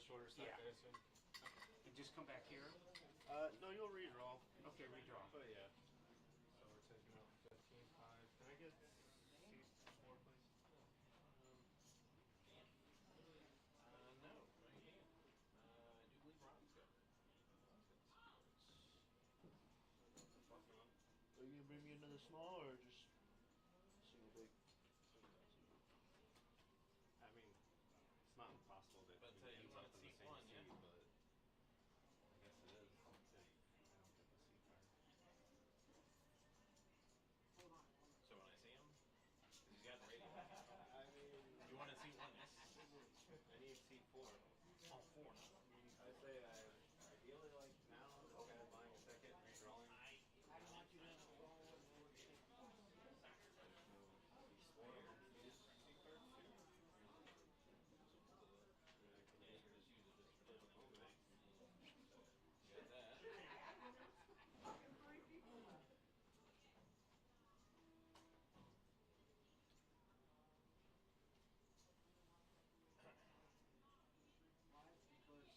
shorter stack, Yeah. I assume. And just come back here. No, you'll redraw. Okay, redraw. But yeah. So we're taking out 15-5. Can I get C4, please? No, I can't. I do believe Rob's got it. What the fuck, Ron? Are you gonna bring me another small or just single big? I mean, it's not impossible that But we you ends want up to in the see same one, seed, yeah. but I guess it is. I don't get the seed card. So when I see him, he's got the radio. I mean, You want to see one? I need C4. Oh, four. I say I ideally like now, this guy's buying a ticket, redrawing. I don't want you to roll. Got that.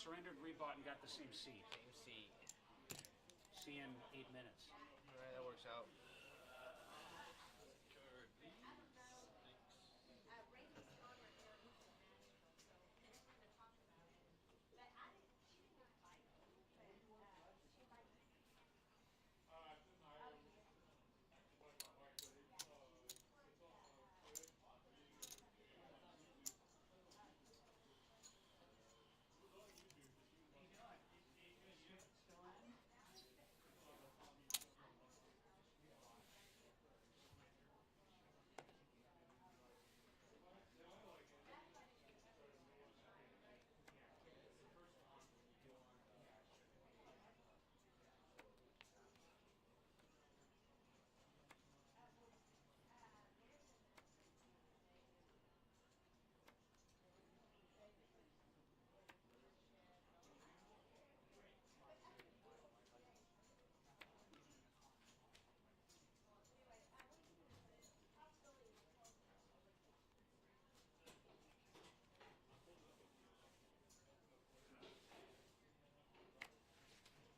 surrendered, rebought, and got the same seat. Same seat. See you in 8 minutes. Alright, that works out.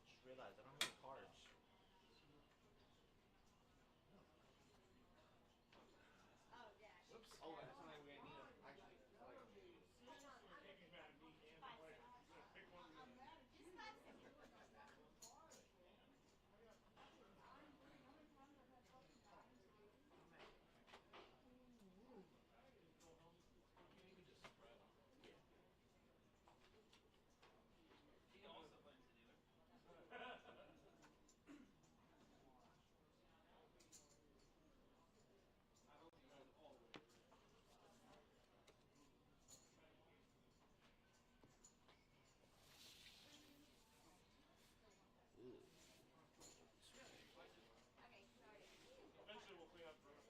Just realized I don't have any cards. Whoops. Oh, that's not we need them. Actually, like, Eventually we'll clean up the room.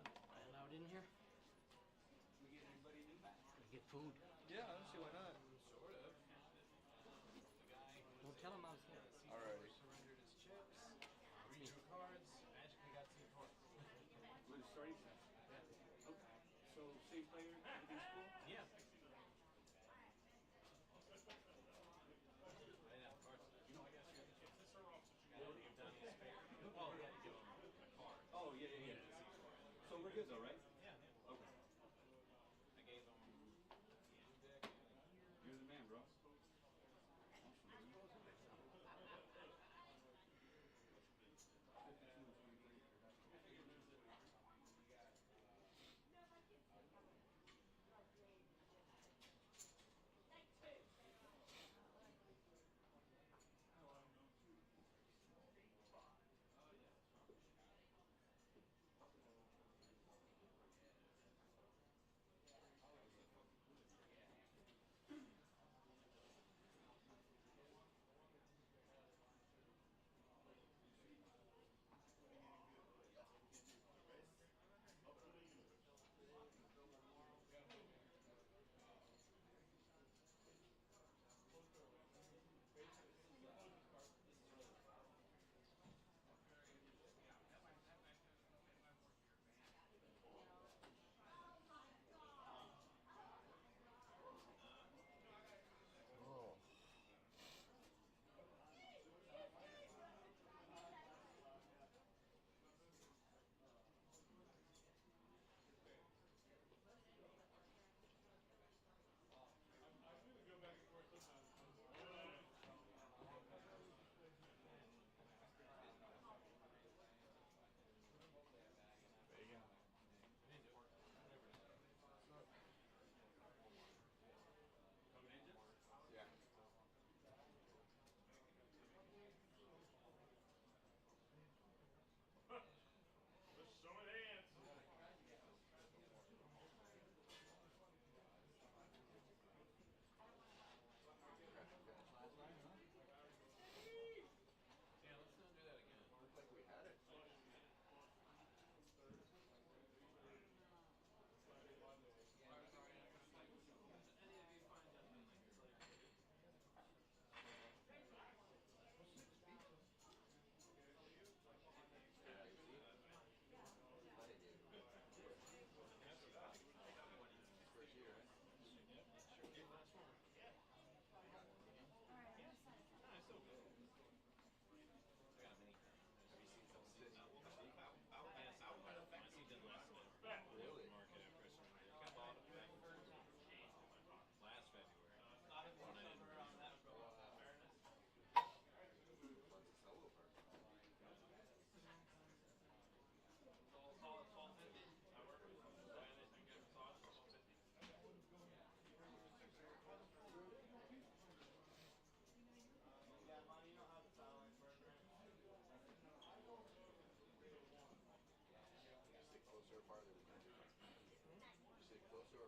Am I allowed in here? we get anybody new back. We get food. Yeah, I don't see why not. Sort of. The guy Don't tell him I was here. Alrighty. surrendered his chips, redrew cards, magically got 2 points. With a starting set. Yeah. Okay. So, same player, everything's cool? Yeah. I didn't have cards. You know, I guess you have the chips. You've done his favor. Well, we had to give him a card. Oh, yeah, yeah, yeah. So we're good though, right? Yeah, yeah. Okay. I gave him the end deck and You're the man, bro.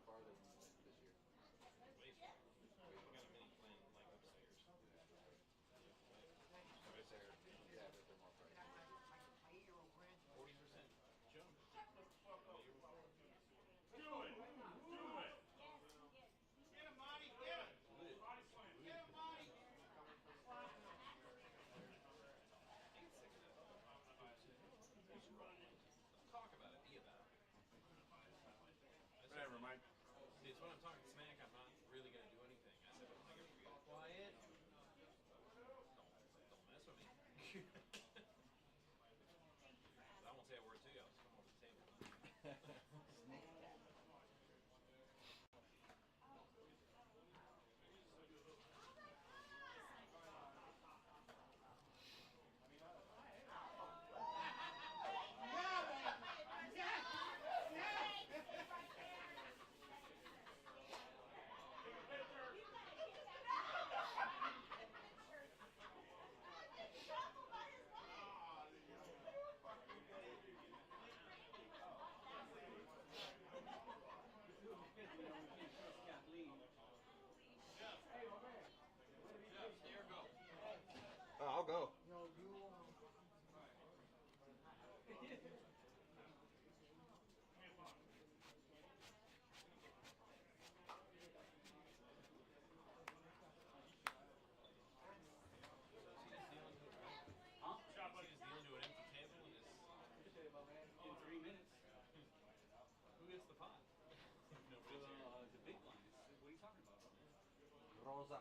farther than we went this year. Way far. We got a mini plan like upstairs. But they're, yeah, but they're more pricey. 40% jump. Talk about it, be about it. Whatever, Mike. See, it's when I'm talking smack, I'm not really gonna do anything. I said, I'm gonna be quiet. Don't mess with me. I won't say a word to you. I'll just come over the table. I'll go. In 3 minutes. Who gets the pot? Nobody's here. The big one. What are you talking about? Rosa.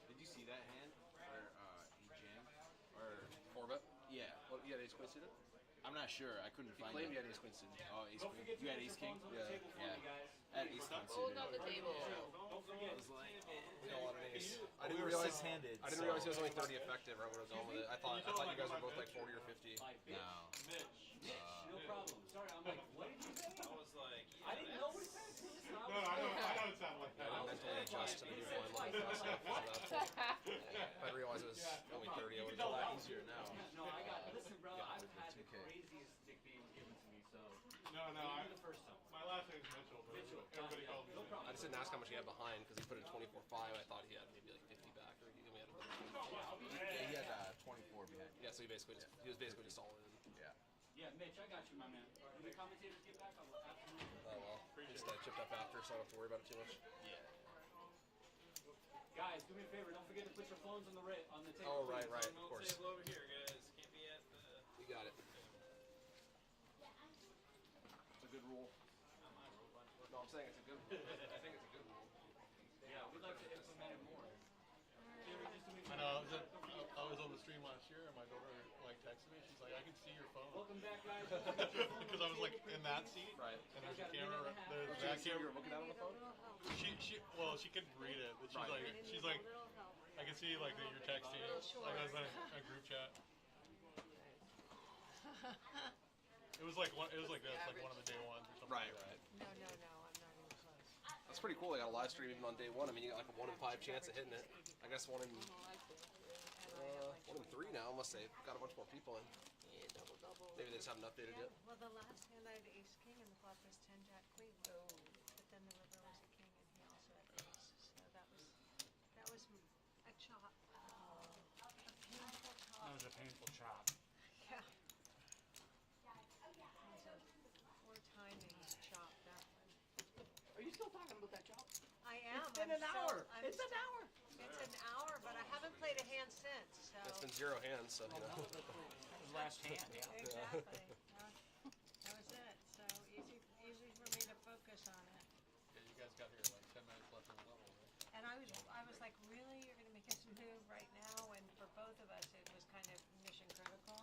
Did you see that hand where he jammed or Corbett? Yeah. Well, you had ace queen suited? I'm not sure. I couldn't He find claimed it. you had ace queen suited. Oh, ace Don't queen. forget to You had put ace your king? phones on the Yeah. table for Yeah. me, guys. I had ace queen Oh, suited. not the table. Don't forget. We got a lot of ace. I We didn't were realize. six-handed, I didn't realize he was only 30 effective. Right when I was going with it. I thought you guys were both like 40 or 50. Like, bitch. No. Mitch, no problem. Sorry, I'm like, what did you say? I was like, I didn't know what it said. No, I know it sounded like I that. didn't mentally adjust to the new blind level stuff. If I realized it was only 30, I would have been a lot easier now. No, I got. Listen, bro, Yeah, I've had the 2K. craziest nicknames given to me, so. No, You be the first one. my last name's Mitchell, but Mitchell, everybody yeah, calls me no Mitchell. problem. I just didn't ask how much he had behind because he put in 24.5. I thought he had maybe like 50 back, or he only had a little. Yeah, he had 24 behind. Yeah, so he was basically just all in. Yeah. Yeah, Mitch, I got you, my man. When the commentators get back, I'll absolutely. Oh well. Just chipped up after, so I don't have to worry about it too much. Yeah. Guys, do me a favor. Don't forget to put your phones on the table. Oh right, please. right, of don't course. table over here, guys. Can't be at the. You got it. It's a good rule. Not my rule, but No, I'm saying it's a good. I think it's a good rule. Yeah, we'd like to implement it more. Jerry, just to make I sure. know. I was on the stream last year, and my daughter like texted me. She's like, "I can see your phone," Welcome back, guys. Don't forget your phone on because the I was like table, in please. that seat, Right. and there's a Got a minute camera. and a half. There's She that didn't see you camera. were looking at on the phone? She couldn't read it, but Right. she's like, I can see like that you're texting. Like I was in a group chat. It was like this, like one of the day ones or something. Right, like that. right. No, I'm not even close. That's pretty cool. They got a live stream even on day one. I mean, you got like a 1 in 5 chance of hitting it. I guess 1 in 3 now, unless they got a bunch more people in. Yeah, double. Maybe they just haven't updated Yeah, yet. well, the last hand I had ace king and the flop was 10 jack queen. But then the river was a king and he also had ace. So that was a chop. A painful chop. That was a painful chop. Yeah. It was a poor timing chop, that one. Are you still talking about that job? I am. It's been I'm an hour. I'm It's an hour. It's an hour, but I haven't played a hand since. So It's been 0 hands, so you know. Last hand, yeah. exactly. That was it. So easy for me to focus on it. Yeah, you guys got here like 10 minutes left in the level, right? And I was like, really, you're gonna make us move right now? And for both of us, it was kind of mission critical.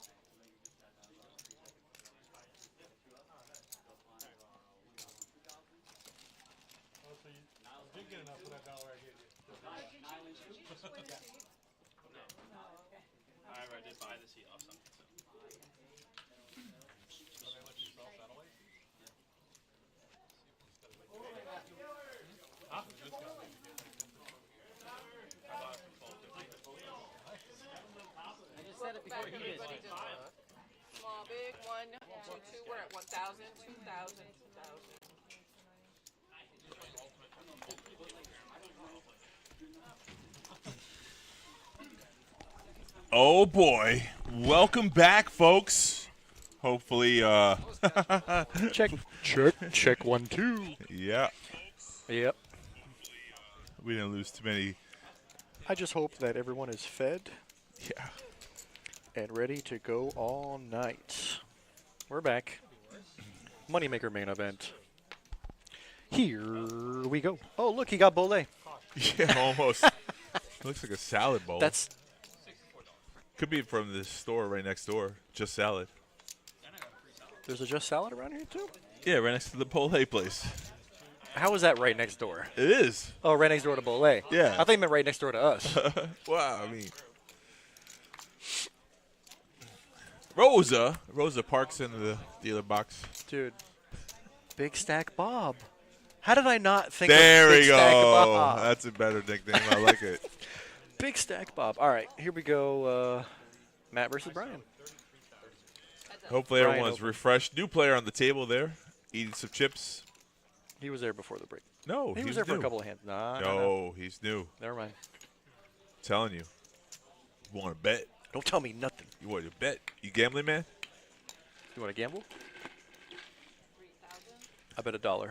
Oh, so you did get enough for that dollar I gave you. Did you just win a seat? no. No. Okay. I just buy the seat off something. So. just said it before he did. Small, big, 1, 2, 2. We're at 1,000, 2,000, 2,000. Oh boy. Welcome back, folks. Hopefully, Check 1, 2. yeah, Yep. we didn't lose too many. I just hope that everyone is fed Yeah. and ready to go all night. We're back. Moneymaker main event. Here we go. Oh, look, he got Bolé. Yeah, almost. Looks like a salad bowl. That's Could be from the store right next door. Just salad. there's a Just Salad around here too. Yeah, right next to the Polay place. How is that right next door? It is. Oh, right next door to Bolé. Yeah. I think you meant right next door to us. Wow, I mean. Rosa parks in the dealer box. Dude, Big Stack Bob. How did I not think There of Big we Stack go. Bob? That's a better nickname. I like it. Big Stack Bob. All right, here we go. Matt versus Brian. Hopefully Brian everyone's open. refreshed. New player on the table there, eating some chips. He was there before the break. No, He he's was there for a new. couple of hands. Nah, No, he's new. Never mind. Telling you. You want to bet? Don't tell me nothing. You want to bet? You gambling man? You want to gamble? I bet $1.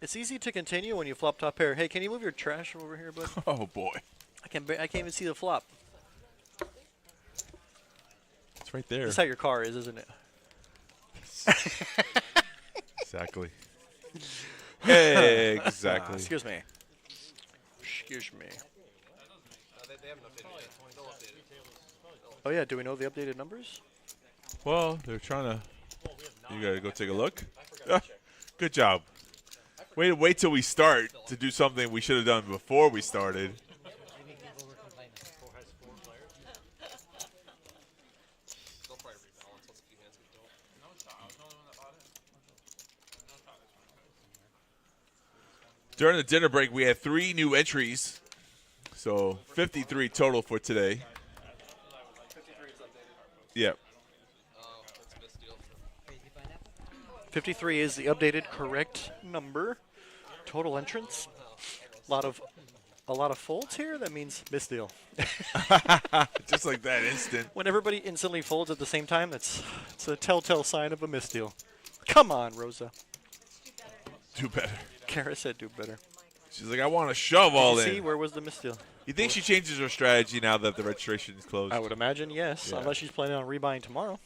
It's easy to continue when you flop top pair. Hey, can you move your trash over here, bud? Oh boy, I can't even see the flop. it's right there. That's how your car is, isn't it? Exactly. Exactly. Excuse me. Excuse me. They haven't updated yet. They'll update it. Oh yeah, do we know the updated numbers? Well, they're trying to. You gotta go take a look. Good job. Wait till we start to do something we should have done before we started. They'll probably rebalance once a few hands get built. During the dinner break, we had 3 new entries, so 53 total for today. 53 is updated. Yep. Oh, that's a missed deal. 53 is the updated correct number. Total entrance. A lot of folds here. That means misdeal. Just like that instant. When everybody instantly folds at the same time, it's a telltale sign of a misdeal. Come on, Rosa. Do better. Kara said do better. She's like, I want to shove all See, in. where was the misdeal? You think she changes her strategy now that the registration is closed? I would imagine yes, Yeah. unless she's planning on rebuying tomorrow.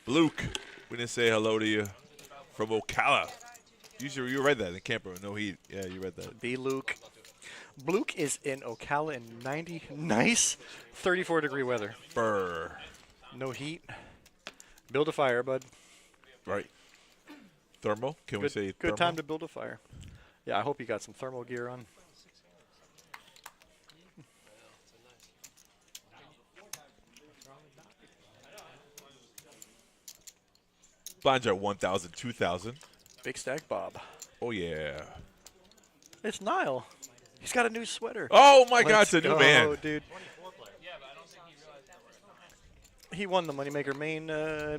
Luke, we didn't say hello to you from Ocala. You read that in the camper. No heat. Yeah, you read that. B. Luke. Luke is in Ocala in 90. Nice. 34-degree weather. Brr. No heat. Build a fire, bud. Right. Thermal? Can we Good, say good thermal? time to build a fire. Yeah, I hope you got some thermal gear on. Blinds are 1,000, 2,000. Big Stack Bob. Oh, yeah. It's Niall. He's got a new sweater. Oh, my God, Let's it's a new go, man. Dude. He won the Moneymaker main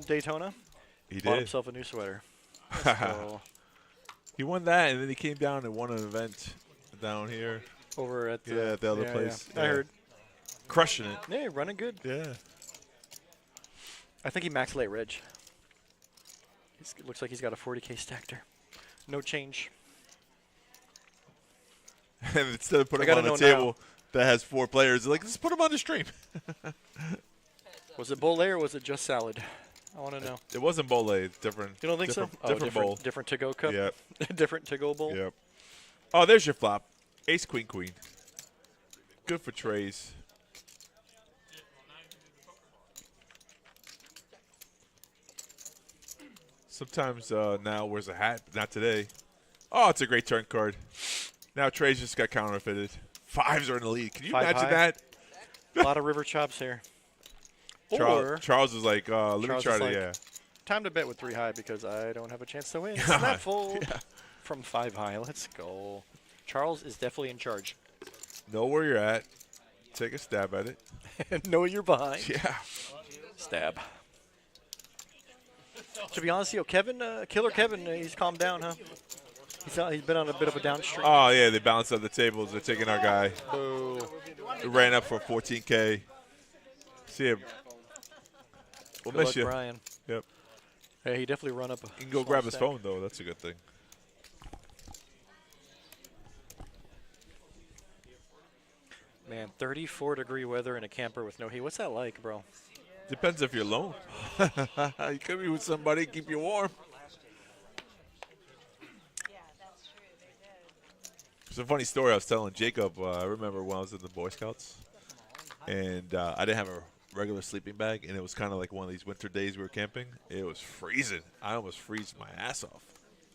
Daytona. He Bought did. himself a new sweater. So, He won that, and then he came down and won an event down here. over at the, Yeah, at the other yeah, place. yeah. I Yeah. heard. Crushing it. Yeah, running good. Yeah. I think he maxed late reg. Looks like he's got a 40K stacked there. No change. And instead of putting I him on gotta a know table that has 4 players, they're like, let's put him on the stream. Was it Bolé or was it just salad? I want to know. It wasn't Bolé. Different. You don't think so? Different bowl. Different to-go cup? Yep. Different to-go bowl? Yep. Oh, there's your flop. Ace, queen, queen. Good for trays. Sometimes now wears a hat, but not today. Oh, it's a great turn card. Now trays just got counterfeited. 5s are in the lead. Can you Five imagine high. that? A lot of river chops here. Or Charles is like, let me Charles try is to, like, yeah. time to bet with 3 high because I don't have a chance to win. Snap fold Yeah. from 5 high. Let's go. Charles is definitely in charge. Know where you're at. Take a stab at it. And know you're behind. Yeah. Stab. To be honest, Kevin, Killer Kevin, he's calmed down, huh? He's been on a bit of a downstream. Oh, yeah, they balanced out the tables. They're taking our guy. Boo. It ran up for 14K. See him. We'll Good miss luck, you. Brian. Yep. Hey, he definitely run up. He can go grab his phone, though. That's a good thing. Man, 34-degree weather in a camper with no heat. What's that like, bro? Depends if you're alone. You could be with somebody, keep you warm. Yeah, that's true. They did. It's a funny story I was telling Jacob. I remember when I was in the Boy Scouts, and I didn't have a regular sleeping bag, and it was kind of like one of these winter days we were camping. It was freezing. I almost freezed my ass off.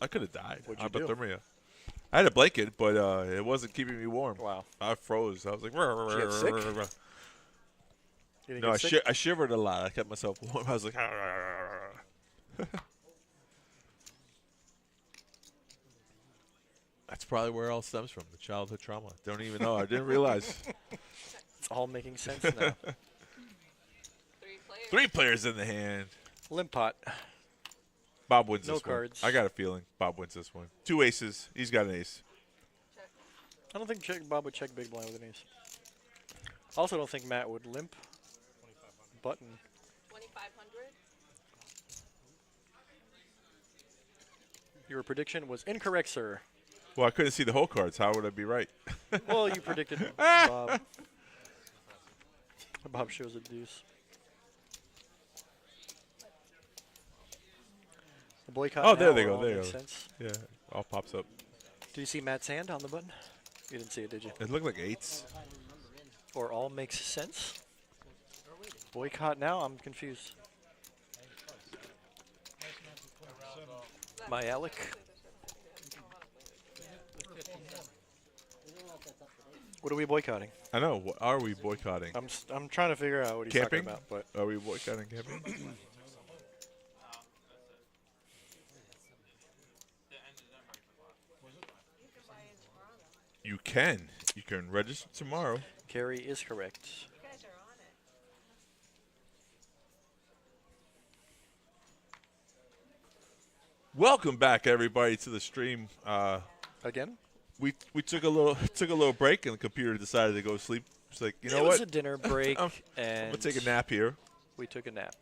I could have died. What'd you do? Hypothermia. I had a blanket, but it wasn't keeping me warm. Wow. I froze. I was like, Did you get sick? You didn't no, get sick? I shivered a lot. I kept myself warm. I was like, that's probably where it all stems from, the childhood trauma. Don't even know. I didn't realize. It's all making sense now. 3 players. 3 players in the hand. Limp pot. Bob wins No this cards. one. I got a feeling Bob wins this one. 2 aces. He's got an ace. I don't think Bob would check big blind with an ace. Also don't think Matt would limp. Button. 2,500. Your prediction was incorrect, sir. Well, I couldn't see the whole cards. How would I be right? Well, you predicted Bob. Bob shows a deuce. The boycott. Oh, there now they go. all There you makes go. sense. Yeah, all pops up. Did you see Matt's hand on the button? You didn't see it, did you? It looked like 8s. Or all makes sense? Boycott now? I'm confused. My Alec. What are we boycotting? I know. What are we boycotting? I'm trying to figure out what he's Camping? talking about, but Are we boycotting camping? You can. You can register tomorrow. Carrie is correct. You guys are on it. Welcome back, everybody, to the stream. Again? We took a little break, and the computer decided to go sleep. It's like, you know It what? was a dinner break, I'm and gonna take a nap here. we took a nap.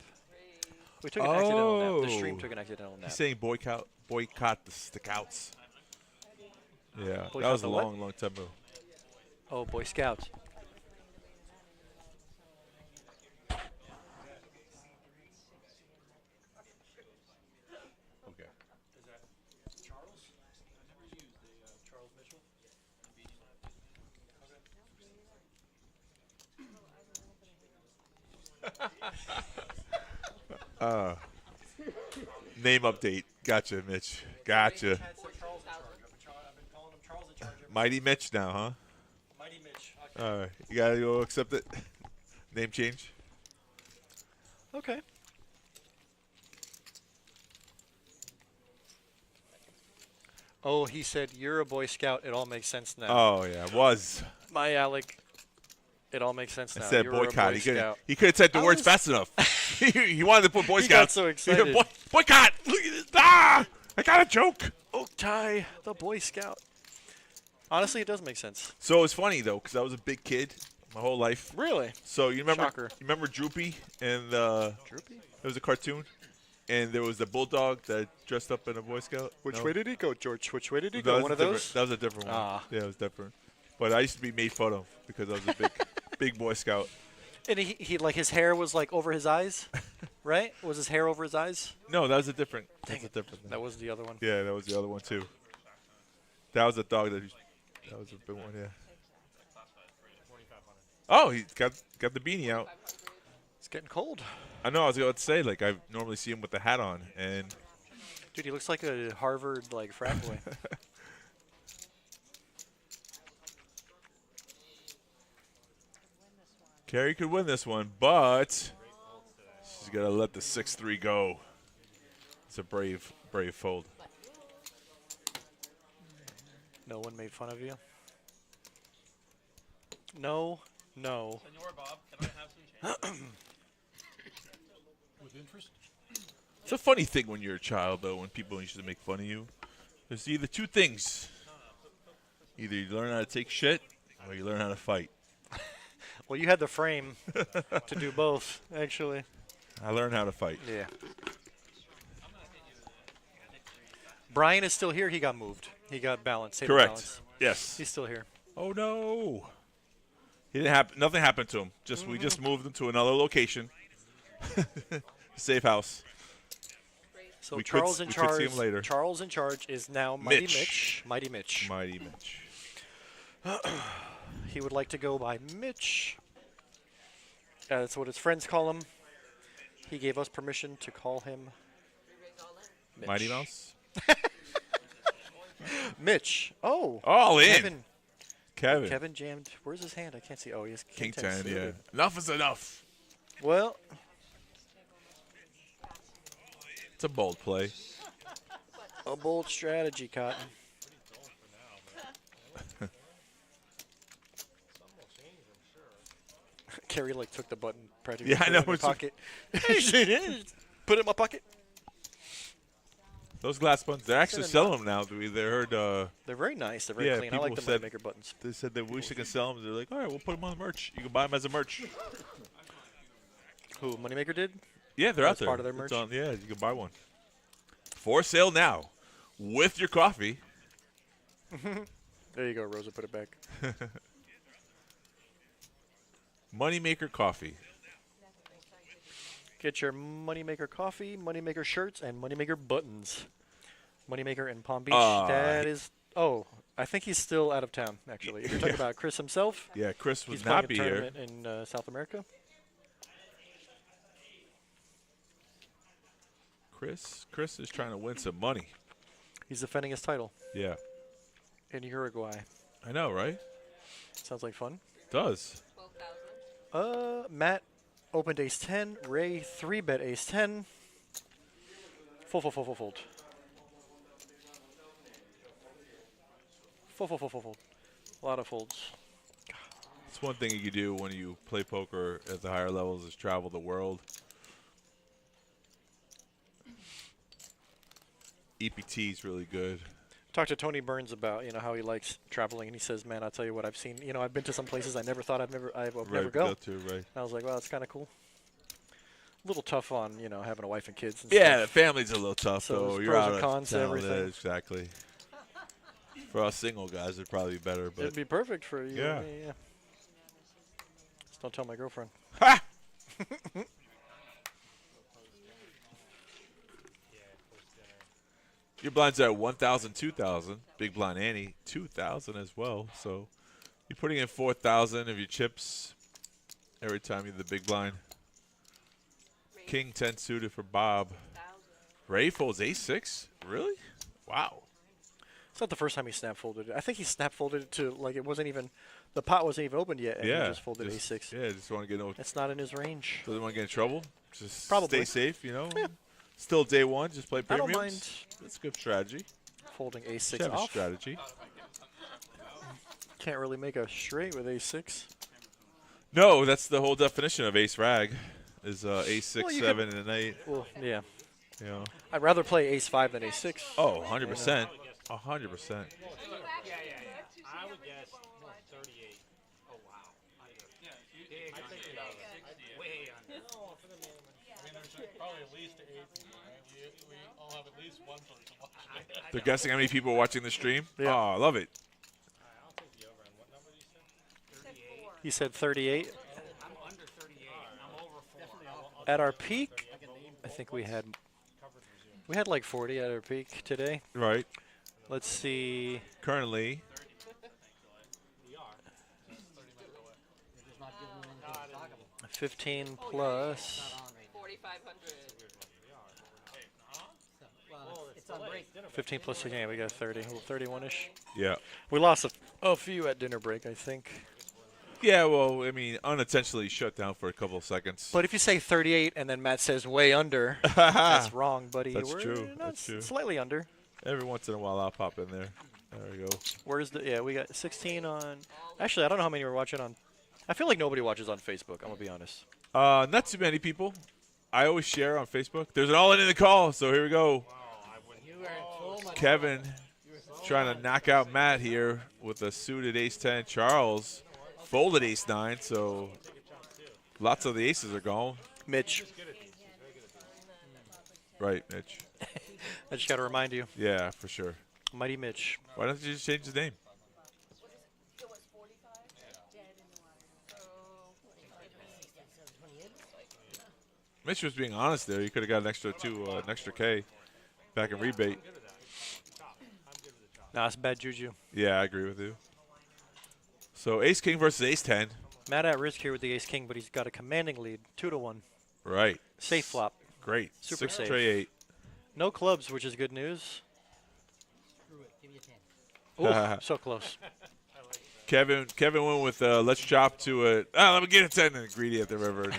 We took an accidental nap. The stream Oh. took an accidental nap. He's saying boycott the stickouts. Yeah, that Boycott was a the what? long time ago. Oh, Boy Scouts. Okay. Name update. Gotcha, Mitch. Gotcha. Mighty Mitch now, huh? Mighty Mitch. All right, you gotta go accept it. Name change. Okay. Oh, he said, you're a Boy Scout. It all makes sense now. Oh yeah, was. My Alec. It all makes sense now. Instead You're of boycott, a Boy he could Scout. have typed the I words was- fast enough. he wanted to put Boy He got Scouts. so He excited. said, boycott! Look at this! Ah! I got a joke. Oak tie, the Boy Scout. Honestly, it does make sense. So it's funny though, because I was a big kid my whole life. Really? So you remember? Shocker. You remember Droopy and Droopy? it was a cartoon, and there was the bulldog that dressed up in a Boy Scout. Which No? way did he go, George? Which way did he That go? was One a of different- those? That was a different one. Ah. Yeah, it was different. But I used to be made fun of because I was a big, big Boy Scout. And he like his hair was like over his eyes, right? Was his hair over his eyes? No, that was a different. Dang That's a it. different thing. That was the other one. Yeah, that was the other one too. That was a dog that. That was a big one. Yeah. Oh, he got the beanie out. It's getting cold. I know. I was about to say, like, I normally see him with the hat on, and Dude, he looks like a Harvard like frat boy. Carrie could win this one, but She's got to let the 6-3 go. It's a brave fold. No one made fun of you. No. Senor Bob, can I have some change? With interest? It's a funny thing when you're a child, though, when people used to make fun of you. There's either two things. Either you learn how to take shit, or you learn how to fight. Well, you had the frame to do both, actually. I learned how to fight. Yeah. Brian is still here. He got moved. He got balanced. Saved Correct. balance. Yes. He's still here. Oh no. He didn't have nothing happened to him. We just moved him to another location. Safe house. So We Charles could in see charge. him later. Charles in charge is now Mighty Mitch. Mitch. Mighty Mitch. Mighty Mitch. He would like to go by Mitch. That's what his friends call him. He gave us permission to call him Mitch. Mighty Mouse. Mitch. Oh. All in. Kevin. Kevin jammed. Where's his hand? I can't see. Oh, he has King 10 10, yeah. suited. Enough is enough. Well, It's a bold play. a bold strategy, Cotton. Kerry like took the button practically. Yeah, I put know, it in his it's a- pocket. Put it in my pocket. Those glass buttons, they're actually selling them now. They heard. They're very nice. They're very Yeah, clean. I like the people said- Moneymaker buttons. They said they wish they could sell them. They're like, all right, we'll put them on the merch. You can buy them as a merch. Who, Moneymaker did? Yeah, they're out That's there. part of their It's merch? on- yeah, you can buy one. For sale now, with your coffee. There you go, Rosa. Put it back. Moneymaker coffee. Get your Moneymaker coffee, Moneymaker shirts, and Moneymaker buttons. Moneymaker in Palm Beach. That is. Oh, I think he's still out of town. Actually, if you're talking about Chris himself. Yeah, Chris he's would not playing be a here. tournament in South America. Chris is trying to win some money. He's defending his title Yeah, in Uruguay. I know, right? Sounds like fun. Does. Matt opened ace 10. Ray 3-bet ace 10. Fold. Fold. A lot of folds. It's one thing you can do when you play poker at the higher levels is travel the world. EPT is really good. Talked to Tony Burns about how he likes traveling, and he says, "Man, I'll tell you what, I've seen. I've been to some places I never thought I'd never go." To, right. And I was like, "Wow, that's kind of cool." A little tough on having a wife and kids. And Yeah, stuff. the family's a little tough So though. there's You're pros out and of cons to town, everything. exactly. For us single guys, it'd probably be better, but It'd be perfect for you. Yeah. Yeah. Just don't tell my girlfriend. ha! Your blinds are at 1,000, 2,000. Big blind Annie, 2,000 as well. So you're putting in 4,000 of your chips every time you're the big blind. King 10 suited for Bob. Ray folds ace-6? Really? Wow. It's not the first time he snap folded it. I think he snap folded it to it wasn't even the pot wasn't even opened yet, and Yeah. he just folded ace-6. Yeah, just want to get no. It's not in his range. Doesn't want to get in trouble. Just Probably. stay safe, Still day one, just play I premiums. don't mind That's a good strategy. folding ace-6 Should have a off. strategy. Can't really make a straight with ace-6. No, that's the whole definition of ace rag. Is ace-6, Well, you 7, and an 8. Well, yeah. I'd rather play ace-5 than ace-6. Oh, 100%. 100%. I would guess 38. Oh, wow. I think way under. There's probably at least 8. Right? We all have at least one person watching. They're guessing how many people are watching the stream? Yeah. Oh, I love it. I'll take the over. And what number did you say? 38. He said 38. I'm under 38. I'm over 4. At our peak, I think we had like 40 at our peak today. Right. Let's see. Currently, 15 plus. 4,500. 15 plus again, we got 30. 31-ish. yeah. We lost a few at dinner break, I think. Yeah, well, I mean, unintentionally shut down for a couple of seconds. But if you say 38 and then Matt says way under, that's wrong, buddy. That's We're true. not That's true. Slightly under. Every once in a while, I'll pop in there. There we go. Where's the? Yeah, we got 16 on. Actually, I don't know how many we're watching on. I feel like nobody watches on Facebook. I'm gonna be honest. Not too many people. I always share on Facebook. There's an all-in the call, so here we go. Kevin trying to knock out Matt here with a suited ace-10. Charles folded ace-9, so lots of the aces are gone. Mitch. Right, Mitch. I just got to remind you. Yeah, for sure. Mighty Mitch. Why don't you just change his name? Mitch was being honest there. You could have got an extra K back in rebate. Nah, it's bad juju. Yeah, I agree with you. So ace king versus ace 10. Matt at risk here with the ace king, but he's got a commanding lead, 2-1. Right. Safe flop. Great. Super 6 safe. tray 8. No clubs, which is good news. Ooh, so close. Kevin went with let's chop to it. Let me get a 10 and greedy at the river.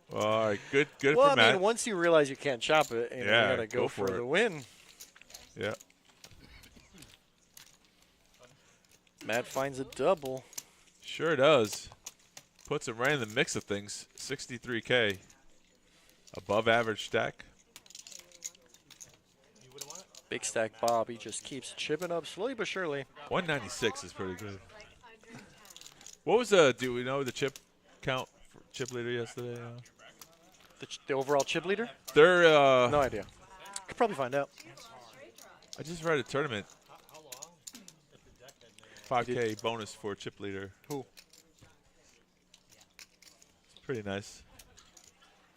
Well, all right, good Well, for Matt. I mean, once you realize you can't chop it, you got to go for it. the win. Yeah. Matt finds a double. Sure does. Puts him right in the mix of things. 63K. Above average stack. Big stack Bob, he just keeps chipping up slowly but surely. 196 is pretty good. What was do we know the chip count for chip leader yesterday? The overall chip leader? They're no idea. Could probably find out. I just read a tournament. 5K bonus for chip leader. Who? It's pretty nice.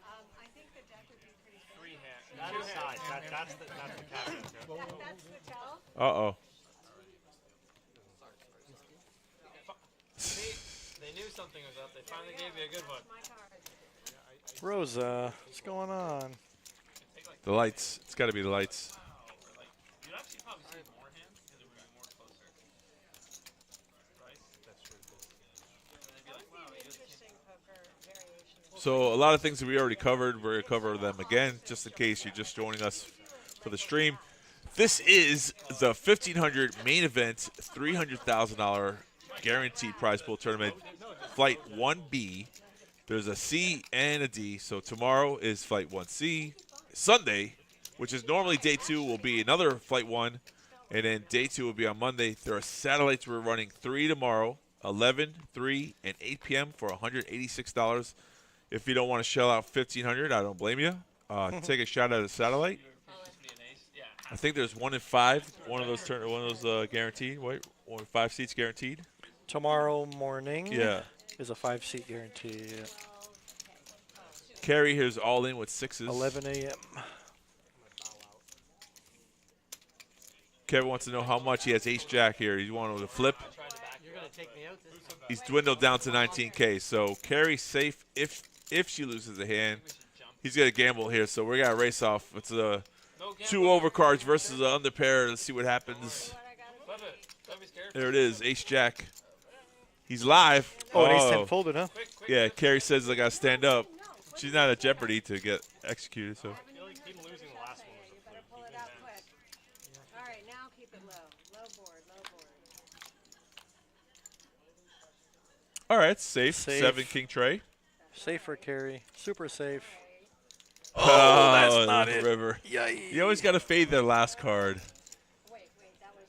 I think the deck would be pretty good. Three hands. Two sides. That's the caveat. That's the tell. Uh-oh. They knew something was up. They finally gave you a good one. Rosa, what's going on? The lights. It's got to be the lights. You'd actually probably see more hands because it would be more closer. Right? That's true. They'd be like, wow, Interesting poker variations. So a lot of things that we already covered. We're going to cover them again just in case you're just joining us for the stream. This is the 1,500 main event, $300,000 guaranteed prize pool tournament, Flight 1B. There's a C and a D. So tomorrow is Flight 1C. Sunday, which is normally day 2, will be another Flight 1. And then day 2 will be on Monday. There are satellites we're running 3 tomorrow, 11, 3, and 8 p.m. for $186. If you don't want to shell out $1,500, I don't blame you. Take a shot at a satellite. I think there's 1 in 5. One of those guaranteed. Wait, 1 in 5 seats guaranteed. Tomorrow morning. Yeah. Is a 5-seat guarantee. Yeah. Carrie here's all in with 6s. 11 a.m. Kevin wants to know how much he has ace jack here. He's wanting to flip. You're going to take me out this He's dwindled down to 19K. So Carrie's safe if she loses a hand. He's going to gamble here. So we're going to race off. It's a 2 overcards versus an under pair. Let's see what happens. There it is, ace jack. He's live. Oh, and ace 10 folded, huh? Yeah, Carrie says I got to stand up. She's not at jeopardy to get executed. So. I feel like him losing the last one was a fluke. Pull it out quick. All right, now keep it low. Low board, low board. All right, safe. Safe. 7 king tray. Safe for carry. Super safe. Oh, that's not it. River. Yikes. You always got to fade their last card. Wait, that was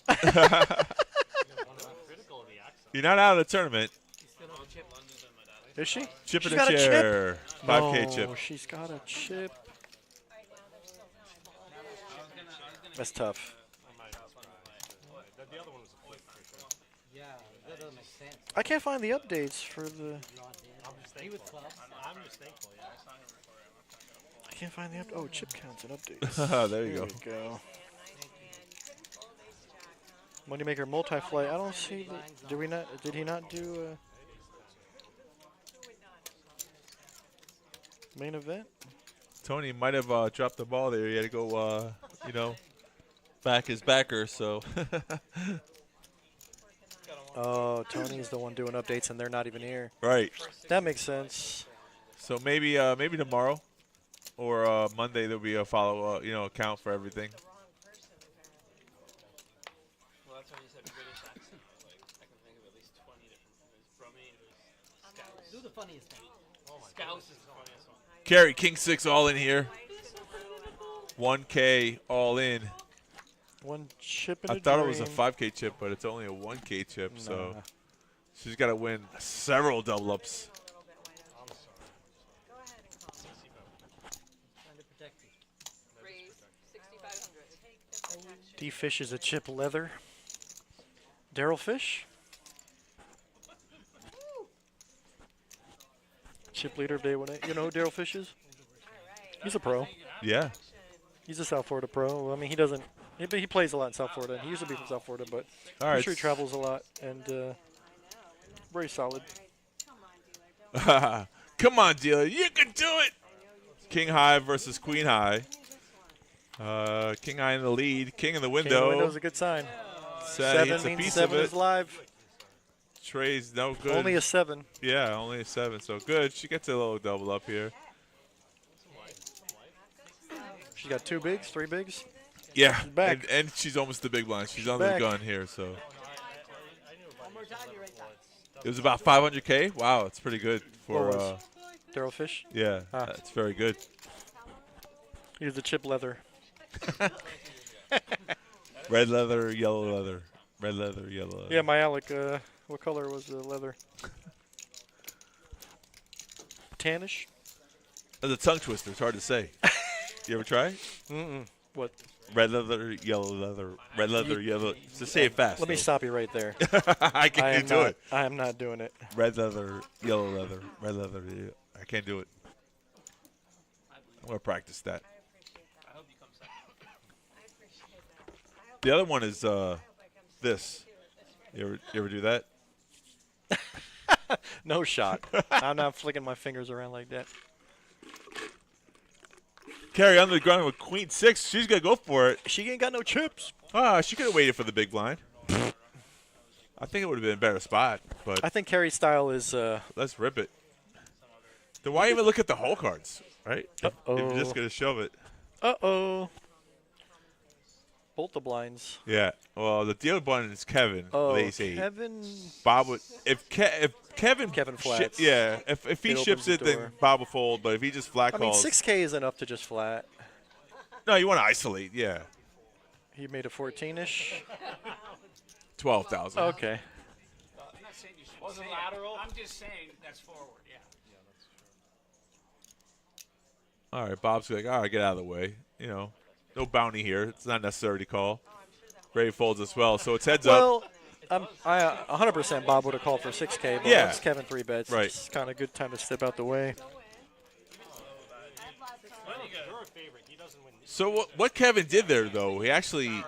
the best. Critical of the accent. You're not out of the tournament. Is she? Chip in She's a got a chair. chip? 5K No, chip. she's got a chip. That's tough. The other one was a fluke for sure. Yeah, that doesn't make sense. I can't find the updates for the. I'm just thankful. I'm just thankful, yeah. I can't find the Oh, chip counts and updates. There you go. We go. Moneymaker multi-flight. I don't see. Did he not do main event? Tony might have dropped the ball there. He had to go, back his backer. So Oh, Tony's the one doing updates, and they're not even here. Right. That makes sense. So maybe tomorrow or Monday there'll be a follow account for everything. Well, that's when you said British accent. Like, I can think of at least 20 different. There's Brummie, there's Scouse. Do the funniest thing. Scouse is the funniest one. Carry King 6 all in here. 1K all in. One chip in I a thought it was a dream. 5K chip, but it's only a 1K chip, so Nah. she's got to win several double ups. Trying to protect you. Raise 6,500. D Fish is a chip leather. Daryl Fish. Chip leader of day 1A. You know who Daryl Fish is? He's a pro. Yeah. He's a South Florida pro. I mean, he doesn't. He plays a lot in South Florida. He used to be from South Florida, but All I'm right. sure he travels a lot and very solid. Come on, dealer. You can do it. King High versus Queen High. King High in the lead. King in the King in the window. window's a good sign. Sad, hits 7 a means piece 7 of is it. live. Trey's no good. Only a 7. Yeah, only a 7. So good. She gets a little double up here. She's got 2 bigs, 3 bigs. Yeah, back. and she's almost the big blind. She's on back. the gun here, so. One more time, you write that. It was about 500K. Wow, that's pretty good for. What was? Daryl Fish. Yeah, Ah. that's very good. He's the chip leather. Red leather, yellow leather. Red leather, yellow leather. Yeah, my Alec. What color was the leather? Tannish. That's a tongue twister. It's hard to say. You ever try? Mm-mm. What? Red leather, yellow leather. Red leather, yellow. Just say it fast. Let me though. stop you right there. I can't do it. I am not doing it. Red leather, yellow leather. Red leather. Yeah. I can't do it. I'm gonna practice that. I hope you come second. The other one is this. You ever do that? No shot. I'm not flicking my fingers around like that. Carry on the ground with Queen 6. She's gonna go for it. She ain't got no chips. Ah, she could have waited for the big blind. I think it would have been a better spot, but I think Carrie's style is. let's rip it. Then why even look at the hole cards, right? If Uh-oh. you're just gonna shove it. Uh-oh. Bolt the blinds. Yeah. Well, the deal button is Kevin. Oh, with ace 8. Kevin. Bob would if Kevin flats. yeah. If he It ships opens the it, then door. Bob will fold. But if he just flat I mean, calls, 6K is enough to just flat. no, you want to isolate. Yeah. He made a 14-ish. 12,000. Okay. I'm not saying you should Wasn't say lateral? it. I'm just saying that's forward, yeah. All right, Bob's like, all right, get out of the way. No bounty here. It's not necessary to call. Ray folds as well, so it's heads up. Well, I 100% Bob would have called for 6K, but Yeah. once Kevin 3 bets, Right. it's kind of good time to step out the way. You're a favorite. He doesn't win. So what Kevin did there, though, he actually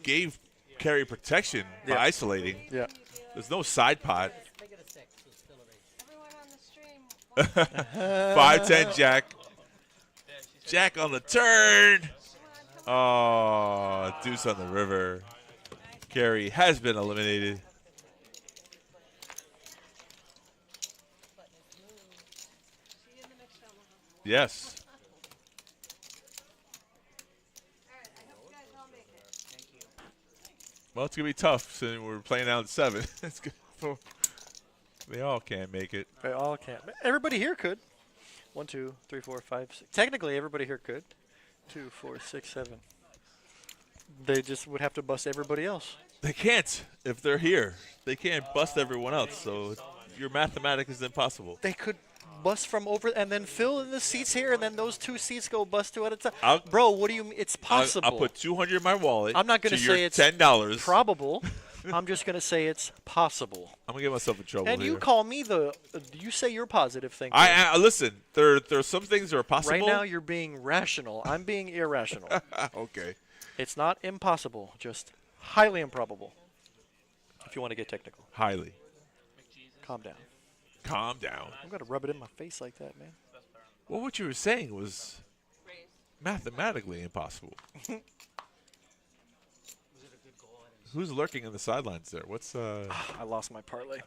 gave Carey protection by Yeah. isolating. Yeah. There's no side pot. Make it a 6, so it's still a raise. Everyone on the stream. 5-10 Jack. Jack on the turn. Oh, deuce on the river. Carey has been eliminated. See you in the next Omaha. Yes. All right, I hope you guys all make it. Well, it's going to be tough since we're playing out at 7. It's good. They all can't make it. They all can't. Everybody here could. 1, 2, 3, 4, 5, 6. Technically, everybody here could. 2, 4, 6, 7. They just would have to bust everybody else. They can't if they're here. They can't bust everyone else, so your mathematics is impossible. They could bust from over and then fill in the seats here, and then those 2 seats go bust 2 at a time. Bro, what do you mean? It's possible. I'll put $200 in my wallet. I'm not going to to say your it's $10. probable. I'm just going to say it's possible. I'm gonna get myself in trouble And here. you call me the. You say you're positive thinking. I listen. There's some things that are possible. Right now, you're being rational. I'm being irrational. Okay. It's not impossible, just highly improbable. If you want to get technical. Highly. Calm down. Calm down. I'm going to rub it in my face like that, man. Well, what you were saying was mathematically impossible. Who's lurking on the sidelines there? What's I lost my parlay.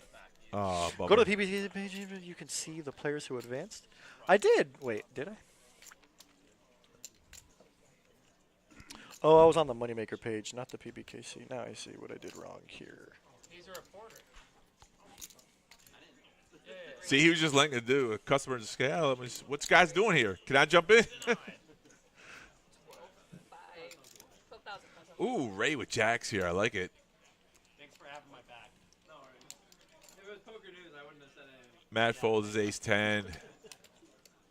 Oh, Go to the PBKC page. You can see the players who advanced. I did. Wait, did I? Oh, I was on the Moneymaker page, not the PBKC. Now I see what I did wrong here. He's a reporter. See, he was just letting it do. A customer just say, "Oh, what's guys doing here? Can I jump in?" Ooh, Ray with jacks here. I like it. Thanks for having my back. No worries. If it was poker news, I wouldn't have said anything. Matt folds his ace 10.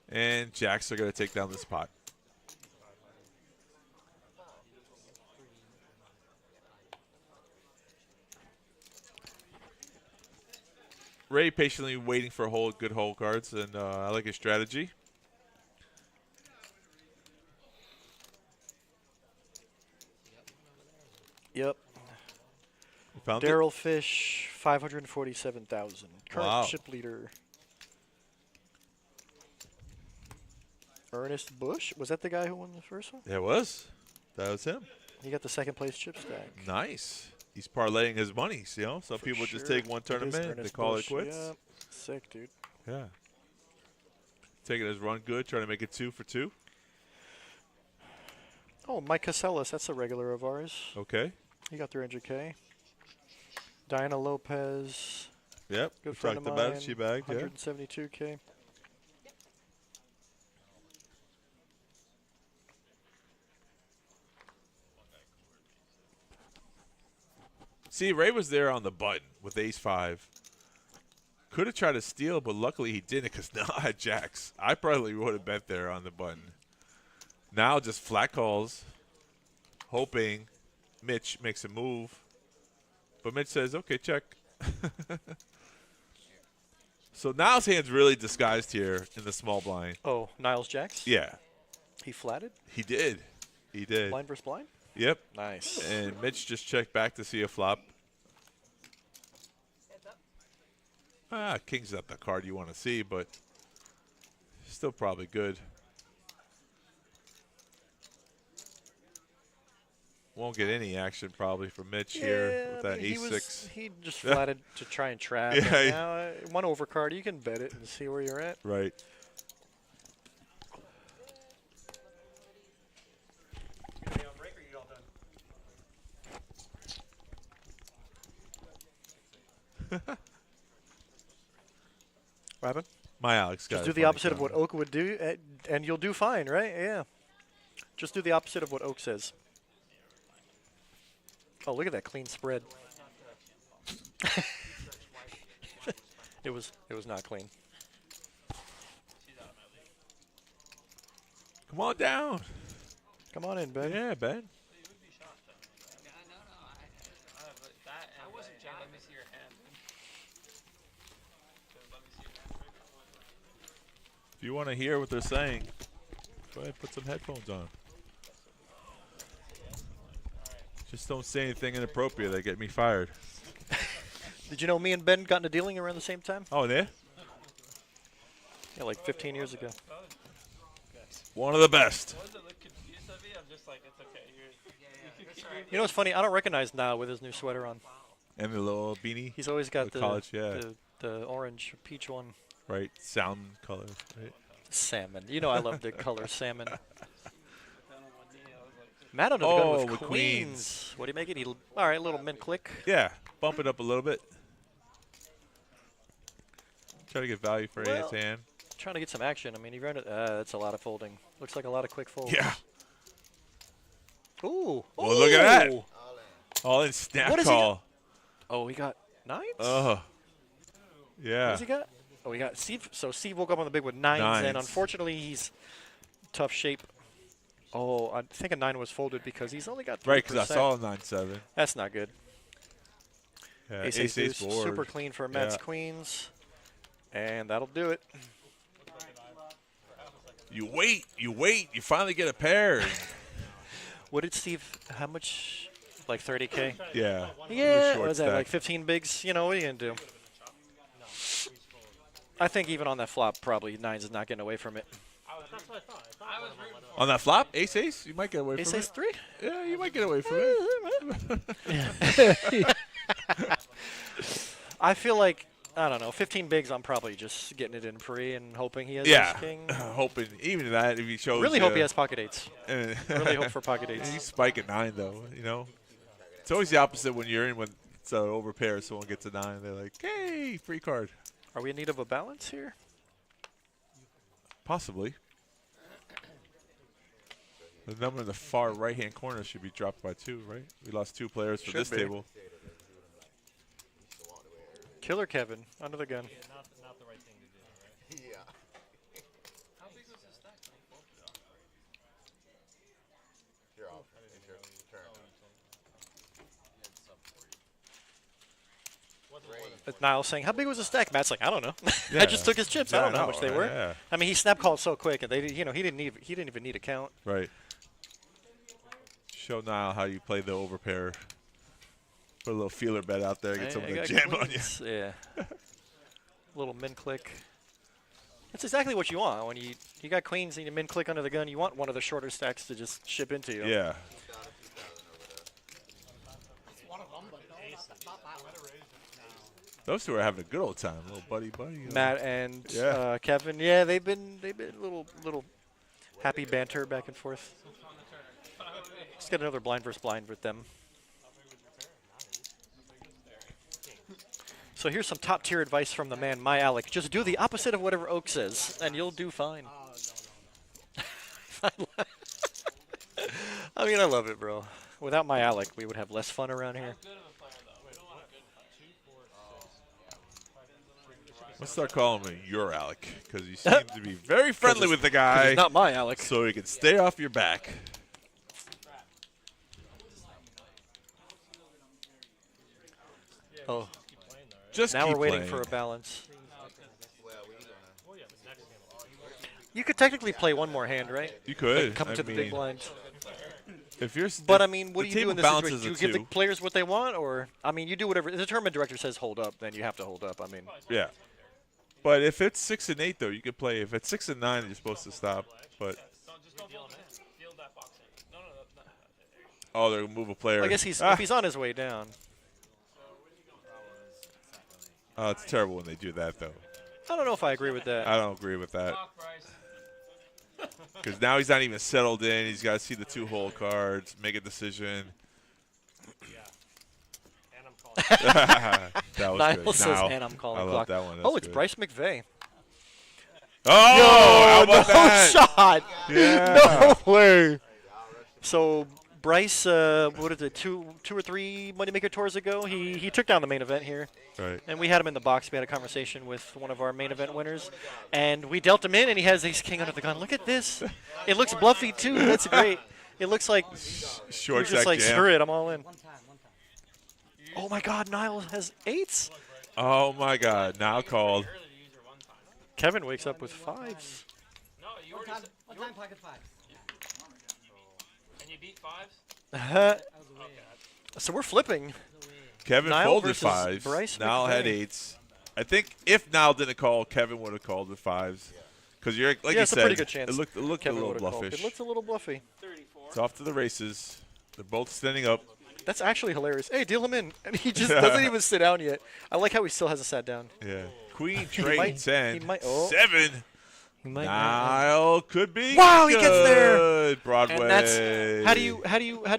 And jacks are going to take down this pot. Ray patiently waiting for good hole cards, and I like his strategy. Yep. Found it? Daryl Fish, 547,000. Current Wow. chip leader. Ernest Bush? Was that the guy who won the first one? It was. That was him. He got the second place chip stack. Nice. He's parlaying his money. You know, some For people just sure. take one It is tournament, they Ernest call Bush. it quits. Yeah. Sick, dude. Yeah. Taking his run good, trying to make it 2 for 2. Oh, Mike Casellas. That's a regular of ours. Okay. He got 300K. Diana Lopez. Yep. Good We friend talked of about mine. it. She bagged, yeah. 172K. See, Ray was there on the button with ace 5. Could have tried to steal, but luckily he didn't because now I had jacks. I probably would have bet there on the button. Now just flat calls, hoping Mitch makes a move. But Mitch says, okay, check. So now his hand's really disguised here in the small blind. Oh, Niles Jacks? Yeah. He flatted? He did. He did. Blind versus blind? Yep. Nice. And Mitch just checked back to see a flop. King's not the card you want to see, but still probably good. Won't get any action probably from Mitch here with that ace 6. He just flatted to try and trap. Yeah. And now, one overcard, you can bet it and see where you're at. Right. You gonna be on break or you all done? What happened? My Alex got Just a do the funny opposite of what comment. Oak would do, and you'll do fine, right? Yeah. Just do the opposite of what Oak says. Oh, look at that clean spread. It was not clean. Come on down. Come on in, Ben. Yeah, Ben. I wasn't John. Let me see your hand. Let me see your hand. If you want to hear what they're saying, go ahead, put some headphones on. Just don't say anything inappropriate that get me fired. Did you know me and Ben got into dealing around the same time? Oh, yeah? Yeah, like 15 years ago. One of the best. Was it look confused of me? I'm just like, it's okay. You know what's funny? I don't recognize Now with his new sweater on. And the little beanie. He's always got the college, yeah. the orange peach one. Right, sound color. Right. Salmon. You know I love the color salmon. Matt under the Oh, gun with with queens. queens. What do you make it? All right, little mint click. Yeah, bump it up a little bit. Try to get value for Well, his hand. Trying to get some action. I mean, he ran it. That's a lot of folding. Looks like a lot of quick folds. Yeah. Ooh. Well, look at that. Ooh. All in snap What does he call. got? Oh, he got nines? Oh. Yeah. What does he got? Oh, he got Steve. So Steve woke up on the big with nines, and unfortunately, he's tough shape. Oh, I think a 9 was folded because he's only got 3%. Right, because I saw a 9-7. That's not good. Yeah, Ace ace board. board. Super clean for Matt's Yeah. queens. And that'll do it. You wait. You finally get a pair. What did Steve, how much? Like 30K? Yeah. Yeah, Short what was that, stack. like 15 bigs? You know, what are you going to do? I think even on that flop, probably 9s is not getting away from it. That's what I thought. I was rooting for On that flop, ace ace, you might get away Ace from ace it. 3? Yeah, you might get away from it. I feel like, I don't know, 15 bigs, I'm probably just getting it in free and hoping he has Yeah, ace king. hoping even that if he shows. Really hope he has pocket eights. Really hope for pocket eights. You spike at 9 though, you know. It's always the opposite when you're in when it's an overpair. Someone gets a 9, they're like, "Hey, free card." Are we in need of a balance here? Possibly. The number in the far right-hand corner should be dropped by 2, right? We lost 2 players for this table. Killer Kevin, under the gun. Yeah, not the right thing to do, right? Yeah. How big was the stack? You're off. It's your turn. Niles saying, "How big was the stack?" Matt's like, "I don't know. Yeah. I just took his chips. I don't know how much they were." Yeah. I mean, he snap called so quick, and they, he didn't even need a count. Right. Show Niall how you play the overpair. Put a little feeler bet out there, get someone to jam on you. Yeah. Little min click. That's exactly what you want when you got queens and you min click under the gun. You want one of the shorter stacks to just ship into you. Yeah. One of them, but no, not that one. Those two are having a good old time, little buddy. Matt and Yeah. Kevin, yeah, they've been little happy banter back and forth. Let's get another blind versus blind with them. So here's some top tier advice from the man, my Alec. Just do the opposite of whatever Oak says, and you'll do fine. I mean, I love it, bro. Without my Alec, we would have less fun around here. Let's start calling him your Alec, because you seem to be very friendly with the guy. He's not my Alec. So he can stay off your back. Oh. Just now keep we're waiting playing. for a balance. You could technically play one more hand, right? You could. Like come to the big blind. If you're, But I mean, what do you do in this balances situation? Do you give the 2. players what they want, or I mean, you do whatever. If the tournament director says hold up, then you have to hold up. I mean, Yeah. But if it's 6 and 8, though, you could play. If it's 6 and 9, you're supposed to stop. But oh, they're gonna move a player. I guess if he's on his way down. Oh, it's terrible when they do that, though. I don't know if I agree with that. I don't agree with that. Because now he's not even settled in. He's got to see the 2-hole cards, make a decision. That was Niall good. says, Niall. and I'm calling I love clock. that one. Oh, That's it's good. Bryce McVeigh. Oh, how about no that? shot. Yeah. No way. So Bryce, what is it, two or three Moneymaker tours ago, he took down the main event here. Right. And we had him in the box. We had a conversation with one of our main event winners. And we dealt him in, and he has ace king under the gun. Look at this. It looks bluffy, too. That's great. It looks like short he's just stack like, jam. screw it, I'm all in. Oh, my God, Niall has 8s. Oh, my God. Now called. Kevin wakes up with 5s. No, you already said. One time pocket 5. And you beat 5s? So we're flipping. Kevin Niall folded versus 5s. Bryce Niall had McVeigh. 8s. I think if Niall didn't call, Kevin would have called with 5s. Because you're like Yeah, you it's said, a pretty good chance. it looked Kevin a little would've called. bluffish. It looks a little bluffy. It's off to the races. They're both standing up. That's actually hilarious. Hey, deal him in. And he just doesn't even sit down yet. I like how he still hasn't sat down. Yeah. Queen He trade might- 10. he might- oh. 7. He might Niall could be Wow, he gets there. good. Broadway. And that's how do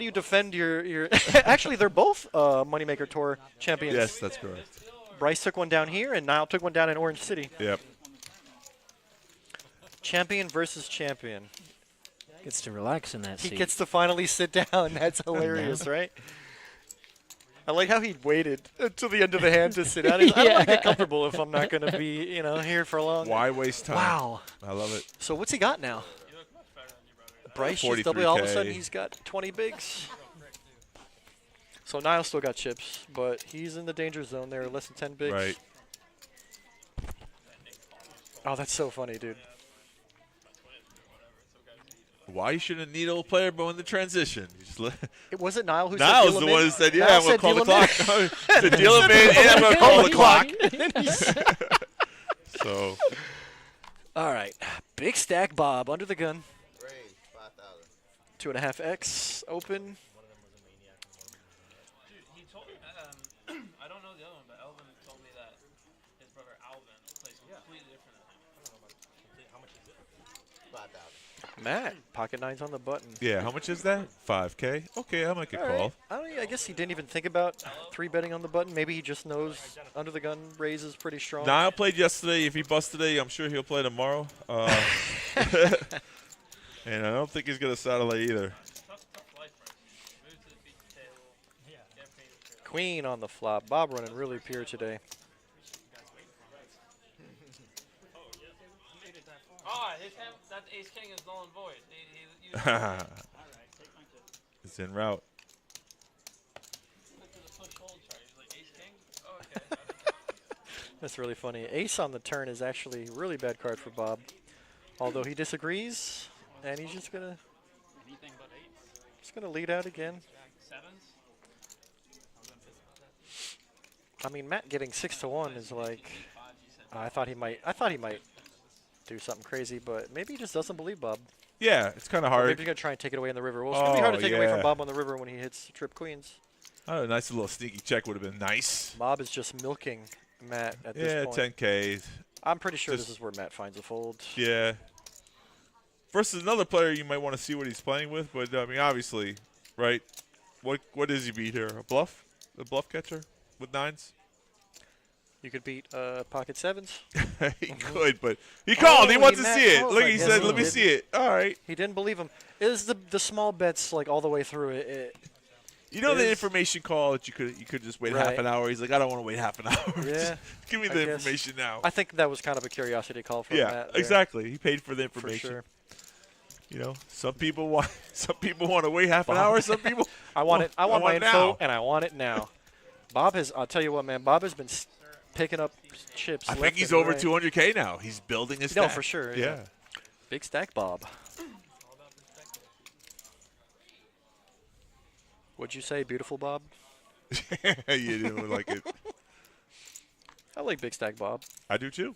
you defend your Actually, they're both Moneymaker Tour champions. Yes, that's correct. Bryce took one down here, and Niall took one down in Orange City. Yep. Champion versus champion. Gets to relax in that He seat. gets to finally sit down. That's hilarious, right? I like how he waited until the end of the hand to sit down. I don't want to get comfortable if I'm not going to be, here for long. Why waste time? Wow. I love it. So what's he got now? Bryce just double. All of a sudden, 43K. he's got 20 bigs. So Niall still got chips, but he's in the danger zone there, less than 10 bigs. Right. Oh, that's so funny, dude. Why you shouldn't needle a player but in the transition? You just It wasn't Niall who Niall's said deal the him one in. who said, yeah, Niall I'm going to said call the deal him clock. To deal him in, and I'm going to call the clock. So. All right. Big stack Bob under the gun. 2.5x open. Dude, he told me, I don't know the other one, but Elvin told me that his brother Alvin plays completely different than him. I don't know about how much is it? 5,000. Matt, pocket nines on the button. Yeah, how much is that? 5K. Okay, I might get called. I guess he didn't even think about 3-betting on the button. Maybe he just knows under the gun raise is pretty strong. Niall played yesterday. If he busts today, I'm sure he'll play tomorrow. And I don't think he's gonna satellite either. Tough life for him. Move to the beach table. Yeah. Get paid for it. Queen on the flop. Bob running really pure today. Oh, his hand, that ace king is null and void. It's en route. Look at the push hold chart. He's like ace king. Oh, okay. That's really funny. Ace on the turn is actually a really bad card for Bob. Although he disagrees, and he's just gonna lead out again. Sevens. I mean, Matt getting 6-1 is like. I thought he might do something crazy, but maybe he just doesn't believe Bob. Yeah, it's kind of Or hard. maybe he's gonna try and take it away in the river. Well, it's gonna be hard to take it away from yeah. Bob on the river when he hits trip queens. Oh, a nice little sneaky check would have been nice. Bob is just milking Matt at this point. Yeah, 10K. I'm pretty sure this is where Matt finds a fold. Yeah. Versus another player, you might want to see what he's playing with, but I mean, obviously, right? What does he beat here? A bluff? A bluff catcher with nines? You could beat pocket sevens. He could, but he called. He wants to Matt see it. calls, Look, I he guess said, he "Let me did. see it." All right. He didn't believe him. It is the small bets like all the way through it. You know the information call that you could just wait half Right. an hour. He's like, I don't want to wait half an hour. Yeah. Just give me I the guess. information now. I think that was kind of a curiosity call from Yeah, Matt. there. exactly. He paid for the For information. sure. You know, some people want to wait half an hour. Some people I want it. I want my info, now. and I want it now. Bob has. I'll tell you what, man. Bob has been picking up chips. I think left he's and over right. 200K now. He's building his No, stack. for sure. Yeah. Big stack, Bob. What'd you say, beautiful Bob? You didn't like it. I like big stack, Bob. I do too.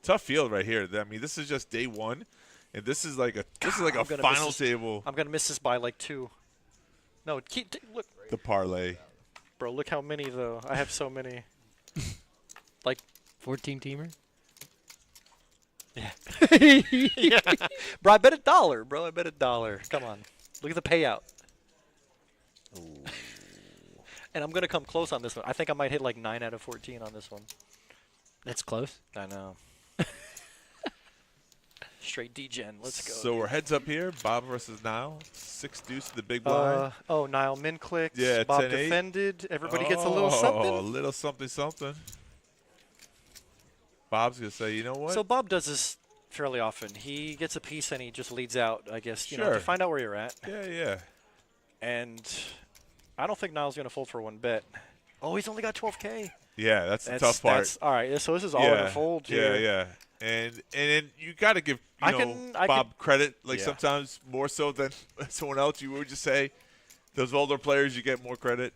Tough field right here. I mean, this is just day one, and this is like a I'm gonna final miss this- table. I'm gonna miss this by like 2. No, look, The parlay. bro. Look how many though. I have so many. Like 14 teamer. Yeah. Yeah. Bro, I bet $1, bro. I bet $1. Come on. Look at the payout. Ooh. And I'm going to come close on this one. I think I might hit like 9 out of 14 on this one. That's close. I know. Straight D-gen. Let's go. So we're heads up here. Bob versus Niall. 6 deuce to the big blind. Oh, Niall min clicked. Yeah, Bob 10-8. defended. Everybody gets a Oh, little a something. little something, something. Bob's going to say, you know what? So Bob does this fairly often. He gets a piece and he just leads out, I guess, you know, Sure. to find out where you're at. Yeah, yeah. And I don't think Niall's going to fold for one bet. Oh, he's only got 12K. Yeah, that's the tough part. All right, so this is all in a fold here. Yeah, yeah. And then you got to give I Bob credit. Like Yeah. sometimes more so than someone else. You would just say those older players, you get more credit.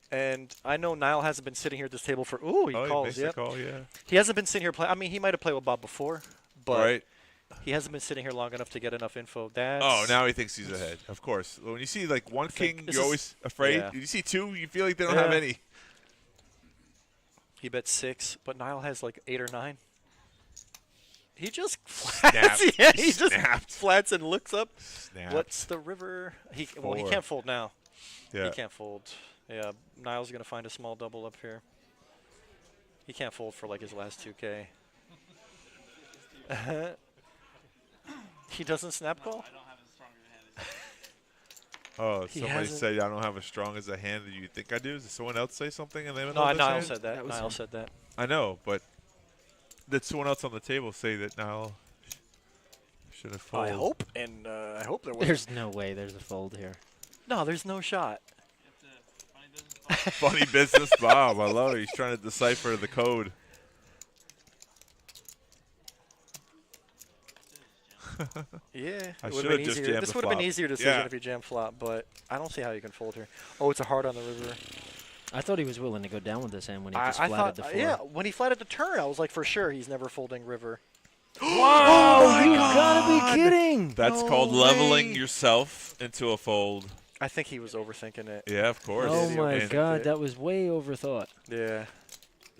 And I know Niall hasn't been sitting here at this table for. Ooh, he calls. Makes Yep. a call, yeah. He hasn't been sitting here playing. I mean, he might have played with Bob before, but Right. he hasn't been sitting here long enough to get enough info. That's Oh, now he thinks he's ahead. Of course. When you see like one think king, this you're is- always afraid. yeah. You see two, you feel like they don't have Yeah. any. He bet 6, but Niall has like 8 or 9. He just flats. Snapped. Yeah, He he just snapped. flats and looks up. Snapped. What's the river? Well, he 4. can't fold now. Yeah. He can't fold. Yeah, Niall's gonna find a small double up here. He can't fold for like his last 2K. He doesn't snap call? I don't have as strong of a hand as Oh, He somebody hasn't- said I don't have as strong as a hand that you think I do. Did someone else say something? And they don't No, know this Niall hand? said that. was Niall him. said that. I know, but did someone else on the table say that Niall should have folded? I hope, and I hope there was. There's no way there's a fold here. No, there's no shot. Funny business, Bob. I love it. He's trying to decipher the code. Yeah, I it should would've have been just easier. jammed This the would have been flop. easier decision Yeah. if you jam flop, but I don't see how you can fold here. Oh, it's a heart on the river. I thought he was willing to go down with this hand when he just I flatted thought, the four. yeah, when he flatted the turn, I was like, for sure, he's never folding river. Whoa! You gotta be kidding! That's called leveling yourself into a fold. I think he was overthinking it. Yeah, of course. Oh my And God, that was way overthought. Yeah.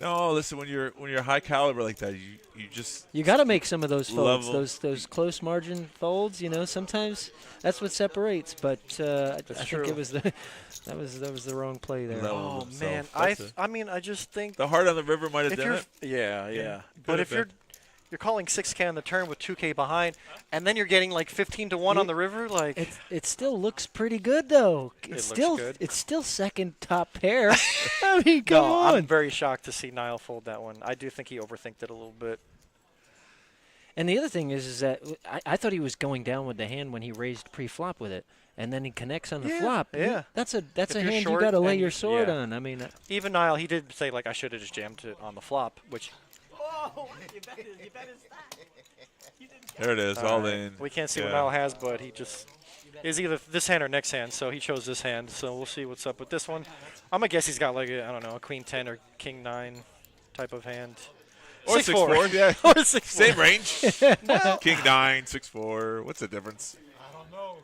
No, listen. When you're high caliber like that, you got to make some of those folds, level. those close margin folds. You know, sometimes that's what separates. But I think it was that was the wrong play there. Oh man, I mean, I just think the heart on the river might have done it. Yeah. But if you're calling 6K on the turn with 2K behind, and then you're getting like 15 to 1 on the river, like it still looks pretty good though. It's still second top pair. I mean, come on. I'm very shocked to see Niall fold that one. I do think he overthinked it a little bit. And the other thing is that I thought he was going down with the hand when he raised pre-flop with it, and then he connects on the flop. Yeah, that's a hand you got to lay your sword on. I mean, even Niall, he did say like I should have just jammed it on the flop, which. Oh, you bet his stack. There it is, all in. We can't see what Niall has, but he just is either this hand or next hand, so he chose this hand. So we'll see what's up with this one. I'm gonna guess he's got like I don't know, a queen 10 or king 9 type of hand. Or 6-4, yeah. Or 6-4. Same range. King 9, 6-4. What's the difference? I don't know.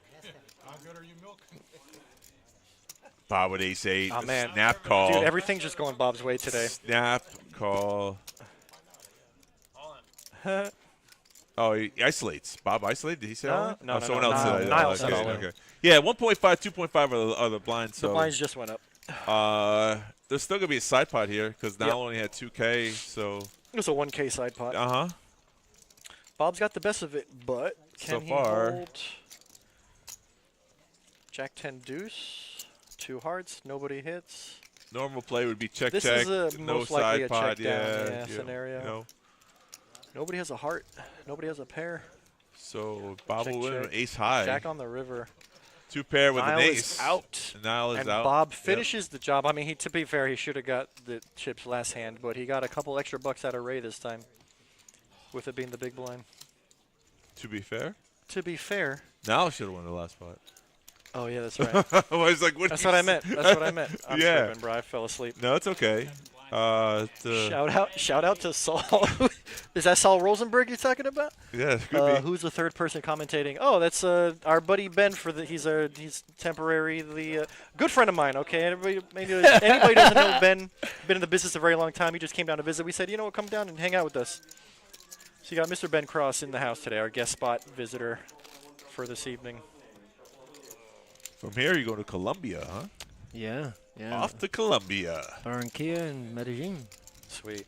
How good are you milking? Bob with ace 8. Oh man, Snap call. Dude, everything's just going Bob's way today. Snap call. Oh, he isolates. Bob isolated? Did he say all in? No, someone else said Niall said all in. Okay. Yeah, 1.5, 2.5 are the blinds. So the blinds just went up. There's still going to be a side pot here because Niall only had 2K, so. It was a 1K side pot. Uh-huh. Bob's got the best of it, but can he hold Jack 10 deuce, 2 hearts, nobody hits. Normal play would be check. This is no most likely side a pot. check down scenario. You know. Nobody has a heart. Nobody has a pair. So Bob will win check. with ace high. Jack on the river. 2 pair with Niall an ace. is out. Niall is and out. Bob finishes the job. I mean, to be fair, he should have got the chips last hand, but he got a couple extra bucks out of Ray this time, with it being the big blind. To be fair? To be fair. Niall should have won the last pot. Oh, yeah, that's right. I was like, what that's what I meant. That's what I meant. I'm yeah. tripping, bro. I fell asleep. No, it's okay. Shout out to Saul. Is that Saul Rosenberg you're talking about? Yeah, it could be. Who's the third person commentating? Oh, that's our buddy Ben. He's temporarily good friend of mine. Okay, anybody doesn't know Ben? Been in the business a very long time. He just came down to visit. We said, you know what, come down and hang out with us. So you got Mr. Ben Cross in the house today, our guest spot visitor for this evening. From here, you go to Colombia, huh? Yeah. Off to Colombia. Barranquilla and Medellin. Sweet.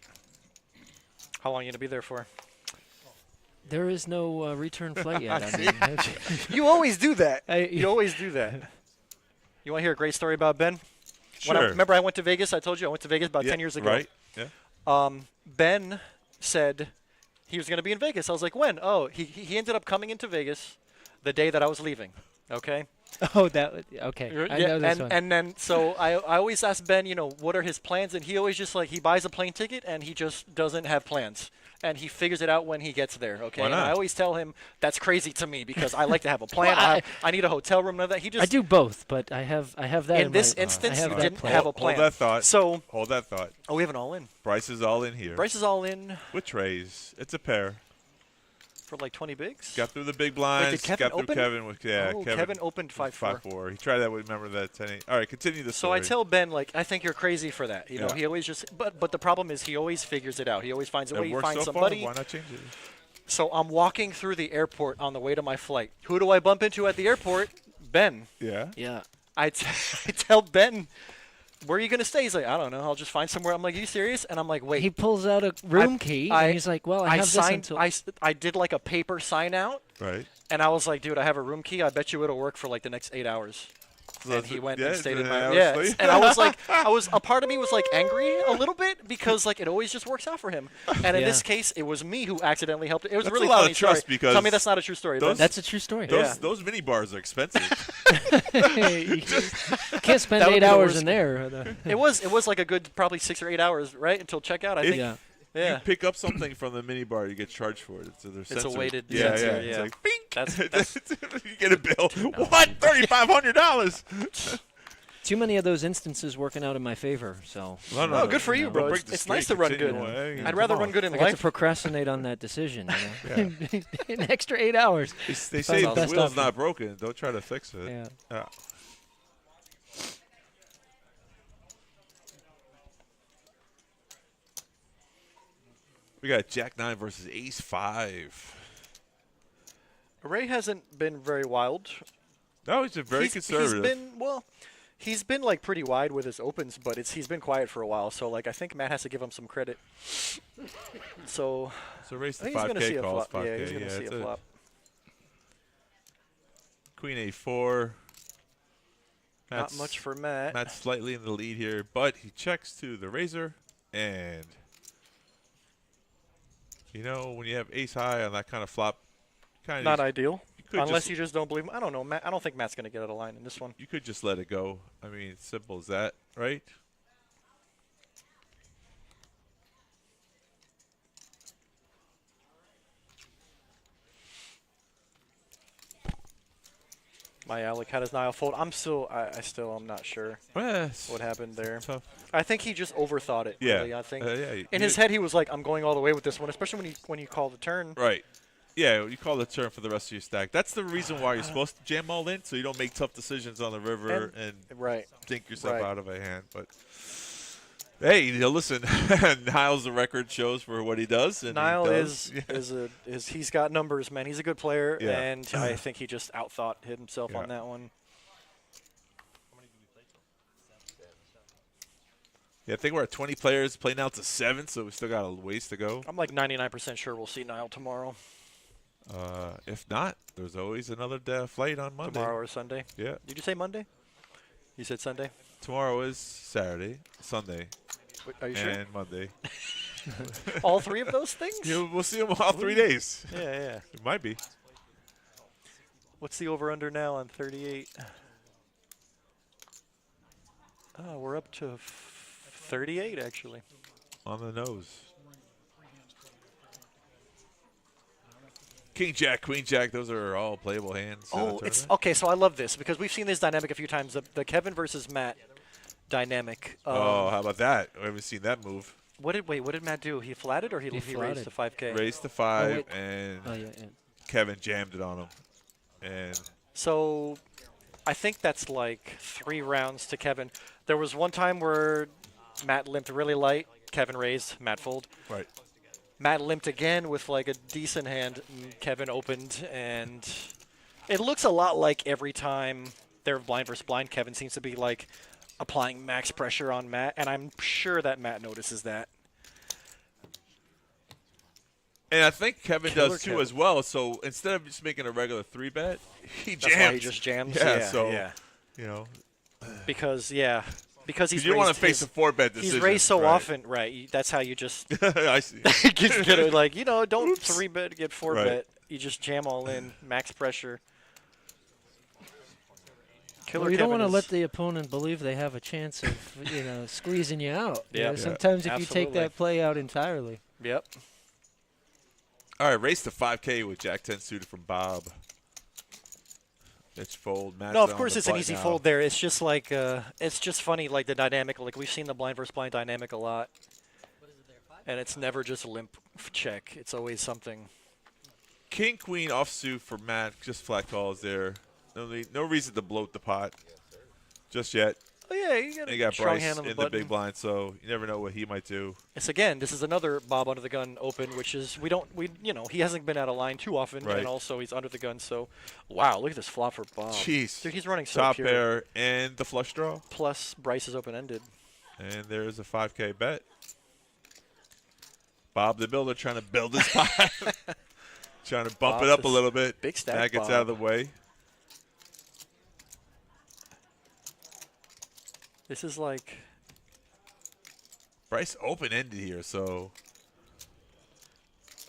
How long are you going to be there for? There is no return flight yet. I mean, you always do that. You always do that. You want to hear a great story about Ben? Sure. Remember I went to Vegas? I told you I went to Vegas about 10 years ago. Right, yeah. Ben said he was going to be in Vegas. I was like, when? Oh, he ended up coming into Vegas the day that I was leaving. Okay? Oh, okay. I know this one. And then, so I always ask Ben, what are his plans? And he always just he buys a plane ticket and he just doesn't have plans. And he figures it out when he gets there, okay? Why not? And I always tell him that's crazy to me because I like to have a plan. I need a hotel room and all that. He just I do both, but I have that in this instance, he didn't have a plan. Hold that thought. So hold that thought. Oh, we have an all-in. Bryce is all in here. Bryce is all in. With trays. It's a pair. For like 20 bigs? Got through the big blinds. Wait, did Kevin got through open? Kevin with Kevin opened 5-4. 5-4. He tried that with remember that 10-8. All right, continue the story. So I tell Ben I think you're crazy for that. He always just but the problem is he always figures it out. He always finds a way. He finds somebody. Why not change it? So I'm walking through the airport on the way to my flight. Who do I bump into at the airport? Ben. Yeah. Yeah. I tell Ben, where are you going to stay? He's like, I don't know. I'll just find somewhere. I'm like, are you serious? And I'm like, wait. He pulls out a room key, and he's like, well, I have signed, this until... I did like a paper sign out. Right. And I was like, dude, I have a room key. I bet you it'll work for like the next 8 hours. And he went and stayed in my and I was like, a part of me was like angry a little bit because like it always just works out for him. And in this case, it was me who accidentally helped. It was that's really a lot funny of trust story. Because tell me that's not a true story. That's a true story. Those mini bars are expensive. You can't spend 8 hours in there. It was like a good probably 6 or 8 hours, right, until checkout. I think. Yeah. You pick up something from the mini bar, you get charged for it. It's a weighted sensor. Yeah. It's like, bink. That's you get a bill. What? $3,500. too many of those instances working out in my favor. So. Oh, good for you, bro. It's nice to run good. I'd rather run good in I life. get to procrastinate on that decision. An extra 8 hours. They say the wheel's not broken. Don't try to fix it. Yeah. We got Jack 9 versus Ace 5. Ray hasn't been very wild. No, he's been very conservative. He's been like pretty wide with his opens, but he's been quiet for a while. So like I think Matt has to give him some credit. So race the he's gonna 5K see a calls. flop. 5K. Yeah, he's gonna see a flop. Queen A4. Not much for Matt. Matt's slightly in the lead here, but he checks to the razor, and you know when you have ace high on that kind of flop, kind of not ideal. Unless you just don't believe him. I don't know. Matt, I don't think Matt's going to get out of line in this one. You could just let it go. I mean, it's simple as that, right? My Alec had his Nile fold. I'm not sure what happened there. Tough. I think he just overthought it. Yeah. Really, I think Yeah, in his head he was like, "I'm going all the way with this one," especially when you call the turn. Right. Yeah, you call the turn for the rest of your stack. That's the reason why you're supposed to jam all in, so you don't make tough decisions on the river and think yourself out of a hand. But hey, listen, Nile's the record shows for what he does. And Nile is he's got numbers, man. He's a good player, and I think he just outthought himself on that one. Yeah, I think we're at 20 players, playing out to 7, so we still got a ways to go. I'm like 99% sure we'll see Nile tomorrow. If not, there's always another flight on Monday. Tomorrow or Sunday? Yeah. Did you say Monday? You said Sunday? Tomorrow is Saturday, Sunday, Wait, are you sure? and Monday. All three of those things? We'll see them all 3 days. Yeah. It might be. What's the over-under now on 38? Oh, we're up to 38, actually. On the nose. King Jack, Queen Jack, those are all playable hands. Oh, it's okay. So I love this because we've seen this dynamic a few times. The Kevin versus Matt dynamic. How about that? We haven't seen that move. What did Matt do? He flatted or he raised to 5K? Raised to 5, and Kevin jammed it on him. And so I think that's like 3 rounds to Kevin. There was one time where Matt limped really light. Kevin raised, Matt fold. Right. Matt limped again with like a decent hand. Kevin opened, and it looks a lot like every time they're blind versus blind, Kevin seems to be like applying max pressure on Matt, and I'm sure that Matt notices that. And I think Kevin does too as well. So instead of just making a regular 3-bet, he jams. That's why he just jams. Yeah. You know, because he's you don't want to face a 4-bet decision. He's raised so often, right? That's how you just. I see. Get it, like don't 3-bet get 4-bet. Right. You just jam all in, max pressure. Well, you don't want to let the opponent believe they have a chance of squeezing you out. Yeah. Sometimes if you take that play out entirely. Yep. All right, race to 5K with Jack 10 suited from Bob. It's fold. Matt's no, of course it's an easy now. fold there. It's just like it's just funny, like the dynamic. Like we've seen the blind versus blind dynamic a lot, and it's never just a limp check. It's always something. King Queen offsuit for Matt. Just flat calls there. No reason to bloat the pot just yet. Oh yeah, you got Bryce hand on the in button. the big blind, so you never know what he might do. It's this is another Bob under the gun open, which is he hasn't been out of line too often, right. And also he's under the gun. So, wow, look at this flop for Bob. Jeez, dude, he's running so top pure. pair and the flush draw. Plus Bryce is open ended. And there's a 5K bet. Bob the Builder trying to build his pot, trying to bump it up a little bit. Big stack. That gets Bob. out of the way. This is like Bryce open-ended here, so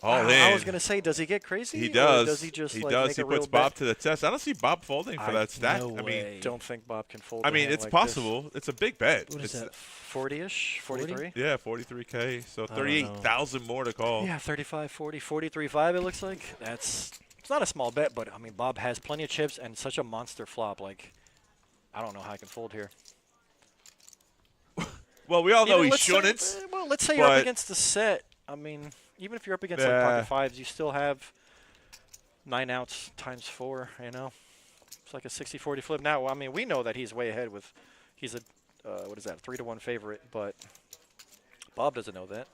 all in. I was gonna say, does he get crazy? He does. Or does he just he like does. make He a real puts Bob bet? to the test. I don't see Bob folding for that stack. No I mean, don't think Bob can fold. I mean, it's like possible. This. It's a big bet. What is that? 40-ish, 43. Yeah, 43K. So 38,000 more to call. Yeah, 35, 40, 43.5. It looks like it's not a small bet, but I mean, Bob has plenty of chips and such a monster flop. Like, I don't know how I can fold here. Well, we all know Even he let's say- shouldn't. well, let's say you're up but- against the set. I mean, even if you're up against like Yeah. pocket fives, you still have 9 outs times 4. You know, it's like a 60-40 flip. Now, I mean, we know that he's way ahead with. He's a what is that? 3-1 favorite, but Bob doesn't know that.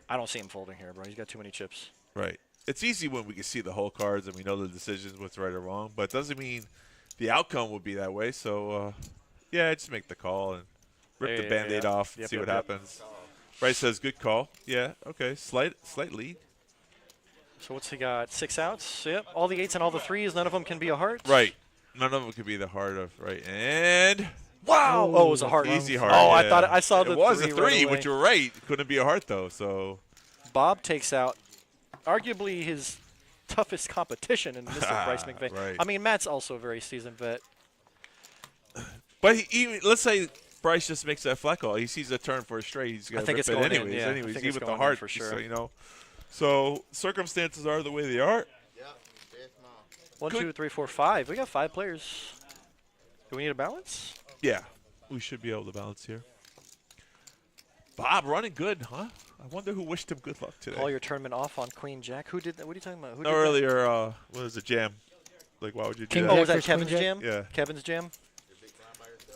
I don't see him folding here, bro. He's got too many chips. Right. It's easy when we can see the whole cards and we know the decisions, what's right or wrong, but it doesn't mean the outcome will be that way. So, yeah, just make the call and rip the Yeah, Band-Aid yeah. off and Yep, see yep, what yep. happens. Bryce says, good call. Yeah, okay. Slight lead. So what's he got? 6 outs. Yep. All the 8s and all the 3s. None of them can be a heart. Right. None of them could be the heart of, right. And wow. Oh, it was a heart. easy heart. Oh, yeah. I thought I saw the It was 3 a 3, right away. which you're right. Couldn't be a heart, though, so. Bob takes out arguably his toughest competition in Mr. Bryce McVeigh. Right. I mean, Matt's also a very seasoned vet. But let's say Bryce just makes that flat call. He sees a turn for a straight. He's got to think rip it's it going in, anyways. yeah. I Anyways, think even it's with the going in heart, for just sure. so you know. So circumstances are the way they are. Yep, very small. 1, Good. 2, 3, 4, 5. We got 5 players. Do we need a balance? Yeah, we should be able to balance here. Bob running good, huh? I wonder who wished him good luck today. Call your tournament off on Queen Jack. Who did that? What are you talking about? Who No, did that? earlier, what was it, jam? Like, why would you do King that? Oh, was that versus Queen Kevin's Jack? jam? Yeah. Kevin's jam?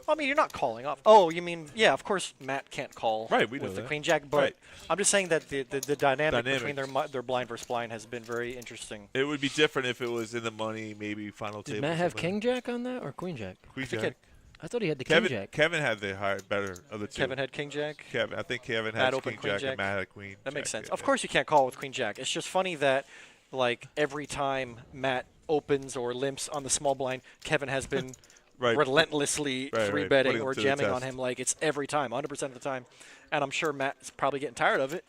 I mean, you're not calling off. Oh, you mean, yeah, of course Matt can't call Right, we know with the that. Queen Jack, but Right. I'm just saying that the dynamic between Dynamics. their blind versus blind has been very interesting. It would be different if it was in the money, maybe final Did table. Matt or have something. King Jack on that or Queen Jack? Queen think Jack. I thought he had the Kevin, King Jack. Kevin had the higher, better of the two. Kevin had King Jack? I think Kevin Matt had opened King Queen Jack, Jack. and Matt had Queen. That makes Jack, sense. yeah, Of course you can't call with Queen Jack. It's just funny that, like, every time Matt opens or limps on the small blind, Kevin has been Right. relentlessly Right, three right. betting Putting or him to the jamming on test. him. Like, it's every time, 100% of the time. And I'm sure Matt's probably getting tired of it.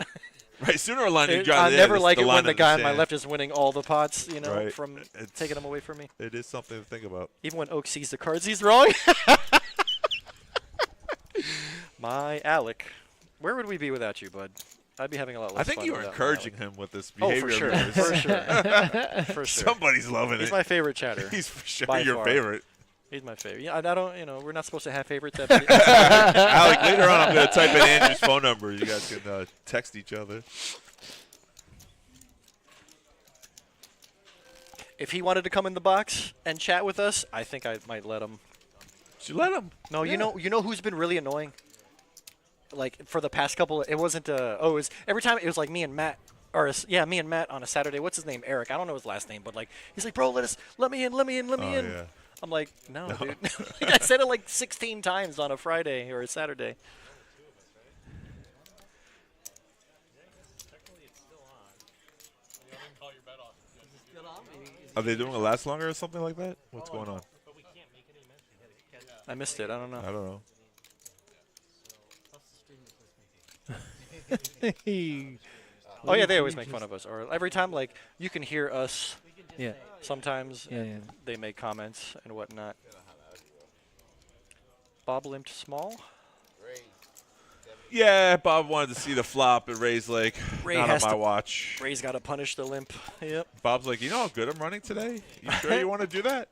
Right, sooner or later, you I never like it when the guy on my sand. left is winning all the pots, you know, Right. from It's- taking them away from me. It is something to think about. Even when Oak sees the cards he's drawing. My Alec. Where would we be without you, bud? I'd be having a lot less I think fun you were without encouraging Alec. him with this Oh, behavior. for sure. of yours. For sure. For sure. Somebody's loving He's it. my favorite chatter. He's for sure by your far. favorite. He's my favorite. Yeah, I don't, you know, we're not supposed to have favorites. Alec, later on, I'm going to type in Andrew's phone number. You guys can text each other. If he wanted to come in the box and chat with us, I think I might let him. Should let him. No, Yeah. you know who's been really annoying? Like for the past couple, it wasn't. It was every time it was like me and Matt, me and Matt on a Saturday. What's his name? Eric. I don't know his last name, but like he's like, bro, let me in. Oh, in. I'm like, no, dude. I said it like 16 times on a Friday or a Saturday. Are they doing a last longer or something like that? What's going on? I missed it. I don't know. I don't know. Oh yeah, they always make fun of us. Or every time, like you can hear us. Yeah. Sometimes Yeah, yeah. they make comments and whatnot. Bob limped small. Yeah, Bob wanted to see the flop at Ray's Lake. Ray Not on has my to- watch. Ray's got to punish the limp. Yep. Bob's like, you know how good I'm running today? You sure you want to do that?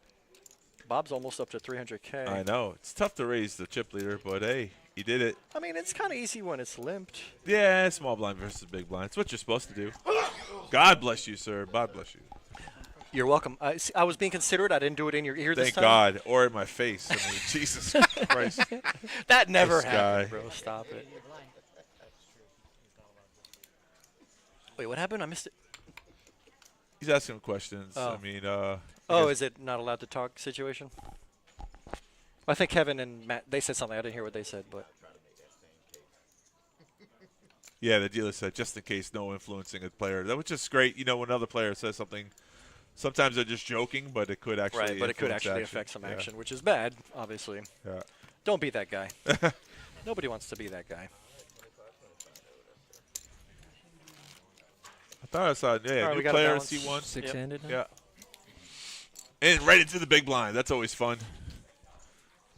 Bob's almost up to 300K. I know. It's tough to raise the chip leader, but hey, he did it. I mean, it's kind of easy when it's limped. Yeah, small blind versus big blind. It's what you're supposed to do. God bless you, sir. God bless you. You're welcome. I was being considerate. I didn't do it in your ear this Thank time. God. Or in my face. I mean, Jesus Christ. That never This happened, guy. bro. Stop it. Wait, what happened? I missed it. He's asking questions. Oh. I mean, Is it not allowed to talk situation? I think Kevin and Matt, they said something. I didn't hear what they said, but. yeah, the dealer said, just in case, no influencing a player. That was just great. You know, when another player says something, sometimes they're just joking, but it could actually Right, but it could influence actually action. affect some Yeah. action, which is bad, obviously. Yeah. Don't be that guy. Nobody wants to be that guy. I thought I saw, All right, new we got a player balance. C1. Six-handed now? Yeah. And right into the big blind. That's always fun.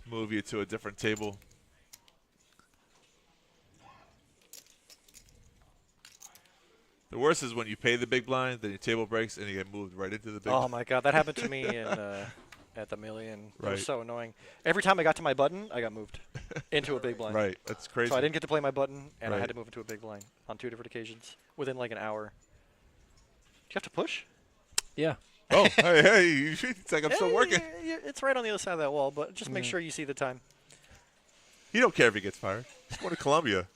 Move you to a different table. The worst is when you pay the big blind, then your table breaks, and you get moved right into the big Oh my God, that happened to me in at the million. It Right. was so annoying. Every time I got to my button, I got moved into a big blind. Right. That's crazy. So I didn't get to play my button, and I Right. had to move into a big blind on 2 different occasions within like an hour. Do you have to push? Yeah. Oh, hey, it's like I'm still Yeah, working. It's right on the other side of that wall, but just make Yeah. sure you see the time. You don't care if he gets fired. He's going to Columbia.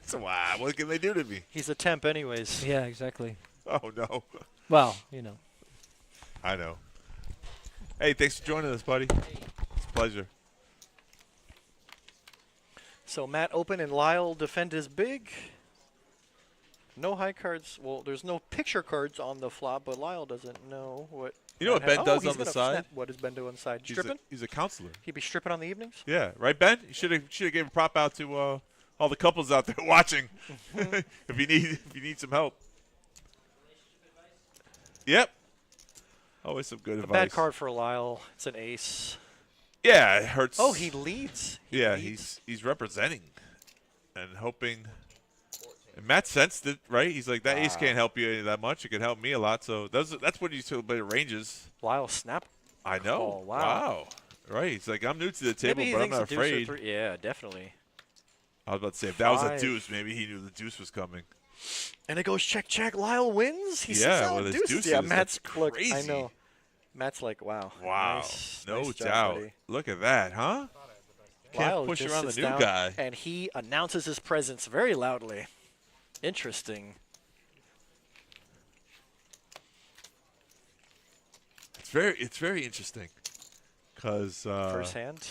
So wow, what can they do to me? He's a temp anyways. Yeah, exactly. Oh no. Well, you know. I know. Hey, thanks for joining us, buddy. It's a pleasure. So Matt open and Lyle defend his big. No high cards. Well, there's no picture cards on the flop, but Lyle doesn't know what. You know what Matt Ben has. does he's on the gonna side? snap. What does Ben do on the side? Stripping? He's a counselor. He'd be stripping on the evenings? Yeah, right, Ben? You should have gave a prop out to all the couples out there watching. if you need some help. Yep. Always some good A advice. bad card for Lyle. It's an ace. Yeah, it hurts. Oh, he leads. He Yeah, leads. he's representing and hoping. And Matt sensed it, right? He's like, that ace can't help you any that much. It can help me a lot. So that's what he's to play ranges. Lyle snap. I know. Oh, wow. Right. He's like, I'm new to the table, Maybe he but I'm thinks not a deuce or afraid. three- Yeah, definitely. I was about to say, if that was a Five. deuce, maybe he knew the deuce was coming. And it goes check, check. Lyle wins. He Yeah, says, oh, with his deuces. deuces, Yeah, that's Matt's look. I crazy. know. Matt's like, wow. Wow. Nice, No nice job, doubt. buddy. Look at that, huh? Can't Lyle push just around the sits new down, guy. and he announces his presence very loudly. Interesting. It's very interesting, because First hand.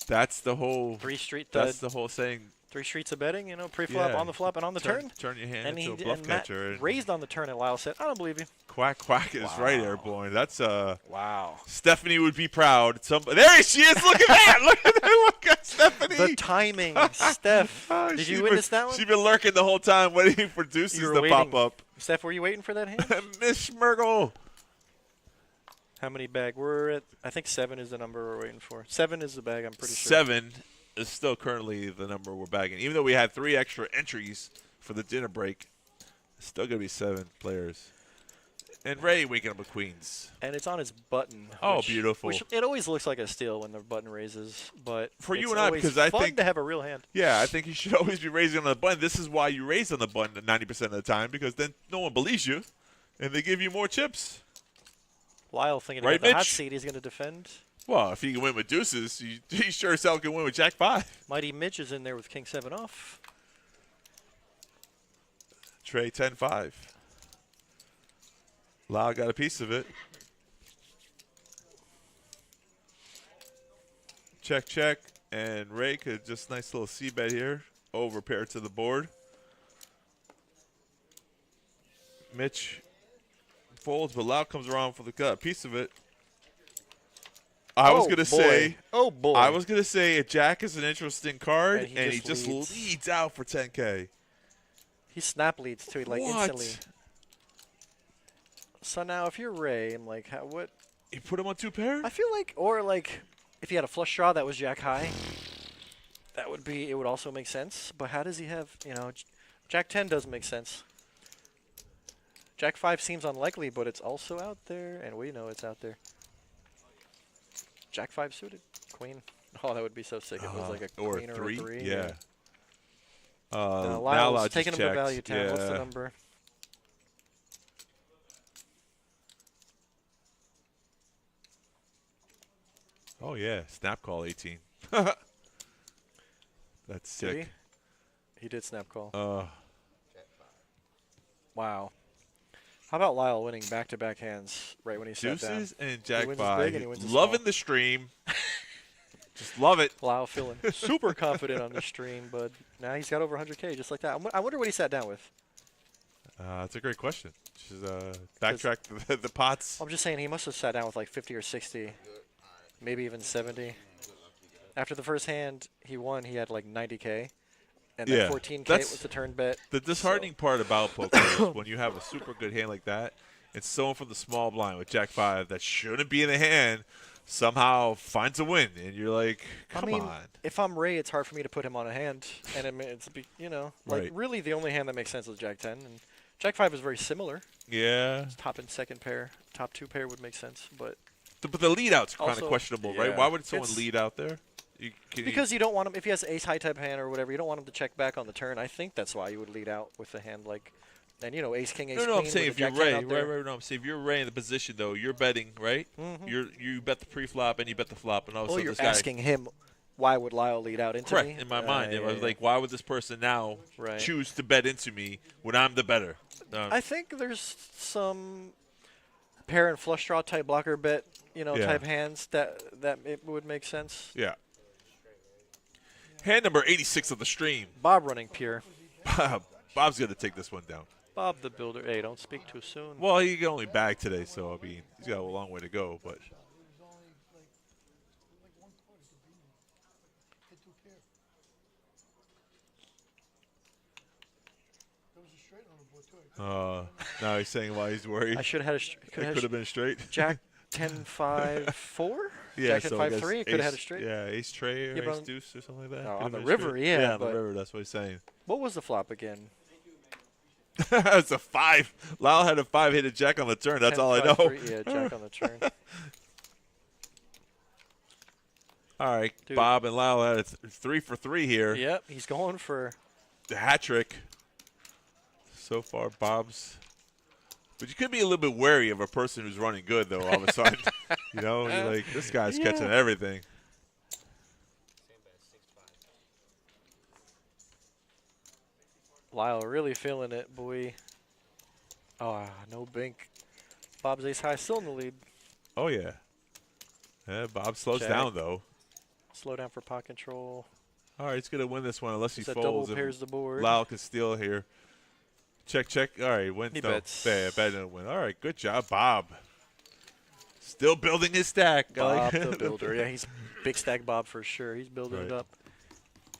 that's the whole. Three street. That's the whole saying. 3 streets of betting, pre-flop, Yeah. on the flop, and on the turn. Turn your hand And into a he bluff and Matt catcher. And raised on the turn, and Lyle said, I don't believe you. quack quack is right, Airborne. That's Wow. Stephanie would be proud. There she is. Look at that. Look at that. Look at Stephanie. The timing, Steph. Did She's you been- witness that one? She's been lurking the whole time, waiting for deuces You were to waiting. pop up. Steph, were you waiting for that hand? Miss Schmergel. How many bag? We're at, I think 7 is the number we're waiting for. 7 is the bag, I'm pretty sure. 7 is still currently the number we're bagging. Even though we had 3 extra entries for the dinner break, it's still going to be 7 players. And Ray waking up with queens. And it's on his button. Oh, which- beautiful. Which it always looks like a steal when the button raises, but For you it's and I, always because I fun think to have a real hand. Yeah, I think you should always be raising on the button. This is why you raise on the button 90% of the time, because then no one believes you, and they give you more chips. Lyle thinking Right, about the hot Mitch? seat he's going to defend. Well, if he can win with deuces, he sure as hell can win with Jack 5. Mighty Mitch is in there with King 7 off. Trey 10-5. Lau got a piece of it. Check, check. And Ray could just nice little C-bet here. Over pair to the board. Mitch folds, but Lau comes around for the cut. Piece of it. I was going to say. Oh, boy. I was going to say a Jack is an interesting card, And and he he just leads. leads out for 10K. He snap leads too, like What? instantly. So now if you're Ray, I'm like, what? You put him on 2 pair? I feel like, or like, if he had a flush draw that was Jack high, it would also make sense. But how does he have, Jack 10 doesn't make sense. Jack 5 seems unlikely, but it's also out there, and we know it's out there. Jack 5 suited, queen. Oh, that would be so sick if it was like a or queen or a 3. Yeah. Now Lau Lyle's just taking him to checked. value town. What's the Yeah. number? Oh, yeah. Snap call 18. That's Did sick. he did snap call. Uh, Wow. How about Lyle winning back-to-back hands right when he sat down? Deuces and He Jack wins his 5. big and he wins his Loving small. the stream. Just love it. Lyle feeling super confident on the stream, but now he's got over 100K just like that. I wonder what he sat down with. That's a great question. Just backtrack the pots. I'm just saying he must have sat down with like 50 or 60, maybe even 70. After the first hand he won, he had like 90K. And then Yeah, 14K that's was the turn bet. The disheartening part about poker is when you have a super good hand like that, and someone from the small blind with Jack 5 that shouldn't be in the hand somehow finds a win, and you're like, come on. If I'm Ray, it's hard for me to put him on a hand, and it's Right. really the only hand that makes sense is Jack 10, and Jack 5 is very similar. Yeah. Top and second pair, top 2 pair would make sense, but But the lead out's kind of Also- questionable, right? Yeah. Why would someone It's- lead out there? Because you don't want him, if he has ace high type hand or whatever, you don't want him to check back on the turn. I think that's why you would lead out with a hand like, and you know, ace king, ace no, queen. I'm saying with if a you're jack 10 Ray, out there. right. No, I'm saying if you're Ray in the position though, you're betting, right? Mhm. You bet the pre-flop and you bet the flop, and all of a Oh, sudden you're this guy. asking him, why would Lyle lead out into Correct. me? In my mind, I was yeah. like, why would this person now Right. choose to bet into me when I'm the better? I think there's some pair and flush draw type blocker bet, you know, Yeah. type hands that it would make sense. Yeah. Hand number 86 of the stream. Bob running pure. Bob's going to take this one down. Bob the builder. Hey, don't speak too soon. Well, he can only bag today, so I mean, he's got a long way to go. But now he's saying why he's worried. I should have had It could have been straight. Jack 10-5-4? Yeah, Jack so I guess 10-5-3? It could have had a straight. Yeah, ace tray or Yeah, but ace on- deuce or something like that. Oh, Could've on the been river, straight. yeah, Yeah, on the but- river, that's what he's saying. What was the flop again? It's a 5. Lyle had a 5, hit a jack on the turn. That's all I know. 10-5-3, yeah, jack on the turn. All right, Dude. Bob and Lyle had a 3 for 3 here. Yep, he's going for The hat trick. So far, Bob's. But you could be a little bit wary of a person who's running good, though, all of a sudden. You know, you're like, this guy's catching everything. Lyle really feeling it, boy. Oh, no bink. Bob's ace high still in the lead. Oh, yeah. Yeah, Bob slows Check. down, though. Slow down for pot control. All right, he's going to win this one unless he It's a folds. double and pairs the board. Lyle can steal here. Check, check. All right, win. He no, bets. Yeah, bet and win. All right, good job, Bob. Still building his stack. I Bob like- the builder. Yeah, he's big stack Bob for sure. He's building it Right. up.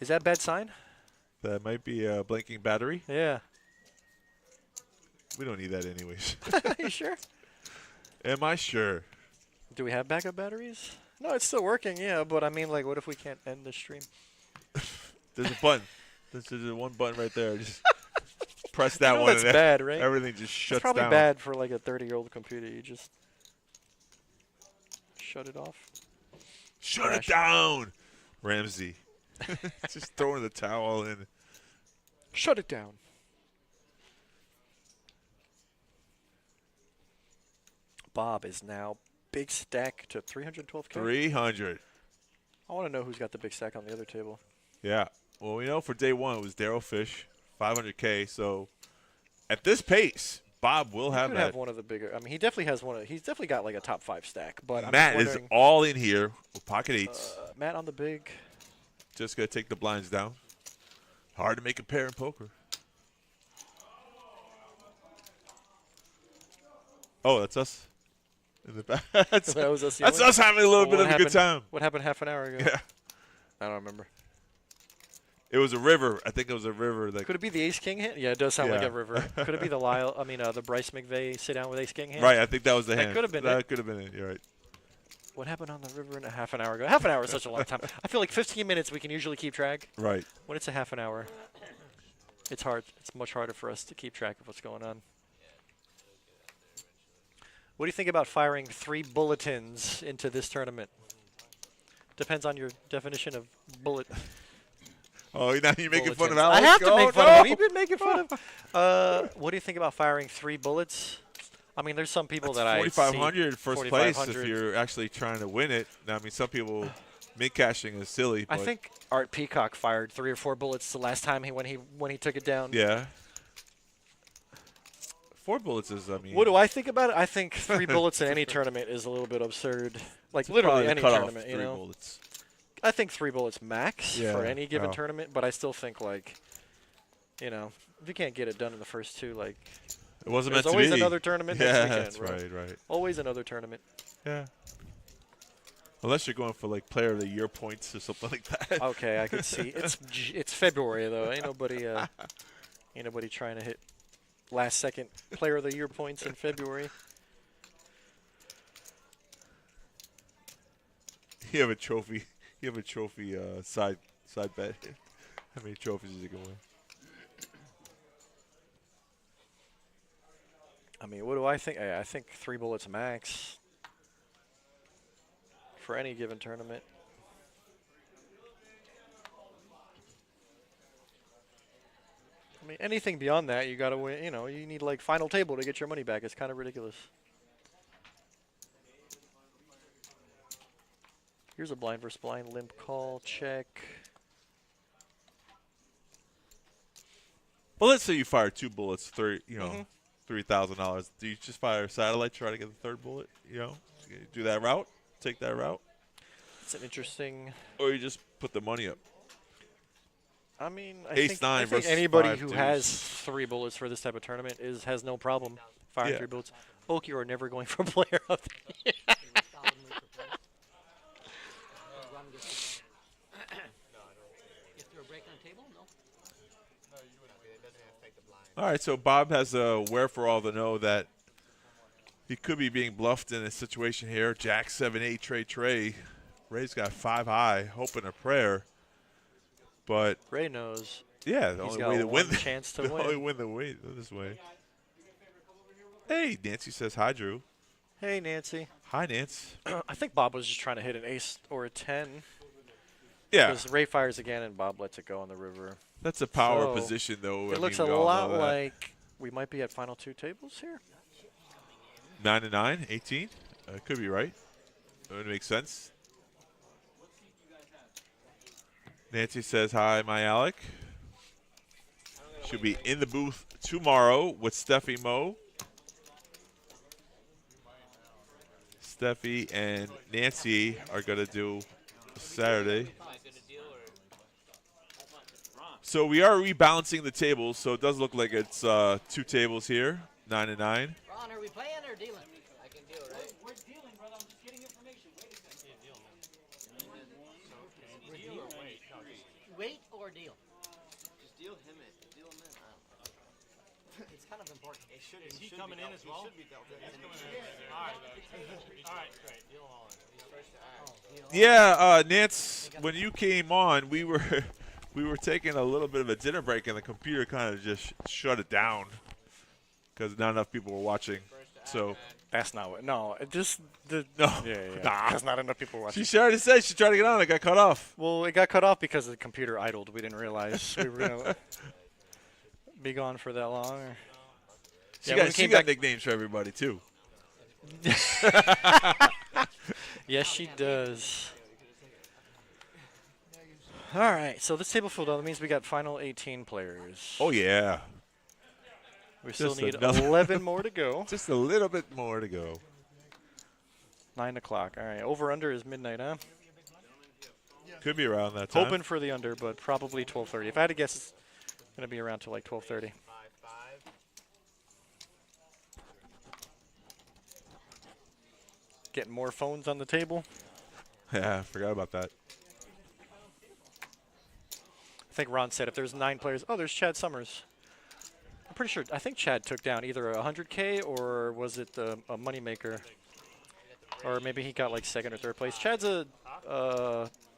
Is that bad sign? That might be a blinking battery. Yeah. We don't need that anyways. You sure? Am I sure? Do we have backup batteries? No, it's still working, yeah, but I mean, like, what if we can't end the stream? There's a button. There's one button right there. Just press that You know one. that's and bad, right? Everything just shuts It's probably down. bad for, like, a 30-year-old computer. You just shut it off. Shut it Crash. down, Ramsey. Just throwing the towel in. Shut it down. Bob is now big stack to 312K. 300. I want to know who's got the big stack on the other table. Yeah. Well, we know for day one it was Daryl Fish, 500K. So at this pace, Bob will He have could that. have one of the bigger. I mean, he definitely has one. He's definitely got like a top 5 stack. But I'm Matt just is wondering, all in here with pocket eights. Matt on the big. Just going to take the blinds down. Hard to make a pair in poker. Oh, that's us. In the back. that's That was us that's yelling? us having a little Well, bit what of a good happened- time. What happened half an hour ago? Yeah. I don't remember. It was a river. I think it was a river. That Could it be the Ace King hand? Yeah, it does sound like Yeah. a river. Could it be the the Bryce McVeigh sit down with Ace King hand? Right, I think that was the That hand. could have been That it. could have been it. You're right. What happened on the river in a half an hour ago? Half an hour is such a long time. I feel like 15 minutes we can usually keep track. Right. When it's a half an hour, it's hard. It's much harder for us to keep track of what's going on. What do you think about firing 3 bulletins into this tournament? Depends on your definition of bullet. Oh, now you're making fun of bulletins. Alex? I have to Oh, make fun no. of him. You've been making fun of. What do you think about firing 3 bullets? I mean, there's some people that I see. 4,500 first place if 4,500. you're actually trying to win it. Now, I mean, some people mint cashing is silly. I But think Art Peacock fired 3 or 4 bullets the last time when he took it down. Yeah. 4 bullets is, I mean. What do I think about it? I think 3 bullets in any tournament is a little bit absurd. Like literally probably any cut off tournament, you 3 know. bullets. I think 3 bullets max Yeah, for any given oh. tournament, but I still think like, you know, if you can't get it done in the first 2, like It wasn't there's meant to always be. another tournament Yeah, next weekend, that's bro. right. Always another tournament. Yeah. Unless you're going for like player of the year points or something like that. Okay, I could see. It's February though. Ain't nobody trying to hit last second player of the year points in February. You have a trophy. You have a trophy side bet. How many trophies is he going to win? I mean, what do I think? I think 3 bullets max. for any given tournament. I mean, anything beyond that, you gotta win. You know, you need like final table to get your money back. It's kind of ridiculous. Here's a blind versus blind limp call check. Well, let's say you fire 2 bullets, $3,000. Do you just fire a satellite, try to get the 3rd bullet? You know, do that route, take that route. It's an interesting. Or you just put the money up. I mean, I think anybody who has 3 bullets for this type of tournament has no problem firing 3 bullets. Oak, you are never going for player of the year. All right, so Bob has a wherefore to know that he could be being bluffed in a situation here. Jack 7-8 Trey. Ray's got 5 high, hoping a prayer, but Ray knows. Yeah, the only way to win chance to the win. only win the way this way. Hey, Nancy says hi, Drew. Hey, Nancy. Hi, Nance. I think Bob was just trying to hit an ace or a 10. Yeah. Because Ray fires again and Bob lets it go on the river. That's a power position, though. It looks a lot like we might be at final 2 tables here. 9-9, 18. Could be right. That would make sense. Nancy says hi, my Alec. She'll be in the booth tomorrow with Steffi Mo. Steffi and Nancy are going to do Saturday. So we are rebalancing the tables, so it does look like it's 2 tables here, 9-9. Ron, are we playing or dealing? I can deal, right? We're dealing, brother. I'm just getting information. Wait a second. Deal or wait? No, wait or deal? Just deal him in. Deal him in. It's kind of important. Is he coming in as well? He should be dealt in. All right, great. Deal them all in. Yeah, Nance, when you came on, we were taking a little bit of a dinner break, and the computer kind of just shut it down because not enough people were watching. So that's not what. No, just the no. Yeah. Nah. That's not enough people watching. She already said she tried to get on. It got cut off. Well, it got cut off because the computer idled. We didn't realize we were gonna be gone for that long. Or She got nicknames for everybody too. Yes, she does. All right, so this table filled out. That means we got final 18 players. Oh, yeah. We still need 11 more to go. Just a little bit more to go. 9 o'clock. All right, over-under is midnight, huh? Could be around that time. Hoping for the under, but probably 12:30. If I had to guess, it's going to be around till like 12:30. Getting more phones on the table. Yeah, I forgot about that. I think Ron said if there's 9 players, oh, there's Chad Summers. I'm pretty sure, I think Chad took down either a 100K or was it a Moneymaker? Or maybe he got like 2nd or 3rd place. Chad's a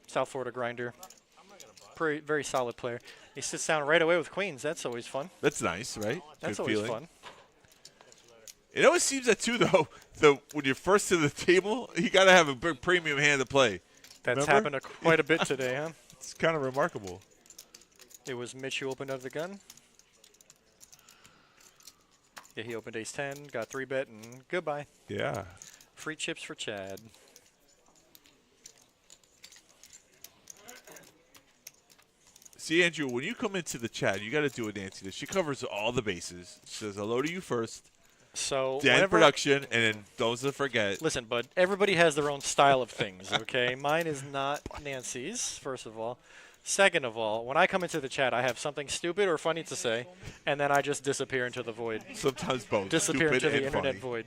South Florida grinder. Very solid player. He sits down right away with queens. That's always fun. That's nice, right? That's Good always feeling. fun. It always seems that, too, though, when you're first to the table, you got to have a big premium hand to play. That's Remember? happened quite a bit today, huh? It's kind of remarkable. It was Mitch who opened up the gun. Yeah, he opened ace-10, got 3-bet, and goodbye. Yeah. Free chips for Chad. See, Andrew, when you come into the chat, you got to do a Nancy. She covers all the bases. She says hello to you first. So then production, and then don't forget. Listen, bud, everybody has their own style of things, okay? Mine is not Nancy's, first of all. Second of all, when I come into the chat, I have something stupid or funny to say, and then I just disappear into the void. Sometimes both. Disappear stupid into the and internet funny. void.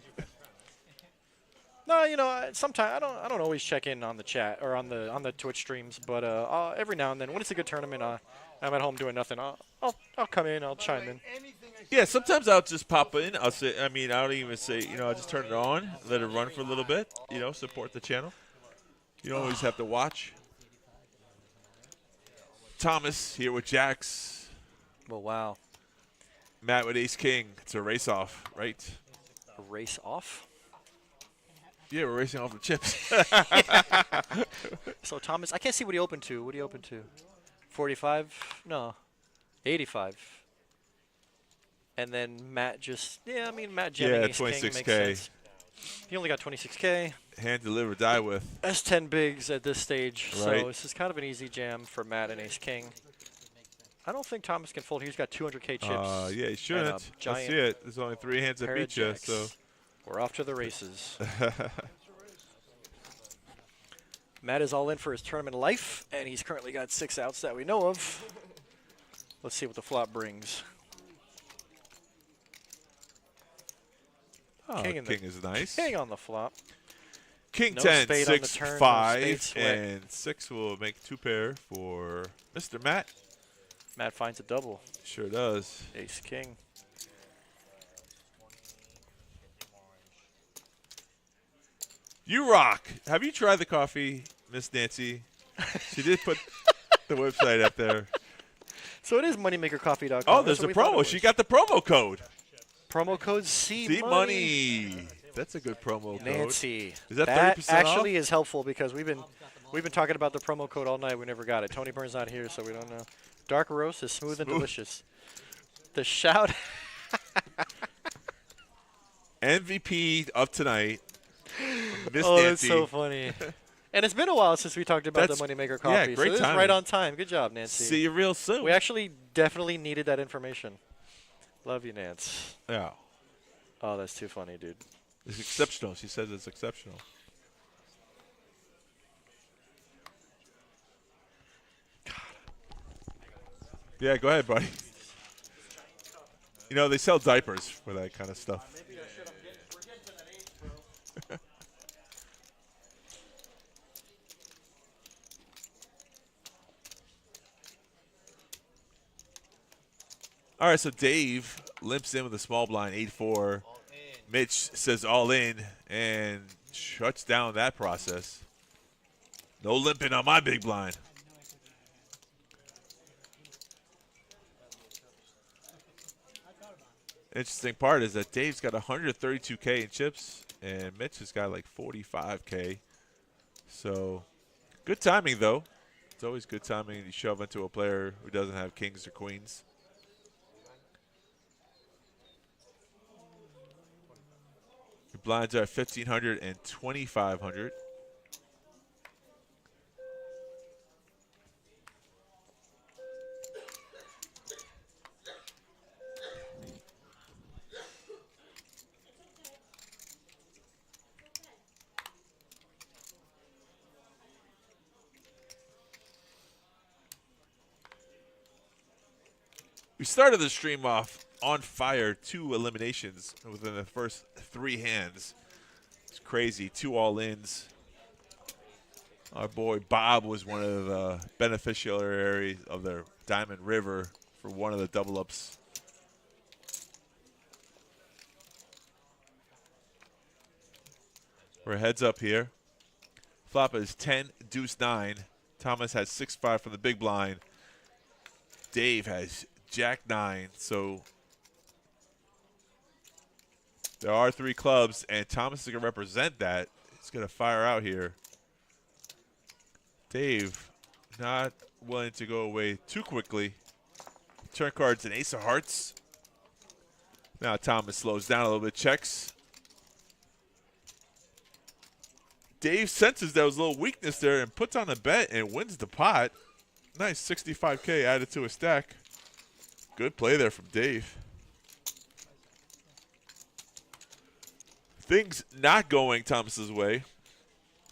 No, you know, sometimes I don't always check in on the chat or on the Twitch streams, but every now and then, when it's a good tournament, I'm at home doing nothing. I'll come in, I'll chime in. Yeah, sometimes I'll just pop in. I'll say, I don't even say, I'll just turn it on, let it run for a little bit, support the channel. You don't always have to watch. Thomas here with Jax. Well, wow. Matt with Ace King. It's a race off, right? A race off? Yeah, we're racing off the chips. So Thomas, I can't see what he opened to. What do you open to? 45? No, 85. And then Matt just, Matt jamming ace king makes 26K. sense. He only got 26K. Hand deliver, die with. S10 bigs at this stage, Right. so this is kind of an easy jam for Matt and ace king. I don't think Thomas can fold. He's got 200K chips. Yeah, he shouldn't. I see it. There's only 3 hands that beat you, so. We're off to the races. Matt is all in for his tournament life, and he's currently got 6 outs that we know of. Let's see what the flop brings. Oh, king is nice. King on the flop. King No 10, spade 6, on the turn, no 5, spade sweat. and 6 will make 2 pair for Mr. Matt. Matt finds a double. Sure does. Ace king. You rock. Have you tried the coffee, Miss Nancy? She did put the website up there. So it is moneymakercoffee.com. Oh, there's a promo. She got the promo code. Promo code C money. That's a good promo code. Nancy. Is that 30% actually off? is helpful because we've been talking about the promo code all night. We never got it. Tony Burns not here, so we don't know. Dark roast is smooth and delicious. The shout. MVP of tonight. Miss Oh, Nancy. that's so funny. And it's been a while since we talked about the Moneymaker coffee. Yeah, great so this is timing. right on time. Good job, Nancy. See you real soon. We actually definitely needed that information. Love you, Nance. Yeah. Oh, that's too funny, dude. It's exceptional. She says it's exceptional. Yeah, go ahead, buddy. You know, they sell diapers for that kind of stuff. All right, so Dave limps in with a small blind, 8-4. Mitch says all in and shuts down that process. No limping on my big blind. Interesting part is that Dave's got 132K in chips, and Mitch has got like 45K. So, good timing, though. It's always good timing to shove into a player who doesn't have kings or queens. Your blinds are at 1,500 and 2,500. We started the stream off on fire, 2 eliminations within the first 3 hands. It's crazy, 2 all-ins. Our boy Bob was one of the beneficiaries of their Diamond River for one of the double-ups. We're heads up here. Flop is 10, deuce 9. Thomas has 6-5 from the big blind. Dave has Jack 9, so there are 3 clubs, and Thomas is going to represent that. He's going to fire out here. Dave not willing to go away too quickly. Turn card's an ace of hearts. Now Thomas slows down a little bit, checks. Dave senses there was a little weakness there and puts on a bet and wins the pot. Nice 65K added to a stack. Good play there from Dave. Things not going Thomas's way.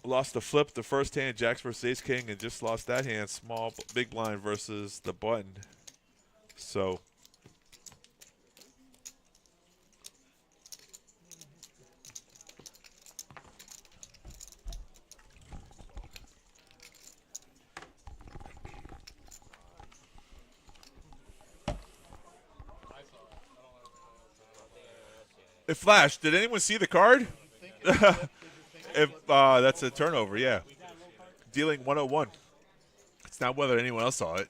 Lost the flip the first hand, Jacks versus Ace King, and just lost that hand, small big blind versus the button. So it flashed. Did anyone see the card? If that's a turnover, yeah. Dealing 101. It's not whether anyone else saw it.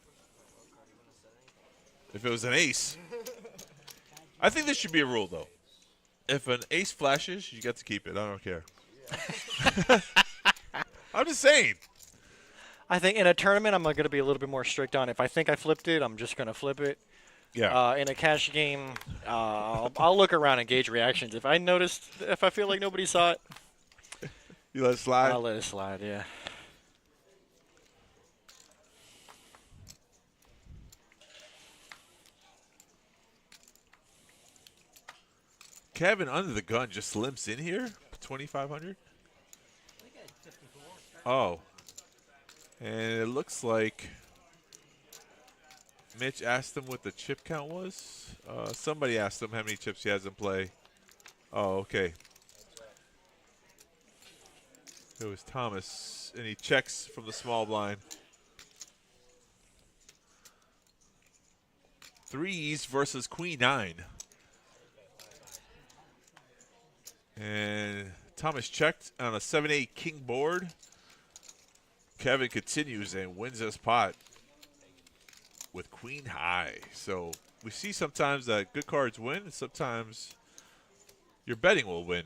If it was an ace. I think this should be a rule, though. If an ace flashes, you get to keep it. I don't care. I'm just saying. I think in a tournament, I'm going to be a little bit more strict on it. If I think I flipped it, I'm just going to flip it. Yeah. In a cash game, I'll look around and gauge reactions. If I feel like nobody saw it, you let it slide? I'll let it slide, yeah. Kevin under the gun just limps in here. 2,500. Oh. And it looks like Mitch asked him what the chip count was. Somebody asked him how many chips he has in play. Oh, okay. It was Thomas, and he checks from the small blind. Threes versus Queen 9. And Thomas checked on a 7-8 king board. Kevin continues and wins this pot with queen high. So we see sometimes that good cards win, and sometimes your betting will win.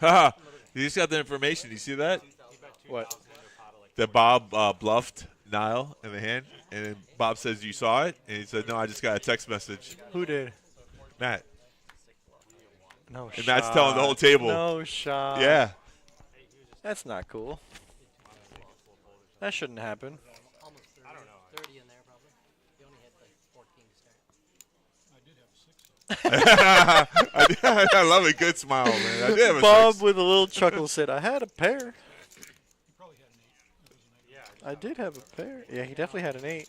Haha, you just got the information. You see that? What? That Bob bluffed Niall in the hand, and then Bob says, you saw it? And he said, no, I just got a text message. Who did? Matt. No shot. And Matt's telling the whole table. No shot. Yeah. That's not cool. That shouldn't happen. Almost 30 in there, probably. You only had like 14 to start. I love a good smile, man. I did have a Bob, 6. with a little chuckle, said, I had a pair. I did have a pair. Yeah, he definitely had an 8.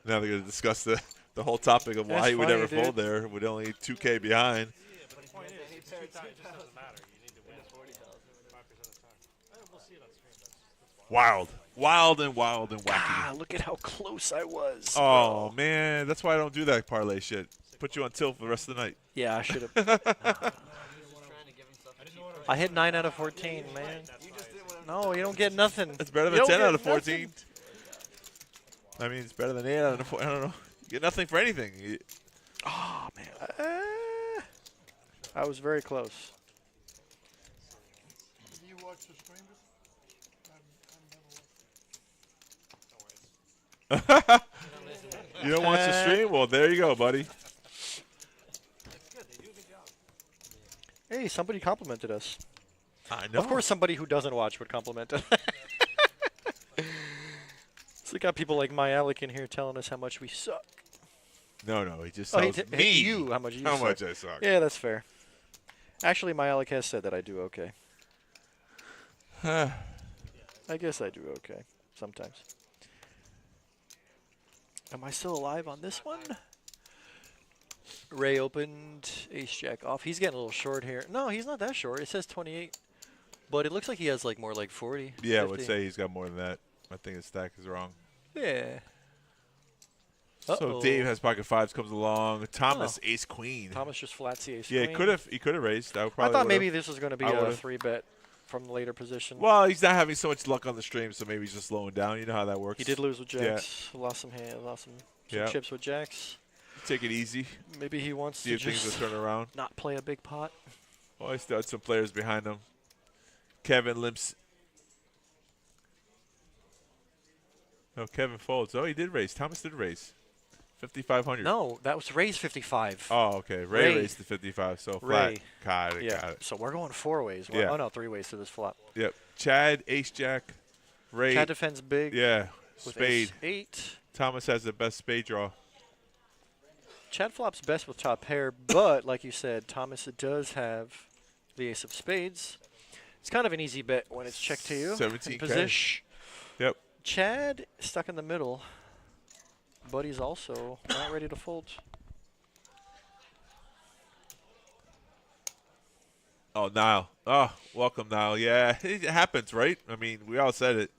Now they're going to discuss the whole topic of why That's he would funny, ever dude. fold there with only 2K behind. Yeah, but the point is, it just doesn't matter. You need to win 40,000 5% of the time. We'll see it on stream. That's Wild. Wild and wild and wacky. Ah, look at how close I was. Oh, man. That's why I don't do that parlay shit. Put you on tilt for the rest of the night. Yeah, I should have. I hit 9 out of 14, man. No, you don't get nothing. It's better than 10 out of 14. I mean, it's better than 8 out of 4. I don't know. You get nothing for anything. Oh, man. I was very close. Did you watch the stream? You don't watch the stream? Well, there you go, buddy. Hey, somebody complimented us. I know. Of course, somebody who doesn't watch would compliment us. So we got people like My Alec in here telling us how much we suck. No, he just Oh, tells me you how much you suck. much I suck. Yeah, that's fair. Actually, My Alec has said that I do okay. I guess I do okay sometimes. Am I still alive on this one? Ray opened ace-jack off. He's getting a little short here. No, he's not that short. It says 28. But it looks like he has like more like 40. Yeah, 50. I would say he's got more than that. I think his stack is wrong. Yeah. So Dave has pocket fives, comes along. Thomas, ace queen. Thomas just flats the ace Yeah, queen. he could have raised. I thought would've. maybe this was going to be I a would've. 3-bet from the later position. Well, he's not having so much luck on the stream, so maybe he's just slowing down. You know how that works. He did lose with jacks. Lost some chips with jacks. Take it easy. Maybe he wants See to if things just will turn around. not play a big pot. Well, he still had some players behind him. Kevin limps. No, Kevin folds. Oh, he did raise. Thomas did raise. 5,500. No, that was Ray's 55. Oh, okay. Ray raised the 55, so flat. Ray. Got it, Yeah. got it. So we're going 4 ways. Yeah. Oh, no, 3 ways to this flop. Yep. Chad, ace-jack. Ray. Chad defends big. Yeah. With Spade. ace-8. Thomas has the best spade draw. Chad flops best with top pair, but like you said, Thomas does have the ace of spades. It's kind of an easy bet when it's checked to you. 17K. Position. Yep. Chad stuck in the middle, but he's also not ready to fold. Oh, Niall. Oh, welcome, Niall. Yeah, it happens, right? I mean, we all said it.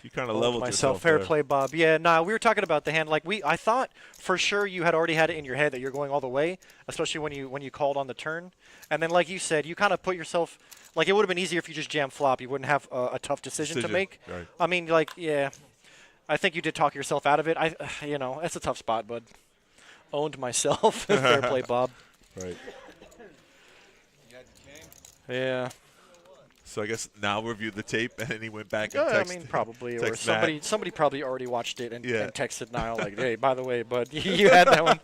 You kind of Owned leveled myself. yourself Fair there. play, Bob. Yeah, nah, we were talking about the hand. Like I thought for sure you had already had it in your head that you're going all the way, especially when you called on the turn. And then, like you said, you kind of put yourself like it would have been easier if you just jam flop. You wouldn't have a tough decision to make. Right. I mean, like, yeah, I think you did talk yourself out of it. You know, that's a tough spot, bud. Owned myself. Fair play, Bob. Right. Yeah. So I guess now review the tape, and then he went back and I texted. mean, probably, or text somebody probably already watched it and Yeah. texted Niall like, "Hey, by the way, bud, you had that one."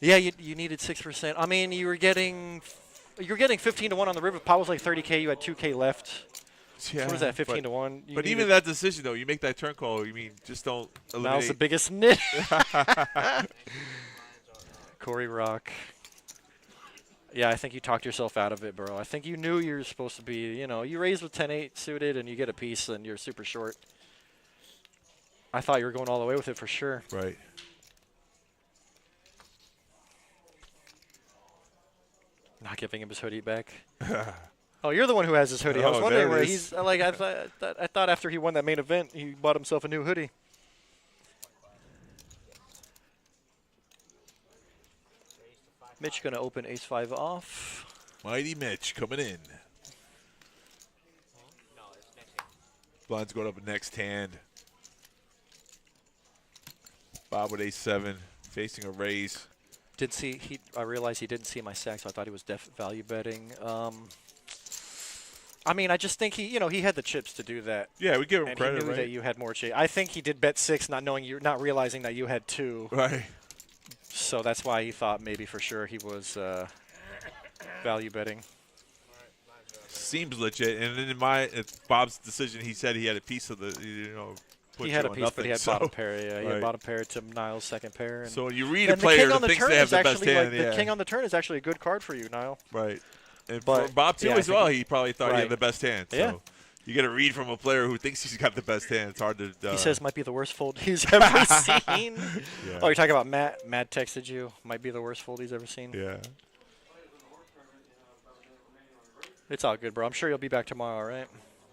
Yeah, you needed 6%. I mean, you're getting 15 to 1 on the river. Pot was like 30K. You had 2K left. Yeah, So what was that? 15 to 1. But even that decision though, you make that turn call. You mean just don't eliminate. Niall's the biggest nit. Corey Rock. Yeah, I think you talked yourself out of it, bro. I think you knew you were supposed to be, you know, you raised with 10-8 suited and you get a piece and you're super short. I thought you were going all the way with it for sure. Right. Not giving him his hoodie back. Oh, you're the one who has his hoodie. I was wondering where he's like. I thought after he won that main event, he bought himself a new hoodie. Mitch gonna open ace-5 off. Mighty Mitch coming in. Blind's going up next hand. Bob with ace-7, facing a raise. I realized he didn't see my stack, so I thought he was value betting. I mean, I just think he had the chips to do that. Yeah, we give him and credit, he knew right? that you had more chips. I think he did bet 6, not realizing that you had 2. Right. So that's why he thought maybe for sure he was value betting. Seems legit, and in Bob's decision, he said he had a piece of the, put He had you a on piece, nothing, but he had so, bottom pair. Yeah, he right. had bottom pair to Niall's second pair. And so when you read a player that thinks they have the best hand, the king on the turn is actually a good card for you, Niall. Right. And But, for Bob too yeah, as well, he probably thought he right. had the best hand. So Yeah. you get a read from a player who thinks he's got the best hand. It's hard to. He says might be the worst fold he's ever seen. Yeah. Oh, you're talking about Matt? Matt texted you. Might be the worst fold he's ever seen. Yeah. It's all good, bro. I'm sure you'll be back tomorrow, right?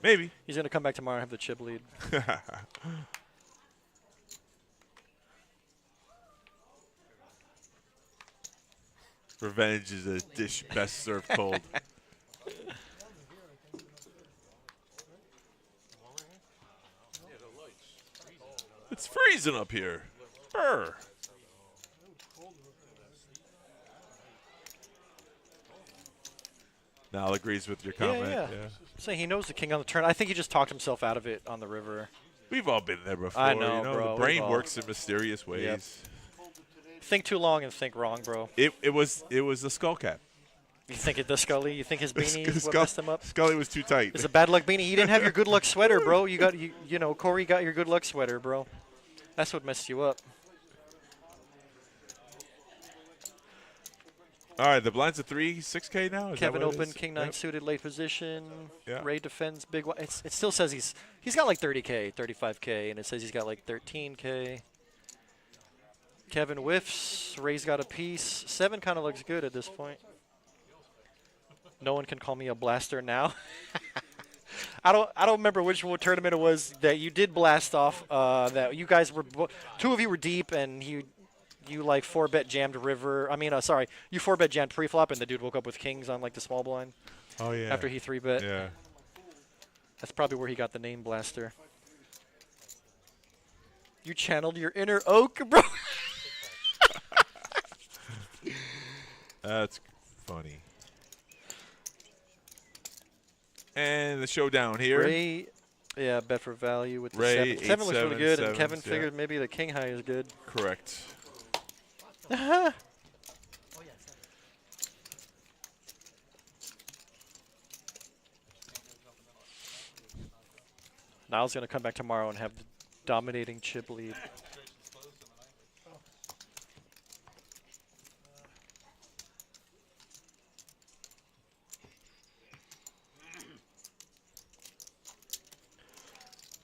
Maybe. He's going to come back tomorrow and have the chip lead. Revenge is a dish best served cold. It's freezing up here. Brr. Niall agrees with your comment. Yeah. So he knows the king on the turn. I think he just talked himself out of it on the river. We've all been there before. I know, bro. The brain works in mysterious ways. Yep. Think too long and think wrong, bro. It was the skull cap. You think the Scully? You think his beanie is what Skull- messed him up? Scully was too tight. It's a bad luck beanie. You didn't have your good luck sweater, bro. Corey got your good luck sweater, bro. That's what messed you up. All right, the blind's a 6K now. Is Kevin that what it open, is? king 9 Yep. suited, late position. Yeah. Ray defends, big. It still says he's got like 30K, 35K, and it says he's got like 13K. Kevin whiffs. Ray's got a piece. 7 kind of looks good at this point. No one can call me a blaster now. I don't remember which tournament it was that you did blast off. That you guys were 2 of you were deep and you like 4-bet jammed river. I mean, sorry, you 4-bet jammed pre-flop and the dude woke up with kings on like the small blind. Oh yeah. After he 3-bet. Yeah. That's probably where he got the name Blaster. You channeled your inner oak, bro. That's funny. And the showdown here. Ray, yeah, bet for value with the Ray, 7. 7 looks really good, and 7s, Kevin yeah. figured maybe the king high is good. Correct. Niall's going to come back tomorrow and have the dominating chip lead.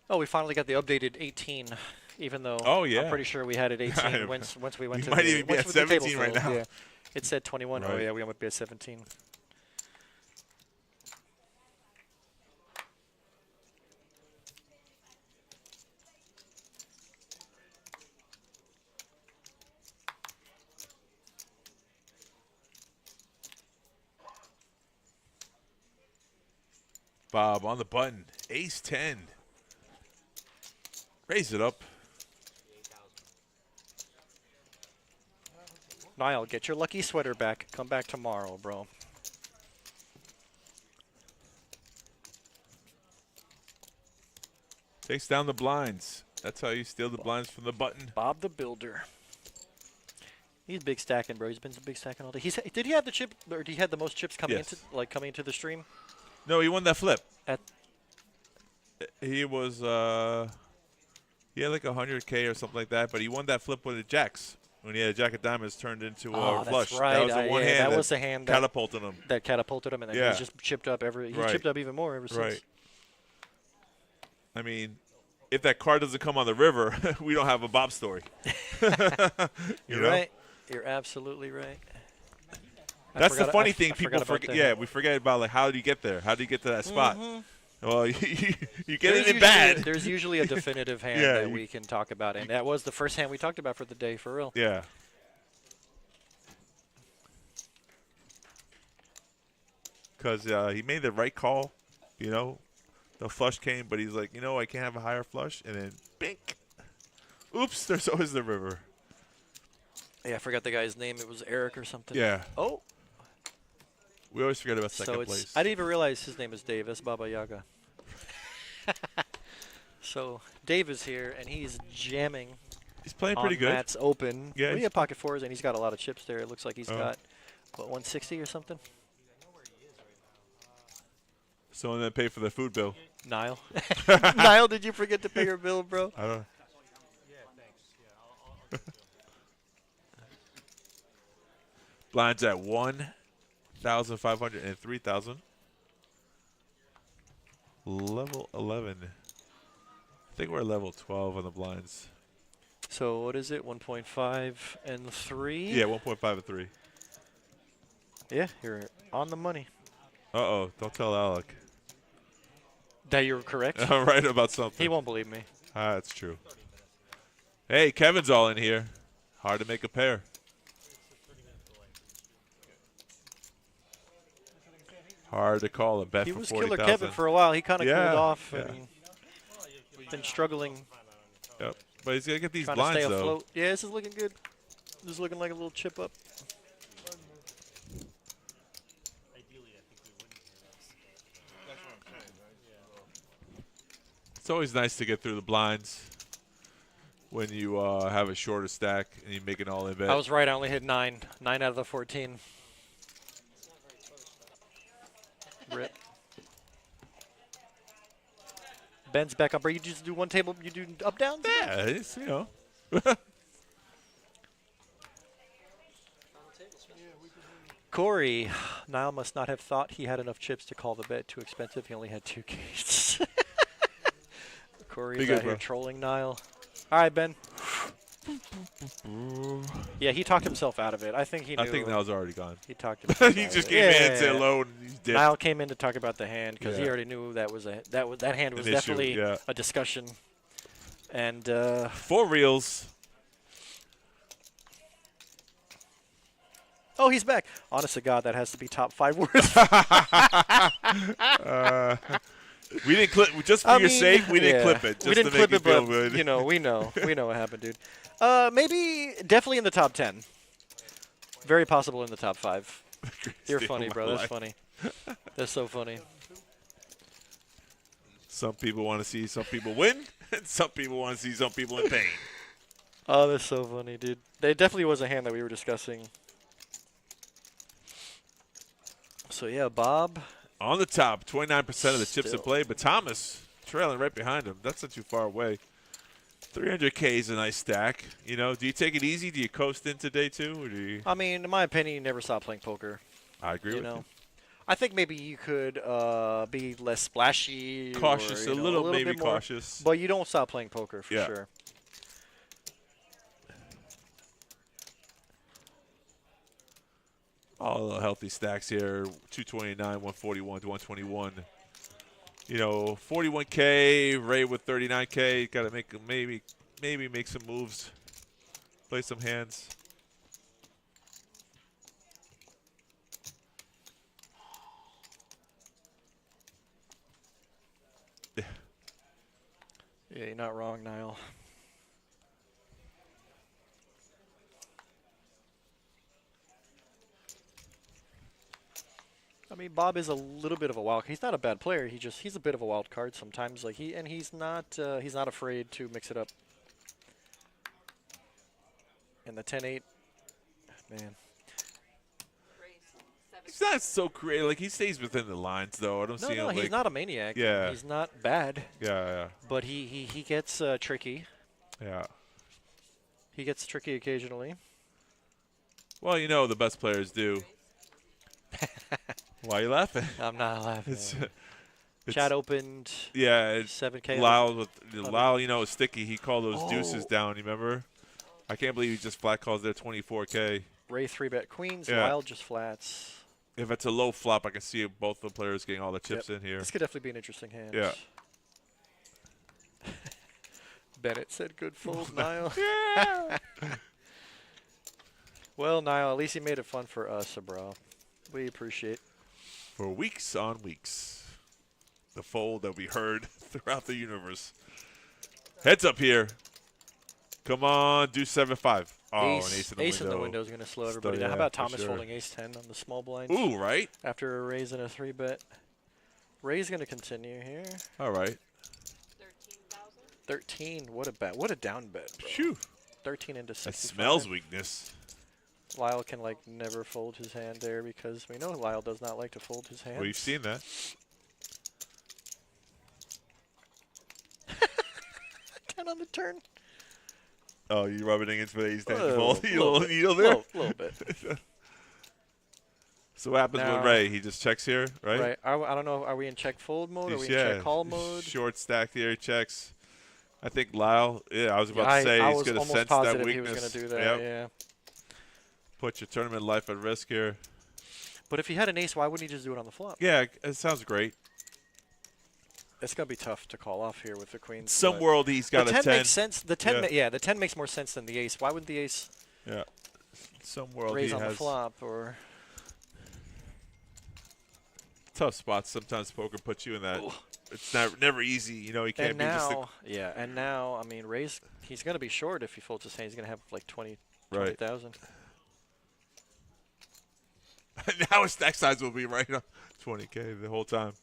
Oh, we finally got the updated 18, even though I'm pretty sure we had it 18 once we went to might the, even be once at the table 17 right filled, now. Yeah. It said 21. Oh, Right. yeah, we might be at 17. Bob on the button. Ace 10. Raise it up. Niall, get your lucky sweater back. Come back tomorrow, bro. Takes down the blinds. That's how you steal the blinds from the button. Bob the Builder. He's big stacking, bro. He's been big stacking all day. Did he have the chip, or did he have the most chips coming Yes. coming into the stream? No, he won that flip. At he was he had like 100K or something like that, but he won that flip with the jacks when he had a jack of diamonds turned into a flush. That's right. That was the one hand that was the hand catapulted him. That catapulted him, and then he's just chipped up he chipped up even more ever since. Right. I mean, if that card doesn't come on the river, we don't have a Bob story. You're right. You're absolutely right. That's the funny thing. People forget. Yeah, we forget about like how do you get there? How do you get to that spot? Well, you get it in bad. There's usually a definitive hand that we can talk about, and that was the first hand we talked about for the day, for real. Yeah. Because he made the right call, you know. The flush came, but he's like, you know, I can't have a higher flush, and then bink. Oops, there's always the river. Yeah, I forgot the guy's name. It was Eric or something. Yeah. Oh. We always forget about second place. I didn't even realize his name is Dave. That's Baba Yaga. So Dave is here, and he's jamming. He's playing pretty good. Matt's open. Yeah. We have pocket fours, and he's got a lot of chips there. It looks like he's got, what, 160 or something? Someone that paid for the food bill. Niall. Niall, did you forget to pay your bill, bro? I don't know. Yeah, thanks. Blinds at 1,500 and 3,000. Level 11. I think we're level 12 on the blinds. So what is it? 1.5 and 3? Yeah, 1.5 and 3. Yeah, you're on the money. Uh-oh, don't tell Alec. That you're correct? I'm right about something. He won't believe me. Ah, that's true. Hey, Kevin's all in here. Hard to make a pair. Hard to call a bet he for was 40,000. Killer Kevin for a while. He kind of cooled off Yeah. and been struggling. Yep, but he's gonna get these Trying blinds to stay though. afloat. Yeah, this is looking good. This is looking like a little chip up. It's always nice to get through the blinds when you have a shorter stack and you make an all-in bet. I was right. I only hit 9. 9 out of the 14. Rip. Ben's back up. Or you just do one table? You do up downs? Yeah, it's, you know. Corey, Niall must not have thought he had enough chips to call the bet too expensive. He only had 2 gates. Corey's out here trolling Niall. All right, Ben. Yeah, he talked himself out of it. I think he knew. I think Niall's already gone. He talked himself He out just of came it. in and said hello and he's dead. Niall came in to talk about the hand because he Yeah. already knew that was that hand was An issue, definitely yeah. a discussion. And 4 reels. Oh, he's back. Honest to God, that has to be top 5 words. We didn't clip, just for your sake, we didn't clip it. Just we didn't to make clip you it, feel but, good. you know, we know what happened, dude. Definitely in the top 10. Very possible in the top 5. You're funny, bro. That's funny. That's so funny. Some people want to see some people win, and some people want to see some people in pain. Oh, that's so funny, dude. It definitely was a hand that we were discussing. So, yeah, Bob. On the top, 29% of the chips in play, but Thomas trailing right behind him. That's not too far away. 300K is a nice stack. You know, do you take it easy? Do you coast into day 2? Or do you? I mean, in my opinion, you never stop playing poker. I agree with you. I think maybe you could be less splashy. Cautious, or, a little bit more, cautious. But you don't stop playing poker for sure. All healthy stacks here. 229, 141, 121. You know, 41K, Ray with 39K. Got to make maybe make some moves. Play some hands. Yeah, you're not wrong, Niall. I mean, Bob is a little bit of a wild. He's not a bad player. He's a bit of a wild card sometimes. Like he's not afraid to mix it up. And the 10-8, man. He's not so creative. Like, he stays within the lines, though. I don't see him. No, like, he's not a maniac. Yeah. He's not bad. Yeah. But he gets tricky. Yeah. He gets tricky occasionally. Well, you know the best players do. Why are you laughing? I'm not laughing. It's Chat opened. Yeah. It's 7K. Lyle, you know, is sticky. He called those deuces down. You remember? I can't believe he just flat calls there 24K. Ray 3-bet queens. Yeah. Lyle just flats. If it's a low flop, I can see both the players getting all the chips in here. This could definitely be an interesting hand. Yeah. Bennett said good fold, Niall. Yeah. Well, Niall, at least he made it fun for us, bro. We appreciate. For weeks on weeks. The fold that we heard throughout the universe. Heads up here. Come on, do 7-5. Oh, Ace, an ace in the window. is going to slow everybody Yeah, down. How about for Thomas sure. folding ace-10 on the small blind? Ooh, right? After a raise and a 3-bet. Ray's going to continue here. All right. 13. What a bet. What a down bet, bro. Phew. 13 into 65. That smells weakness. Lyle can, like, never fold his hand there because we know Lyle does not like to fold his hand. We've seen that. 10 on the turn. Oh, you rubbing against the ace 10 Oh, fold? You little needle there? Little bit. So what happens with Ray? He just checks here, right? Right. I don't know. Are we in check fold mode? Are we in check call mode? Short stack here, he checks. I think Lyle, I was about to say I he's was going to almost sense positive that he weakness. was going to do that, yeah. Put your tournament life at risk here. But if he had an ace, why wouldn't he just do it on the flop? Yeah, it sounds great. It's going to be tough to call off here with the queen. Some world he's got the a 10. Makes sense. The 10, the 10 makes more sense than the ace. Why would the ace some world raise he on has the flop or tough spots. Sometimes poker puts you in that. It's never easy. You know, he can't and be now, just a and now, I mean, Ray's, he's going to be short if he folds his hand. He's going to have like 20,000. Now his stack size will be right on 20K the whole time.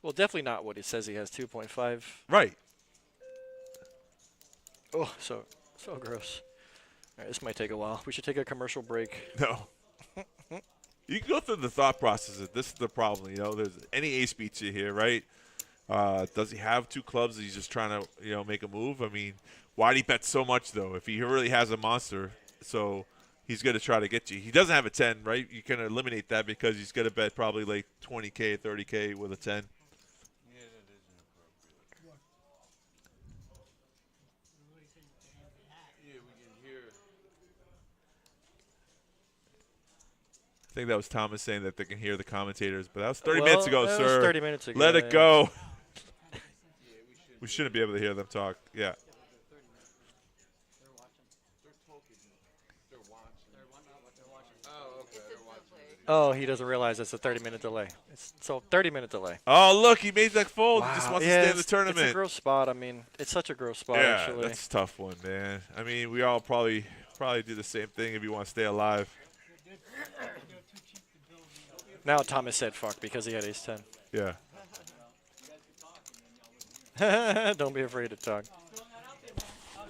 Well, definitely not what he says he has, 2.5. Right. Oh, so gross. All right, this might take a while. We should take a commercial break. No. You can go through the thought process. This is the problem. You know, there's any ace beats you here, right? Does he have two clubs? He's just trying to, make a move. I mean, why'd he bet so much though? If he really has a monster, so he's going to try to get you. He doesn't have a 10, right? You can eliminate that because he's going to bet probably like 20K, 30K with a 10. I think that was Thomas saying that they can hear the commentators, but that was 30 minutes ago, that sir. Was 30 minutes ago. Let it go. We shouldn't be able to hear them talk. Yeah. Oh, he doesn't realize it's a 30-minute delay. So 30-minute delay. Oh, look, he made that fold. Wow. He just wants to stay in the tournament. It's a gross spot. I mean, it's such a gross spot, yeah, actually. that's a tough one, man. I mean, we all probably do the same thing if you want to stay alive. Now Thomas said fuck because he had ace-10. Yeah. Don't be afraid to talk.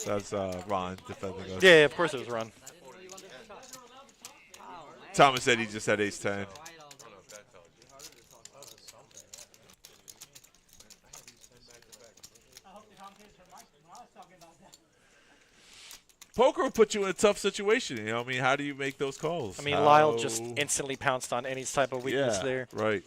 That's Ron defending us. Yeah, of course it was Ron. Thomas said he just had ace-10. Poker will put you in a tough situation. You know, I mean, how do you make those calls? I mean, Lyle just instantly pounced on any type of weakness there. Right.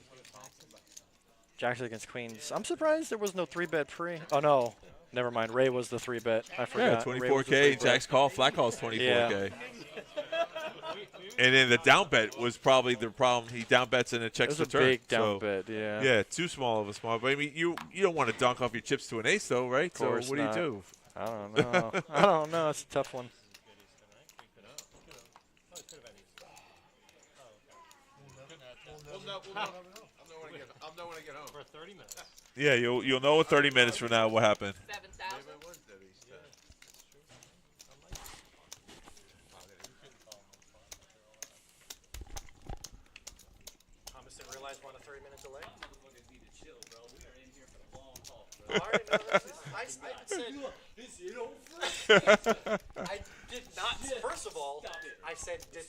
Jacks against queens. I'm surprised there was no 3-bet pre. Oh, no. Never mind. Ray was the 3-bet. I forgot. Yeah, 24K. Jack's call. Flat call is 24K. Yeah. And then the down bet was probably the problem. He down bets and it checks the turn. It was a big down bet, yeah. Yeah, too small of a small. But I mean, you don't want to dunk off your chips to an ace, though, right? Of course so what not. do you do? I don't know. I don't know. It's a tough one. I'll know when I get home. For 30 minutes. Yeah, you'll know in 30 minutes from now what happened. 7,000. I did not. First of all, I said, did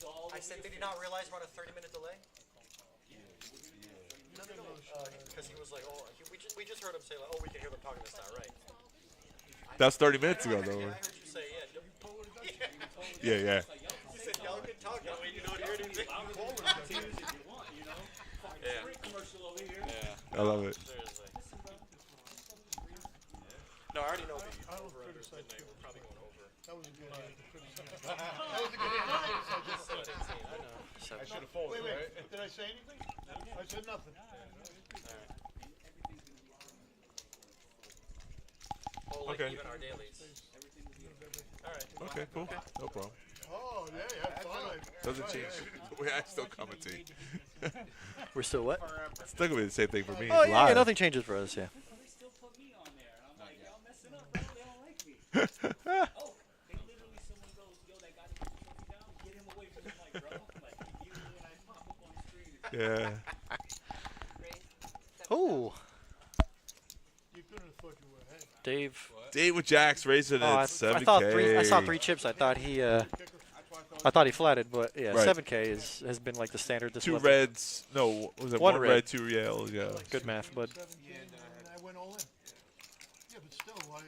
he not realize we're on a 30-minute delay? No. Because he was like, oh, we just heard him say, like, oh, we can hear them talking this now, right? That's 30 minutes ago, though. I heard you say, Yeah. You said y'all can talk, y'all you don't hear anything. I love it. No, I already know the over-under is midnight. We're probably going over. That was a good idea. That was a good idea. I should have folded, right? Did I say anything? I said nothing. Oh, like Okay. even our dailies. All right. Okay, cool. No problem. Oh, yeah, fine. Doesn't change. I still commentate. We're still what? It's still gonna be the same thing for me. Oh, It's yeah, live. nothing changes for us, yeah. Yeah. Oh. You couldn't have thought you were ahead. Dave. Dave with Jacks raising Oh, at 7K. I saw 3 chips. I thought he flatted, but yeah, Right. 7K has been like the standard this 2 level. reds. No, was it 1 red, 2 yellows? Yeah. Good math, bud. And I went all in. Yeah, but still, why, if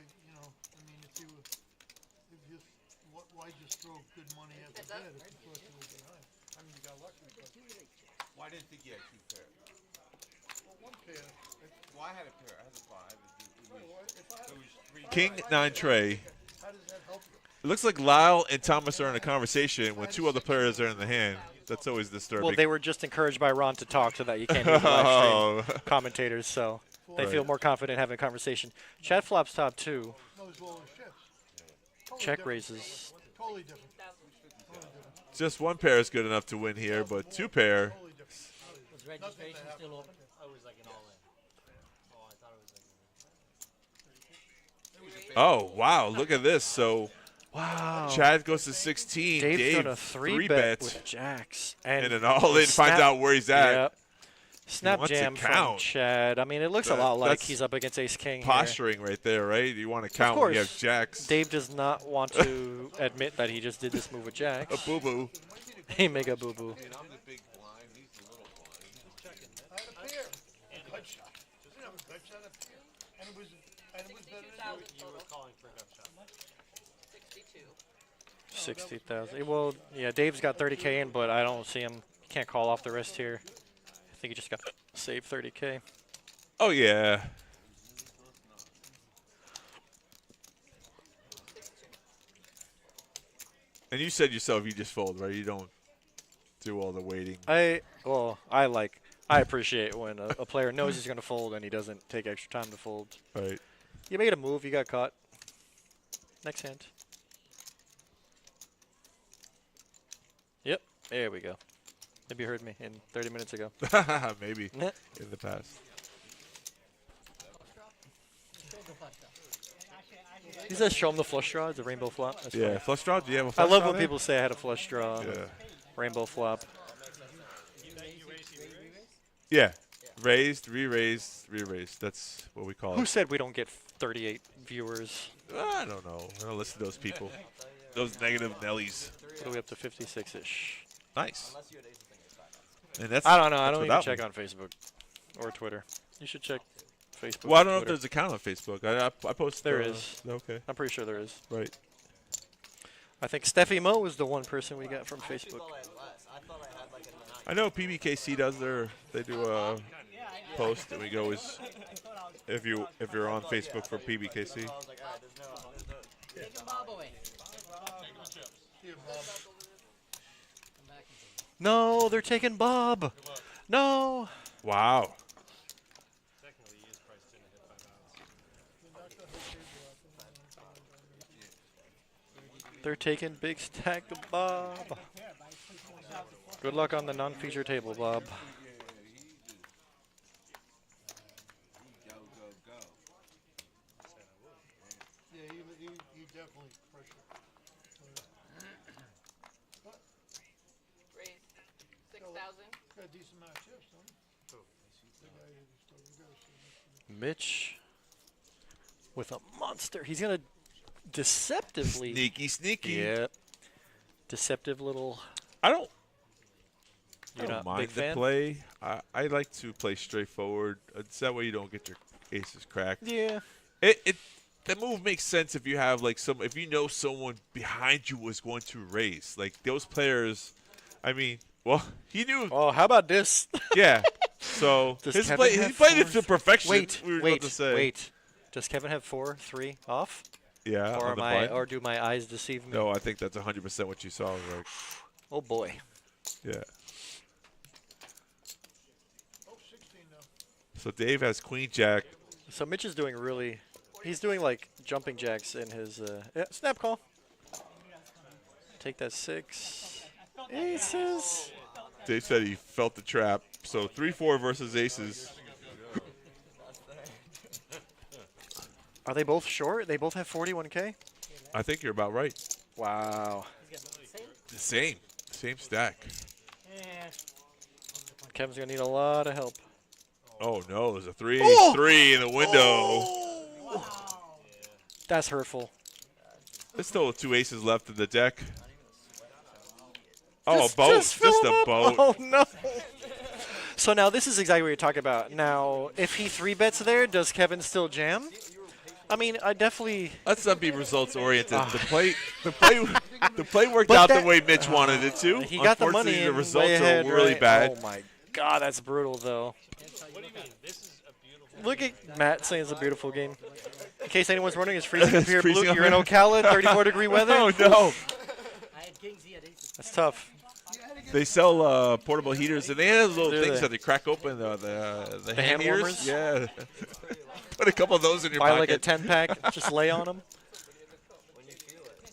why just throw good money at the bed if you thought you were behind? I mean, you got lucky, but. Well, I didn't think you had 2 pairs. Well, 1 pair. Well, I had a pair. I had a five. It was 3. King 9 tray. How does that help you? It looks like Lyle and Thomas are in a conversation when 2 other players are in the hand. That's always disturbing. Well, they were just encouraged by Ron to talk so that you can't do the live stream commentators, so they feel more confident having a conversation. Chad flops top 2. Check raises. Totally different. Just 1 pair is good enough to win here, but 2 pair. Was registration still open? I was like an all-in. Oh, I thought it was like Oh, wow. Look at this. So, wow. Chad goes to 16. Dave's Dave, done a 3 bet with Jacks. And an all-in finds out where he's at. Yep. Snap wants to jam from count. Chad. I mean, it looks a lot like That's he's up against Ace King posturing right there, right? You want to count of when you course. have Jacks. Dave does not want to admit that he just did this move with Jacks. A boo-boo. He make a boo-boo. I'm the big blind. He's the little blind. I had a pair. Gut shot. Didn't have a gut shot up here. And it was better than You were calling for a gut shot. 62. 60,000. Well, yeah, Dave's got 30K in, but I don't see him. He can't call off the rest here. I think he just got saved 30K. Oh, yeah. And you said yourself you just fold, right? You don't do all the waiting. I appreciate when a player knows he's going to fold and he doesn't take extra time to fold. Right. You made a move, you got caught. Next hand. Yep, there we go. Maybe you heard me in 30 minutes ago. Maybe in the past. He says show him the flush draw. It's a rainbow flop. That's Yeah, funny. flush draw? Do you have a I flush love draw when there? people say I had a flush draw. Yeah. Rainbow flop. Yeah. Raised, re-raised, re-raised. That's what we call Who it. said we don't get 38 viewers? I don't know. I don't listen to those people. Those negative Nellies. What are we up to? 56-ish. Nice. And that's, I don't know. I that's don't even without check me. on Facebook or Twitter. You should check Facebook. Well, I don't know if Twitter. there's an account on Facebook. I post. There is. Okay. I'm pretty sure there is. Right. I think Steffi Mo is the one person we got from Facebook. I know PBKC does they do a post and we go always if you're on Facebook for PBKC. Take him Bob away. No, they're taking Bob. No. Wow. They're taking big stack of Bob. Good luck on the non-feature table, Bob. Yeah, he definitely crushed it. Raise 6,000. Got a decent amount of chips, don't he? The guy who's still the guy. Mitch with a monster. He's gonna deceptively. Sneaky. Yep. Deceptive little. I don't You're not mind big the fan? play. I like to play straightforward. It's that way you don't get your aces cracked. Yeah. The move makes sense if you have like if you know someone behind you was going to raise. Like those players, I mean, well, he knew. Oh, how about this? Yeah. So Does his Kevin play, have he played it four? to perfection. Wait, we were about to say. wait. Does Kevin have 4-3 off? Yeah. Or on the blind. or do my eyes deceive me? No, I think that's 100% what you saw. Like, oh boy. yeah. Oh, 16 now. So Dave has Queen Jack. So Mitch is doing really. He's doing like jumping jacks in his. Yeah, snap call. Take that 6. Aces. Dave said he felt the trap. So 3-4 versus aces. Are they both short? They both have 41K? I think you're about right. Wow. The same stack. Kevin's going to need a lot of help. Oh, no. There's a 3 Oh! 3 in the window. Oh! That's hurtful. There's still 2 aces left in the deck. Oh, Just- a boat. just fill Just him a up. boat. Oh, no. So now this is exactly what you're talking about. Now, if he 3-bets there, does Kevin still jam? I mean, I definitely. Let's not be results oriented. The play worked But out that- the way Mitch wanted it to. He got the money. Unfortunately, and the results way ahead, are really right? bad. Oh my God, that's brutal though. What do you mean? This is a beautiful. Look at Matt saying it's a beautiful game. In case anyone's wondering, it's freezing up It's here. freezing Blue, up you're in here. Ocala, 34-degree weather. Oh no! I had kings, he had aces. That's tough. They sell portable heaters, and they have little Do things they? that they crack open. The hand heaters. warmers? Yeah. Put a couple of those in your Buy pocket. like a 10-pack, just lay on them.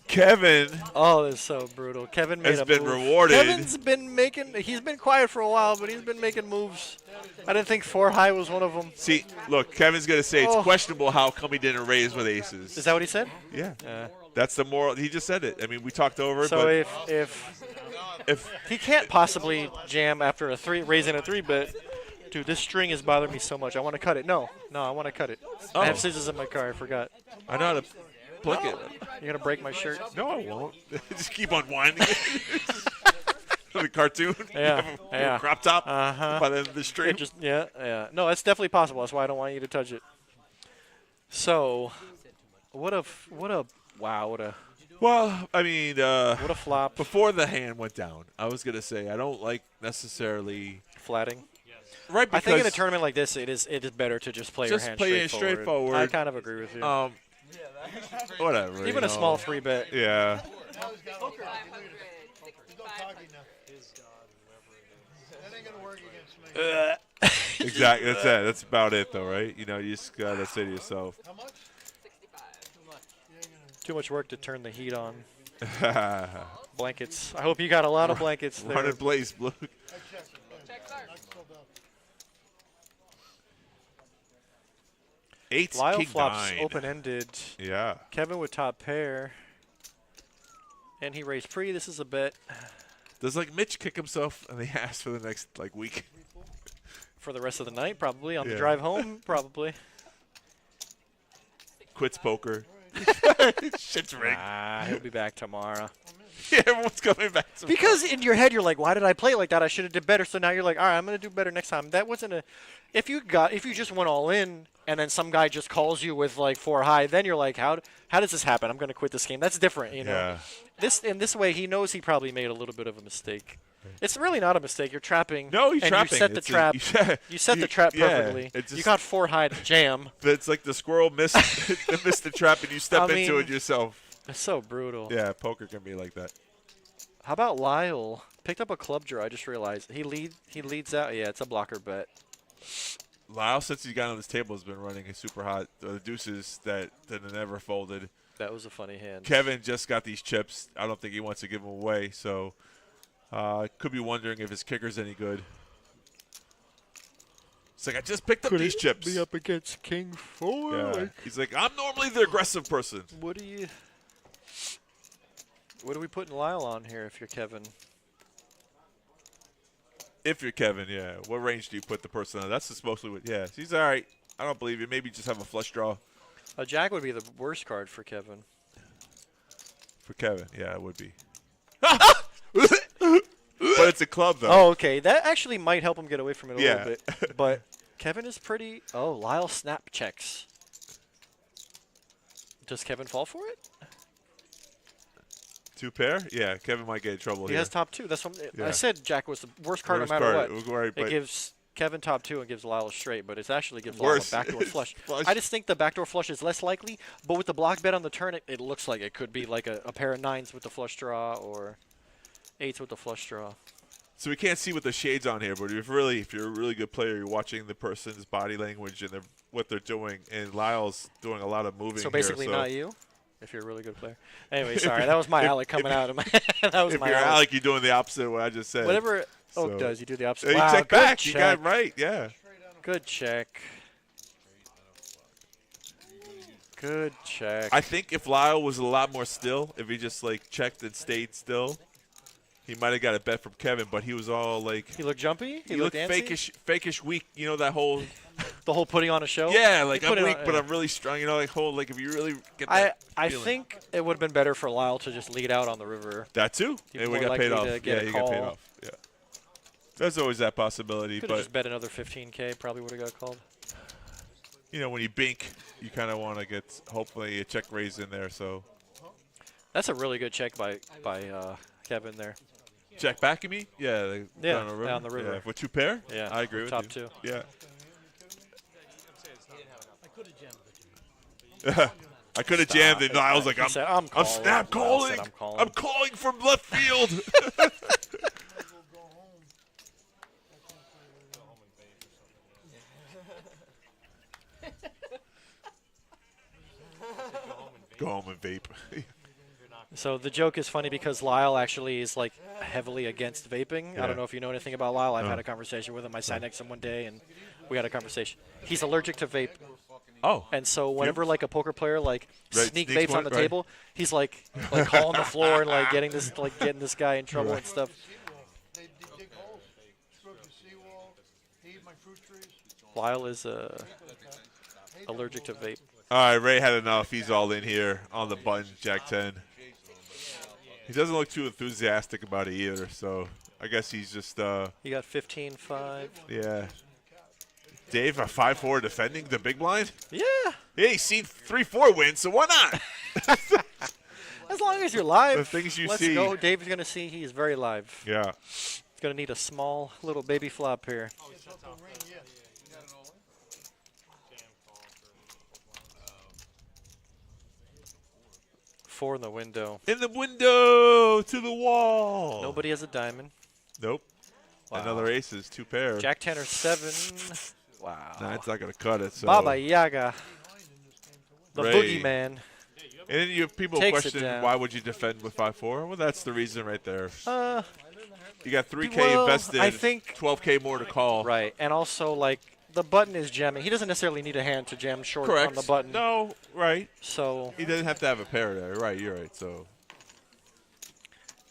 Kevin Oh, that's so brutal. Kevin made has a been move. rewarded. Kevin's been making. He's been quiet for a while, but he's been making moves. I didn't think 4 high was one of them. See, look, Kevin's gonna say it's Oh. questionable how come he didn't raise with aces. Is that what he said? Yeah. That's the moral. He just said it. I mean, we talked over it. So but if he can't possibly jam after a 3, raising a 3-bet. Dude, this string is bothering me so much. I want to cut it. No, I want to cut it. Oh. I have scissors in my car. I forgot. I know how to pluck it. You're gonna break my shirt. No, I won't. Just keep on winding it. The cartoon. Yeah, You have a yeah. crop top Uh-huh. by the end of the stream. It just yeah. No, that's definitely possible. That's why I don't want you to touch it. So, what a Well, I mean, what a flop. before the hand went down, I was gonna say I don't like necessarily Flatting. right I because think in a tournament like this, it is better to just play your just hand play it straightforward. straightforward. I kind of agree with you. Whatever. Even you a small know. 3-bet. Yeah. Poker 500, He's not 6,500. talking now. That ain't gonna work against me. Exactly. That's it. That's about it, though, right? You know, you just gotta say to yourself. How much? 65. Too much work to turn the heat on. Blankets. I hope you got a lot of blankets there. Run it, Blaze Blue. I checked. Check start. Not sold out. Eight, Lyle king flops 9. open-ended. Yeah. Kevin with top pair. And he raised pre. This is a bet Does like Mitch kick himself in the ass for the next week? for the rest of the night, probably. On the Yeah. drive home, probably. Quits poker. Shit's rigged. He'll be back tomorrow. Yeah, everyone's coming back. Because in your head, you're like, why did I play it like that? I should have did better. So now you're like, all right, I'm going to do better next time. That wasn't a – if you just went all in and then some guy just calls you with like 4 high, then you're like, how does this happen? I'm going to quit this game. That's different, you know. Yeah. This way, he knows he probably made a little bit of a mistake. It's really not a mistake. You're trapping. No, you're and trapping. you set the It's a- trap. you set the trap yeah, perfectly. it just- You got 4 high to jam. It's like the squirrel missed the trap and you step I into mean, it yourself. It's so brutal. Yeah, poker can be like that. How about Lyle? Picked up a club draw. I just realized he leads out. Yeah, it's a blocker bet. Lyle, since he got on this table, has been running a super hot deuces that never folded. That was a funny hand. Kevin just got these chips. I don't think he wants to give them away, so could be wondering if his kicker's any good. It's like, I just picked up these chips. Be up against King 4. Yeah. Like, He's like, I'm normally the aggressive person. what are we putting Lyle on here if you're Kevin? If you're Kevin, yeah. What range do you put the person on? That's just mostly what, yeah. He's all right. I don't believe you. Maybe just have a flush draw. A jack would be the worst card for Kevin. For Kevin, yeah, it would be. But it's a club, though. Oh, okay. That actually might help him get away from it a Yeah. little bit. But Kevin is pretty... Oh, Lyle snap checks. Does Kevin fall for it? 2 pair? Yeah, Kevin might get in trouble He here. has top 2. That's what Yeah. I said Jack was the worst card Worst no matter card, what. right, It but- gives Kevin top 2 and gives Lyle a straight, but it actually gives Worse. Lyle a backdoor flush. Flush. I just think the backdoor flush is less likely, but with the block bet on the turn, it looks like it could be like a pair of 9s with the flush draw or 8s with the flush draw. So we can't see with the shades on here, but if you're a really good player, you're watching the person's body language and what they're doing, and Lyle's doing a lot of moving. So basically, here, so not you, if you're a really good player. Anyway, sorry, that was my Alec coming out of my. That was if my you're Alec. Alec, you're doing the opposite of what I just said. Whatever Oak So- does, you do the opposite. You Wow, check good back. check. You got it right. Yeah. Good check. Good check. I think if Lyle was a lot more still, if he just like checked and stayed still, he might have got a bet from Kevin. But he was all like, He looked jumpy. he looked antsy? fakish weak. You know that whole. The whole putting on a show. Yeah, like He I'm put it weak, on- but yeah. I'm really strong. You know, like like if you really get I that feeling. think it would have been better for Lyle to just lead out on the river. That too. He'd And more we got paid likely off. to get Yeah, a you got paid call. off. Yeah. There's always that possibility, Could have but just bet another 15K. Probably would have got called. you know when you bink, you kind of want to get hopefully a check raise in there. So That's a really good check by Kevin there. check back at me. Yeah. Yeah, down down the river. Yeah, with 2 pair. Yeah, I agree with top you. 2. Yeah. I could have jammed it. I could have jammed it. No, I was like, He I'm, said, I'm calling. snap Lyle calling. said, I'm calling. I'm calling from left field. Go home and vape. So the joke is funny because Lyle actually is like heavily against vaping. I Yeah. don't know if you know anything about Lyle. I've No. had a conversation with him. I sat next to him one day and we had a conversation. He's allergic to vape. Oh. And so whenever like a poker player like Right, sneak sneaks vapes one, on the right. table, he's like calling the floor and like getting this guy in trouble Right. and stuff. They dig holes, scrub the seawall, eat my fruit trees. Lyle is allergic to vape. All right, Ray had enough. He's all in here on the button, Jack 10. He doesn't look too enthusiastic about it either, so I guess he's just, He got 15-5. yeah. Dave, a 5-4 defending the big blind? Yeah. Yeah, he's seen 3-4 wins, so why not? As long as you're live. The things you let's see. go. Dave's going to see he's very live. Yeah. He's going to need a small little baby flop here. Four in the window. In the window, to the wall. Nobody has a diamond. Nope. Wow. Another aces, 2 pair. Jack 10 or 7. Wow. Nah, it's not going to cut it. So. Baba Yaga. The Ray. boogeyman. And then you have people Takes it question, down. why would you defend with 5-4? Well, that's the reason right there. You got 3K well, invested, I think 12K more to call. Right. And also, like, the button is jamming. He doesn't necessarily need a hand to jam short Correct. on the button. No, right. So He doesn't have to have a pair there. Right, you're right. So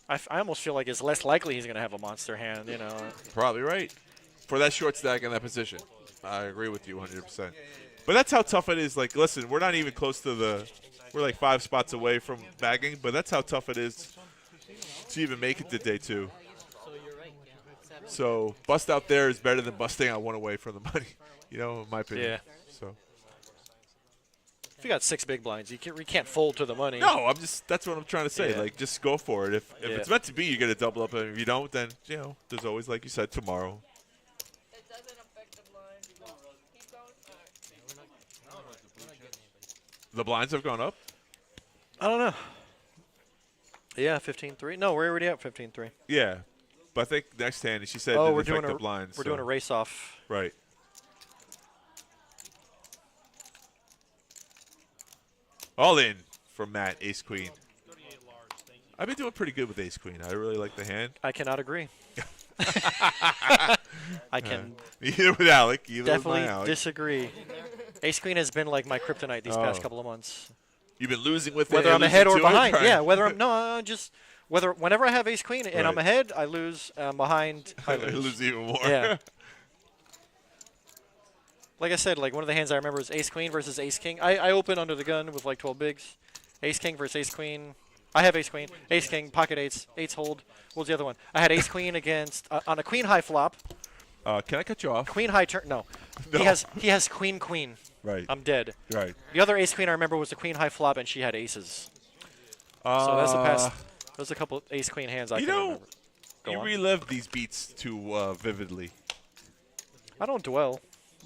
I almost feel like it's less likely he's going to have a monster hand, you know. probably right. For that short stack in that position. I agree with you 100%. But that's how tough it is. Like, listen, we're not even close to we're like 5 spots away from bagging, but that's how tough it is to even make it to day 2. So bust out there is better than busting out one away from the money, you know, in my opinion. Yeah. So If you got 6 big blinds, you can't fold to the money. no, that's what I'm trying to say. Yeah. Like, just go for it. If Yeah. it's meant to be, you get a double up. And if you don't, then, you know, there's always, like you said, tomorrow. It doesn't affect the blind. Keep going. The blinds have gone up? I don't know. Yeah, 15-3. No, we're already at 15-3. Yeah. But I think next hand, she said Oh, didn't we're affect doing the blinds. We're doing a race off. Right. All in from Matt, Ace Queen. I've been doing pretty good with Ace Queen. I really like the hand. I cannot agree. I can Either with Alec, either with definitely my Alec. disagree. Ace Queen has been like my kryptonite these past Oh. couple of months. You've been losing with it. Whether and I'm losing ahead or to it? behind. Right. Yeah, whether I'm whenever I have Ace Queen and I'm Right. ahead, I lose. Behind, I lose. Lose even more. Yeah. Like I said, like one of the hands I remember was Ace Queen versus Ace King. I open under the gun with like 12 bigs. Ace King versus Ace Queen. I have Ace Queen, Ace King, pocket eights, eights hold. What was the other one? I had Ace Queen against on a Queen high flop. Can I cut you off? Queen high turn. No. No. He has Queen Queen. Right. I'm dead. Right. The other Ace Queen I remember was the Queen high flop, and she had aces. So that's a pass. There's a couple Ace Queen hands I can remember. You relive these beats too vividly. I don't dwell,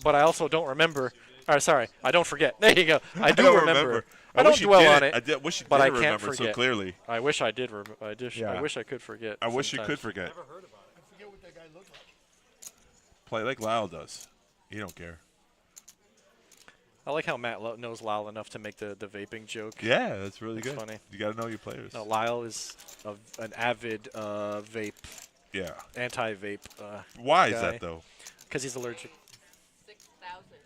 but I also don't remember. Sorry, I don't forget. There you go. I do remember. I don't dwell on it. I wish you but did I can't remember forget. so clearly. I wish I did. I Yeah. wish I could forget. I wish you sometimes. could forget. Never heard about it. I forget what that guy looked like. Play like Lyle does. He don't care. I like how Matt knows Lyle enough to make the vaping joke. Yeah, that's really good. Funny. You got to know your players. No, Lyle is an avid vape. Yeah. Anti-vape. Why is guy. that though? Because he's allergic. 6,000.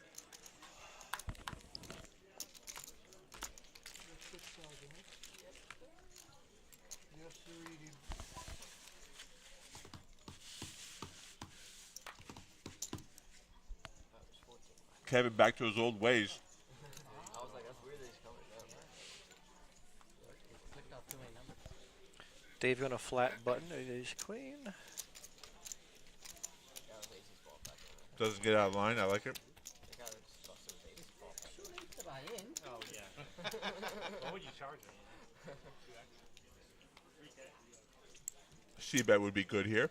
Kevin back to his old ways. I was like, that's weird that he's coming down there. Clicked off too many numbers. Dave going to flat button. Ace Queen. Doesn't get out of line. I like it. Oh, yeah. What would you charge him? C-bet would be good here.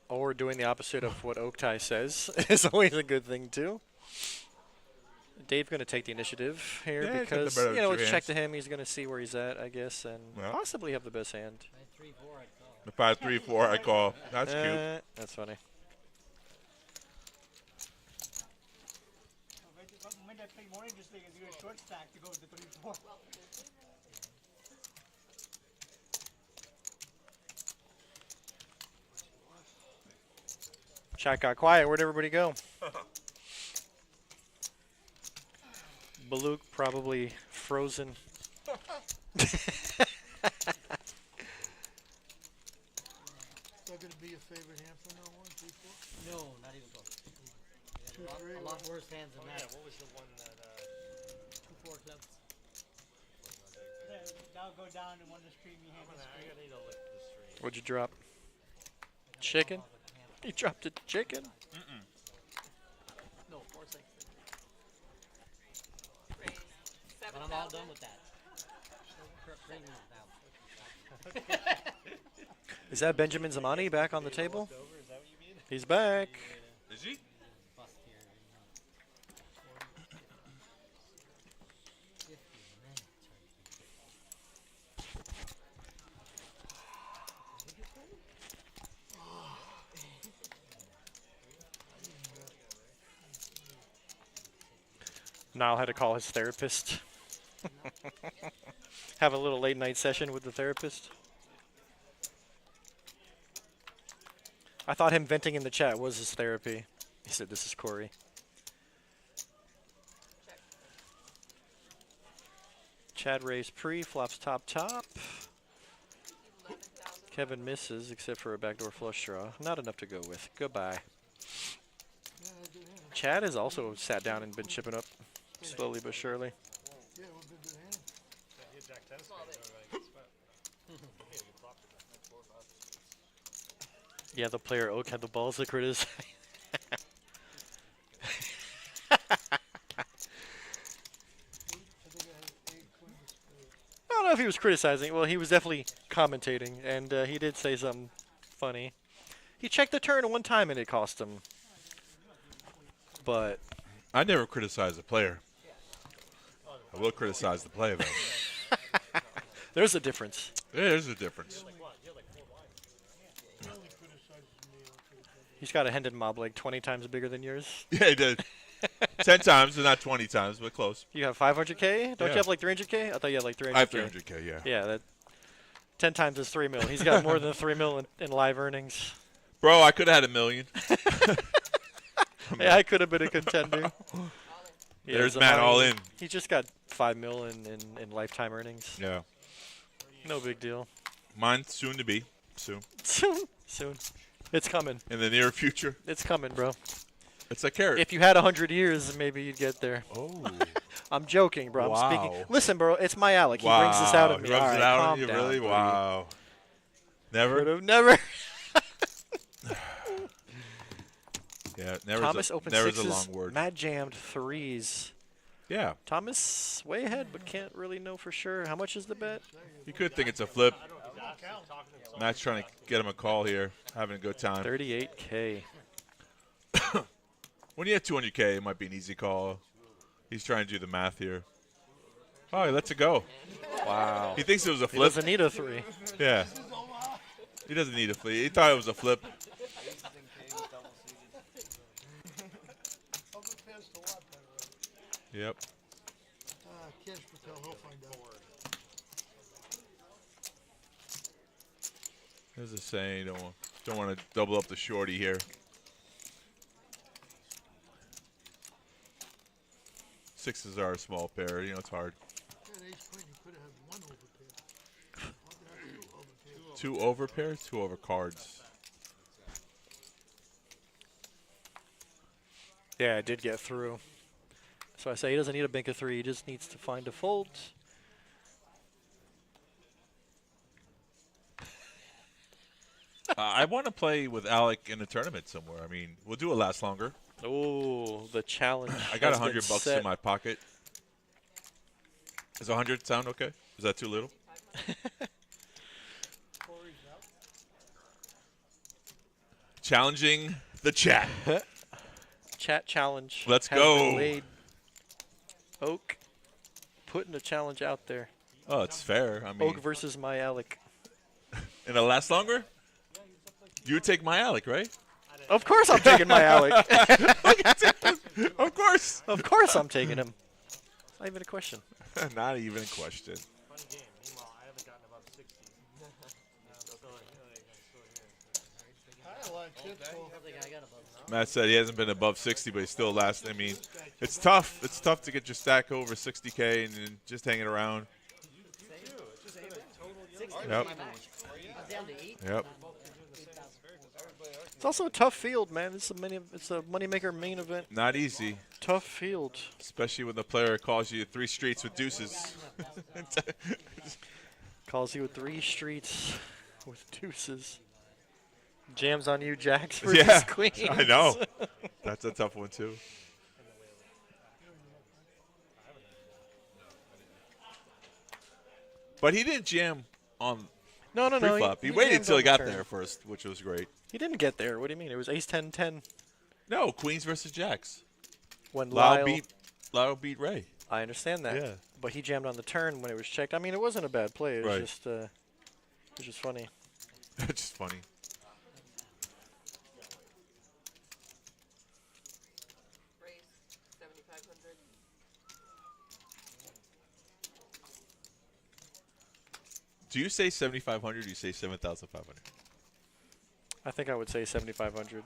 Or doing the opposite of what Oaktai says is always a good thing, too. Dave's going to take the initiative here Yeah, because, got the better it's two check hands. to him. He's going to see where he's at, I guess, and Well. possibly have the best hand. The 5-3-4 I call. That's cute. That's funny. When I play more interesting is you a short stack to go with the 3-4. Chat got quiet. Where'd everybody go? Baluk probably frozen. Still gonna be your favorite hand from now on, 3-4? No, not even close. Two, A three, lot worse hands than that. What was the one that? 2-4 clubs. Now go down and one the stream you hand the I gotta need to look at the stream. What'd you drop? Chicken? He dropped a chicken? No, 4-6. Raise But I'm all 7,000. done with that. Bring me Is that Benjamin Zamani back on the table? He's back. Is he? Niall had to call his therapist. Have a little late night session with the therapist. I thought him venting in the chat was his therapy. He said, "This is Corey." Chad raised pre, flops top. Kevin misses except for a backdoor flush draw. Not enough to go with. Goodbye. Chad has also sat down and been chipping up slowly but surely. Yeah, it would be a good hand. Jack 10 Yeah, the player Oak had the balls to criticize. I don't know if he was criticizing. Well, he was definitely commentating, and he did say something funny. He checked the turn one time, and it cost him. But I never criticize the player. I will criticize the player, though. There's a difference. There's a difference. He's got a Hendon mob like 20 times bigger than yours. Yeah, he did. 10 times, and not 20 times, but close. You have 500K? Don't Yeah. you have like 300K? I thought you had like 300K. I have 300K, yeah. Yeah, that 10 times is 3 mil. He's got more than 3 mil in live earnings. Bro, I could have had $1 million. Yeah, I could have been a contender. Yeah, There's Zamani, Matt all in. He just got 5 mil in lifetime earnings. Yeah. No big deal. Mine soon to be. soon. Soon. It's coming. In the near future. It's coming, bro. It's a carrot. If you had 100 years, maybe you'd get there. Oh. I'm joking, bro. I'm Wow. speaking. Listen, bro. It's my Alec. He Wow. brings this out of me. He rubs All it right, out calm on you, down, really? buddy. Wow. Never? Could've never. Yeah, never. Thomas opened never's sixes. a long word. Matt jammed threes. Yeah. Thomas way ahead, but can't really know for sure. How much is the bet? You could think it's a flip. Matt's trying to get him a call here. Having a good time. 38K. When you have 200K, it might be an easy call. He's trying to do the math here. Oh, he lets it go. Wow. He thinks it was a He flip. doesn't need a 3. Yeah. He doesn't need a flip. He thought it was a flip. Yep. Cash Patel, he'll find out. There's a saying, don't want to double up the shorty here. Sixes are a small pair. You know, it's hard. Two over pairs, two over cards. Yeah, I did get through. So I say he doesn't need a bank of 3. He just needs to find a fold. I want to play with Alec in a tournament somewhere. I mean, we'll do it last longer. Oh, the challenge. I got has been $100 set. in my pocket. Does 100 sound okay? Is that too little? Challenging the chat. Chat challenge. Let's has go. been laid. Oak putting a challenge out there. Oh, it's fair. I mean, Oak versus my Alec. and it'll last longer? You would take my Alec, right? Of course I'm taking my Alec. Of course. Of course I'm taking him. It's not even a question. Not even a question. Fun game. Meanwhile, I haven't gotten above 60. I like it. Matt said he hasn't been above 60, but he's still last. I mean, it's tough. It's tough to get your stack over 60K and then just hanging around. Yep. Yep. It's also a tough field, man. It's a Moneymaker main event. Not easy. Tough field. Especially when the player calls you 3 streets with deuces. Calls you 3 streets with deuces. Jams on you, jacks versus Yeah, queens. I know. That's a tough one, too. But he didn't jam on No. pre-flop. He waited jammed until on he the got turn. there first, which was great. He didn't get there. What do you mean? It was ace 10 10. No, queens versus jacks. When Lyle Lyle beat Ray. I understand that. Yeah. But he jammed on the turn when it was checked. I mean, it wasn't a bad play. It was Right. just it was just funny. It's just funny. Raise 7,500. Do you say 7,500 or do you say 7,500? I think I would say 7,500.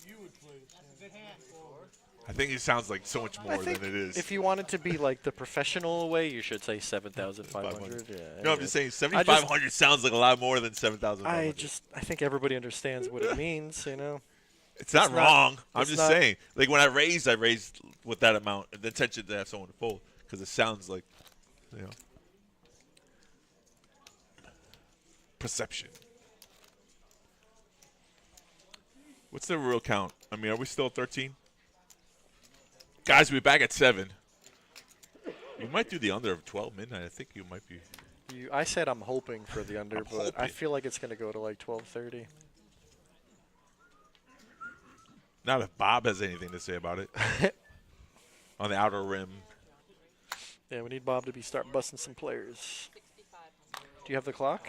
You would play the same. I think it sounds like so much more than it is. If you wanted to be like the professional way, you should say 7,500. Yeah. No, I'm just saying 7,500 sounds like a lot more than 7,500. I think everybody understands what it means, you know. It's not wrong. I'm it's just not- saying. Like when I raised with that amount, the intention to have someone to fold because it sounds like, you know, perception. What's the real count? I mean, are we still at 13? Guys, we're back at 7. We might do the under of 12 midnight. I think you might be. I said I'm hoping for the under, but I hoping. feel like it's going to go to like 12:30. Not if Bob has anything to say about it. On the outer rim. Yeah, we need Bob to start busting some players. Do you have the clock?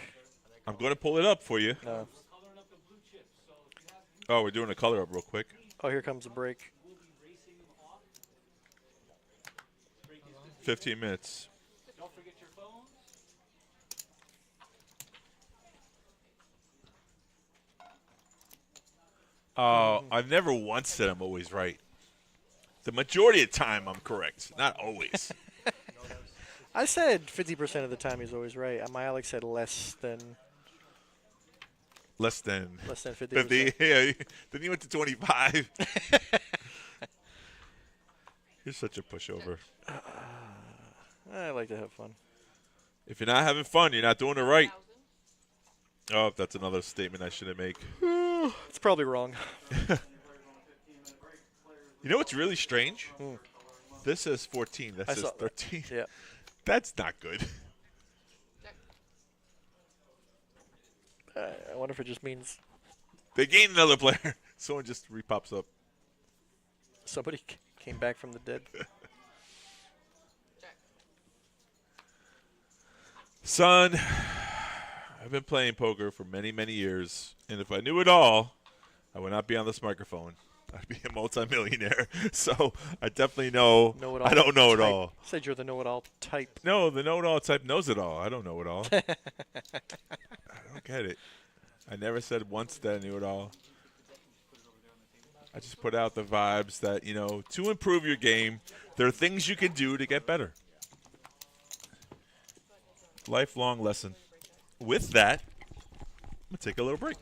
I'm going to pull it up for you. No. Oh, we're doing a color up real quick. Oh, here comes a break. 15 minutes. Don't forget your phones. I've never once said I'm always right. The majority of the time, I'm correct. Not always. I said 50% of the time he's always right. My Alex said less than Less than 50%. Yeah. Then you went to 25. You're such a pushover. I like to have fun. If you're not having fun, you're not doing it right. Oh, that's another statement I shouldn't make. It's probably wrong. You know what's really strange? This says 14. That says 13. Yeah. That's not good. I wonder if it just means they gained another player. Someone just re-pops up. Somebody came back from the dead. Son, I've been playing poker for many, many years, and if I knew it all, I would not be on this microphone. I'd be a multimillionaire. So I definitely know. I don't know it all. Said you're the know-it-all type. No, the know-it-all type knows it all. I don't know it all. I don't get it. I never said once that I knew it all. I just put out the vibes that, you know, to improve your game, there are things you can do to get better. Lifelong lesson. With that, I'm going to take a little break.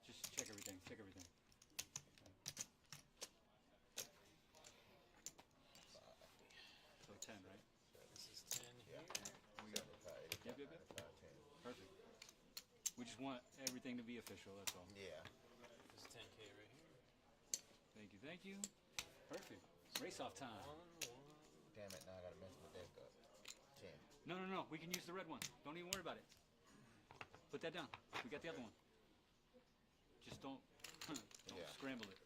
Just check everything. Check everything. So 10, right? This is 10 here. We got Yep. Perfect. We just want everything to be official, that's all. Yeah. This is 10K right here. Thank you, thank you. Perfect. Race off time. Damn it, now I gotta mess my deck up. 10. No. We can use the red one. Don't even worry about it. Put that down. We got the other one. Just don't scramble it.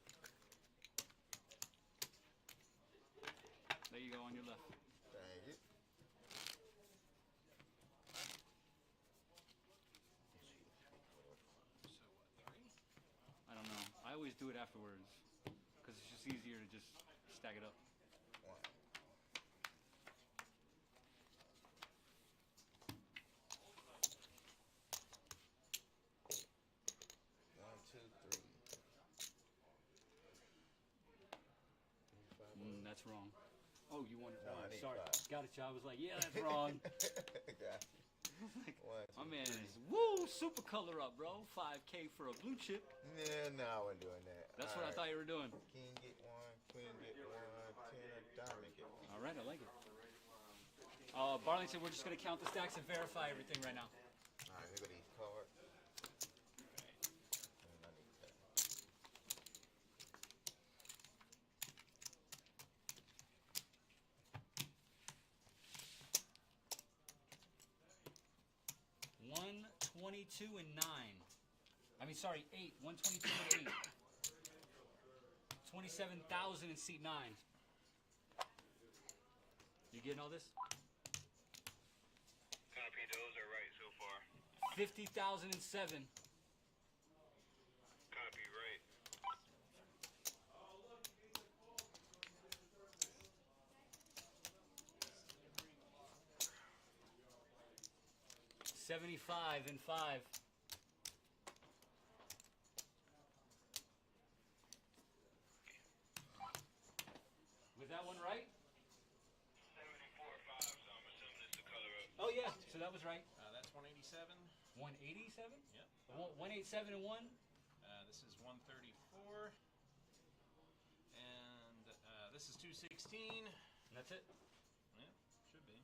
There you go on your left. Thank you. I don't know. I always do it afterwards because it's just easier to just stack it up. That's wrong. Oh, you wanted one. Sorry. Got it, y'all. I was like, yeah, that's wrong. My man is, super color up, bro. 5K for a blue chip. No, I wasn't doing that. That's what I thought you were doing. King get one, queen get one, 10, diamond get one. All right, I like it. Barlington, we're just going to count the stacks and verify everything right now. All right, here go these cards. 122 and 9. I mean, sorry, 8. 122 and 8. 27,000 in seat 9. You getting all this? Copy, those are right so far. 50,000 and 7. Copy, right. $75 and 5. Was that one right? 74, 5, so I'm assuming it's the color of. Oh yeah, so that was right. That's 187. 187? Yep. 187 and 1? This is 134. And this is 216. And that's it? Yeah, should be.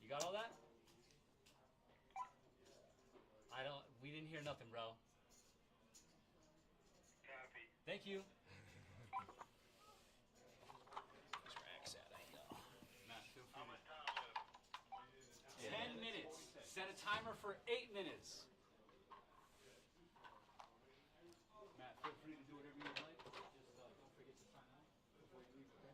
You got all that? We didn't hear nothing, bro. Copy. Thank you. Matt, feel free. 10 minutes. Set a timer for 8 minutes. Matt, feel free to do whatever you like. Just don't forget to sign out before you leave, okay?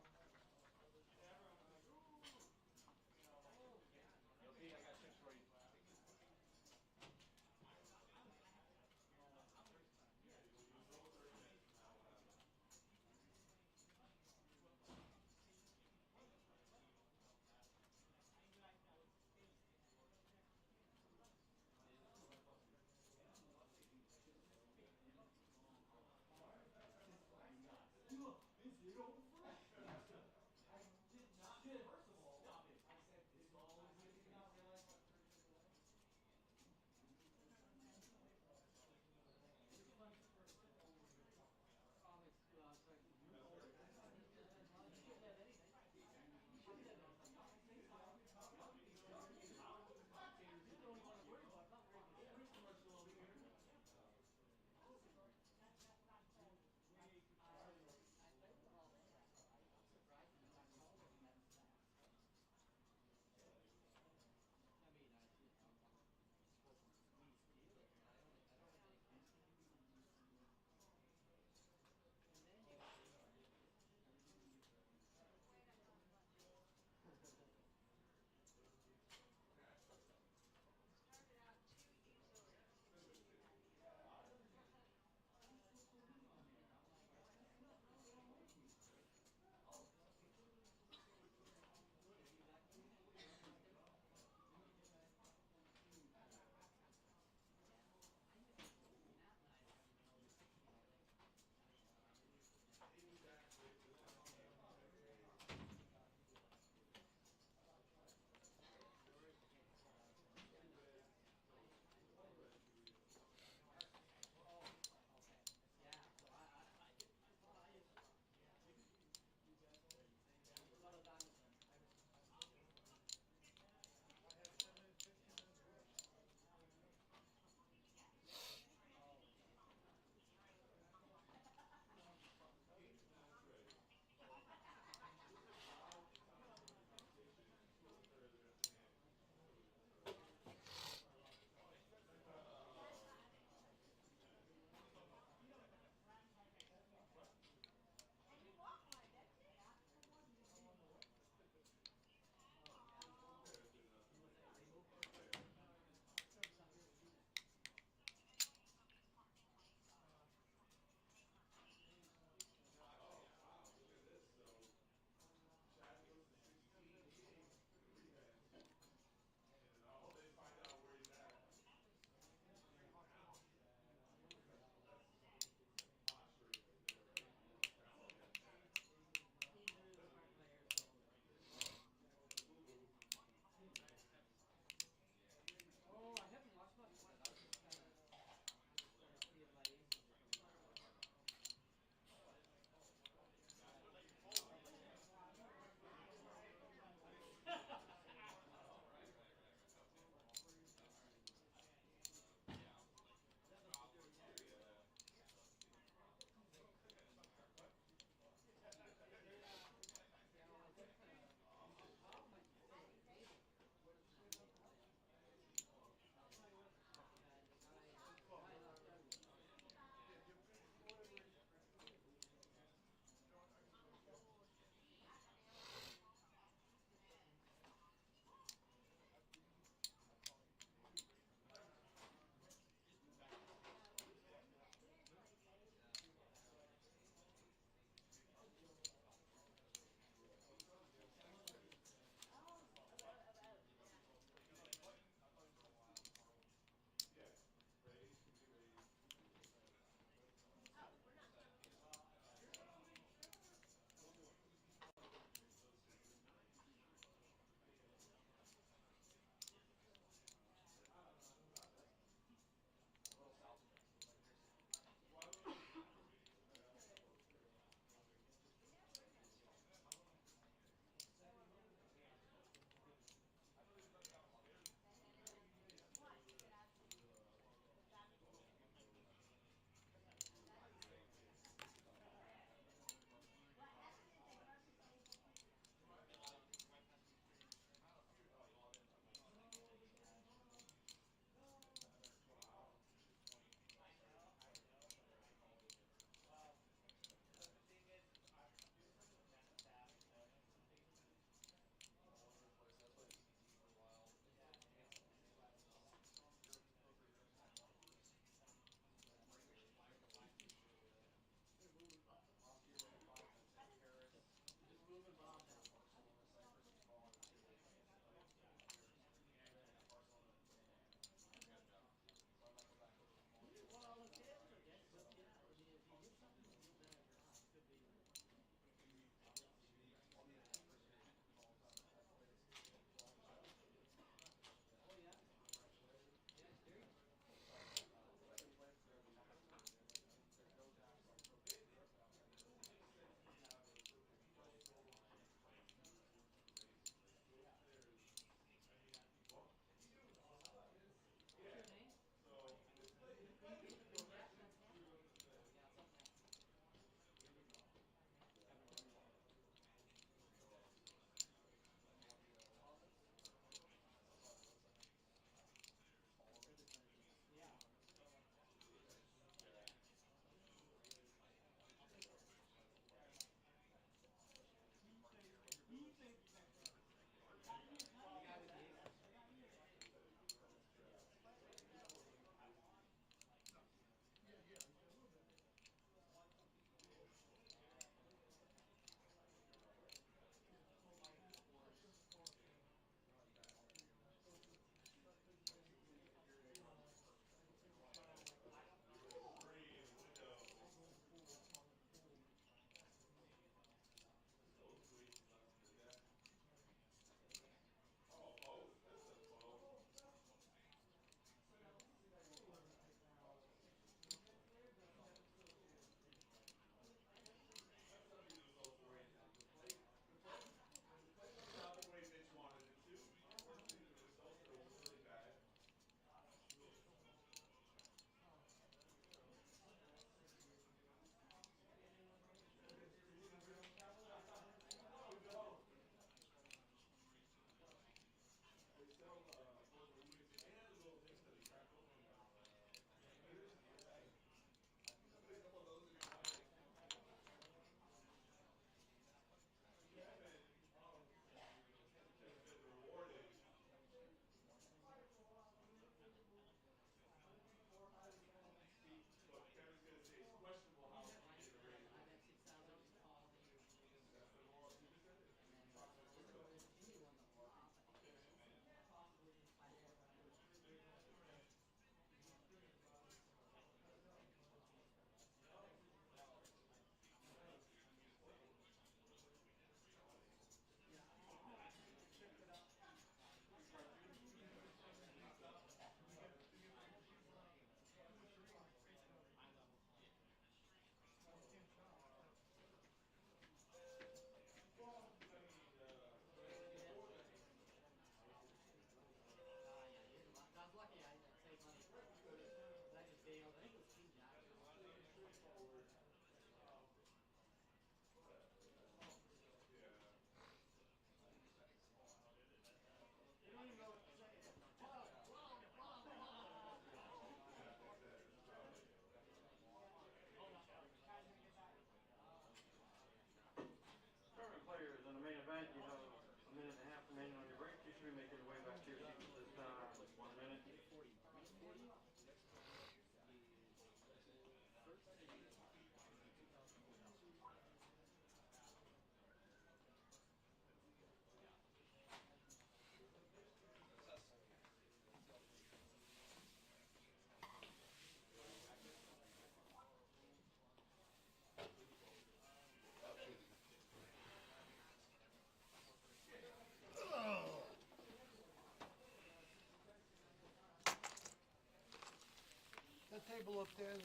table up there,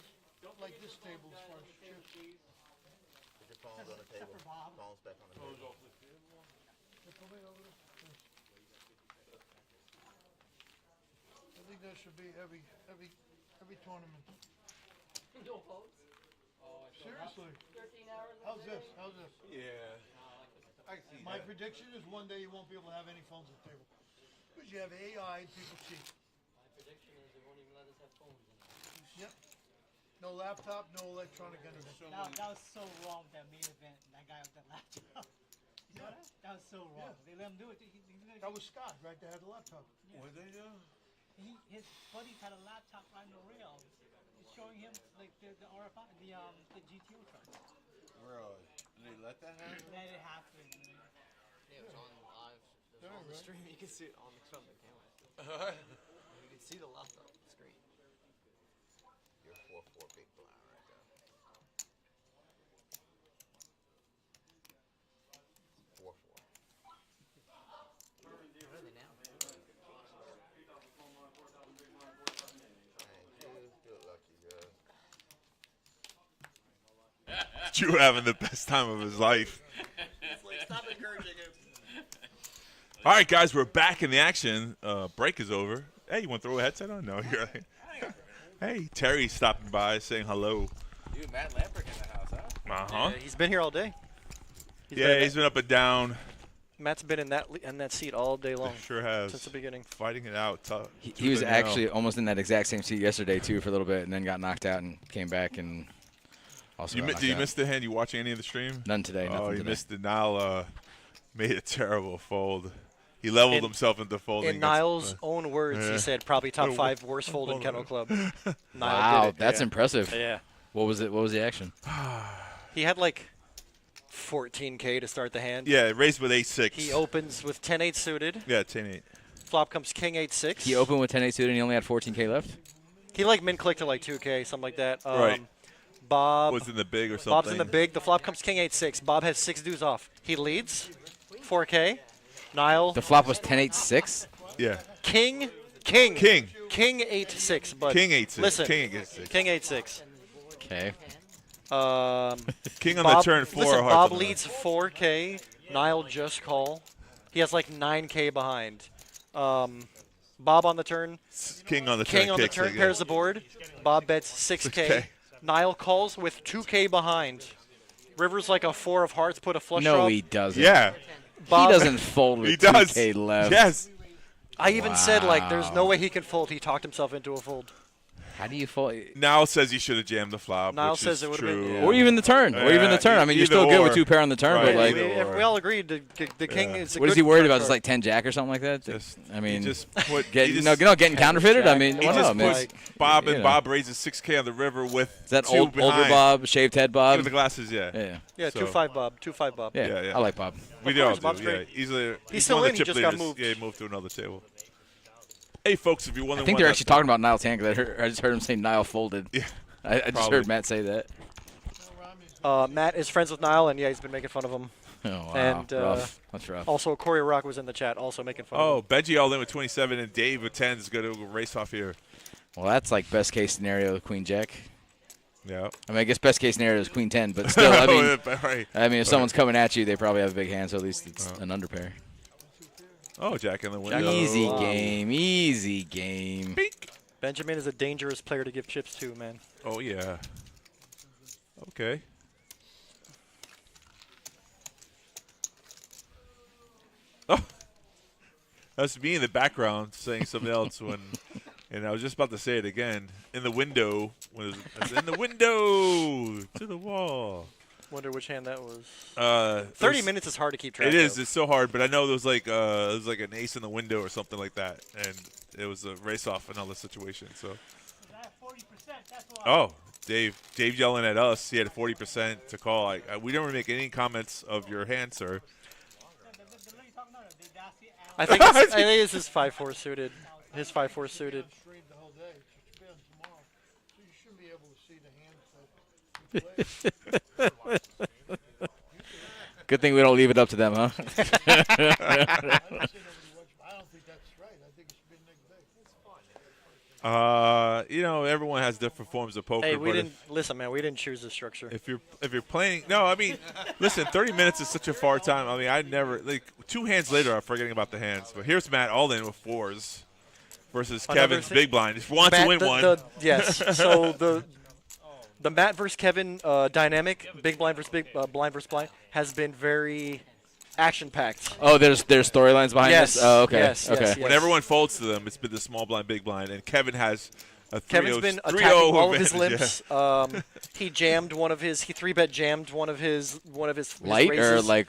like this table as far as chips. Put your phones on the table. Phones back on the table. I think that should be every tournament. No votes? Seriously. 13 hours? How's this? How's this? Yeah. I see My that. prediction is one day you won't be able to have any phones at the table. Because you have AI and people cheat. My prediction is they won't even let us have phones in. Yep. No laptop, no electronic internet. That was so wrong, that main event. That guy with that laptop. You know that? That was so wrong. Yeah. They let him do it. That was Scott, right? That had the laptop. Yeah. What they do? His buddies had a laptop riding the rail, showing him like the RFI, the GTO trucks. Really? Did they let that happen? Let it happen. Yeah, it was on live. It was on the right. stream. You can see it on the camera. You can see the laptop on the screen. You're 4-4 big blind right there. 4-4. What are they now? Good lucky, Drew having the best time of his life. Stop encouraging him. All right, guys, we're back in the action. Break is over. Hey, you want to throw a headset on? No, you're right. Hey, Terry's stopping by saying hello. Dude, Matt Lamprick in the house, huh? Uh-huh. Yeah, he's been here all day. He's been up and down. Matt's been in that seat all day long. Sure has. Since the beginning. Fighting it out. Tough. He was actually almost in that exact same seat yesterday, too, for a little bit, and then got knocked out and came back and also Did you miss the hand? You watching any of the stream? None today. Oh, Nothing you today. missed it. Niall made a terrible fold. He leveled himself into folding. In Niall's own words, he said probably top 5 worst fold in Kennel Club. Wow, did it. that's impressive. Yeah. What was it? What was the action? He had like 14K to start the hand. Yeah, raised with 8-6. He opens with 10-8 suited. Yeah, 10-8. Flop comes King 8-6. He opened with 10-8 suited and he only had 14K left? He like min clicked to like 2K, something like that. Right. Bob was in the big or something. Bob's in the big. The flop comes King 8-6. Bob has 6 deuce off. He leads 4K. Niall. The flop was 10-8-6? Yeah. King 8-6. But King 8-6. Listen. King 8-6. King 8-6. Okay. King on Bob, the turn 4 listen, hearts Bob on the leads 4K. Niall just call. He has like 9K behind. Bob on the turn. King on the King turn. on the Kicks turn it, yeah. pairs the board. Bob bets 6K. Niall calls with 2K behind. River's like a 4 of hearts, put a flush draw. No, he doesn't. Yeah. Bob, he doesn't fold with He does. 2K left. Yes. I even said, like, there's no way he can fold. He talked himself into a fold. How do you fold? Niall says he should have jammed the flop. Niall which says is it would've true. been- yeah. Or even the turn. Or even the turn. I mean, you're still good with 2 pair on the turn, Right, but like. We all agreed the king is a What good is he worried card about? card. Just like 10 jack or something like that? I mean, getting counterfeited. I mean, he well, just no, I puts mean, Bob you and know. Bob raises 6K on the river with Is that 2 older behind. Bob, shaved head Bob? With the glasses, yeah. Yeah, So- 2-5 Bob. 2-5 Bob. Yeah, I like Bob. We Of do all course, do. Bob's Yeah, great. he's still one of in, the he chip just got leaders. moved. Yeah, he moved to another table. Hey, folks, if you're wondering I think why they're that actually talking about Niall Tan because I just heard him say Niall folded. Yeah, I just probably. heard Matt say that. Matt is friends with Niall, and yeah, he's been making fun of him. Oh, wow. And Rough. That's rough. Also, Corey Rock was in the chat, also making fun of him. Oh, Benji all in with 27, and Dave with 10 is going to race off here. Well, that's like best case scenario, Queen Jack. Yeah. I mean, I guess best case scenario is Queen 10, but still, I mean, Right. if someone's coming at you, they probably have a big hand, so at least it's an underpair. Oh, Jack in the window. Easy game, easy game. Benjamin is a dangerous player to give chips to, man. Oh, yeah. Okay. Oh, that's me in the background saying something else and I was just about to say it again. In the window, when it was in the window to the wall. Wonder which hand that was. 30 minutes is hard to keep track It is. of. It's so hard, but I know there was like an ace in the window or something like that, and it was a race off another situation. So. Oh, Dave yelling at us. He had a 40% to call. We don't make any comments of your hand, sir. I think it's his 5-4 suited. His 5-4 suited. Good thing we don't leave it up to them, huh? I don't think that's right. I think it should be Nick Big. It's fun. Everyone has different forms of poker. Hey, we but didn't listen, man. We didn't choose the structure. If you're playing, no, I mean, listen, 30 minutes is such a far time. I mean, I never 2 hands later, I'm forgetting about the hands. But here's Matt all in with 4s versus Kevin's big blind. He wants to win one. Yes. So the Matt versus Kevin dynamic, big blind versus blind versus blind, has been very action-packed. Oh, there's storylines behind Yes. this? Oh, okay. Yes, okay. yes, When everyone folds to them, it's been the small blind, big blind, and Kevin has a 3-0. Kevin's been 3-0 attacking all of his advantage, limps. He jammed one of his. He 3-bet jammed one of his Light raises. or like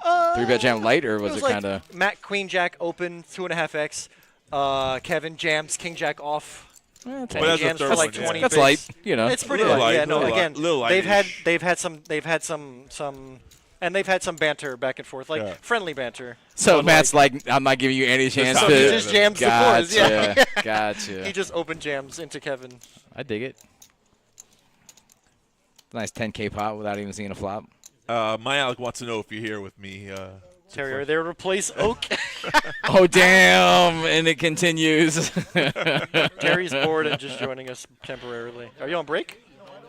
3-bet jam light, or was it like kind of Matt Queen Jack open 2.5x. Kevin jams King Jack off. Well, and he jams for like 20 That's bigs. light, you know. It's pretty Little light. light, Yeah, no. little Again, light, little they've lightish. had some. And they've had some banter back and forth, like friendly banter. So But, Matt's like, I'm not giving you any chance so to. he just jams the boards. Yeah. Gotcha. He just open jams into Kevin. I dig it. Nice 10K pot without even seeing a flop. My Alec wants to know if you're here with me. Terry, are they replace Oak? Oh, damn. And it continues. Terry's bored and just joining us temporarily. Are you on break?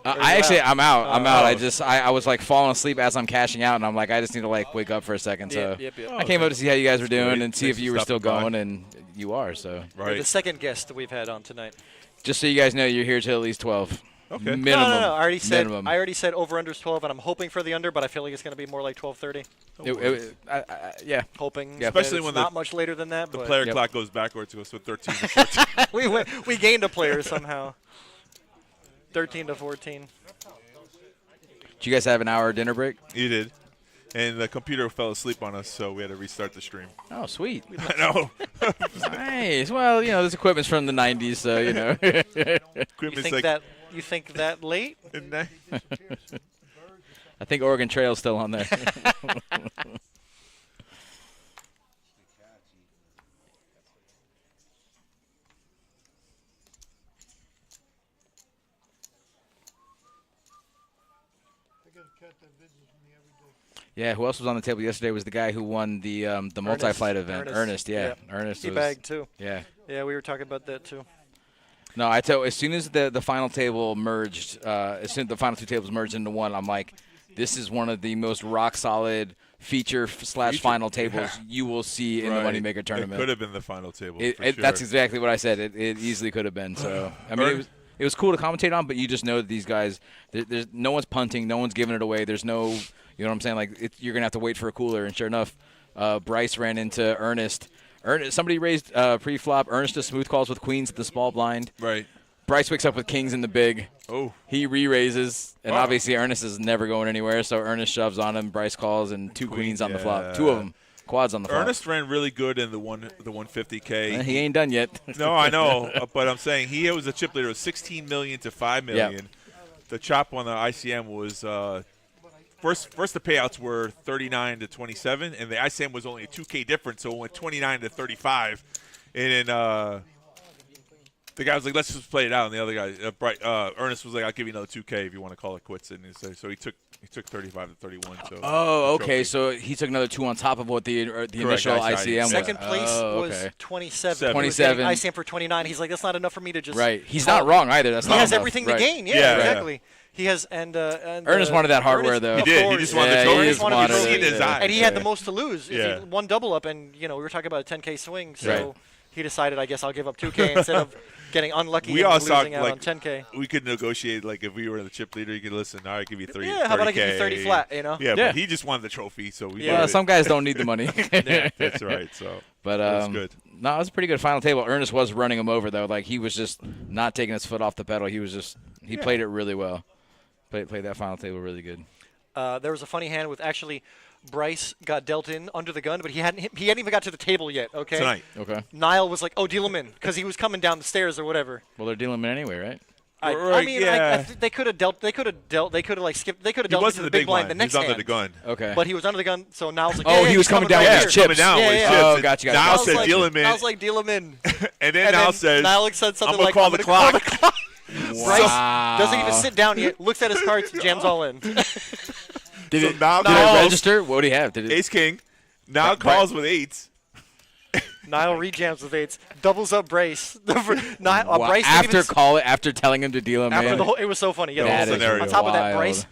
I'm out. I was like falling asleep as I'm cashing out, and I'm like, I just need to like wake up for a second. So Yep. I came up to see how you guys were doing great. and see if Thanks you for were still stopping by. going, and you are. So You're the second guest that we've had on tonight. just so you guys know, you're here till at least 12. Okay. Minimum. No. I already said over under's 12, and I'm hoping for the under, but I feel like it's going to be more like 12:30. Yeah. Hoping. Yeah. Especially it's when not much later than that. The but player clock goes backwards, it goes to 13 to 14. we gained a player somehow. 13 to 14. Did you guys have an hour dinner break? You did. And the computer fell asleep on us, so we had to restart the stream. Oh, sweet. I know. Nice. Well, this equipment's from the 90s, so, You think that late? I think Oregon Trail's still on there. Yeah, who else was on the table yesterday was the guy who won the multi-flight event. Ernest, yeah. Ernest he was, bagged too. Yeah. Yeah, we were talking about that too. No, as soon as the final table merged, as soon as the final two tables merged into one, I'm like, this is one of the most rock-solid feature/final tables you will see in the Moneymaker tournament. It could have been the final table. That's exactly what I said. It easily could have been. So I mean, it was cool to commentate on, but you just know that these guys, there's no one's punting, no one's giving it away. There's no, you know what I'm saying? Like you're gonna have to wait for a cooler. And sure enough, Bryce ran into Ernest. Somebody raised pre-flop. Ernest does smooth calls with queens at the small blind. Right. Bryce wakes up with kings in the big. Oh. He re-raises, and obviously Ernest is never going anywhere, so Ernest shoves on him. Bryce calls, and two queens on the flop. Two of them. Quads on the flop. Ernest ran really good in the 150K. He ain't done yet. No, I know, but I'm saying he was a chip leader of 16 million to 5 million. Yep. The chop on the ICM was first the payouts were 39 to 27, and the ICM was only a 2K difference, so it went 29 to 35. And then the guy was like, "Let's just play it out." And the other guy, Ernest, was like, "I'll give you another 2K if you want to call it quits." And so he took 35 to 31. So okay. So he took another 2 on top of what the initial ICM was. Second place was 27. 27. ICM for 29. He's like, that's not enough for me to just. Right. He's not wrong either. That's he not has enough. everything Right. to gain. Yeah, Yeah, exactly. right. He has Ernest wanted that hardware though. He did. He just wanted the trophy. He just wanted to see his eyes. And he had the most to lose. Yeah. If he won double up, and we were talking about a 10K swing, so Right. he decided, I guess I'll give up 2K instead of getting unlucky We and all saw losing out on 10K. we could negotiate, like if we were the chip leader, you could listen. All right, give you 30. Yeah, how about I give you 30 flat? Yeah, Yeah. but he just wanted the trophy, so we. Yeah, some guys don't need the money. Yeah, that's right. So, but it was good. No, it was a pretty good final table. Ernest was running him over though. Like he was just not taking his foot off the pedal. He was he played it really well. Played that final table really good. There was a funny hand with actually Bryce got dealt in under the gun, but he hadn't even got to the table yet. Okay. Tonight. Okay. Niall was like, "Oh, deal him in," because he was coming down the stairs or whatever. Well, they're dealing him in anyway, right? I mean, they could have dealt. They could have like skipped. They could have dealt into the big blind the next hand. He was under the gun. Okay. But he was under the gun, so Niall's like, he was coming down with his chips. Coming down with his chips. Oh, gotcha. Niall said, "Deal him in." Niall's like, "Deal him in." And then Niall says, Niall said something "I'm like, gonna call the clock." Bryce doesn't even sit down yet. Looks at his cards, jams all in. Did it Niall register? What do you have? Ace King. Now calls with 8s. Niall rejams with eights, doubles up brace. Wow. Bryce After telling him to deal him after in. the whole, it was so funny. Yeah, That is on top of that, wild. Bryce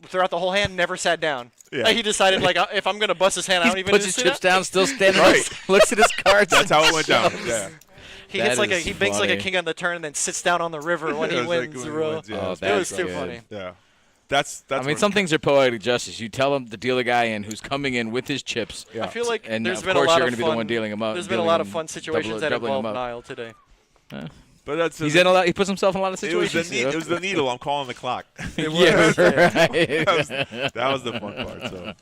throughout the whole hand never sat down. Yeah. Like, he decided like if I'm gonna bust his hand, I don't even puts need to his sit chips down, still standing. Right. Looks at his cards. That's how it went down. shoves. Yeah. He That hits like is he banks like a funny. king on the turn and then sits down on the river when he It was like wins. when he bro. wins, yeah. Oh, It that's was too good. funny. Yeah. That's I mean, when- some things are poetic justice. You tell him to deal a guy in who's coming in with his chips. Yeah. I feel like And there's of been a course lot you're of gonna be fun. the one dealing him up. There's been a dealing lot of him- fun situations that doubling him involve up. Niall today. But that's He's in a lot. He puts himself in a lot of it was situations. the it was the needle. I'm calling the clock. Yeah, right. that was the fun part. So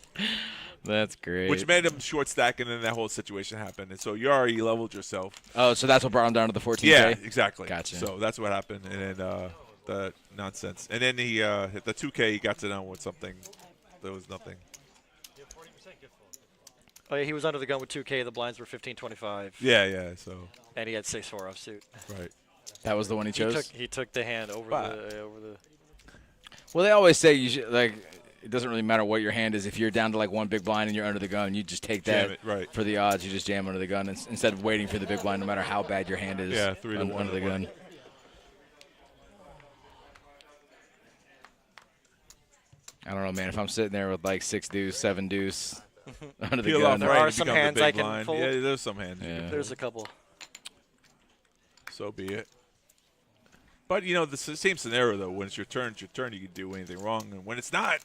That's great. which made him short stack, and then that whole situation happened. And so you already leveled yourself. Oh, so that's what brought him down to the 14K? Yeah, exactly. Gotcha. So that's what happened, and then the nonsense, and then he hit the 2K. He got to down with something. There was nothing. Oh yeah, he was under the gun with 2K. The blinds were 15-25. Yeah. So And he had 6-4 offsuit. right. That was the one he chose? He took the hand over the. Well, they always say you should, like, it doesn't really matter what your hand is. If you're down to like one big blind and you're under the gun, you just take Jam that it, right. for the odds. You just jam under the gun instead of waiting for the big blind, no matter how bad your hand is. Yeah, 3 to 1 under the to 1. gun. I don't know, man. If I'm sitting there with like 6 deuce, 7 deuce under the Peel gun, off There right, are you some become the hands big I can blind. fold. Yeah, there's some hands. you Yeah. can There's fold. a couple. So be it. But you know, the same scenario though. When it's your turn, you can do anything wrong, and when it's not,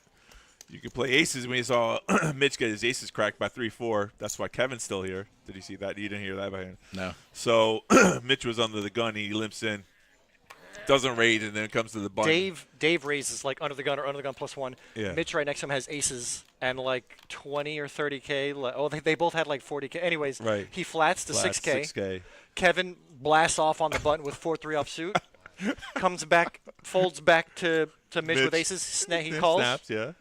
you can play aces. When you saw Mitch get his aces cracked by 3-4, that's why Kevin's still here. Did you see that? You didn't hear that by him. No. So Mitch was under the gun. He limps in, doesn't raid, and then comes to the button. Dave raises like under the gun or under the gun +1. Yeah. Mitch right next to him has aces and like 20 or 30K. Oh, they both had like 40K. Anyways, Right. he flats to Flats, 6K. 6K. Kevin blasts off on the button with 4-3 offsuit. Comes back, folds back to Mitch with aces. He calls. Snaps, yeah.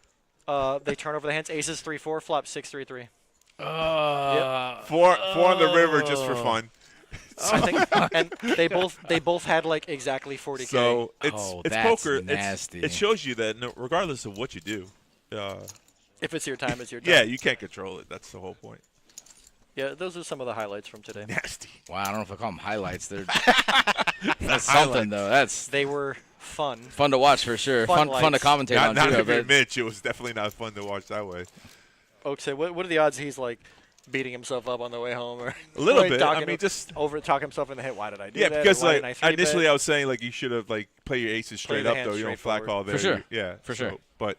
They turn over the hands. Aces 3-4, flop 6-3-3. Four on the river just for fun. I think, and they both had like exactly 40K. So it's that's poker. nasty. It shows you that regardless of what you do, if it's your time, it's your time. yeah, you can't control it. That's the whole point. Yeah, those are some of the highlights from today. Nasty. Wow, I don't know if I call them highlights. That's something though. They were fun. Fun to watch for sure. Fun to commentate on not too. if you're Mitch, it was definitely not fun to watch that way. Oak said, "What are the odds he's like beating himself up on the way home, or A little like, bit. talking I mean, just talking himself in the head? Why did I do yeah, that? because Why like didn't I initially three-bet? I was saying like you should have like play your aces straight the up hand though. You don't flat call there. For sure. Yeah, For sure. But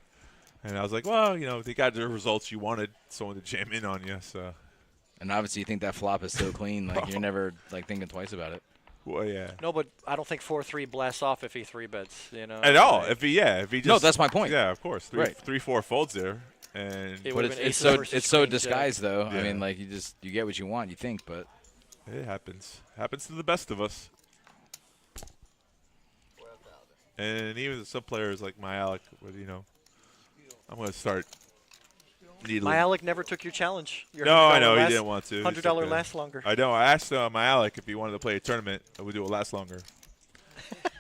and I was like, well, you know, they got the results you wanted, someone to jam in on you. So And obviously, you think that flop is so clean, like you're never like thinking twice about it. well, yeah. No, but I don't think 4-3 blasts off if he 3-bets. You know, At all. Like, If he just No, that's my point. Yeah, of course. Right. 3-4 folds there, and It But would've it's, been it's aces so versus it's so queen jack. disguised though. I Yeah. mean, like you get what you want, you think, but it happens. Happens to the best of us. And even some players like my Alec, you know, I'm going to start needling. My Alec never took your challenge. Your No, I $100 know he last- didn't want to. He $100 said, lasts longer. I know. I asked my Alec if he wanted to play a tournament. I would do it last longer.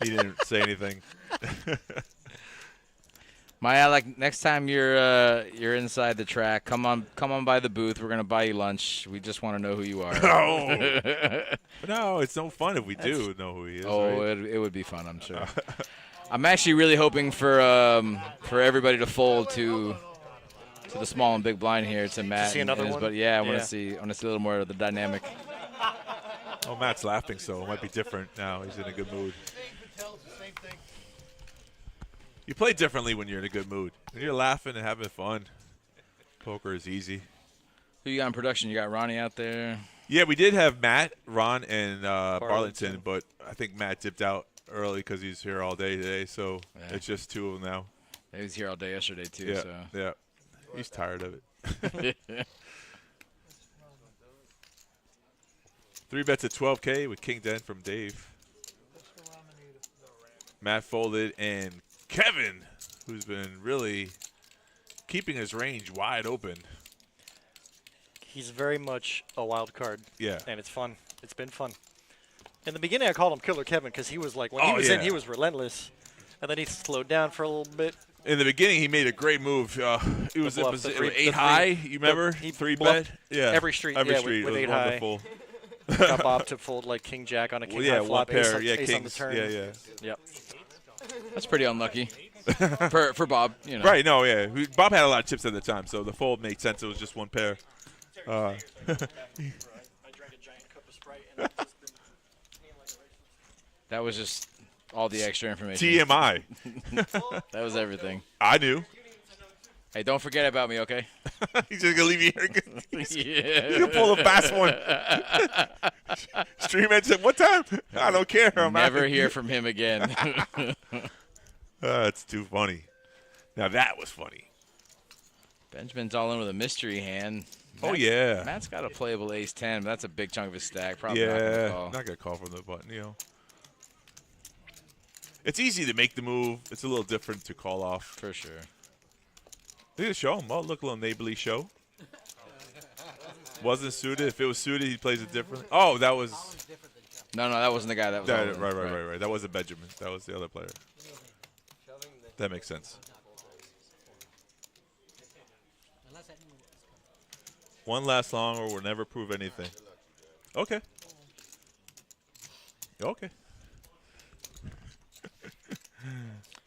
He didn't say anything. Maya, like next time you're inside the track, come on by the booth. We're gonna buy you lunch. We just want to know who you are. No, it's no fun if we do know who he is. Oh, right? it would be fun, I'm sure. I'm actually really hoping for everybody to fold to the small and big blind here to Matt. see another one? But yeah, I want Yeah. to see a little more of the dynamic. Oh, Matt's laughing, so it might be different now. He's in a good mood. You play differently when you're in a good mood. When you're laughing and having fun, poker is easy. Who you got in production? You got Ronnie out there. Yeah, we did have Matt, Ron, and Barlington. Barlington, but I think Matt dipped out early because he's here all day today, so Yeah. it's just two of them now. He was here all day yesterday too. Yeah, So. yeah. He's tired of it. 3 bets at 12K with King Den from Dave. Matt folded, and Kevin, who's been really keeping his range wide open. He's very much a wild card. Yeah. And it's fun. It's been fun. In the beginning, I called him Killer Kevin because he was like, when he was in, he was relentless. And then he slowed down for a little bit. In the beginning, he made a great move. It was bluff, it was the 8 high. You remember? he 3 bluffed bet. Yeah. every street, Every yeah, street. with it was 8 high. wonderful. Got Bob to fold like king jack on a king Well, yeah, high one flop, pair, ace, yeah, ace on the kings, turn. yeah. Yep. That's pretty unlucky for Bob. You know. Right? No, yeah. Bob had a lot of chips at the time, so the fold made sense. It was just one pair. That was just all the extra information. TMI. That was everything. I knew. Hey, don't forget about me, okay? He's just gonna leave you here. Yeah. He's gonna pull the fast one. Streamhead said, "What time? I don't care. I'm Never out." hear from him again. That's too funny. Now that was funny. Benjamin's all in with a mystery hand. Oh, yeah. Matt's got a playable ace-10, but that's a big chunk of his stack. Probably Yeah, not going to call. not gonna call from the button. It's easy to make the move. It's a little different to call off. For sure. Look at the show. Oh, look, a little neighborly show. Wasn't suited. If it was suited, he plays it differently. Oh, that was. No, that wasn't the guy. That was all in. Right. That wasn't Benjamin. That was the other player. That makes sense. One last long or we'll never prove anything. Okay. Okay.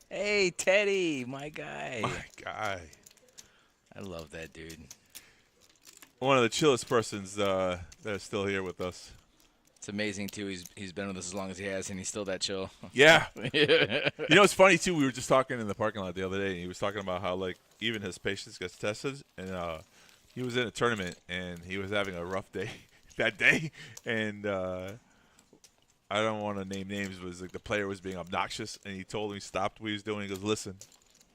Hey, Teddy, my guy. My guy. I love that dude. One of the chillest persons that are still here with us. It's amazing, too. He's been with us as long as he has, and he's still that chill. Yeah. You know, it's funny, too. We were just talking in the parking lot the other day, and he was talking about how, like, even his patience gets tested. And he was in a tournament, and he was having a rough day that day. And I don't want to name names, but it was like the player was being obnoxious, and he told him he stopped what he was doing. He goes, "Listen,"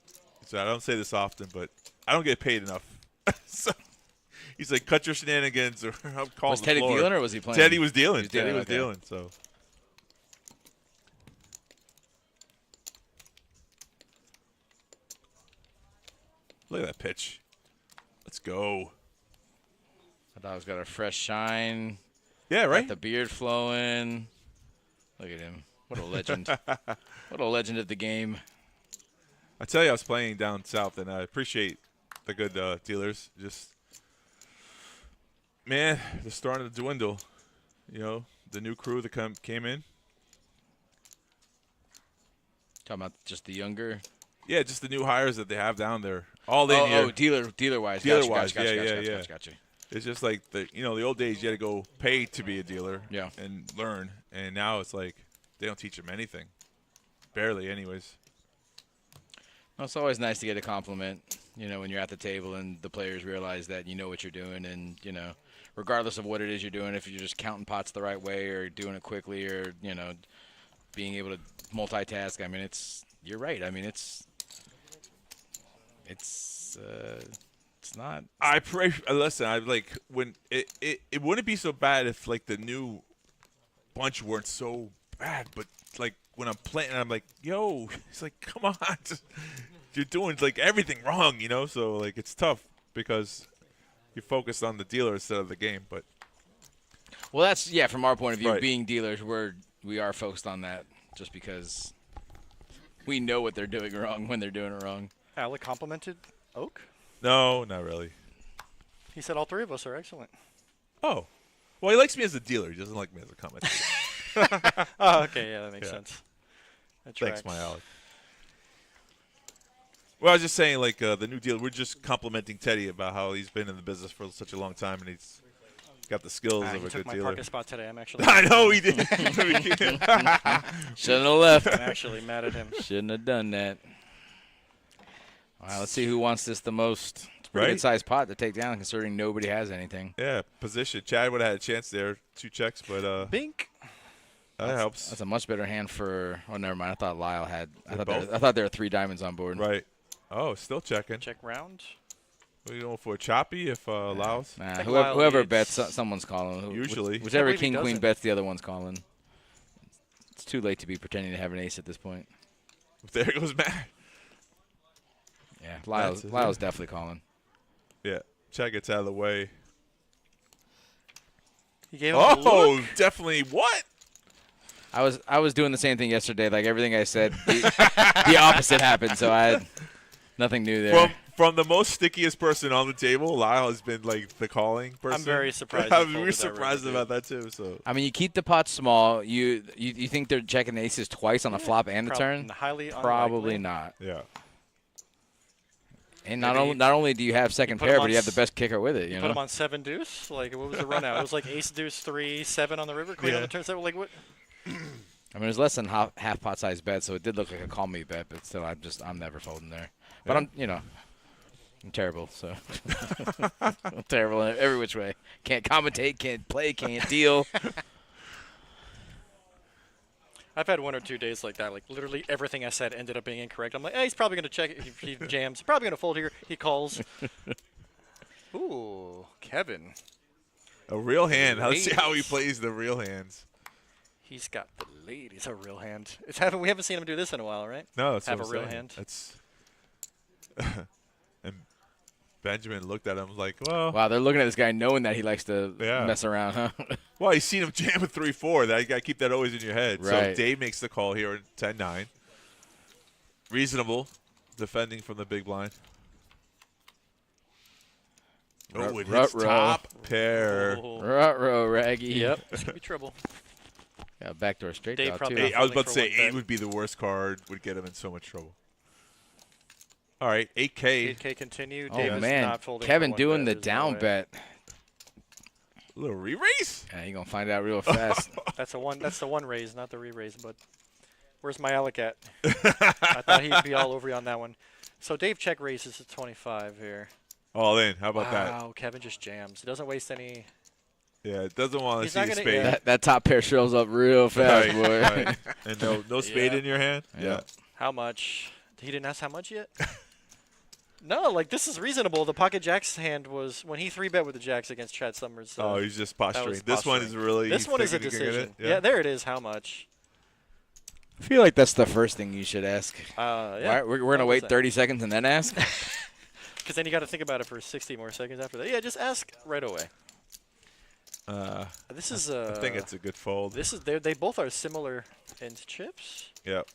he said, "I don't say this often, but I don't get paid enough." So he's like, "Cut your shenanigans, or I'm calling Was the Teddy floor." dealing, or was he playing? Teddy was dealing. Teddy was dealing. So. Look at that pitch. Let's go. I thought he's got a fresh shine. Yeah, right? Got the beard flowing. Look at him. What a legend. What a legend of the game. I tell you, I was playing down south, and I appreciate the good dealers. Just, man, they're starting to dwindle. You know, the new crew that came in. Talking about just the younger. Yeah, just the new hires that they have down there. All in here. Oh, dealer-wise. Dealer-wise, Gotcha. It's just like the old days. You had to go pay to be a dealer. Yeah. And learn. And now it's like they don't teach them anything. Barely, anyways. Well, it's always nice to get a compliment, you know, when you're at the table and the players realize that you know what you're doing, and you know, regardless of what it is you're doing, if you're just counting pots the right way or doing it quickly or you know, being able to multitask. I mean, you're right. I mean, it's not. I pray. Listen, I like when it wouldn't be so bad if like the new bunch weren't so bad, but like when I'm playing, I'm like, yo, it's like, come on, you're doing like everything wrong, you know. So like it's tough because you're focused on the dealer instead of the game. But well, that's from our point of view, right. Being dealers, we are focused on that just because we know what they're doing wrong when they're doing it wrong. Alec complimented Oak? No, not really. He said all three of us are excellent. Oh. Well, he likes me as a dealer. He doesn't like me as a commentator. Oh, okay. Yeah, that makes sense. That Thanks, tracks. my Alec. Well, I was just saying, like, the new dealer, we're just complimenting Teddy about how he's been in the business for such a long time, and he's got the skills of a he good took my dealer. parking spot today. I'm actually. I know he did. Shouldn't have left. I'm actually mad at him. Shouldn't have done that. All right, let's see who wants this the most. It's a pretty Right? good-sized pot to take down, considering nobody has anything. Yeah, position. Chad would have had a chance there. 2 checks, but Bink. That helps. That's a much better hand for. Oh, never mind. I thought Lyle had. I both? thought there were 3 diamonds on board. Right. Oh, still checking. Check round. What are you going for? Choppy if Laos? Nah, think whoever Lyle bets, someone's calling. Usually. Whichever I believe he king queen doesn't. bets, the other one's calling. It's too late to be pretending to have an ace at this point. There goes Matt. Yeah, That's Lyle's definitely calling. Yeah. Chad gets out of the way. He gave him a look. Definitely. What? I was doing the same thing yesterday. Like everything I said, the opposite happened. So I had nothing new there. from the most stickiest person on the table, Lyle has been like the calling person. I'm very surprised. I'm very surprised about that too. So I mean, you keep the pot small. You think they're checking the aces twice on the flop and the turn? Highly Probably unlikely. not. Yeah. And not only do you have second pair, but you have the best kicker with it. You put know. him on 7 deuce. Like what was the run out? It was like ace deuce 3 7 on the river, queen on the turn 7. Like what? I mean, it was less than half pot size bet, so it did look like a call me bet, but still, I'm never folding there. But I'm terrible, so I'm terrible in every which way. Can't commentate, can't play, can't deal. I've had 1 or 2 days like that. Like literally everything I said ended up being incorrect. I'm like, he's probably gonna check it. He jams. Probably gonna fold here. He calls. Ooh, Kevin. A real hand. Let's see how he plays the real hands. He's got the ladies. A real hand. We haven't seen him do this in a while, right? No, that's have what a I'm real saying. hand. That's and Benjamin looked at him like, well. Wow, they're looking at this guy knowing that he likes to mess around, huh? Well, you seen him jam a 3-4. That you got to keep that always in your head. Right. So Dave makes the call here at 10-9. Reasonable, defending from the big blind. Oh, it hits top pair. Ruh-roh, Raggy. Yep, this could be trouble. Yeah, backdoor straight Dave draw, too. probably I was about to say 8 bet. would be the worst card. Would get him in so much trouble. All right, 8K. 8K continue. Oh, Dave is man. not folding Kevin for 1 doing the bet. There's no down way. bet. A little re-raise? Yeah, you're going to find out real fast. That's the one raise, not the re-raise. But where's my Alec at? I thought he'd be all over you on that one. So Dave check raises to 25 here. All in. How about that? Wow, Kevin just jams. He doesn't waste any. Yeah, it doesn't want to He's see not a gonna- spade. yeah. That top pair shows up real fast, Right, boy. right. And no spade in your hand? Yeah. How much? He didn't ask how much yet? No, like this is reasonable. The pocket jacks hand was when he 3-bet with the jacks against Chad Summers. Oh, he's just that posturing. was This one is really. This one is a thinking he can get decision. it? Yeah, there it is. How much? I feel like that's the first thing you should ask. Yeah. We're going to wait 30 seconds and then ask? Because then you got to think about it for 60 more seconds after that. Yeah, just ask right away. This is. I think it's a good fold. This is. They both are similar in chips. Yep.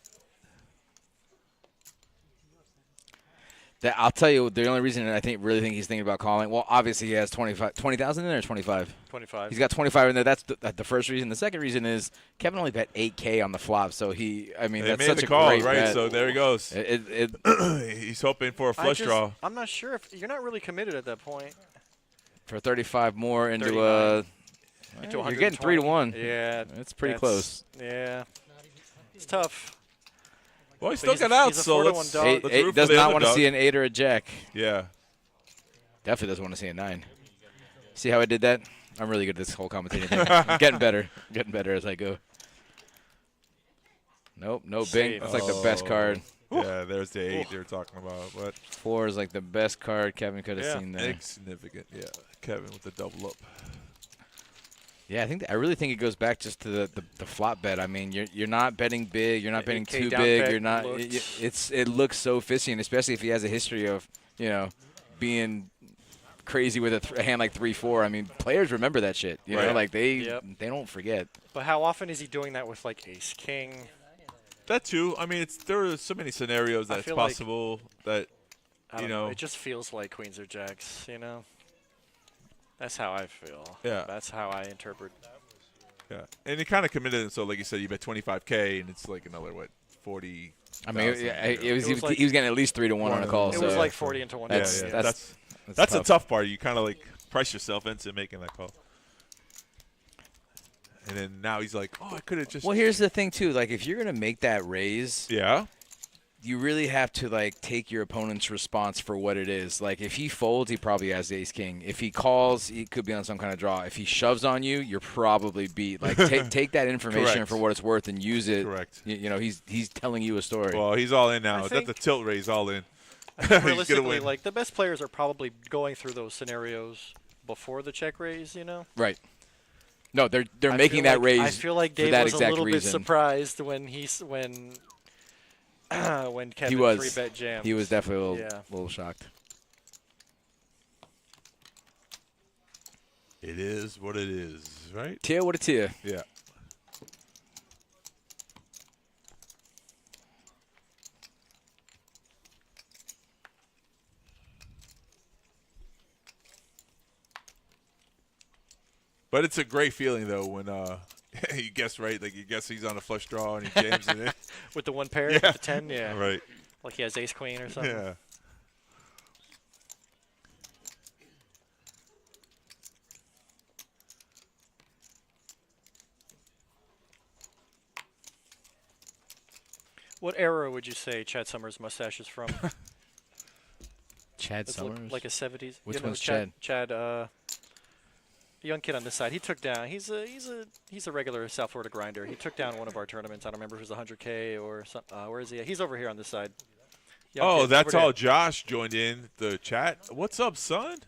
I'll tell you, the only reason I really think he's thinking about calling, well, obviously he has 20,000 in there or 25? 25. He's got 25 in there. That's the first reason. The second reason is Kevin only bet 8K on the flop, so They that's made such the a call, great right? bet. So there he goes. He's hoping for a flush draw. I'm not sure if you're not really committed at that point. For 35 more into 39. you're getting 3 to 1. Yeah, it's pretty close. Yeah, it's tough. Well, he still got out, so let's root for does the not want to underdog. see an 8 or a jack. Yeah. Definitely doesn't want to see a 9. See how I did that? I'm really good at this whole commentating thing. I'm getting better. Getting better as I go. Nope, no bing. That's like the best card. Yeah, there's the 8 they were talking about. But 4 is like the best card Kevin could have seen there. Insignificant, yeah. Kevin with the double up. Yeah, I really think it goes back just to the flop bet. I mean, you're not betting big, you're not betting 8K too down big. bet You're not. looked- It looks so fishy, and especially if he has a history of being crazy with a hand like 3-4. I mean, players remember that shit. You know, like they don't forget. But how often is he doing that with like ace king? That too. I mean, there are so many scenarios that it's feel like- possible that I don't know. It just feels like queens or jacks. You know. That's how I feel. Yeah. That's how I interpret. Yeah, and he kind of committed it. So, like you said, you bet 25K, and it's like another 40. I mean, he was getting at least 3 to 1 on a call. It was like 40 into 1. That's tough. a tough part. You kind of like price yourself into making that call. And then now he's like, oh, I could have just. Well, here's the thing too. Like, if you're gonna make that raise, you really have to like take your opponent's response for what it is. Like, if he folds, he probably has ace king. If he calls, he could be on some kind of draw. If he shoves on you, you're probably beat. Like, take that information Correct. for what it's worth and use it. Correct. You know, he's telling you a story. Well, he's all in now. I That's the tilt raise, all in. Realistically, like the best players are probably going through those scenarios before the check raise. You know. Right. No, they're I making feel that like- raise. I feel like for Dave that was a exact little bit reason. surprised when when Kevin He was 3-bet jammed. He was definitely a Yeah. little shocked. It is what it is, right? Tear what a tear. Yeah. But it's a great feeling though when you guess right, like you guess he's on a flush draw and he jams it in. With the one pair, Yeah. with the 10, yeah. Right. Like he has ace queen or something. Yeah. What era would you say Chad Summers' mustache is from? Chad It's Summers? like a 70s. Which You know one's Chad? Chad, young kid on this side. He took down. He's a regular South Florida grinder. He took down one of our tournaments. I don't remember if it was 100K or something. Where is he? He's over here on this side. Young kid, That's over all. there. Josh joined in the chat. What's up, son?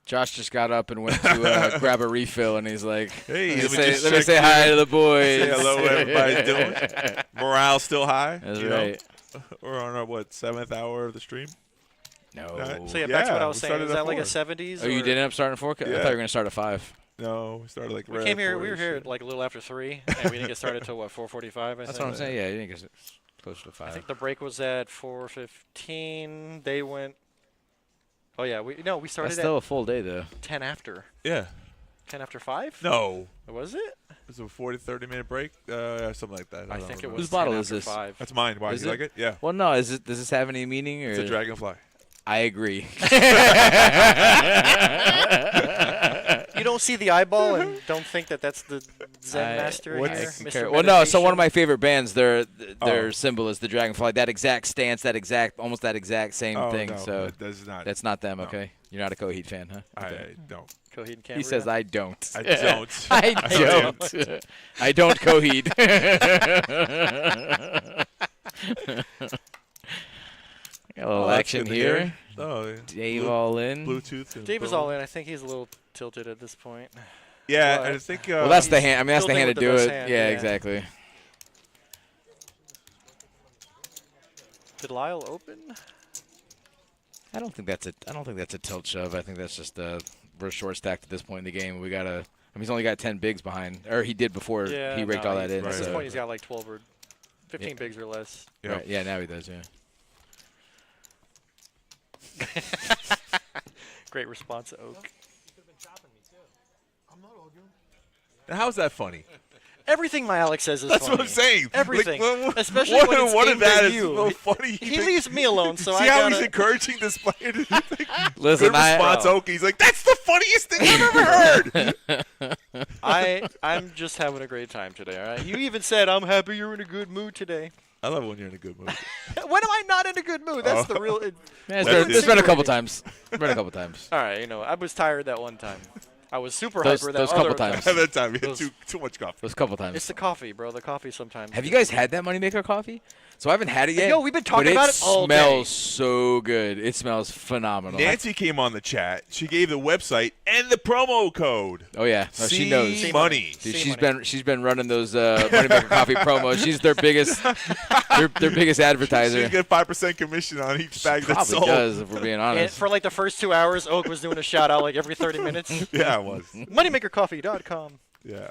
Josh just got up and went to grab a refill, and he's like, Hey, let let me me say hi to the boys. Say hello, what everybody's doing. Morale still high. That's you right. know? We're on our, 7th hour of the stream? No. So yeah, back to what I was we saying. started Is at that like a 4. 70s? Oh, you or- didn't end up starting at 4? I thought you were going to start at 5. No, we started like We right came at here. 4 We were -ish. here at like a little after 3, and we didn't get started till what 4:45. That's what I'm saying. Yeah, you didn't get closer to 5. I think the break was at 4:15. They went. Oh yeah, we started. That's still at a full day though. 10 after. Yeah. 10 after 5? No. Was it? It was a 30-minute break, something like that. I think it was Whose bottle 10 is after this? 5. That's mine. Why? Is You like it? Yeah. Well, no. Does this have any meaning? Or It's a dragonfly. I agree. You don't see the eyeball and don't think that that's the Zen master here, Mr. Well, no. So one Meditation? of my favorite bands, their symbol is the dragonfly. That exact stance, almost that exact same thing. No, so that's not. that's not them. No. Okay, you're not a Coheed fan, huh? I Okay. don't. Coheed and He Cambria? says I don't. I don't. I don't. I don't Coheed. Got a little action that's good to here. hear. Oh, yeah. Dave all in. Bluetooth. And Dave is boom. all in. I think he's a little tilted at this point. Yeah, But and I think. Well, that's the he's hand. I mean, that's the tilting hand to with the do best it. hand, Yeah, exactly. Did Lyle open? I don't think that's a tilt shove. I think that's just we're short stacked at this point in the game. We gotta. I mean, he's only got 10 bigs behind, or he did before he raked all that in. At this so. point, he's got like 12 or 15 bigs or less. Yeah. Right, yeah, now he does. Yeah. Great response, Oak. I'm not arguing. How's that funny? Everything my Alex says is That's funny. what I'm saying. Everything. Like, Especially what, when it's what aimed of that at is you. so funny. He leaves me alone, so See I how gotta... he's encouraging this player to do Listen, good response, Oak. He's like, that's the funniest thing I've ever heard. I'm just having a great time today, all right? You even said, I'm happy you're in a good mood today. I love when you're in a good mood. When am I not in a good mood? That's the real... Yeah, it's been a couple times. All right, I was tired that one time. I was super Those hyper that couple other times. That time, you had too much coffee. Those couple times. It's the coffee, bro. The coffee sometimes. Have you guys had that Moneymaker coffee? So I haven't had it yet. Yo, we've been talking about it all day. It smells so good. It smells phenomenal. Nancy came on the chat. She gave the website and the promo code. Oh yeah, no, she knows. Money. Dude, she's been running those Moneymaker coffee promos. She's their biggest their biggest advertiser. She get 5% commission on each bag that's Probably sold. does, if we're being And honest. for like the first 2 hours, Oak was doing a shout out like every 30 minutes. Yeah, it was. Moneymakercoffee.com. Yeah.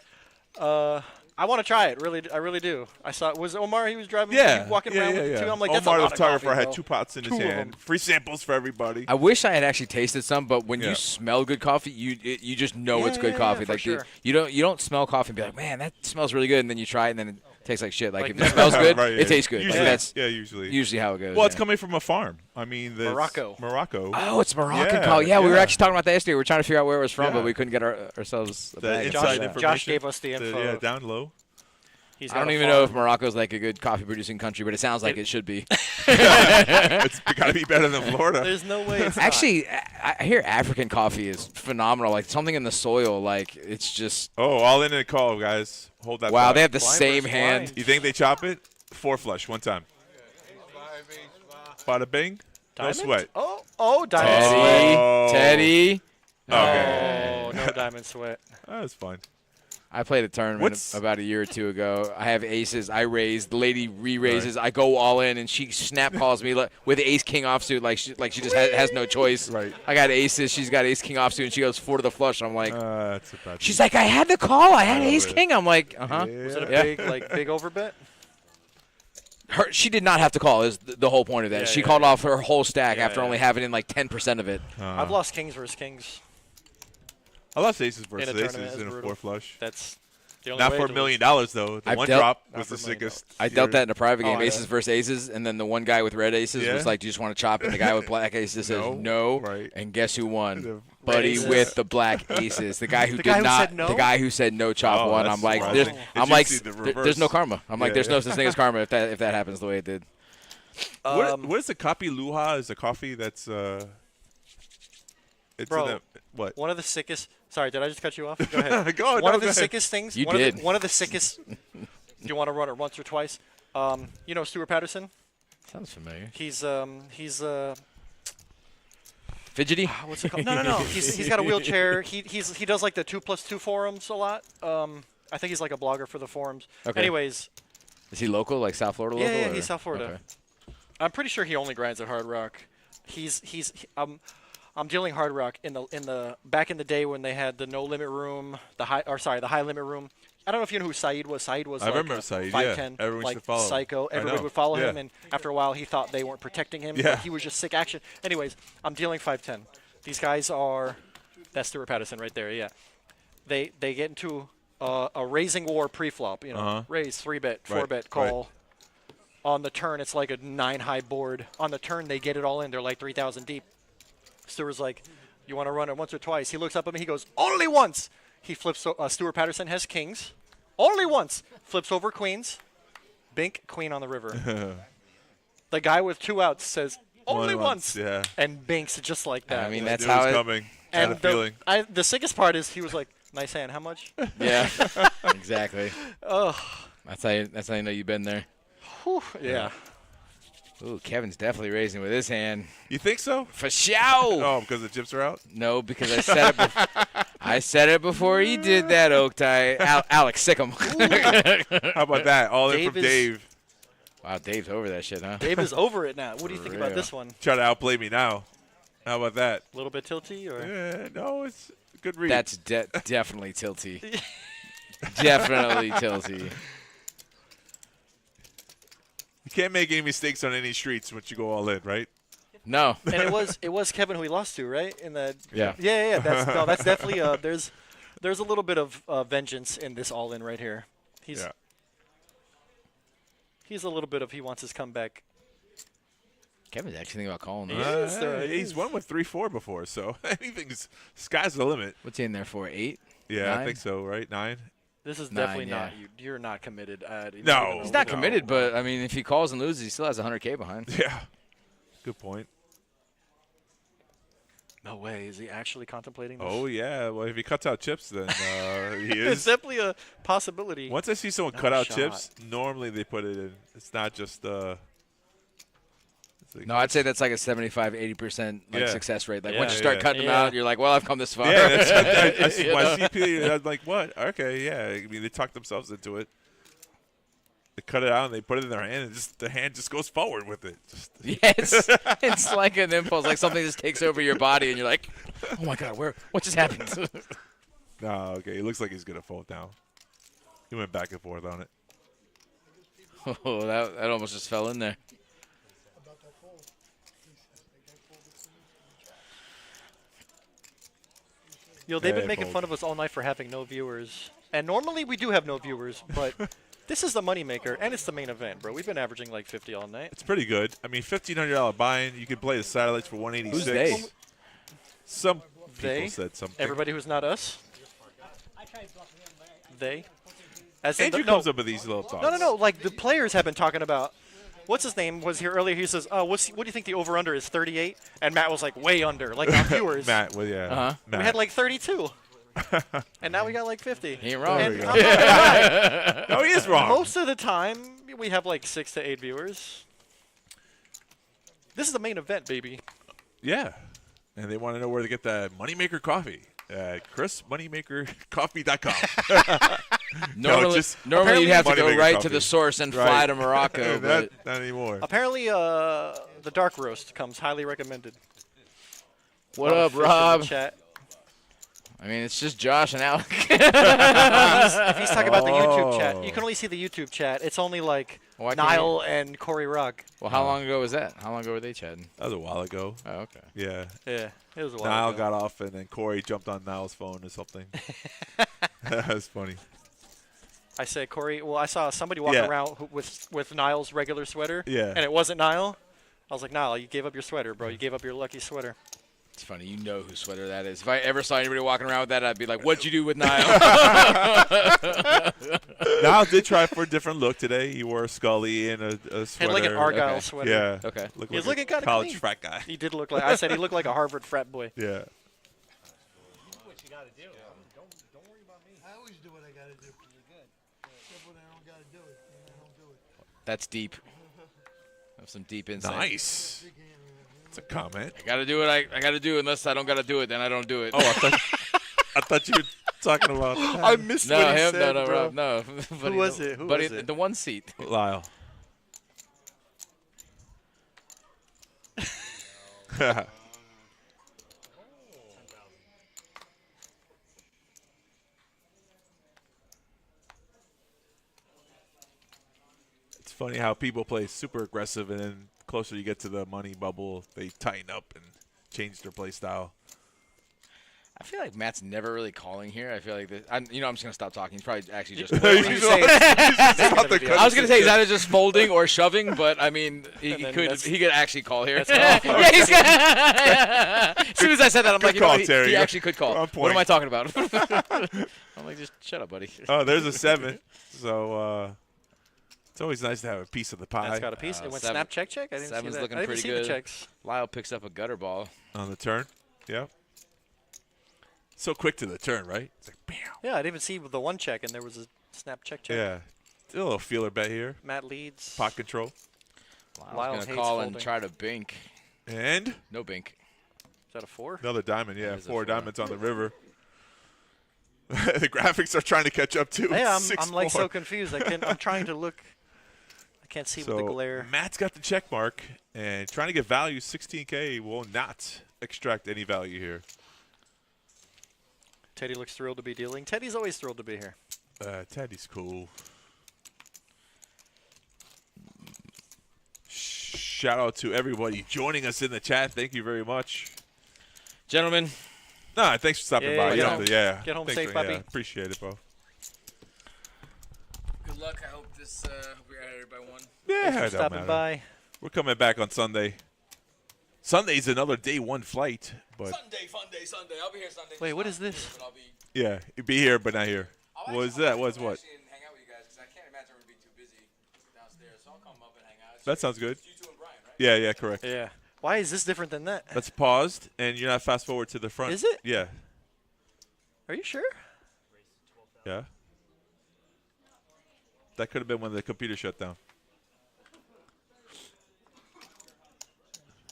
I want to try it. I really do. I saw was Omar. He was driving. Yeah. Walking around with two. I'm like, that's Omar, a the lot of coffee, photographer, had bro. 2 pots in his 2 of hand. them. Free samples for everybody. I wish I had actually tasted some, but when Yeah. you smell good coffee, you just know it's good yeah, coffee. for Like sure. you don't smell coffee and be like, man, that smells really good, and then you try it and then it tastes like shit. Like if it smells good, Right, yeah. it tastes good. Usually, Like, that's usually how it goes. Well, it's yeah. coming from a farm. I mean, Morocco. Morocco. Oh, it's Moroccan coffee. Yeah, we were actually talking about that yesterday. We were trying to figure out where it was from, Yeah. but we couldn't get ourselves a The bag. inside Josh information. gave us the info. Yeah, down low. He's I got don't a even farm. know if Morocco's like a good coffee producing country, but it sounds like it should be. It's got to be better than Florida. There's no way it's Actually, I hear African coffee is phenomenal. Like something in the soil, like it's just. Oh, all in a call, guys. Hold that. Wow, thought. they have the same hand. You think they chop it? 4 flush, one time. Bada bing. Diamond? No sweat. Oh, diamond sweat. Oh. Teddy. Okay. Oh, no diamond sweat. That was fun. I played a tournament about a year or two ago. I have aces. I raise. The lady re-raises. I go all in, and she snap calls me with ace king offsuit, like she just has no choice. Right. I got aces. She's got ace king offsuit, and she goes 4 to the flush. I'm like, that's a bad she's like, I had the call. I had ace king. I'm like, Yeah. Was it a big overbet? She did not have to call. Is the whole point of that. Yeah, She yeah, called yeah. off her whole stack Yeah, after yeah. only having in like 10% of it. I've lost kings versus kings. I lost aces versus tournament aces is in a brutal. 4 flush. That's the only Not way for to $1 million lose. though. The I've one dealt- drop Not was for the $1 million. sickest. I dealt that in a private game, Oh, aces yeah. versus aces, and then the one guy with red aces Yeah. was like, "Do you just want to chop?" And the guy with black aces says, No. "No." Right. And guess who won? The Buddy aces. with the black aces. The guy who The did guy who not. said no? The guy who said no chop Oh, won. that's I'm like, surprising. there's. Did I'm you like, see the there's no reverse? karma. I'm like, Yeah. there's no such thing as karma if that happens the way it did. What is the Kapi Luha? Is a coffee that's it's Bro, in a, what? One of the sickest. Sorry, did I just cut you off? Go ahead. Go on, one no, of the go ahead. sickest things. You one did. Of the, one of the sickest. Do you want to run it once or twice? You know Stuart Patterson. Sounds familiar. He's Fidgety. what's it called? No. He's got a wheelchair. He does like the 2+2 forums a lot. I think he's like a blogger for the forums. Okay. Anyways, Is he local, like South Florida local? yeah, or? he's South Florida. Okay. I'm pretty sure he only grinds at Hard Rock. I'm dealing Hard Rock in the back in the day when they had the no limit room, the high limit room. I don't know if you know who Saeed was. Saeed was I like remember Saeed, 5'10", yeah. Everyone like used to follow him. psycho. I Everybody know. would follow Yeah. him, and after a while, he thought they weren't protecting him. Yeah. But he was just sick action. Anyways, I'm dealing 5'10". These guys are, that's Stuart Patterson right there. Yeah, they get into a raising war pre-flop. You know, raise 3-bet, 4-bet call. On the turn, it's like a 9-high board. On the turn, they get it all in. They're like 3,000 deep. Stuart's like, you want to run it once or twice? He looks up at me. He goes, only once. He flips. Stuart Patterson has kings. Only once. Flips over queens. Bink, queen on the river. The guy with 2 outs says, only once. Yeah. And binks just like that. I mean, that's It was how it. coming. Had a And feeling. the sickest part is he was like, nice hand. How much? Yeah. Exactly. Ugh. That's how you know you've been there. Whew, yeah. Ooh, Kevin's definitely raising with his hand. You think so? For sure. Oh, because the chips are out? No, because I said it. I said it before he did that, Oaktie. Alex, sick him. How about that? All in from Dave. Wow, Dave's over that shit, huh? Dave is over it now. What do you think about real. this one? Try to outplay me now. How about that? A little bit tilty, or? Yeah, no, it's a good read. That's definitely tilty. Definitely tilty. You can't make any mistakes on any streets once you go all in, right? No. And it was Kevin who he lost to, right? In the Yeah. Yeah. That's definitely there's a little bit of vengeance in this all in right here. He's a little bit of he wants his comeback. Kevin's actually thinking about calling He this. is, He's won with 3-4 before, so anything's sky's the limit. What's he in there for? 8? Yeah, 9? I think so. Right, 9. This is 9, definitely not yeah. you. You're not committed. No. He's not committed, but I mean, if he calls and loses, he still has 100K behind. Yeah. Good point. No way. Is he actually contemplating this? Oh yeah. Well, if he cuts out chips, then he It's is. definitely a possibility. Once I see someone No cut out shot. chips, normally they put it in. It's not just. It's like, No, I'd say that's like a 75-80% Yeah. success rate. Like Yeah, once you start yeah. cutting them out, you're like, well, I've come this far. Yeah, that's You my know? CP. I'm like, what? Okay, yeah. I mean, they talk themselves into it. They cut it out and they put it in their hand, and just the hand just goes forward with it. Just Yes, it's like an impulse, like something just takes over your body, and you're like, "Oh my God, what just happened?" No, okay. It looks like he's gonna fold down. He went back and forth on it. Oh, that almost just fell in there. They've been Yeah, making fold. fun of us all night for having no viewers. And normally we do have no viewers, but this is the Moneymaker, and it's the main event, bro. We've been averaging like 50 all night. It's pretty good. I mean, $1,500 buy-in. You could play the satellites for 186. Who's they? Some people They? said something. Everybody who's not us? They? As Andrew no, comes up with these little thoughts. No. Like the players have been talking about. What's his name was here earlier. He says, "Oh, what do you think the over/under is? 38?" And Matt was like, "Way under." Like our viewers. Matt, well, yeah. Uh-huh. Matt. We had like 32. And now we got like 50. He ain't wrong. And There we I'm go. not gonna lie. No, he is wrong. Most of the time, we have like 6 to 8 viewers. This is the main event, baby. Yeah. And they want to know where to get the Moneymaker coffee. ChrisMoneymakerCoffee.com. Normally you'd have to go Moneymaker right to coffee. the source and fly to Morocco. but Not anymore. Apparently, the dark roast comes highly recommended. What A lot up, of fish in the Rob? Chat. I mean, it's just Josh and Alec. if he's talking about the YouTube chat, you can only see the YouTube chat. It's only like Niall and Corey Rock. Well, how long ago was that? How long ago were they chatting? That was a while ago. Oh, okay. Yeah. Yeah, it was a while Niall ago. got off, and then Corey jumped on Niall's phone or something. That was funny. I said, Corey, well, I saw somebody walking around with Niall's regular sweater. Yeah. And it wasn't Niall. I was like, Niall, you gave up your sweater, bro. You gave up your lucky sweater. It's funny. You know whose sweater that is. If I ever saw anybody walking around with that, I'd be like, what'd you do with Niall? Niall did try for a different look today. He wore a Scully and a sweater. He had like an Argyle sweater. Yeah. Okay. Looked He was like looking a kind of college clean. frat guy. He did look like, I said he looked like a Harvard frat boy. Yeah. What you gotta do. Don't worry about me. I always do what I gotta do. Except when I don't gotta do it. I don't do it. That's deep. Have some deep insight. Nice. It's a comment. I gotta do it. I gotta do it. Unless I don't gotta do it, then I don't do it. Oh, I thought you were talking about. I missed no, what he him, said, no, bro. no. Who was it? Who Buddy, was it? the one seat. Lyle. It's funny how people play super aggressive, and then the closer you get to the money bubble, they tighten up and change their play style. I feel like Matt's never really calling here. I feel like I'm just gonna stop talking. He's probably actually just. I I was gonna say he's either just folding or shoving, but I mean he could actually call here. That's awful. Yeah, he's as soon as I said that, I'm like, call, he Terry. actually could call. On What point. am I talking about? I'm like, just shut up, buddy. Oh, there's a 7. So it's always nice to have a piece of the pie. That's got a piece. It went 7. snap check. I didn't see Seven's that. looking I didn't pretty see good. the checks. Lyle picks up a gutter ball On the turn. Yep. So quick to the turn, right? It's like, bam. Yeah, I didn't even see the one check, and there was a snap check. Yeah. A little feeler bet here. Matt leads. Pot control. Lyle's gonna hates call and folding. try to bink. And No bink. Is that a 4? another diamond. Yeah, That is a 4 4. diamonds on the river. The graphics are trying to catch up too. Yeah, It's I'm like 6-4. so confused. I'm trying to look. I can't see with the glare. Matt's got the check mark and trying to get value. 16K will not extract any value here. Teddy looks thrilled to be dealing. Teddy's always thrilled to be here. Teddy's cool. Shout out to everybody joining us in the chat. Thank you very much. Gentlemen. Nah, thanks for stopping Yeah, by. get Yeah, home. yeah. Get home Thanks safe, for- Bobby. Yeah, appreciate it, bro. Good luck. I hope this. We got here by 1. Yeah, Thanks for it don't stopping matter. by. We're coming back on Sunday. Sunday's another day 1 flight, but Sunday, fun day, Sunday. I'll be here Sunday. Wait, what is this? But I'll be. yeah, you'd be here but not here. What is that? What's what? Hang out with you guys because I can't imagine we're gonna be too busy downstairs. So I'll come up and hang out. That sounds good. You two and Brian, right? Yeah, correct. Yeah. Why is this different than that? That's paused, and you're not fast forward to the front. Is it? Yeah. Are you sure? Yeah. That could have been when the computer shut down.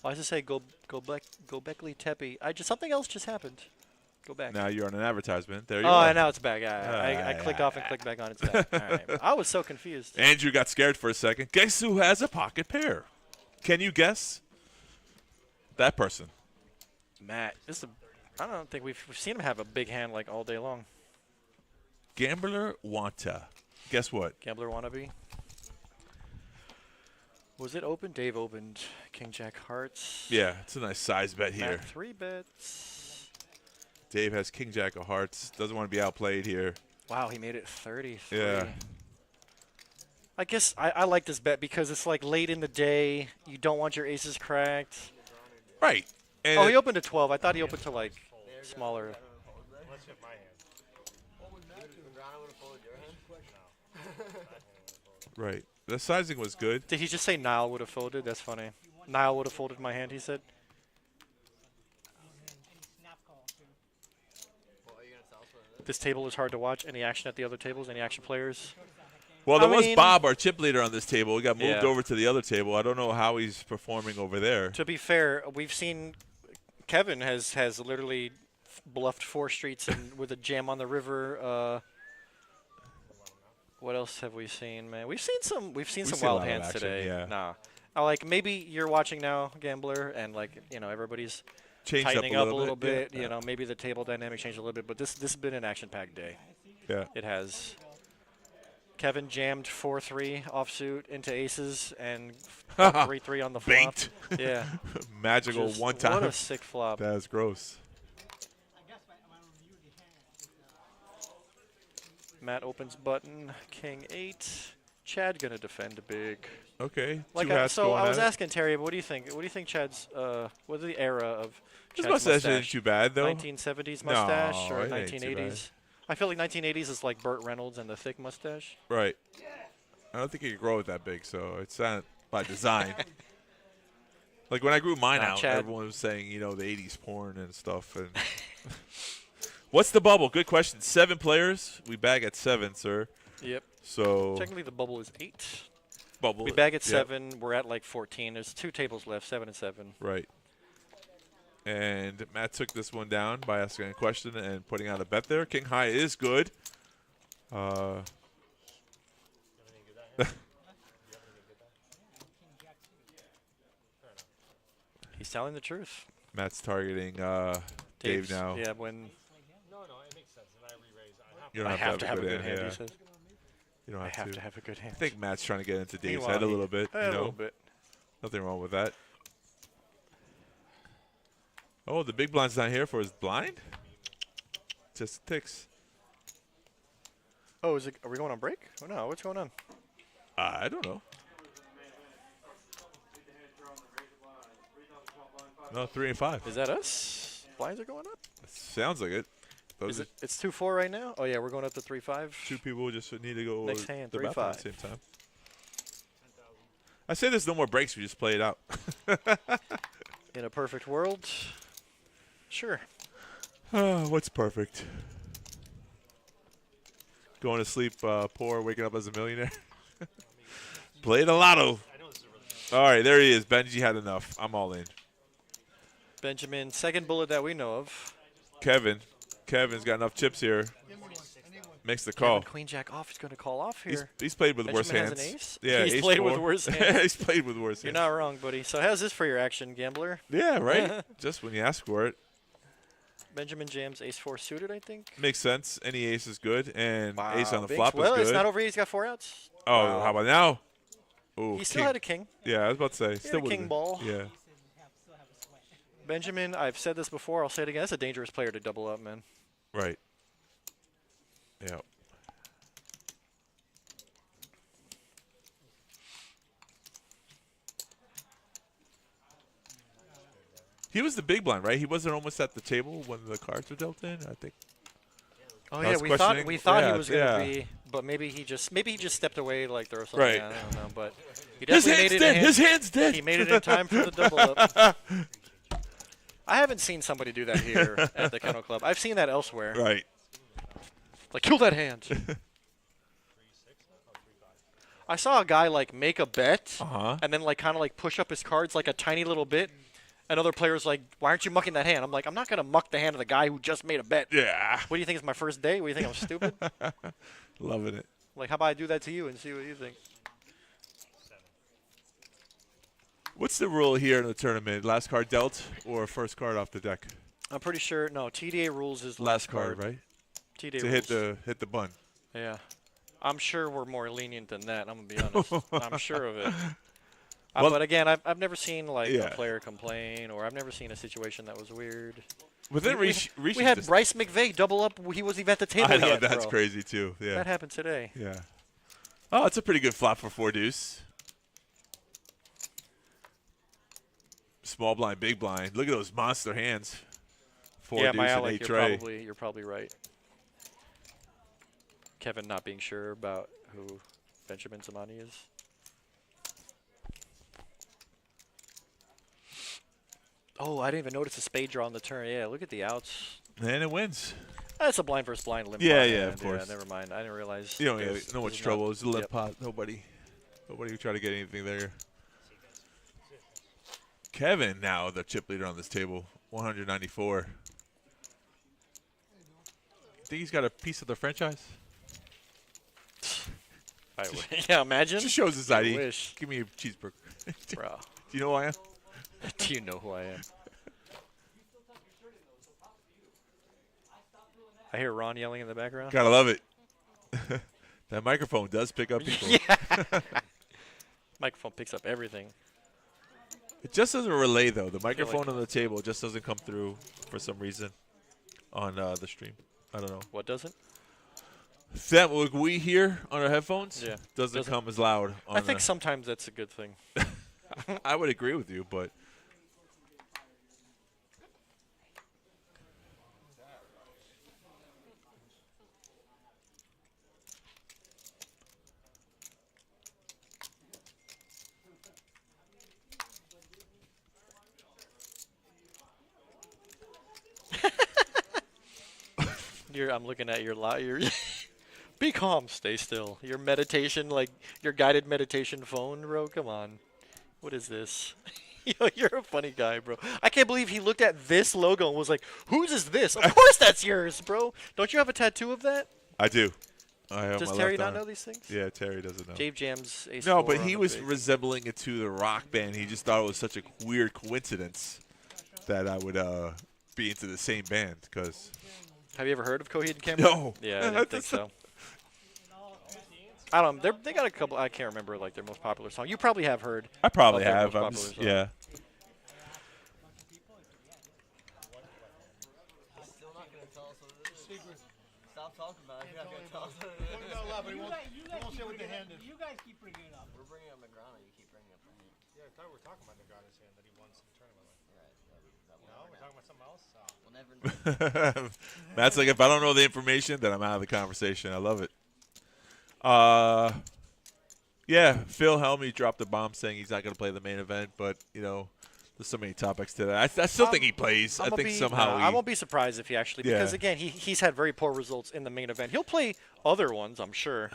Why does it say go Beckley Tepe? Something else just happened. Go back. Now you're on an advertisement. There you Oh, are. now it's back. I clicked off and clicked back on. It's back. All right. I was so confused. Andrew got scared for a second. Guess who has a pocket pair? Can you guess? That person. Matt, I don't think we've seen him have a big hand like all day long. Gambler Wanta. Guess what? Gambler wannabe. Was it open? Dave opened King Jack Hearts. Yeah, it's a nice size bet here. Matt 3 bets. Dave has King Jack of Hearts. Doesn't want to be outplayed here. Wow, he made it 33. Yeah. I guess I like this bet because it's like late in the day. You don't want your aces cracked. Right. And Oh, he opened to 12. I thought he opened to like smaller. Let's hit my hand. Right. The sizing was good. Did he just say Niall would have folded? That's funny. Niall would have folded my hand, he said. This table is hard to watch. Any action at the other tables? Any action players? Well, there I was mean- Bob, our chip leader, on this table. He got moved Yeah. over to the other table. I don't know how he's performing over there. To be fair, we've seen Kevin has literally bluffed 4 streets and with a jam on the river. What else have we seen, man? We've seen some seen a wild lot of hands action, today. yeah. Nah. Like maybe you're watching now, Gambler, and like everybody's changed tightening up a little bit. Yeah. You know, maybe the table dynamic changed a little bit, but this has been an action-packed day. Yeah. It has. Kevin jammed 4-3 offsuit into aces and 3-3 on the flop. Banked. Yeah. Magical Just one time. What a sick flop. That's gross. Matt opens button, king 8. Chad gonna defend big. Okay. Like so, I was asking Terry, what do you think? What do you think Chad's? What is the era of His Chad's mustache isn't too bad though. 1970s mustache No, or it ain't too 1980s? I feel like 1980s is like Burt Reynolds and the thick mustache. Right. I don't think he could grow it that big, so it's not by design. Like when I grew mine out, Chad. everyone was saying, you know, the 80s porn and stuff. And what's the bubble? Good question. 7 players. We bag at 7, sir. Yep. So technically the bubble is 8. Bubble. We bag at 7. We're at like 14. There's 2 tables left, 7 and 7. Right. And Matt took this one down by asking a question and putting out a bet there. King high is good. He's telling the truth. Matt's targeting Dave now. Yeah, when No, it makes sense. And I re-raise. You don't I have to have a good hand, hand, he says. You don't I have to have a good hand. I think Matt's trying to get into Dave's Meanwhile, head a little bit. a You know? little bit. Nothing wrong with that. Oh, the big blind's not here for his blind? Just ticks. Oh, are we going on break? Oh, no, what's going on? I don't know. No, 3 and 5. Is that us? Blinds are going up? Sounds like it. Is it? It's 2-4 right now? Oh, yeah, we're going up to 3-5. 2 people just need to go Next hand, to the bathroom at the 3-5. same time. I say there's no more breaks. We just play it out. In a perfect world, sure. What's perfect? Going to sleep poor, waking up as a millionaire. Play the lotto. All right, there he is. Benji had enough. I'm all in. Benjamin, second bullet that we know of. Kevin's got enough chips here. Makes the call. Kevin, Queen Jack off. He's going to call off here. He's played with worse Benjamin hands. has an ace? Yeah, he's ace played 4. with worse hands. He's played with worse You're hands. not wrong, buddy. So how's this for your action, gambler? Yeah, right? Just when you ask for it. Benjamin jams ace 4 suited, I think. Makes sense. Any ace is good, and ace on the Binks. flop is Well, good. it's not over yet. He's got 4 outs. Oh, Wow. how about now? Ooh, He still had a king. Yeah, I was about to say. He Still had a king would've- ball. Yeah. Benjamin, I've said this before. I'll say it again. That's a dangerous player to double up, man. Right. Yeah. He was the big blind, right? He wasn't almost at the table when the cards were dealt in, I think. Oh I yeah, was we thought questioning- he was gonna be, but maybe he just stepped away like there was something. Right. I don't know, but he His definitely hand's made it. dead. In His hand's dead. He made it in time for the double up. I haven't seen somebody do that here at the Kennel Club. I've seen that elsewhere. Right. Like kill that hand. I saw a guy like make a bet and then like kind of like push up his cards like a tiny little bit. And other players like, why aren't you mucking that hand? I'm like, I'm not gonna muck the hand of the guy who just made a bet. Yeah. What do you think is my first day? What do you think I'm stupid? Loving it. Like, how about I do that to you and see what you think? What's the rule here in the tournament? Last card dealt or first card off the deck? I'm pretty sure. No, TDA rules is Last card, right? TDA to rules. hit the bun. Yeah, I'm sure we're more lenient than that. I'm gonna be honest. I'm sure of it. Well, but again, I've never seen like yeah. a player complain, or I've never seen a situation that was weird. Within we had Bryce McVeigh double up. He wasn't even at the table I know, yet, that's bro. crazy too. Yeah. That happened today. Yeah. Oh, it's a pretty good flop for 4 deuce. Small blind, big blind. Look at those monster hands. 4 yeah, deuce my and Alec, 8 tray. you're probably right. Kevin not being sure about who Benjamin Zamani is. Oh, I didn't even notice a spade draw on the turn. Yeah, look at the outs. And it wins. That's a blind versus blind limp. Yeah, pot, yeah, man. of course. Yeah, never mind. I didn't realize. You don't there's- know much there's trouble. not- It's a limp yep. pot. Nobody would try to get anything there. Kevin now the chip leader on this table, 194. Think he's got a piece of the franchise? Yeah, imagine. Just shows his I ID. wish. Give me a cheeseburger. Bro. Do you know who I am? Do you know who I am? I hear Ron yelling in the background. Gotta love it. That microphone does pick up people. Yeah. Microphone picks up everything. It just doesn't relay though. The microphone on the table just doesn't come through for some reason on the stream. I don't know. What doesn't? That what we hear on our headphones doesn't come as loud. I think sometimes that's a good thing. I would agree with you, but I'm looking at your be calm, stay still. Your meditation, like your guided meditation phone, bro. Come on, what is this? Yo, you're a funny guy, bro. I can't believe he looked at this logo and was like, "Whose is this?" Of course, that's yours, bro. Don't you have a tattoo of that? I do. I have Does my Terry left not arm. know these things? Yeah, Terry doesn't know. Dave Jam's Ace No, 4 but on he the was big. resembling it to the rock band. He just thought it was such a weird coincidence that I would be into the same band. Because Have you ever heard of Coheed and Cambria? No. Yeah, I didn't think so. I don't know. They got a couple. I can't remember like their most popular song. You probably have heard. I probably of their have. most I'm popular just, song. yeah. Still not gonna tell us what it is. Secret. Stop talking about it. You're not gonna tell us what Talking it about is. love, but he won't keep say what the bringing hand it- is. You guys keep bringing it up. We're bringing up Negrano. You keep bringing up the hand. Yeah, I thought we were talking about Nagata's hand that he won some tournament with. Right. No, we're talking about something else. Oh. We'll never know. That's like if I don't know the information, then I'm out of the conversation. I love it. Yeah, Phil Helmy dropped a bomb saying he's not going to play the main event, but you know, there's so many topics to that. I still think he plays. I think somehow I won't be surprised if he actually because again he's had very poor results in the main event. He'll play other ones, I'm sure,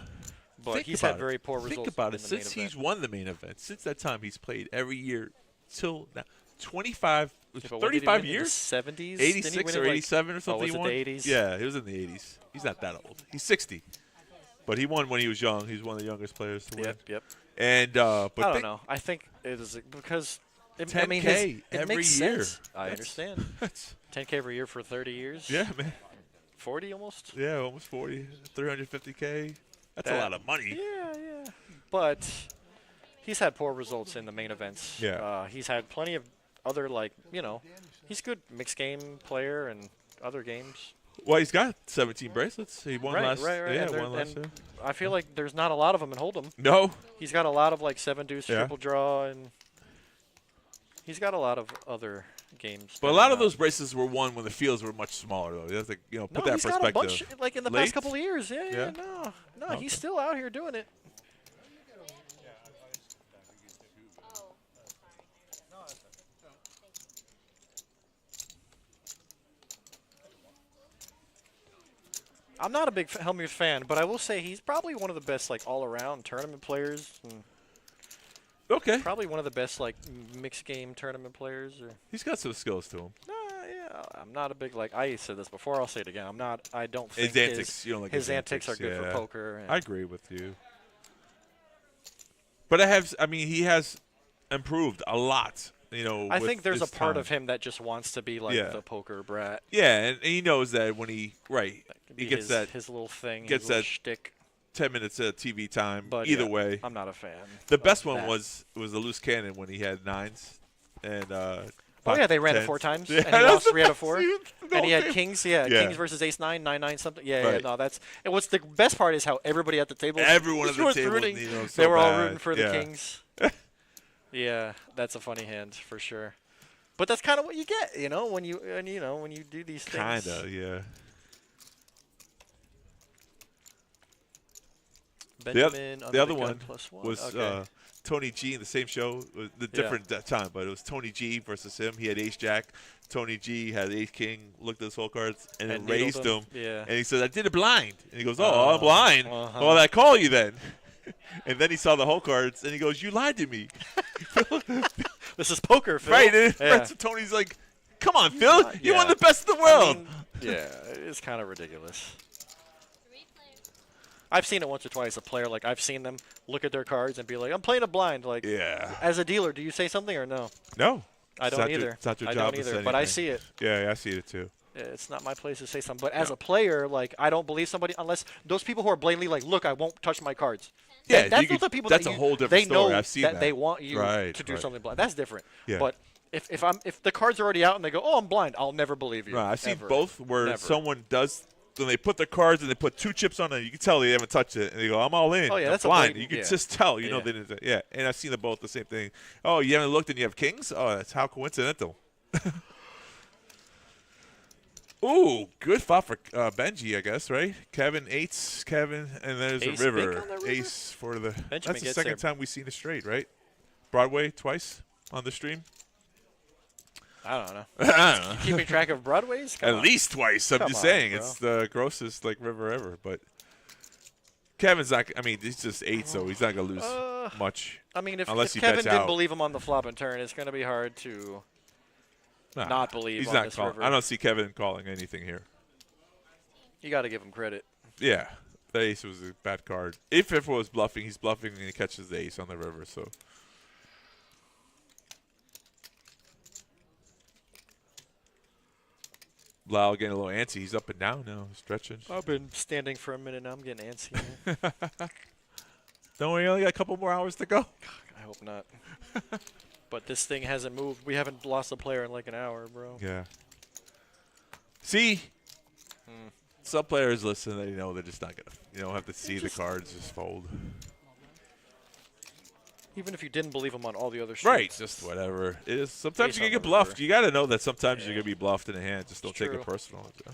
but Think he's about had it. very poor results. Think about in it. the main Since event. he's won the main event, since that time he's played every year till now. 25, Yeah, but what did he 35 win in the years? 70s? Didn't he 86 win or in, like- 87 or something. was he it won? the 80s? Yeah, he was in the 80s. He's not that old. He's 60. But he won when he was young. He's one of the youngest players to win. Yep. And but I don't know. I think it is because I mean, 10K it every makes year. sense. I understand. 10K every year for 30 years. Yeah, man. 40 almost. Yeah, almost 40. 350K. That's a lot of money. Yeah. But he's had poor results in the main events. Yeah. He's had plenty of other he's good mixed game player and other games. Well, he's got 17 bracelets. He won last. Right. Yeah, and won last year. I feel like there's not a lot of them in Hold'em. No. He's got a lot of 7 deuce Yeah. triple draw, and he's got a lot of other games. But a lot of those bracelets were won when the fields were much smaller, though. You have to, put that he's perspective. got a bunch in the Late? past couple of years. Yeah. No, Okay. he's still out here doing it. I'm not a big Helmuth fan, but I will say he's probably one of the best all-around tournament players. Okay. Probably one of the best mixed game tournament players. He's got some skills to him. Yeah, I'm not a big I said this before. I'll say it again. I don't think His antics. You don't like his antics are good for poker. I agree with you. But he has improved a lot. I think there's a part of him that just wants to be the poker brat. Yeah, and he knows that when he gets his little thing, gets his little that shtick. 10 minutes of TV time. But either way, I'm not a fan. The best one was the loose cannon when he had 9s and. Oh yeah, they ran 10s. it 4 times, Yeah, and he lost 3 out of 4. And he had game. kings, kings versus ace 9, 9, 9 something. Yeah, no, that's. And what's the best part is how everybody at the table, everyone at the was table, rooting. so they were all bad. rooting for the kings. Yeah, that's a funny hand for sure. But that's kind of what you get, when you do these things. Kinda, yeah. Benjamin the other one +1. was Okay. Tony G in the same show, the different time, but it was Tony G versus him. He had ace jack. Tony G had ace king, looked at his whole cards, and then raised him. Yeah. And he said, I did it blind. And he goes, I'm blind. Well, I call you then. And then he saw the whole cards, and he goes, you lied to me. This is poker, Phil. Right. And Yeah. so Tony's like, come on, Phil. You won the best in the world. Yeah, it's kind of ridiculous. I've seen it once or twice. A player, I've seen them look at their cards and be like, I'm playing a blind. As a dealer, do you say something or no? No. I don't either. It's not your I job don't to either, say but I anything. see it. Yeah, I see it too. It's not my place to say something. But as a player, like, I don't believe somebody unless those people who are blatantly like, look, I won't touch my cards. Yeah, that's those the people that's that a whole different they know story. I've seen that. they want you Right, to do right. something blind. That's different. Yeah. But if the cards are already out and they go, oh, I'm blind, I'll never believe you. Right, I've seen Ever. both where Never. someone does. When they put the cards and they put 2 chips on it, you can tell they haven't touched it, and they go, "I'm all in." Oh, yeah, I'm that's a blind. blatant- You can yeah. just tell. You know Yeah. they didn't. Yeah, and I've seen them both the same thing. Oh, you haven't looked and you have kings. Oh, that's how coincidental. Ooh, good thought for Benji, I guess, right? Kevin, eights, Kevin, and there's Ace a river. big on that river? Ace for the. Benjamin That's the gets second there. time we've seen it straight, right? Broadway twice on the stream. I don't know. I don't know. Keeping track of Broadways? Come At on. least twice. I'm Come just on, saying bro. it's the grossest like river ever. But Kevin's not. I mean, he's just 8, so he's not gonna lose much. I mean, if unless he Kevin bets didn't out. believe him on the flop and turn, it's going to be hard to Nah, not believe he's on not this calling. river. I don't see Kevin calling anything here. You got to give him credit. Yeah, the ace was a bad card. If it was bluffing, he's bluffing and he catches the ace on the river. So. Lyle getting a little antsy. He's up and down now, stretching. I've been standing for a minute now. I'm getting antsy. Don't worry, you only got a couple more hours to go. I hope not. But this thing hasn't moved. We haven't lost a player in like an hour, bro. Yeah. See, some players listen. They know they're just not gonna. You don't have to see the cards just fold. Even if you didn't believe him on all the other streets. Right, just whatever. It is. Sometimes Ace you can on get the bluffed. river. You got to know that sometimes you're gonna be bluffed in a hand. Just don't It's take true. it personal. So.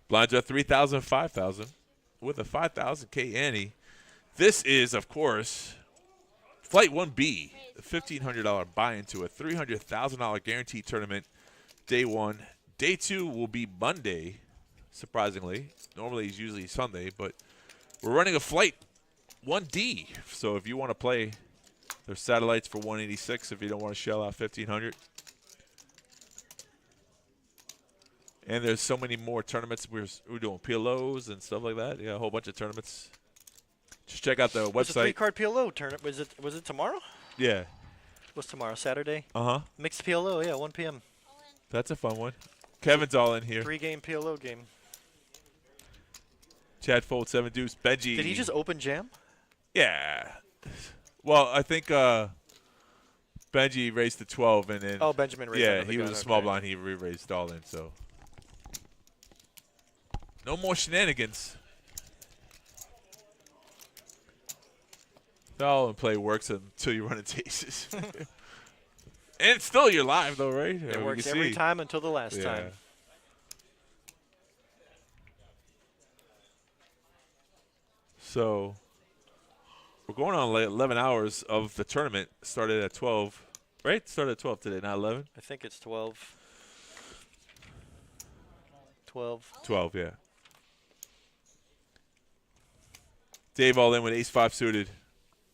Blinds are 3,000, 5,000 with a 5,000K ante. This is, of course, Flight 1B, the $1,500 buy-in to a $300,000 guaranteed tournament. Day 1. Day 2 will be Monday, surprisingly. Normally it's usually Sunday, but we're running a Flight 1D. So if you want to play, there's satellites for 186 if you don't want to shell out $1,500. And there's so many more tournaments. We're doing PLOs and stuff like that. Yeah, a whole bunch of tournaments. Just check out the It's a website. 3-card PLO tournament. Was it tomorrow? Yeah. What's tomorrow? Saturday? Uh-huh. Mixed PLO, yeah, 1 p.m. That's a fun one. Kevin's all in here. 3-game PLO game. Chad fold 7 deuce. Benji. Did he just open jam? Yeah. Well, I think Benji raised to 12 and then. Oh, Benjamin raised Yeah, under the he was gun, a small okay. blind. He re-raised all in. So. No more shenanigans. The all in play works until you run into aces. And it's still you're live though, right? Yeah, It we works can every see. time until the last Yeah. time. So we're going on 11 hours of the tournament. Started at 12, right? Started at 12 today, not 11. I think it's 12. 12. 12, yeah. Dave all in with ace-5 suited.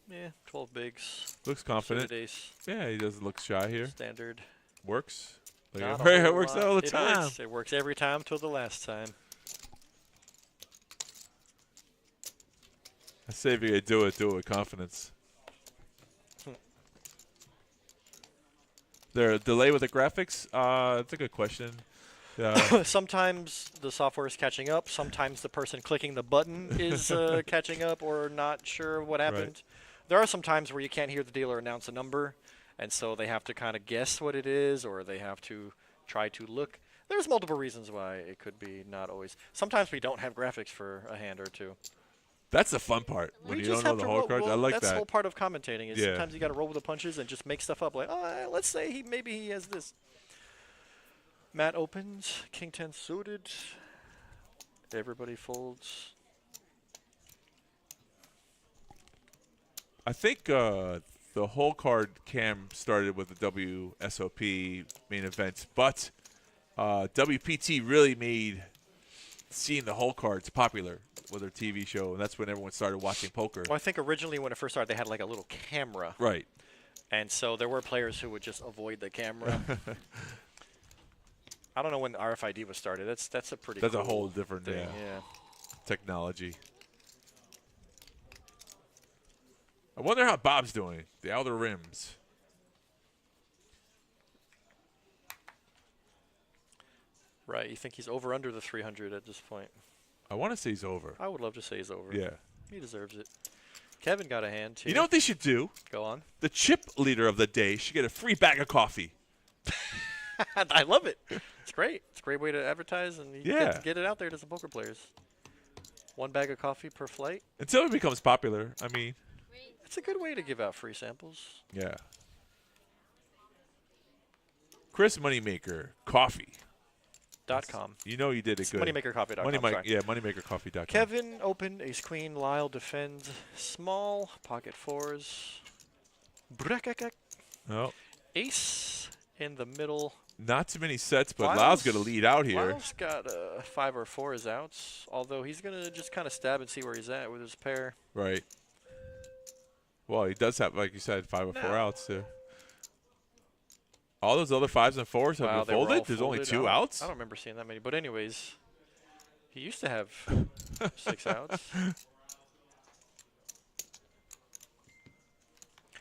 Yeah, 12 bigs. Looks confident. Suited ace. Yeah, he doesn't look shy here. Standard. Works. Like Not a it whole works lot. all the It time. works. It works every time till the last time. I say if you're going to do it with confidence. There a delay with the graphics? That's a good question. Sometimes the software is catching up. Sometimes the person clicking the button is catching up or not sure what happened. Right. There are some times where you can't hear the dealer announce a number, and so they have to kind of guess what it is, or they have to try to look. There's multiple reasons why it could be not always. Sometimes we don't have graphics for a hand or two. That's the fun part. When We you just don't know have the to whole roll- cards. I well, like that's that. the whole part of commentating is Yeah. sometimes you got to roll with the punches and just make stuff up. Like, oh, let's say maybe he has this. Matt opens, King 10 suited. Everybody folds. I think the whole card cam started with the WSOP main events, but WPT really made seeing the whole cards popular with their TV show, and that's when everyone started watching poker. Well, I think originally when it first started, they had like a little camera. Right. And so there were players who would just avoid the camera. I don't know when RFID was started. That's a pretty. That's a cool whole different thing. technology. I wonder how Bob's doing. The outer rims. Right. You think he's over under the 300 at this point? I want to say he's over. I would love to say he's over. Yeah. He deserves it. Kevin got a hand, too. You know what they should do? Go on. The chip leader of the day should get a free bag of coffee. I love it. It's great. It's a great way to advertise and get it out there to some poker players. 1 bag of coffee per flight. Until it becomes popular. I mean. It's a good way to give out free samples. Yeah. Chris Moneymaker, coffee. .com. You know you did it good. Moneymakercoffee.com. Moneymakercoffee.com. Kevin open, ace queen, Lyle defend, small, pocket fours. Oh. Ace in the middle. Not too many sets, but Lyle's going to lead out here. Lyle's got 5 or 4 as outs, although he's going to just kind of stab and see where he's at with his pair. Right. Well, he does have, like you said, 5 or 4 outs too. All those other 5s and 4s have been folded? There's only 2 outs? I don't remember seeing that many. But anyways, he used to have 6 outs.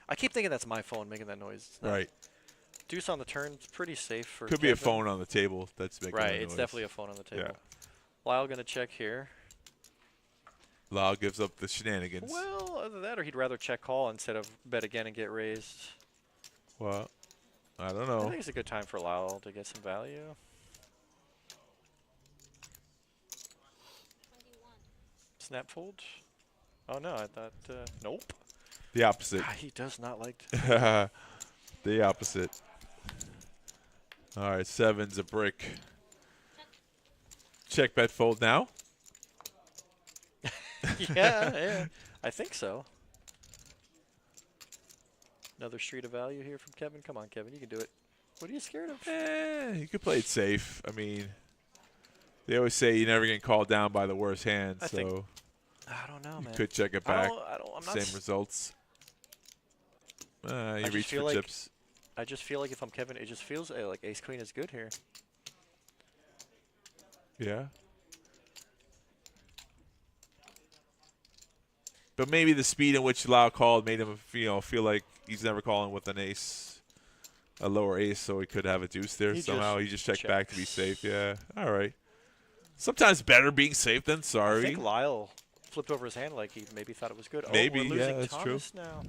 I keep thinking that's my phone making that noise. Right. Deuce on the turn is pretty safe for Could be a phone on the table that's making that noise. Right, it's definitely a phone on the table. Yeah. Lyle going to check here. Lyle gives up the shenanigans. Well, either that or he'd rather check call instead of bet again and get raised. Well, I don't know. I think it's a good time for Lyle to get some value. Snap fold? Oh, no, I thought, nope. The opposite. He does not like the opposite. All right, 7's a brick. Check, bet, fold now? yeah, I think so. Another street of value here from Kevin. Come on, Kevin, you can do it. What are you scared of? You could play it safe. I mean, they always say you never get called down by the worst hand, I so don't know, man. You could check it back. I'm not Same results. You reach for chips. I just feel like if I'm Kevin, it just feels like ace queen is good here. Yeah. But maybe the speed in which Lau called made him, feel like he's never calling with an ace, a lower ace, so he could have a deuce there somehow. He just checked back to be safe. Yeah. All right. Sometimes better being safe than sorry. I think Lyle flipped over his hand like he maybe thought it was good. Maybe, we're losing that's Thomas true. Now.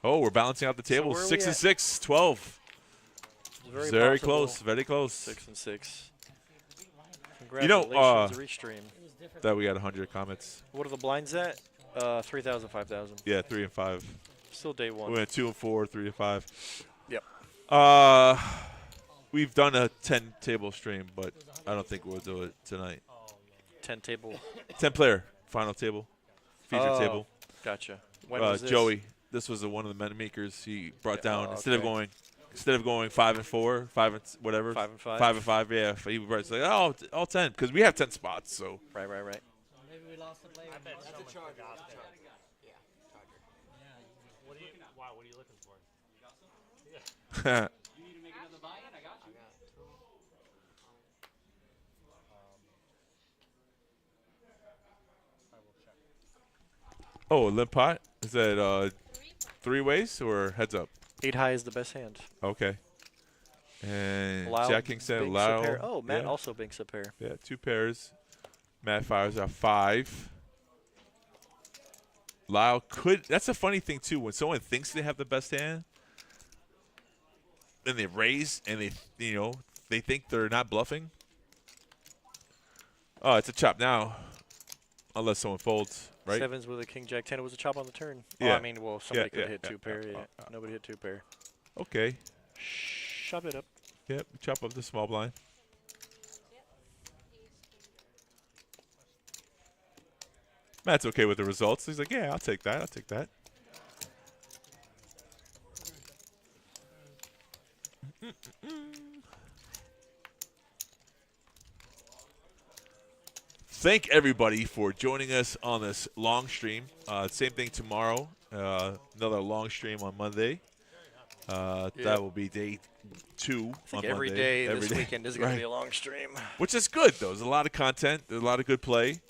Oh, we're balancing out the table. 6 and 6, 12. Very close. Very close. 6 and 6. You know, Restream. that we got 100 comments. What are the blinds at? 3,000, 5,000. Yeah, 3 and 5. Still day 1. We went 2 and 4, 3 and 5. Yep. We've done a 10 table stream, but I don't think we'll do it tonight. 10 table. 10 player final table, feature table. Gotcha. When was this? Joey. This was one of the Moneymakers. He brought down instead of going 5 and 4, 5 and whatever. 5 and 5. 5 and 5. Yeah. He was like, oh, all 10 because we have 10 spots. So. Right. Maybe we lost it later. I bet That's someone a forgot charger. that. Yeah, charger. What do you? Why? What are you looking for? Yeah. You need to make another buy-in? I got you. Oh, a limp pot? Is that 3 ways or heads up? 8 high is the best hand. Okay. And Lau Jack King said binks Lau. a pair. Oh, Matt also binks a pair. Yeah, 2 pairs. Matt fires out 5. Lyle could. That's a funny thing too. When someone thinks they have the best hand, then they raise and they think they're not bluffing. Oh, it's a chop now, unless someone folds, right? 7s with a king jack 10. It was a chop on the turn. Yeah. Oh, I mean, well, somebody could hit 2 pair. Yeah. Nobody hit 2 pair. Okay. Chop it up. Yep. Chop up the small blind. Matt's okay with the results. He's like, yeah, I'll take that. I'll take that. Thank everybody for joining us on this long stream. Same thing tomorrow. Another long stream on Monday. That will be day 2 on every Monday. day this weekend is going to be a long stream. Which is good, though. There's a lot of content. There's a lot of good play.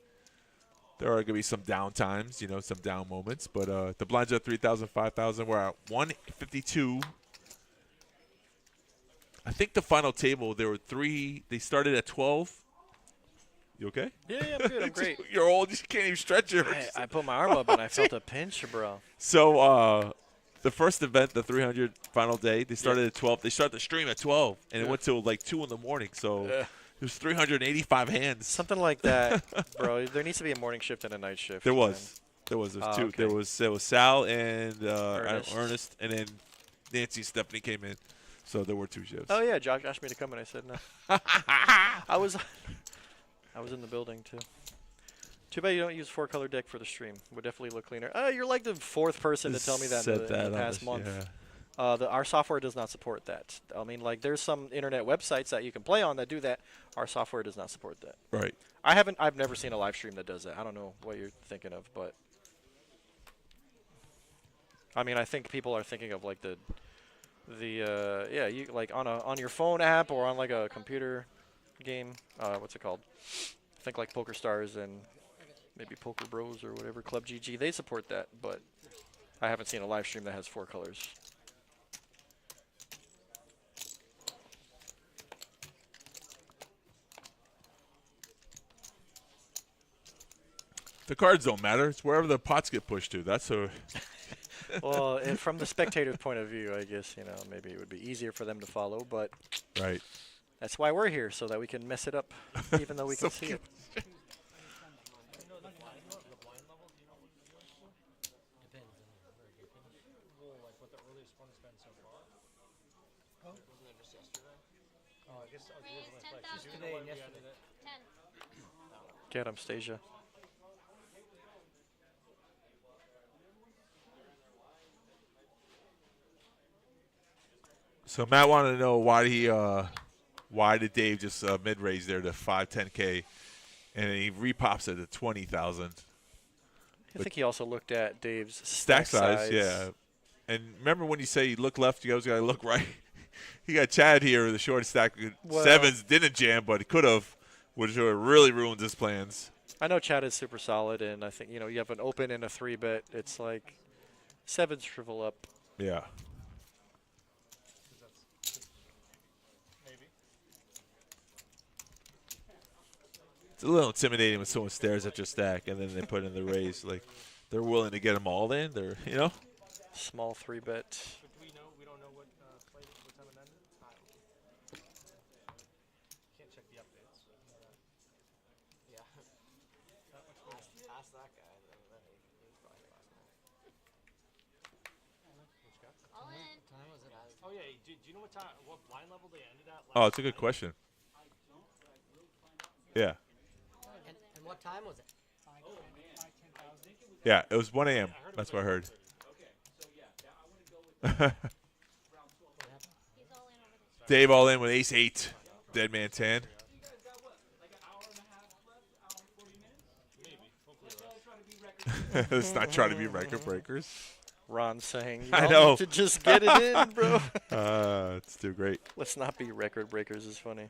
there are going to be some down times, you know, some down moments. But the blinds are 3,000, 5,000. We're at 152. I think the final table, there were 3. They started at 12. You okay? Yeah, I'm good. I'm great. You're old. You can't even stretch your. I put my arm up and I felt a pinch, bro. So the first event, the 300 final day, they started at 12. They started the stream at 12, and it went till like 2 in the morning. So it was 385 hands. Something like that, bro. There needs to be a morning shift and a night shift. There was. There was. There was two. Okay. There was Sal and Ernest. Ernest, and then Nancy and Stephanie came in. So there were 2 shifts. Oh yeah, Josh asked me to come and I said no. I was in the building too. Too bad you don't use 4-color deck for the stream. Would definitely look cleaner. You're like the 4th person to tell me that in the past month. Yeah. Our software does not support that. I mean, like there's some internet websites that you can play on that do that. Our software does not support that. Right. I've never seen a live stream that does that. I don't know what you're thinking of, but I mean, I think people are thinking of like you like on your phone app or on like a computer game. What's it called? I think like Poker Stars and maybe Poker Bros or whatever, Club GG. They support that, but I haven't seen a live stream that has 4 colors. The cards don't matter. It's wherever the pots get pushed to. That's a. Well, and from the spectator's point of view, I guess, you know, maybe it would be easier for them to follow, but right. That's why we're here, so that we can mess it up, even though we can see it. Get him, Stasia. So Matt wanted to know why did Dave just mid-raise there to 510K, and he repops it to 20,000. I think he also looked at Dave's stack size. Yeah. And remember when you say you look left, you always got to look right. He got Chad here, the short stack. Well, 7s didn't jam, but he could have, which really ruined his plans. I know Chad is super solid, and I think, you know, you have an open and a 3-bet. It's like 7s shrivel up. Yeah. It's a little intimidating when someone stares at your stack and then they put in the raise. Like, they're willing to get them all in. They're, you know? Small 3-bet. We don't know what time it ended? Can't check the updates. Yeah. Ask that guy. All in. Oh yeah. Do you know what blind level they ended at? Oh, it's a good question. Yeah. And what time was it? Yeah, it was 1 a.m. That's what I heard. Dave all in with ace-8. Dead man 10. Let's not try to be record breakers. Ron saying, I know. Need to just get it in, bro. It's too great. Let's not be record breakers is funny.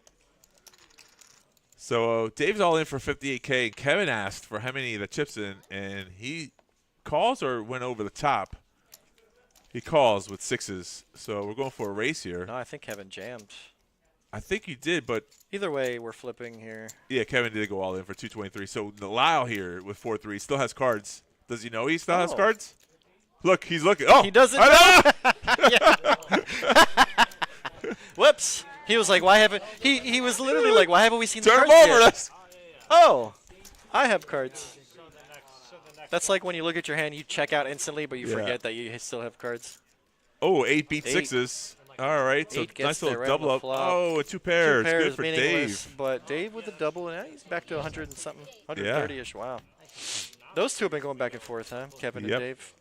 So Dave's all in for 58K. Kevin asked for how many of the chips in, and he calls or went over the top. He calls with 6s. So we're going for a race here. No, I think Kevin jammed. I think you did, but either way, we're flipping here. Yeah, Kevin did go all in for 223. So Lyle here with 4-3 still has cards. Does he know he still has cards? Look, he's looking. Oh, he doesn't. Whoops. He was like, why haven't he was literally like, why haven't we seen the cards Turn him over. yet? Oh, I have cards. That's like when you look at your hand, you check out instantly, but you forget that you still have cards. Oh, 8 beat 6s. All right, so nice little double up. Oh, 2 pairs. Good for Dave. But Dave with a double, and he's back to 100 and something, 130-ish. Wow. Those two have been going back and forth, huh? Kevin and Dave.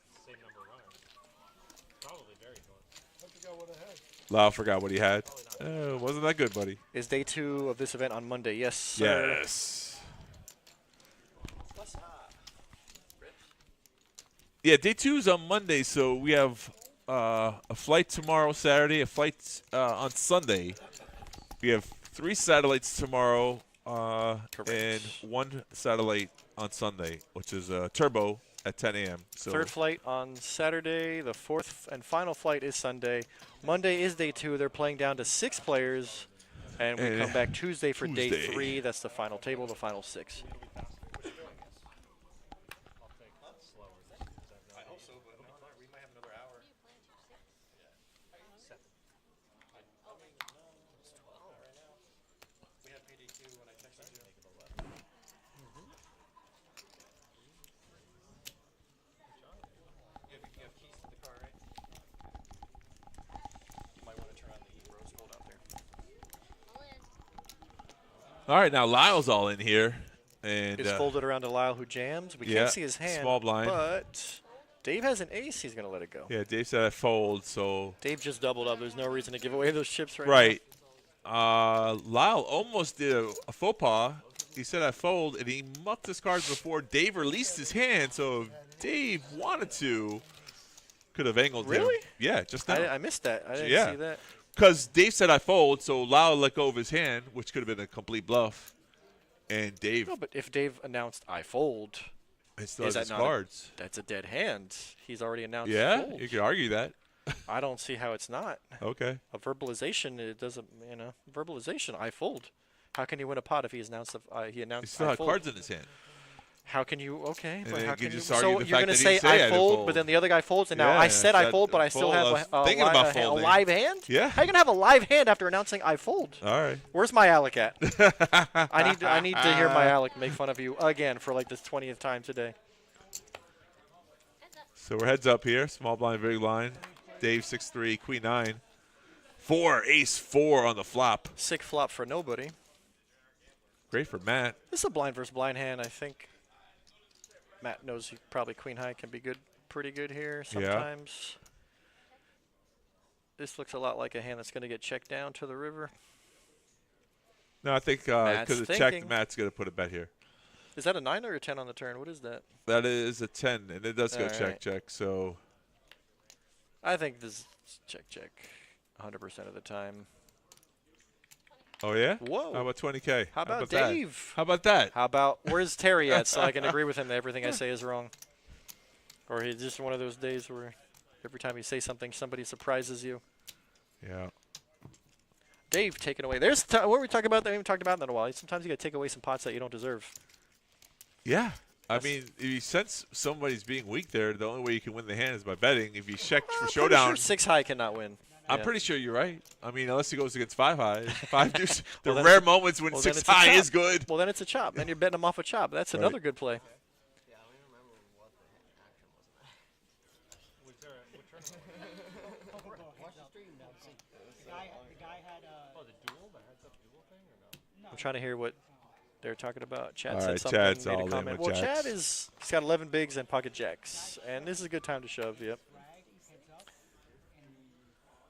Lyle forgot what he had. Wasn't that good, buddy? Is day 2 of this event on Monday? Yes, sir. Yes. Yeah, day 2 is on Monday, so we have a flight tomorrow, Saturday, a flight on Sunday. We have 3 satellites tomorrow. and one satellite on Sunday, which is Turbo at 10 a.m. So Third flight on Saturday. The fourth and final flight is Sunday. Monday is day 2. They're playing down to 6 players. And we come back Tuesday for day 3. That's the final table, the final 6. All right, now Lyle's all in here. And it's folded around to Lyle, who jams. We can't see his hand. Small blind. But Dave has an ace. He's going to let it go. Yeah, Dave said I fold, so. Dave just doubled up. There's no reason to give away those chips right now. Right. Lyle almost did a faux pas. He said I fold, and he mucked his cards before Dave released his hand. So if Dave wanted to, could have angled him. Really? Yeah, just now. I missed that. I didn't see that. Because Dave said I fold, so Lyle let go of his hand, which could have been a complete bluff. And Dave. No, but if Dave announced I fold, he still has his cards. That's a dead hand. He's already announced. Yeah, fold. you could argue that. I don't see how it's not. Okay. A verbalization, it doesn't. Verbalization. I fold. How can he win a pot if he announced? He announced. He still had cards in his hand. How can you? Okay, but how can you? So you're going to say I fold, but then the other guy folds, and now I said I fold, but I still have a live hand. Yeah. How are you going to have a live hand after announcing I fold? All right. Where's my Alec at? I need to hear my Alec make fun of you again for like the 20th time today. So we're heads up here. Small blind, big blind. Dave 6-3, Queen 9. 4, Ace 4 on the flop. Sick flop for nobody. Great for Matt. This is a blind versus blind hand, I think. Matt knows he probably Queen High can be good, pretty good here sometimes. Yeah. This looks a lot like a hand that's going to get checked down to the river. No, I think because it's checked, Matt's going to put a bet here. Is that a 9 or a 10 on the turn? What is that? That is a 10, and it does go check. So I think this is check 100% of the time. Oh, yeah? Whoa. How about 20K? How about Dave? How about that? How about, where's Terry at so I can agree with him that everything I say is wrong? Or he's just one of those days where every time you say something, somebody surprises you. Yeah. Dave taking away. There's what were we talking about that we haven't talked about in a while. Sometimes you got to take away some pots that you don't deserve. Yeah. I mean, if you sense somebody's being weak there, the only way you can win the hand is by betting. If you check for showdown. Sure 6 high cannot win. I'm pretty sure you're right. I mean, unless he goes against 5 high. 5 deuce. The rare moments when 6 high is good. Well, then it's a chop. Then you're betting him off a chop. That's another good play. Yeah, I don't remember what the action was. Was there what tournament? Watch the stream now. The guy had the duel, the heads-up duel thing, or no? I'm trying to hear what they're talking about. Chad all said right, something. Chad's made all a comment. in with Well, jacks. Chad he's got 11 bigs and pocket jacks, and this is a good time to shove. Yep.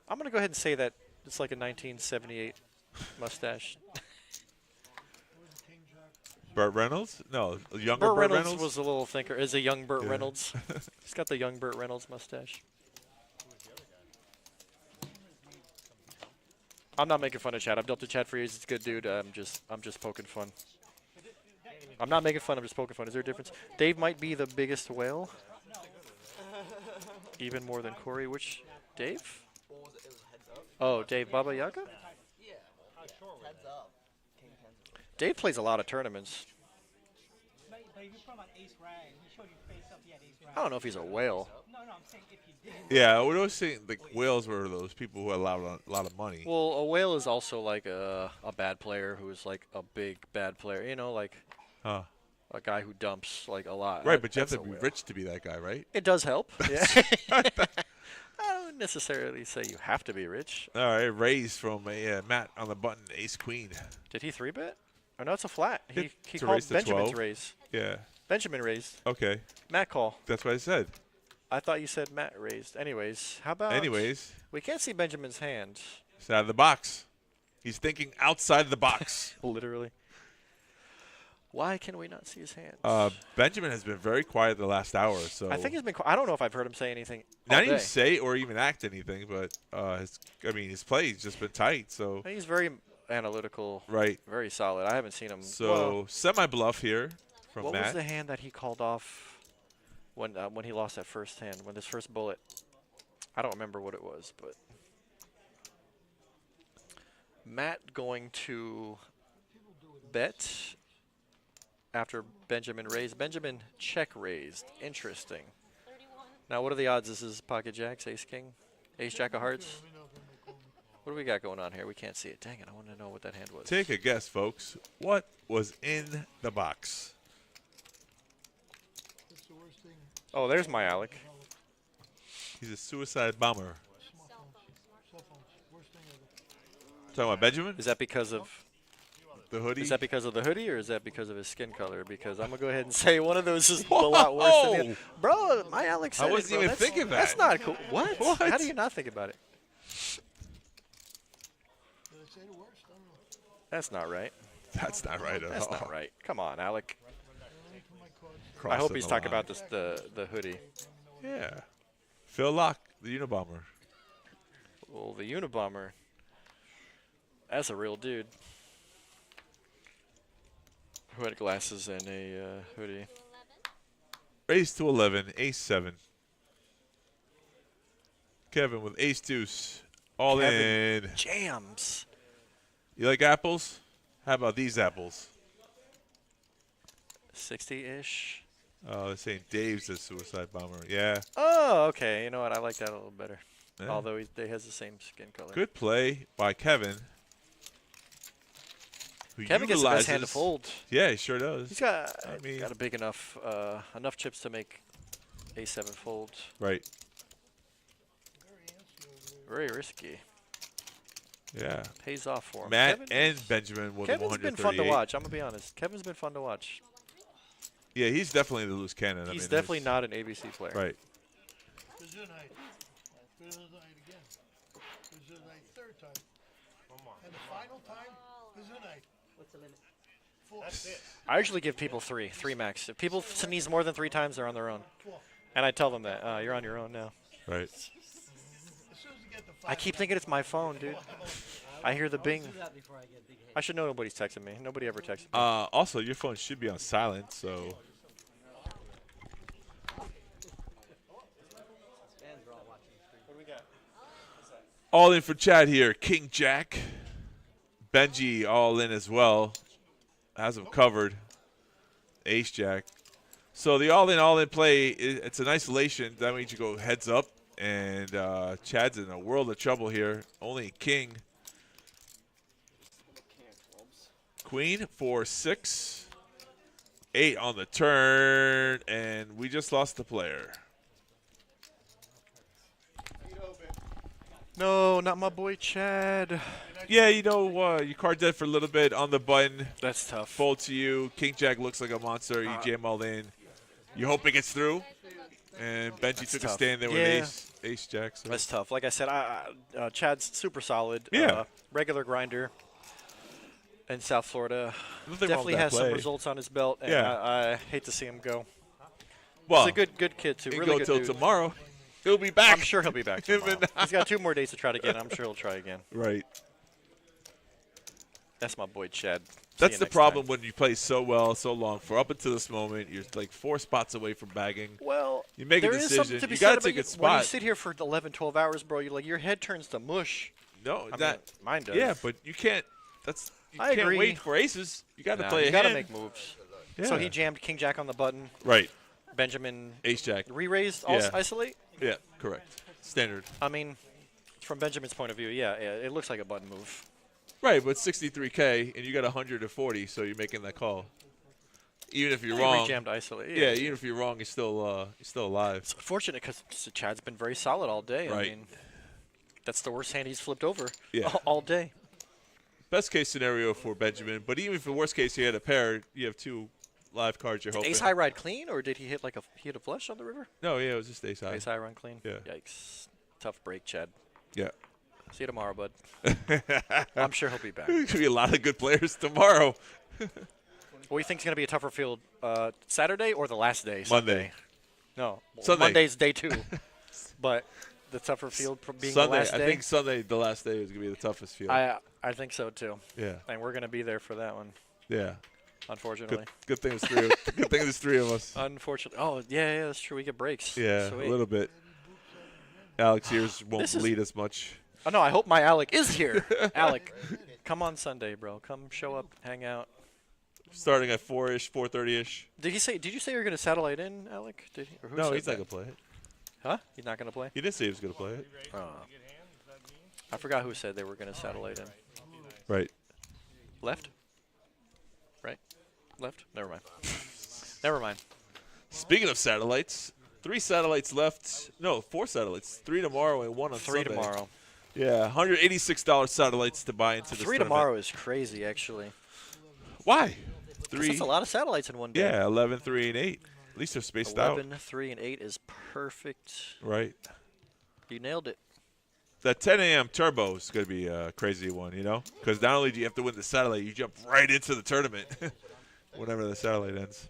I'm gonna go ahead and say that it's like a 1978 mustache. Burt Reynolds? No, younger Burt Reynolds was a little thinker. Is a young Burt Reynolds. He's got the young Burt Reynolds mustache. I'm not making fun of Chad. I've dealt to Chad for years. He's a good dude. I'm just poking fun. I'm not making fun. I'm just poking fun. Is there a difference? Dave might be the biggest whale. Even more than Corey. Which Dave? Oh, Dave Baba Yaga? Yeah. Heads up. Dave plays a lot of tournaments. But if you're talking about ace rag, he showed you face up, he had ace rag. I don't know if he's a whale. No, I'm saying if you did. Yeah, I would always think the whales were those people who allowed a lot of money. Well, a whale is also like a bad player who is like a big bad player. You know, like a guy who dumps like a lot. Right, but you have to be rich to be that guy, right? It does help. Yeah. I don't necessarily say you have to be rich. All right, raise from Matt on the button, ace queen. Did he 3-bet? Oh, no, it's a flat. He to called raise to Benjamin 12. to raise. Yeah. Benjamin raised. Okay. Matt call. That's what I said. I thought you said Matt raised. Anyways, how about... Anyways. We can't see Benjamin's hand. It's out of the box. He's thinking outside the box. Literally. Why can we not see his hands? Benjamin has been very quiet the last hour, so... I think he's been I don't know if I've heard him say anything Not even say or even act anything, but his play's just been tight, so... He's very analytical. Right. Very solid. I haven't seen him. So semi-bluff here from what Matt. was the hand that he called off when he lost that first hand, when this first bullet? I don't remember what it was, but Matt going to bet after Benjamin raised. Benjamin check raised. Interesting. Now, what are the odds this is pocket jacks, ace king, ace jack of hearts? What do we got going on here? We can't see it. Dang it, I want to know what that hand was. Take a guess, folks. What was in the box? Oh, there's my Alec. He's a suicide bomber. Talking about Benjamin? Is that because of the hoodie? Is that because of the hoodie, or is that because of his skin color? Because I'm gonna go ahead and say one of those is a lot worse than the other. Bro, my Alex said I wasn't even thinking that. That's not cool. What? What? How do you not think about it? That's not right. That's not right at all. That's not right. Come on, Alec. I Crossing hope he's the talking line. about the hoodie. Yeah. Phil Locke, the Unabomber. Well, the Unabomber. That's a real dude. Who had glasses and a hoodie. Ace to 11, ace 7. Kevin with ace deuce. All Kevin in. Jams. You like apples? How about these apples? 60-ish. Oh, they're saying Dave's a suicide bomber. Yeah. Oh, okay. You know what? I like that a little better. Yeah. Although he has the same skin color. Good play by Kevin. Who Kevin gets the best hand to utilizes- fold. Yeah, he sure does. He's got I mean, got a big enough chips to make a7 fold. Right. Very risky. Yeah. Pays off for him. Matt Kevin, and Benjamin with Kevin's been fun to 138. watch. I'm gonna be honest. Kevin's been fun to watch. Yeah, he's definitely the loose cannon. I He's mean, definitely there's- not an ABC player. Right. Gesundheit. Gesundheit again. Gesundheit third time. And the final time, Gesundheit. What's the limit? 4. That's it. I usually give people three max. If people sneeze more than 3 times, they're on their own. And I tell them that you're on your own now. Right. I keep thinking it's my phone, dude. I hear the bing. I should know nobody's texting me. Nobody ever texts me. Also, your phone should be on silent, so. All in for Chad here. King Jack. Benji all in as well. Has him covered. Ace Jack. So the all in play, it's an isolation. That means you go heads up. And Chad's in a world of trouble here. Only king. Queen for 6. 8 on the turn. And we just lost the player. No, not my boy Chad. Yeah, you know, you card dead for a little bit on the button. That's tough. Fold to you. King Jack looks like a monster. You jam all in. You hope it gets through. And Benji took tough. a stand there with Ace Jack. So. That's tough. Like I said, Chad's super solid. Yeah. Regular grinder in South Florida. Nothing wrong Definitely with that has some play. results on his belt. And Yeah. I hate to see him go. Well, he's a good kid, too. He Really go good till dude. tomorrow. He'll be back. I'm sure he'll be back tomorrow. He's got 2 more days to try it again. I'm sure he'll try again. Right. That's my boy Chad. See That's you the next problem time. when you play so well, so long. For up until this moment, you're like 4 spots away from bagging. Well, you make a there is decision. something to be You said got to about take a When spot. you sit here for 11, 12 hours, bro, you're like your head turns to mush. No, I that mean, mine does. Yeah, but you can't. That's you I can't agree. wait for aces. You got to Nah, play. You got to hand. make moves. Yeah. So he jammed King Jack on the button. Right. Benjamin. Ace Jack. Re-raised. Yeah. Isolate. Yeah, correct. Standard. I mean, from Benjamin's point of view, yeah, it looks like a button move. Right, but 63K and you got 140, so you're making that call. Even if you're wrong. Re-jammed isolate. Yeah, even if you're wrong, you're still alive. It's unfortunate because Chad's been very solid all day. Right. I mean, that's the worst hand he's flipped over. Yeah. All day. Best case scenario for Benjamin, but even if the worst case he had a pair, you have 2 live cards you're hoping. Ace high ride clean, or did he hit a flush on the river? No, yeah, it was just ace high. Ace high run clean. Yeah. Yikes. Tough break, Chad. Yeah. See you tomorrow, bud. I'm sure he'll be back. There's going to be a lot of good players tomorrow. What do you think is going to be a tougher field, Saturday or the last day? Monday. No, Sunday. Monday's day 2. But the tougher field being Sunday, the last day. I think Sunday, the last day, is going to be the toughest field. I think so too. Yeah. And we're going to be there for that one. Yeah. Unfortunately. Good thing there's three. Good thing there's three of us. Unfortunately. Oh yeah, that's true. We get breaks. Yeah, Sweet. a little bit. Alex here won't bleed as much. Oh no, I hope my Alec is here. Alec, come on Sunday, bro. Come show up, hang out. Starting at 4-ish, 4:30-ish. Did you say you were going to satellite in, Alec? Did he, or who No, said he's not that? going to play it. Huh? He's not going to play? He didn't say he was going to play it. I forgot who said they were going to satellite in. Right. Left? Right? Left? Never mind. Never mind. Speaking of satellites, 3 satellites left. No, 4 satellites. 3 tomorrow and 1 on 3 Sunday. tomorrow. Yeah, $186 satellites to buy into this 3 tournament. tomorrow is crazy, actually. Why? 'Cause that's a lot of satellites in one day. Yeah, 11, 3, and 8. At least they're spaced 11, out. 3, and 8 is perfect. Right. You nailed it. That 10 a.m. turbo is going to be a crazy one, you know? Because not only do you have to win the satellite, you jump right into the tournament whenever the satellite ends.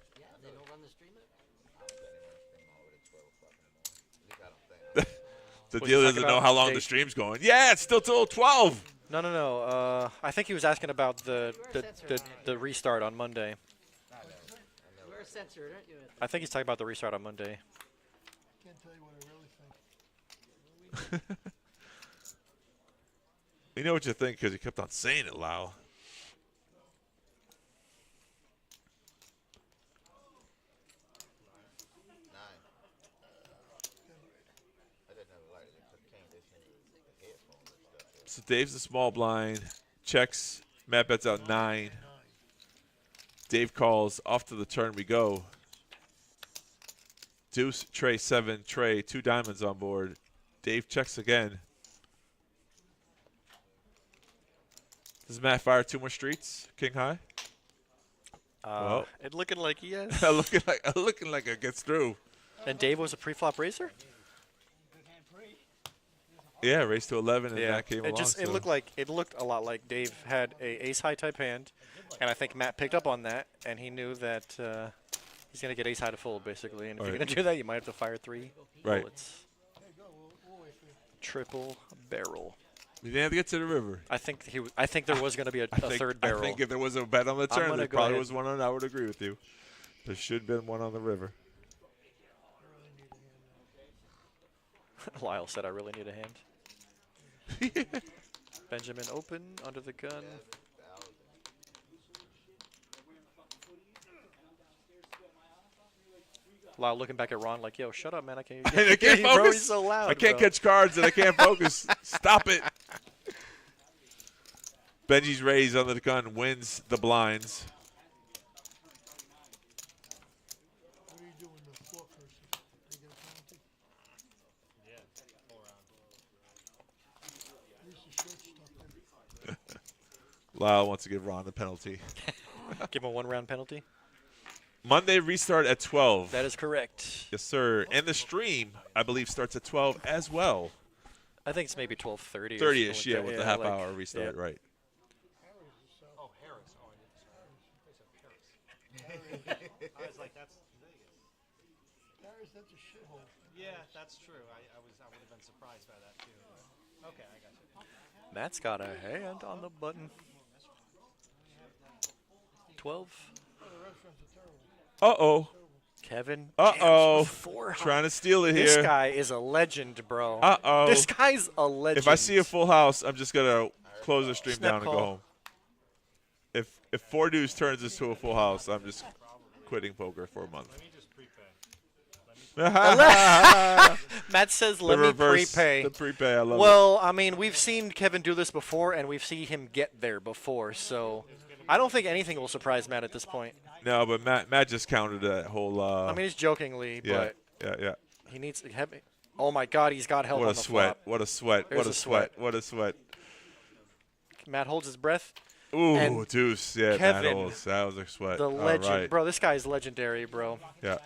The deal doesn't know how long the stream's going. Yeah, it's still till 12. No. I think he was asking about the restart on Monday. We're censored, aren't you? I think he's talking about the restart on Monday. Can't tell you what I really think. You know what you think because you kept on saying it, Lau. So Dave's the small blind. Checks. Matt bets out 9. Dave calls. Off to the turn we go. Deuce, Trey, 7. Trey, 2 diamonds on board. Dave checks again. Does Matt fire 2 more streets? King high? Well, It looking like yes. looking like it gets through. And Dave was a pre-flop racer? Yeah, race to 11, and that came along. It looked a lot like Dave had a ace high type hand, and I think Matt picked up on that, and he knew that he's gonna get ace high to fold basically. And if you're gonna do that, you might have to fire 3 bullets. Triple barrel. You didn't have to get to the river. I think there was gonna be a third barrel. I think if there was a bet on the turn, there go probably ahead. was one on. I would agree with you. There should have been one on the river. Lyle said, "I really need a hand." Benjamin open under the gun. Lyle looking back at Ron like, "Yo, shut up, man! I can't." I can't focus. Bro, he's so loud. I can't bro. catch cards and I can't focus. Stop it. Benji's raised under the gun wins the blinds. Lyle wants to give Ron the penalty. Give him a 1-round penalty. Monday restart at 12. That is correct. Yes, sir. And the stream, I believe, starts at 12 as well. I think it's maybe 12:30. 30-ish, yeah, with the half-hour restart, right. Oh, Harris. Oh, I was like, that's Vegas. Harris, that's a shithole. Yeah, that's true. I would have been surprised by that, too. Okay, I got you. Matt's got a hand on the button. 12. Uh-oh. Kevin. Uh-oh. jams with 4 Trying to steal it This here. guy is a legend, bro. Uh-oh. This guy's a legend. If I see a full house, I'm just going to close the stream Snap down call. and go home. If 4 deuce turns into a full house, I'm just quitting poker for a month. Matt says, "Let me prepay." The prepay, I love it. Well, I mean, we've seen Kevin do this before, and we've seen him get there before. So, I don't think anything will surprise Matt at this point. No, but Matt just countered that whole. I mean, he's jokingly, but yeah. he needs. Oh my God, he's got help What on a the sweat! flop. What a sweat! There's What a a sweat! What a sweat! Matt holds his breath. Ooh, and deuce! Yeah, Kevin, Matt holds. That was a sweat. The All legend, right. bro. This guy's legendary, bro. Yeah.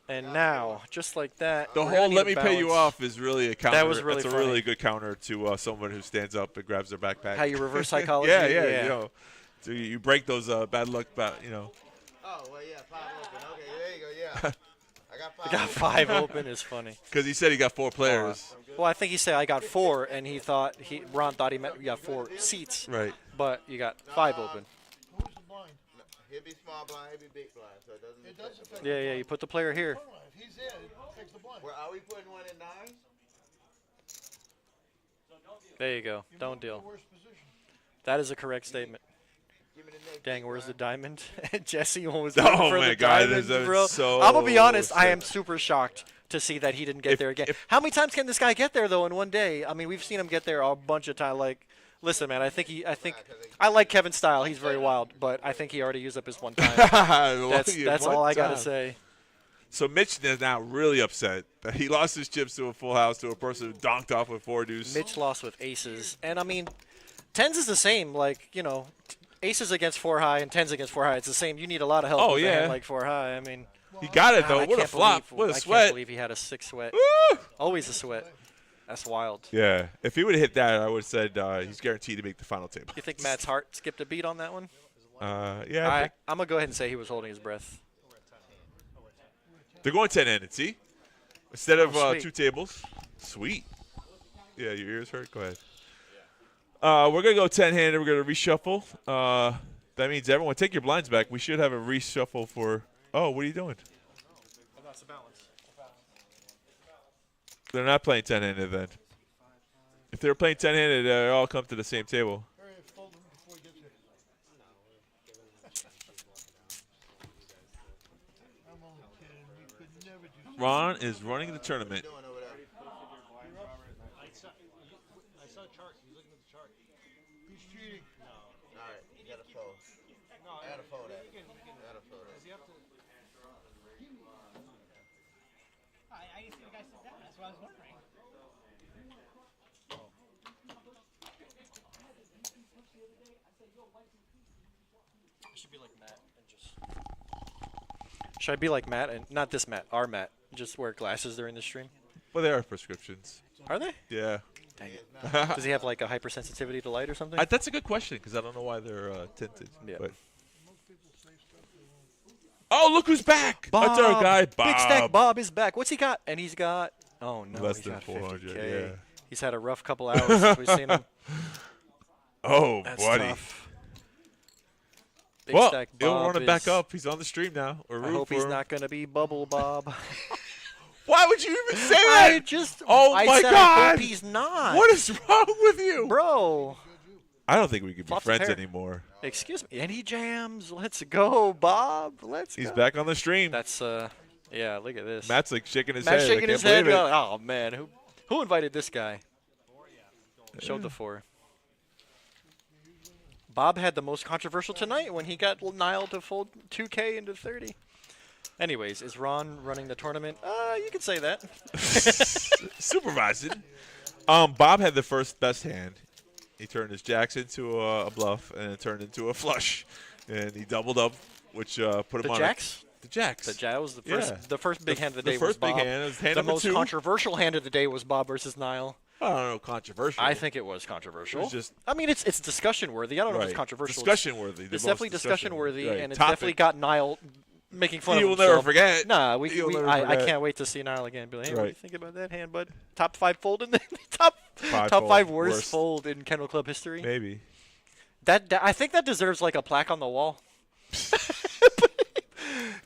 And now, just like that, The we're gonna whole need "let a me pay you balance. off" is really a counter. That was really That's a funny. really good counter to someone who stands up and grabs their backpack. How you reverse psychology? yeah. Yeah. You know, so you break those bad luck, you know. Oh, well, yeah, pop open. Okay, there you go, yeah. I I got 5 open is funny. Because he said he got 4 players. Well, I think he said I got 4, and Ron thought he meant we got 4 seats. Right. But you got 5 open. Who's the blind? He'll be small blind, he'll be big blind, so it doesn't affect Yeah, you put the player here. If he's there, it affects the blind. Well, are we putting one in 9? There you go. Don't The deal. worst position. That is a correct statement. Give me the next Dang, where's the diamond? Jesse was Oh looking for my the God, diamond, that's bro. so I'm gonna be honest. I sick. am super shocked to see that he didn't get there again. How many times can this guy get there though in one day? I mean, we've seen him get there a bunch of times. Like, listen, man. I like Kevin's style. He's very wild, but I think he already used up his one time. That's all I gotta say. So Mitch is now really upset that he lost his chips to a full house to a person who donked off with 4 deuce. Mitch lost with aces, and I mean, tens is the same. Like, you know, aces against 4 high and tens against 4 high. It's the same. You need a lot of help. Oh, with a yeah. hand like 4 high. I mean, He got it, God, though. I What a can't flop. believe- What a I sweat. can't believe he had a 6 sweat. Woo! Always a sweat. That's wild. Yeah. If he would have hit that, I would have said he's guaranteed to make the final table. You think Matt's heart skipped a beat on that one? Yeah. I'm going to go ahead and say he was holding his breath. They're going 10-handed, see? Instead of sweet. 2 tables. Sweet. Yeah, your ears hurt? Go ahead. We're going to go 10-handed. We're going to reshuffle. That means everyone take your blinds back. We should have a reshuffle for – oh, what are you doing? That's the balance. They're not playing 10-handed then. If they were playing 10-handed, they all come to the same table. Ron is running the tournament. I saw a chart. He's looking at the chart. He's cheating. No. All right, you got to fold. No, I got to fold that. You can, Gotta fold does he have to? I didn't see the guy sit down. That's what I was wondering. Should be like Matt and just. Should I be like Matt and not this Matt, our Matt? Just wear glasses during the stream. Well, they are prescriptions. Are they? Yeah. Dang it. Does he have like a hypersensitivity to light or something? That's a good question because I don't know why they're tinted. Yeah. But. Oh, look who's back! Bob, That's our guy, Bob. Big Stack Bob is back. What's he got? And he's got. Oh no, Less he's than got 400. 50K. Yeah. He's had a rough couple hours since we've seen him. Oh, That's buddy. tough. Big Well, Stack he'll Bob run it back is- up. He's on the stream now. We're I rooting hope for he's him. not going to be Bubble Bob. Why would you even say that? I just. Oh I my said God! I hope he's not. What is wrong with you, bro? I don't think we could be Flops of friends hair. anymore. Excuse me. And he jams. Let's go, Bob. Let's He's go. back on the stream. That's yeah. Look at this. Matt's like shaking his Matt's head. shaking I his can't head. believe it. Going, oh man, who invited this guy? Showed the 4. Bob had the most controversial tonight when he got Nile to fold 2K into 30. Anyways, is Ron running the tournament? You could say that. Supervising. Bob had the first best hand. He turned his jacks into a bluff, and it turned into a flush, and he doubled up, which put him The on jacks? The jacks. The jack was the first. Yeah. The first big hand of the day first was Bob. big hand. It was hand the number most 2. controversial hand of the day was Bob versus Nile. I don't know, controversial. I think it was controversial. It was just. I mean, it's discussion worthy. I don't know if Right. it's controversial. Discussion worthy. It's definitely discussion worthy, Right. and it's Topic. definitely got Nile making fun You'll of never himself. forget. Nah, You'll never I forget. can't wait to see Nile again. Be like, hey, what do you Right. think about that hand, bud? Top 5 fold in the top Five top fold. 5 worst Worst. fold in Kennel Club history. Maybe. That I think that deserves like a plaque on the wall.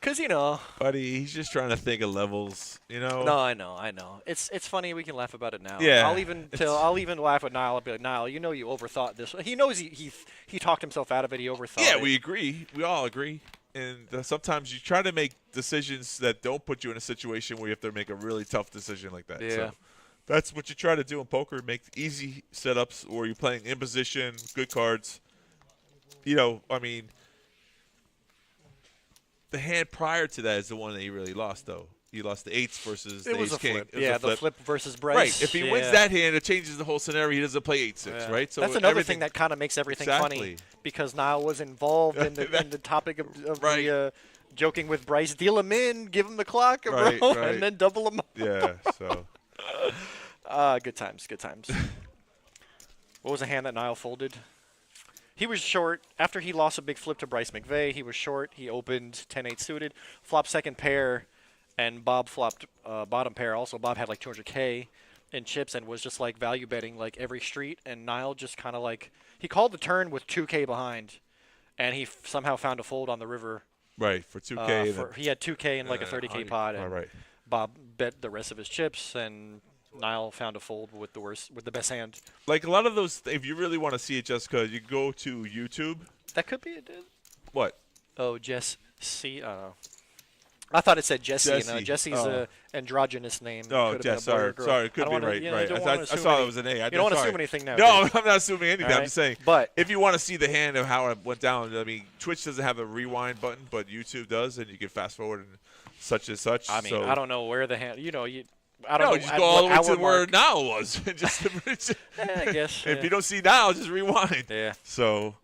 Cause you know. Buddy, he's just trying to think of levels, you know. No, I know. It's funny. We can laugh about it now. Yeah, I'll even laugh at Nile. I'll be like, Nile, you know you overthought this. He knows he talked himself out of it. He overthought Yeah, it. we agree. We all agree. And sometimes you try to make decisions that don't put you in a situation where you have to make a really tough decision like that. Yeah. So that's what you try to do in poker. Make easy setups where you're playing in position, good cards. You know, I mean, the hand prior to that is the one that he really lost, though. He lost the 8s versus the It was ace a king. flip. It was Yeah, a the flip versus Bryce. Right. If he wins Yeah. that hand, it changes the whole scenario. He doesn't play 8-6, Yeah. right? So that's another everything- thing that kind of makes everything Exactly. funny because Nile was involved in the topic of Right. the joking with Bryce. Deal him in, give him the clock, Right, bro, right. and then double him up. Yeah, so. Good times. What was the hand that Nile folded? He was short. After he lost a big flip to Bryce McVeigh, he was short. He opened 10-8 suited, flop second pair, and Bob flopped bottom pair. Also, Bob had like 200K in chips and was just like value betting like every street, and Nile just kind of like he called the turn with 2K behind, and he somehow found a fold on the river. Right, for 2K. He had 2K in like a 30K pot, and right. Bob bet the rest of his chips, and Nile found a fold with the best hand. Like a lot of those, if you really want to see it, Jessica, you go to YouTube. That could be it. What? Oh, Jess C. I thought it said Jesse. Jesse. Jesse's a androgynous name. Oh, Jess. Sorry, it could be right. I saw it was an A. You don't want to assume anything now. No, I'm not assuming anything. Right. I'm just saying. But if you want to see the hand of how it went down, I mean, Twitch doesn't have a rewind button, but YouTube does, and you can fast forward and such and such. I mean, so. I don't know where the hand. I don't No, know. just go all the way to where Nile was. Just I guess. If you don't see Nile, just rewind. Yeah. So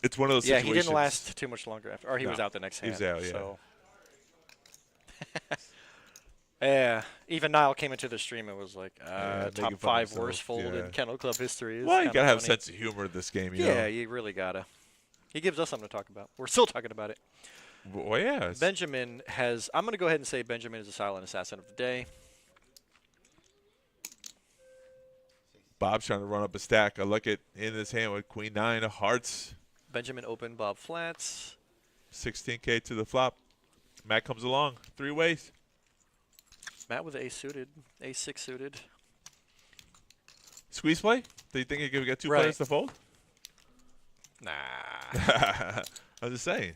it's one of those situations. Yeah, he didn't last too much longer after, or he was out the next hand. He was out, yeah. So. Yeah, even Nile came into the stream and was like, top 5 worst fold in Kennel Club history. Well, you gotta have a sense of humor in this game. You know? You really gotta. He gives us something to talk about. We're still talking about it. Well, yeah. Benjamin has. I'm gonna go ahead and say Benjamin is the silent assassin of the day. Bob's trying to run up a stack. I look at in his hand with Queen 9 of hearts. Benjamin open, Bob flats. 16K to the flop. Matt comes along 3 ways. Matt with ace suited, ace 6 suited. Squeeze play? Do you think you could get 2 players to fold? Nah. I'm just saying.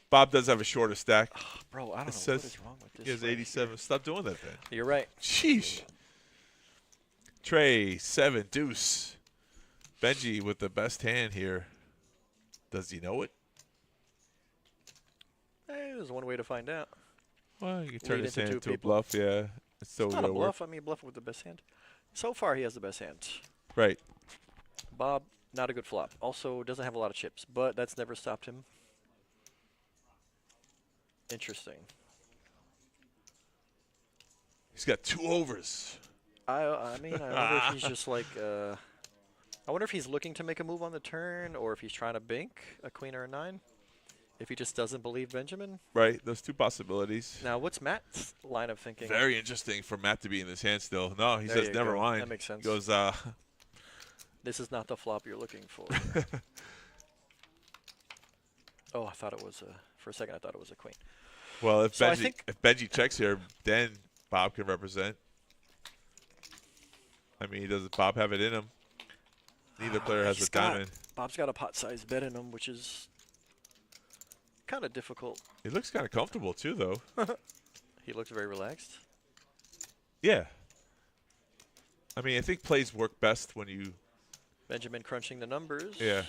Bob does have a shorter stack. Oh, bro, I don't know what is wrong with this. He has 87. Stop doing that then. You're right. Sheesh. Trey, 7, deuce. Benji with the best hand here. Does he know it? Hey, there's one way to find out. Well, you can turn his hand into a people. bluff, yeah. It's still It's not a real bluff. work. I mean, bluff with the best hand. So far, he has the best hand. Right. Bob, not a good flop. Also, doesn't have a lot of chips, but that's never stopped him. Interesting. He's got 2 overs. I mean, I wonder if he's just like, I wonder if he's looking to make a move on the turn, or if he's trying to bank a queen or a 9. If he just doesn't believe Benjamin. Right, those 2 possibilities. Now, what's Matt's line of thinking? Very interesting for Matt to be in this hand still. No, he There says you never go. mind. That makes sense. He goes, This is not the flop you're looking for. Oh, I thought it was for a second I thought it was a queen. Well, if So if Benji checks here, then Bob can represent. I mean, does Bob have it in him? Neither player has a diamond. Bob's got a pot-sized bet in him, which is kind of difficult. He looks kind of comfortable too, though. He looks very relaxed. Yeah. I mean, I think plays work best when you. Benjamin crunching the numbers. Yeah.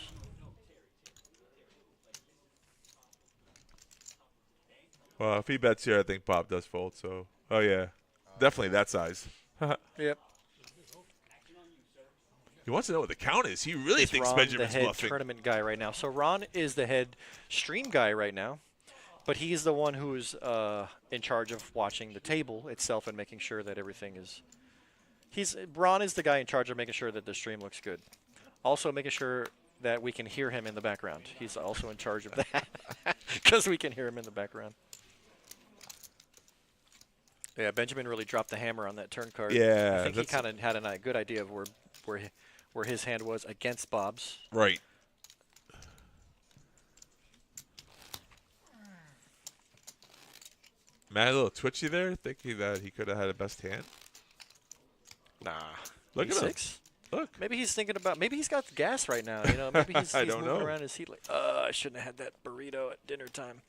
Well, if he bets here, I think Bob does fold. So, oh yeah, definitely that size. Yep. He wants to know what the count is. He really thinks Ron, Benjamin's the head bluffing. tournament guy right now. So Ron is the head stream guy right now, but he's the one who's in charge of watching the table itself and making sure that everything is. Ron is the guy in charge of making sure that the stream looks good. Also making sure that we can hear him in the background. He's also in charge of that because we can hear him in the background. Yeah, Benjamin really dropped the hammer on that turn card. Yeah, I think he kind of had a good idea of where his hand was against Bob's. Right. Matt, a little twitchy there, thinking that he could have had a best hand. Nah. Look at him. E6? Look. Maybe he's thinking about. Maybe he's got gas right now. You know. Maybe he's I moving don't know. around his seat like. I shouldn't have had that burrito at dinner time.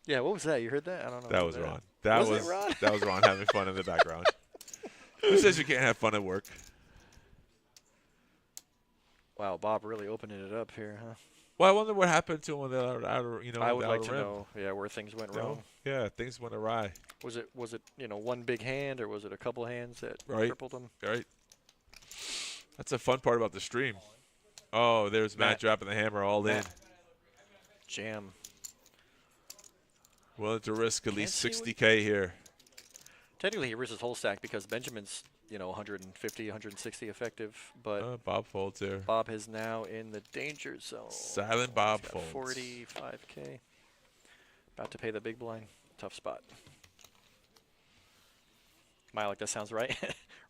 Yeah, what was that? You heard that? I don't know. That was Ron. That was it Ron? That was Ron having fun in the background. Who says you can't have fun at work? Wow, Bob really opening it up here, huh? Well, I wonder what happened to him with the outer, I would the like outer to rim. know, where things went No? wrong. Yeah, things went awry. Was it one big hand, or was it a couple hands that crippled him? Right. That's the fun part about the stream. Oh, there's Matt dropping the hammer all in. Jam. Willing to risk at least Can't see 60K here. Technically, he risks his whole stack because Benjamin's 150, 160 effective. But Bob folds there. Bob is now in the danger zone. Silent Bob He's got folds. 45K. About to pay the big blind. Tough spot. Mike, that sounds right.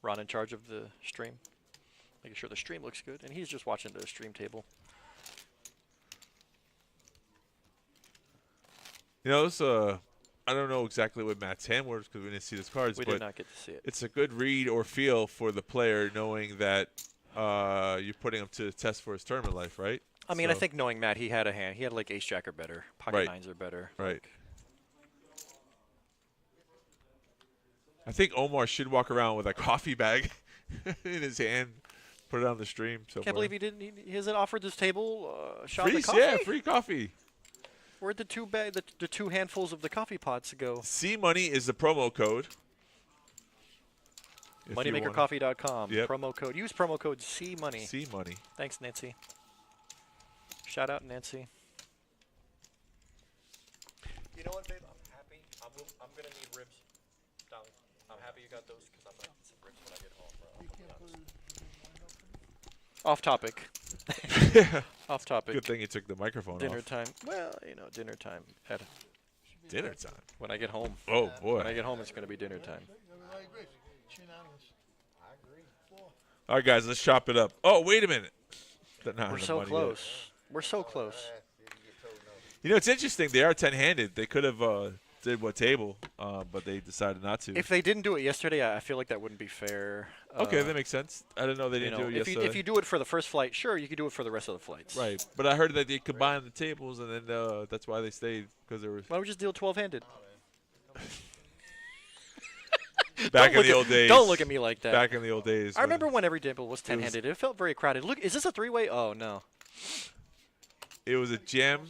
Ron in charge of the stream. Making sure the stream looks good. And he's just watching the stream table. You know, I don't know exactly what Matt's hand was because we didn't see his cards. We but did not get to see it. It's a good read or feel for the player knowing that you're putting him to the test for his tournament life, right? I mean, I think knowing Matt, he had a hand. He had like ace jack or better. Pocket nines or better. Right. I think Omar should walk around with a coffee bag in his hand, put it on the stream. Can't believe he didn't. He hasn't offered this table shot free, of coffee. Yeah, free coffee. Where'd the two handfuls of the coffee pots go? C Money is the promo code. Moneymakercoffee.com. Yep. Promo code. Use promo code C Money. C Money. Thanks, Nancy. Shout out, Nancy. You know what, babe? I'm happy. I'm gonna need ribs, Dolly. I'm happy you got those because I'm gonna get some ribs when I get home. Off topic. Off topic. Good thing you took the microphone Dinner off. time. Well, dinner time. Dinner time. When I get home. Oh boy. When I get home, it's gonna be dinner time. All right, guys, let's chop it up. Oh, wait a minute. We're so close. We're so close. You know, it's interesting. They are 10-handed. They could have did what table, but they decided not to. If they didn't do it yesterday, I feel like that wouldn't be fair. Okay, that makes sense. I didn't know they didn't do it yesterday. If you do it for the first flight, sure, you could do it for the rest of the flights. Right, but I heard that they combined the tables, and then that's why they stayed, because there was. Why don't we just deal 12-handed? Back in the old days. Don't look at me like that. Back in the old days. I remember when every table was 10-handed. It felt very crowded. Look, is this a three-way? Oh, no. It was a jam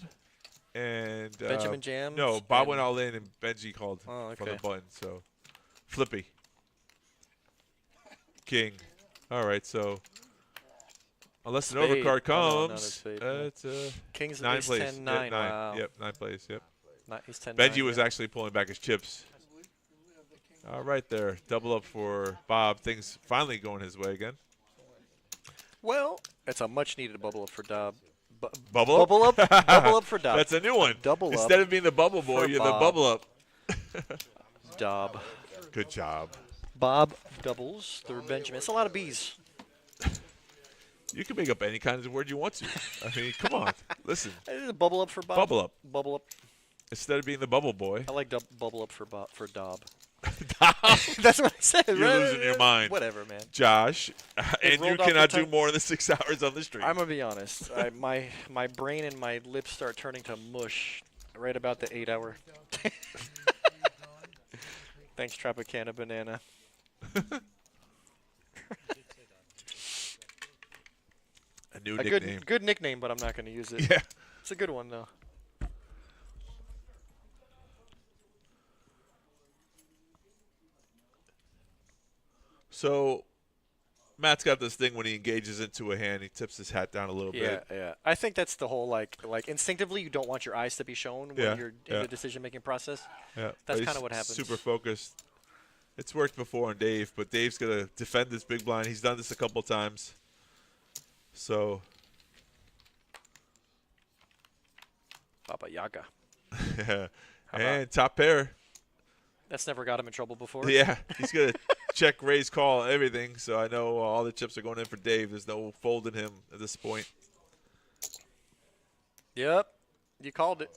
and Benjamin jam. No, Bob went all in and Benji called from the button. So flippy. King. All right, so unless an overcard comes, it's King's 9 ace plays. 10, 9. Yep, Wow. Yep, 9 plays. Yep. Ace 10, Benji 9, was actually pulling back his chips. All right, there, double up for Bob. Things finally going his way again. Well, it's a much-needed bubble up for Dob. Bubble up? Bubble up? Bubble up for Dob. That's a new one. Double up. Instead of being the bubble boy, you're Bob. the bubble up. Dob. Good job. Bob doubles through Benjamin. It's a lot of B's. You can make up any kind of word you want to. I mean, come on. Listen. Bubble up for Bob. Bubble up. Bubble up. Instead of being the bubble boy. I like bubble up for Dob. That's what I said. You're right? losing your mind. Whatever, man. Josh, and you rolled off cannot the do tongue. more than 6 hours on the stream. I'm going to be honest. My brain and my lips start turning to mush right about the 8 hour. Thanks, Tropicana Banana. A new nickname. Good nickname, but I'm not going to use it. Yeah. It's a good one, though. So, Matt's got this thing when he engages into a hand, he tips his hat down a little bit. Yeah. I think that's the whole, like instinctively, you don't want your eyes to be shown when you're in the decision-making process. Yeah. That's kind of what happens. Super focused. It's worked before on Dave, but Dave's going to defend this big blind. He's done this a couple times. So. Baba Yaga. And top pair. That's never got him in trouble before. Yeah, he's going to check, raise, call, everything. So I know all the chips are going in for Dave. There's no folding him at this point. Yep, you called it.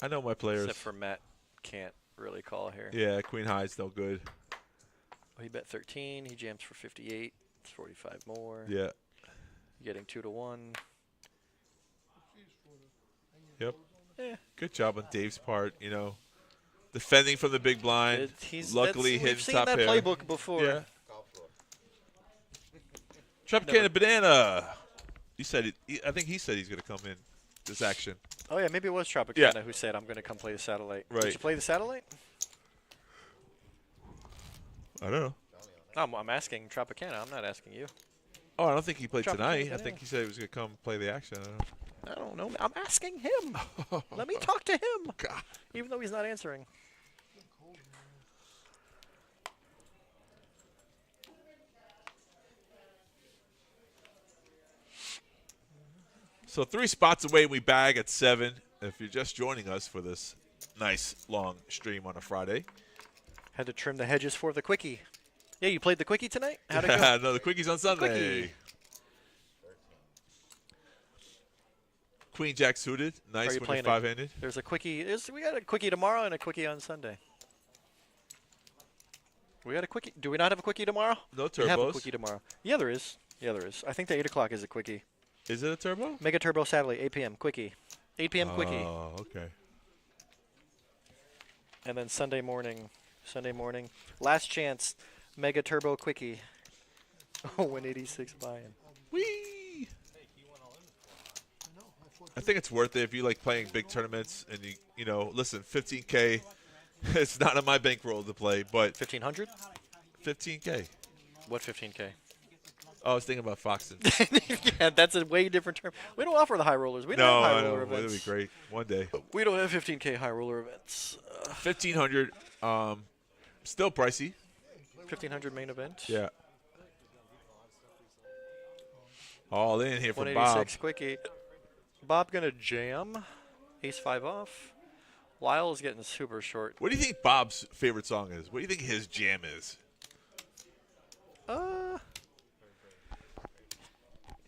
I know my players. Except for Matt can't really call here. Yeah, Queen High's no good. Oh, he bet 13. He jams for 58. It's 45 more. Yeah. Getting 2-1. Yep. Yeah. Good job on Dave's part, you know. Defending from the big blind. Luckily hitting top pair. We've seen that playbook before. Yeah. Tropicana Banana. He said I think he said he's going to come in this action. Oh, yeah, maybe it was Tropicana who said, I'm going to come play the satellite. Right. Did you play the satellite? I don't know. No, I'm asking Tropicana. I'm not asking you. Oh, I don't think he played Tropicana tonight. I Banana. think he said he was going to come play the action. I don't know. I'm asking him. Let me talk to him. God. Even though he's not answering. So 3 spots away, we bag at 7. If you're just joining us for this nice long stream on a Friday. Had to trim the hedges for the quickie. Yeah, you played the quickie tonight? How'd it go? No, the quickies on Sunday. Quickie. Queen Jack suited. Nice when you're 5-handed. There's a quickie. We got a quickie tomorrow and a quickie on Sunday. We got a quickie. Do we not have a quickie tomorrow? No turbos. We have a quickie tomorrow. Yeah, there is. Yeah, there is. I think the 8 o'clock is a quickie. Is it a turbo? Mega Turbo Satellite, 8 p.m. Quickie. 8 p.m. Quickie. Oh, okay. And then Sunday morning, last chance, Mega Turbo Quickie. Oh, 186 buy-in. Whee! I think it's worth it if you like playing big tournaments and you know, listen, 15K, it's not on my bankroll to play, but 1500? 15K. What 15K? Oh, I was thinking about Foxton. Yeah, that's a way different term. We don't offer the high rollers. We don't No, have I high know. roller events. That'd be great. One day. We don't have 15K high roller events. 1500, still pricey. 1500 main event. Yeah. All in here for Bob. 186 quickie. Bob gonna jam. Ace 5 off. Lyle is getting super short. What do you think Bob's favorite song is? What do you think his jam is?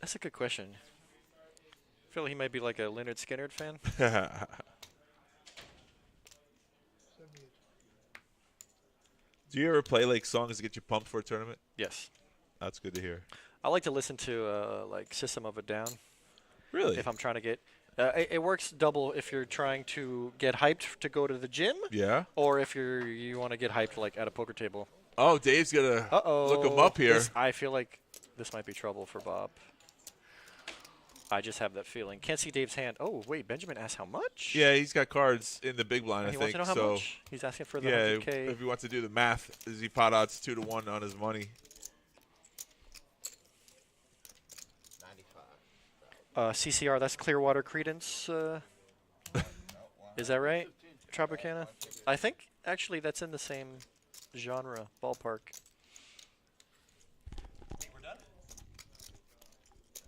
That's a good question. I feel like he might be like a Leonard Skinner fan. Do you ever play like songs to get you pumped for a tournament? Yes. That's good to hear. I like to listen to like System of a Down. Really? If I'm trying to get, it works double if you're trying to get hyped to go to the gym. Yeah. Or if you want to get hyped like at a poker table. Oh, Dave's gonna look him up here. I feel like this might be trouble for Bob. I just have that feeling. Can't see Dave's hand. Oh wait, Benjamin asked how much? Yeah, he's got cards in the big blind. He I wants think to know how so. much. He's asking for the yeah, 100K. if he wants to do the math, is he pot odds 2-1 on his money? 95. CCR, that's Clearwater Credence. Is that right? Tropicana? I think actually that's in the same genre, ballpark. We're done?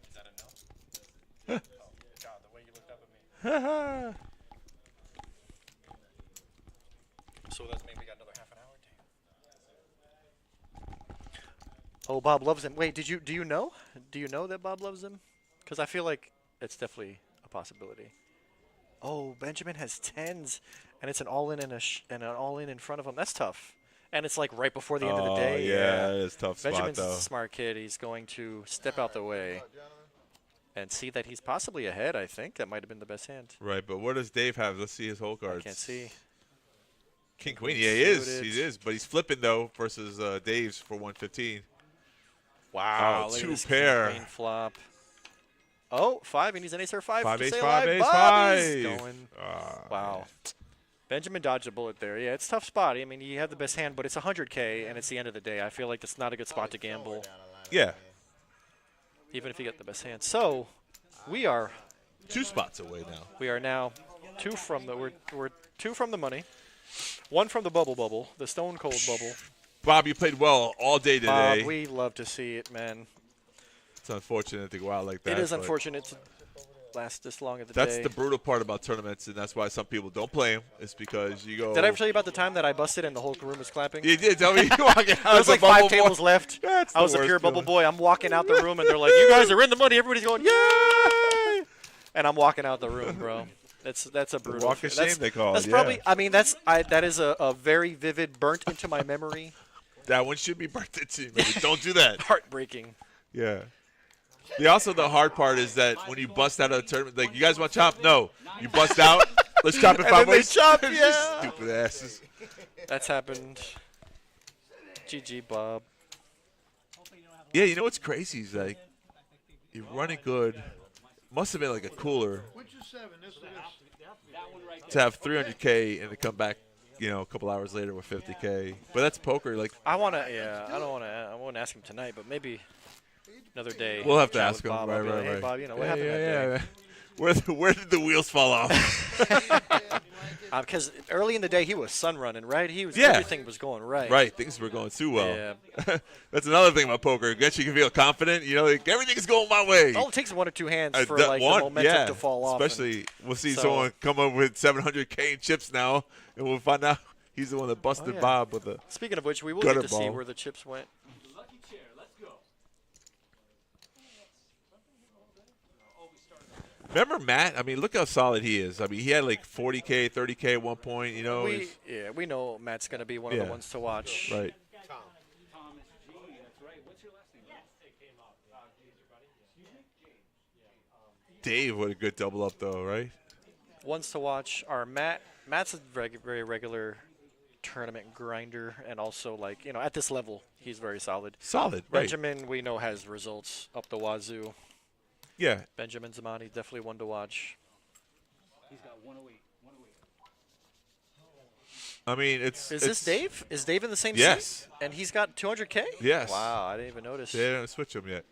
Is that a no? Oh, God, the way you looked up at me. So that means we got another half an hour. Oh, Bob loves him. Wait, do you know? Do you know that Bob loves him? Because I feel like it's definitely a possibility. Oh, Benjamin has 10s, and it's an all-in and an all-in in front of him. That's tough. And it's like right before the end of the day. Yeah, it is a tough Benjamin's spot, though. a smart kid. He's going to step out the way and see that he's possibly ahead, I think. That might have been the best hand. Right, but what does Dave have? Let's see his whole cards. I can't see. King Queen, yeah, he is. He is, but he's flipping, though, versus Dave's for 115. Wow, Oh, look at 2 this pair. King Queen flop. Oh, 5. He needs an ace or 5. 5 to ace, stay 5 alive. ace, Bob is 5. going. Wow. Benjamin dodged a bullet there. Yeah, it's a tough spot. I mean, you have the best hand, but it's 100K, and it's the end of the day. I feel like it's not a good spot to gamble. Yeah. Even if you get the best hand. So, we are 2 spots away now. We are now 2 from the we're 2 from the money. 1 from the bubble, the stone cold bubble. Bob, you played well all day today. Bob, we love to see it, man. It's unfortunate to go out like that. It is but unfortunate to last this long of the That's day. the brutal part about tournaments, and that's why some people don't play them. It's because you go. Did I ever tell you about the time that I busted and the whole room was clapping? You did tell me. You walking out There was as a like bubble 5 tables boy. left. That's I was the a pure worst bubble feeling. boy. I'm walking out the room, and they're like, "You guys are in the money." Everybody's going, "Yay!" And I'm walking out the room, bro. That's a brutal. walk of feeling. shame, they call it, That's yeah. probably. I mean, that is a very vivid, burnt into my memory. That one should be burnt into you. Maybe don't do that. Heartbreaking. Yeah. The hard part is that when you bust out of a tournament, like, you guys want to chop? No. You bust out. Let's chop it And 5 then they ways. chop, yeah. Stupid asses. That's happened. GG, Bob. Yeah, you know what's crazy is like you're running good. Must have been like a cooler Which is 7? This or this? to have 300K and to come back, a couple hours later with 50K. But that's poker. Like, I won't ask him tonight, but maybe another day. we'll have to chat ask with him. Bob. Right, I'll be like, right, hey, right. Bob, what happened that day? Where did the wheels fall off? Because early in the day he was sun running, right? He was everything was going right. Right, things were going too well. Yeah. That's another thing about poker. It gets you to feel confident. You know, like everything's going my way. All it takes is 1 or 2 hands for like the momentum to fall off. Especially, we'll see someone come up with 700K in chips now, and we'll find out he's the one that busted Bob with a. Speaking of which, we will get to see where the chips went. Lucky chair. Let's go. Remember Matt? I mean, look how solid he is. I mean, he had like 40K, 30K at one point. You know. We know Matt's going to be one of the ones to watch. Right. Dave, what a good double up though, right? Ones to watch are Matt. Matt's a very regular tournament grinder, and also like at this level, he's very solid. Solid, right? Benjamin, we know, has results up the wazoo. Yeah. Benjamin Zamani, definitely one to watch. He's got 108. I mean, Is this Dave? Is Dave in the same Yes. seat? And he's got 200K? Yes. Wow, I didn't even notice. They didn't switch him yet.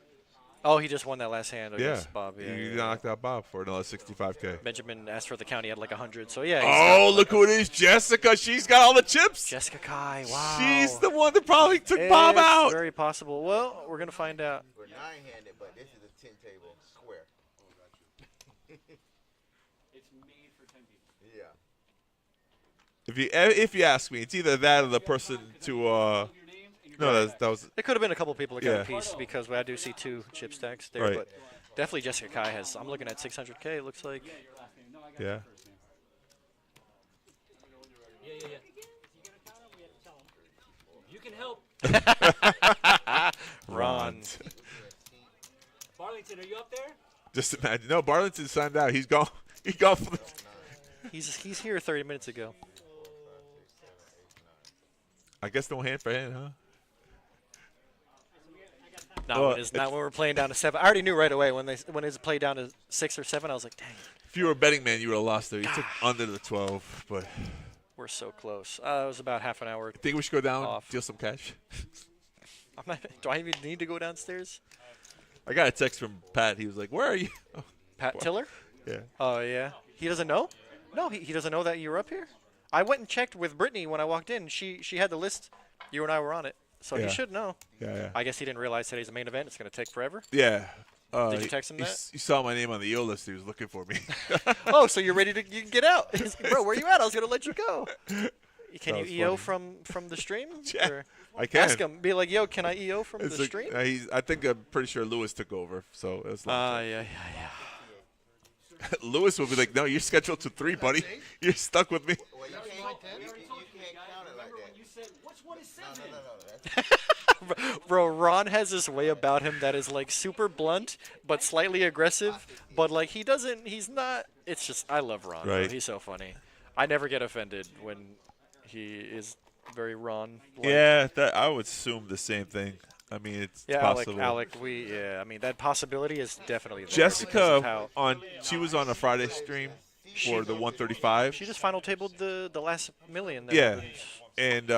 Oh, he just won that last hand against Bob. Yeah, he knocked out Bob for another 65K. Benjamin asked for the count. He had like 100. So, yeah. Oh, look who it is, Jessica. She's got all the chips. Jessica Kai, wow. She's the one that probably took Bob out. Very possible. Well, we're going to find out. We're 9-handed, but this is a 10 table square. It's made for 10 people. Yeah. If you ask me, it's either that or the person to no, that was. It could have been a couple people that got a piece because I do see 2 chip stacks there, Right. but definitely Jessica Kai has. I'm looking at 600K. It looks like. Yeah. Yeah. You can help. Ron. Barlington, are you up there? Just imagine. No, Barlington signed out. He's gone. He's gone for the. He's here 30 minutes ago. I guess no hand for hand, huh? No, it's not when we're playing down to 7. I already knew right away when it's played down to 6 or 7. I was like, dang. If you were a betting man, you would have lost there. You took under the 12, but. We're so close. It was about half an hour. Think we should go down, deal some cash? Do I even need to go downstairs? I got a text from Pat. He was like, "Where are you?" Pat Tiller? Yeah. Oh yeah. He doesn't know? No, he doesn't know that you were up here. I went and checked with Brittany when I walked in. She had the list. You and I were on it. So he should know. Yeah. I guess he didn't realize today's the main event. It's going to take forever. Yeah. Did you text him that? He saw my name on the EO list. He was looking for me. Oh, so you're ready to get out. He's like, bro, where you at? I was going to let you go. Can you EO from the stream? Yeah, or I can. Ask him. Be like, yo, can I EO from the stream? I think I'm pretty sure Lewis took over. So it's yeah. Lewis will be like, no, you're scheduled to 3, buddy. You're stuck with me. Well, you can't count it like that. You said, which one is 7? Bro, Ron has this way about him that is like super blunt but slightly aggressive. But like he's not. It's just I love Ron. Right. Bro. He's so funny. I never get offended when he is very Ron. Yeah, I would assume the same thing. I mean, it's possible. Alec, I mean, that possibility is definitely there. Jessica she was on a Friday stream for the 135. She just final tabled the last million. Yeah, and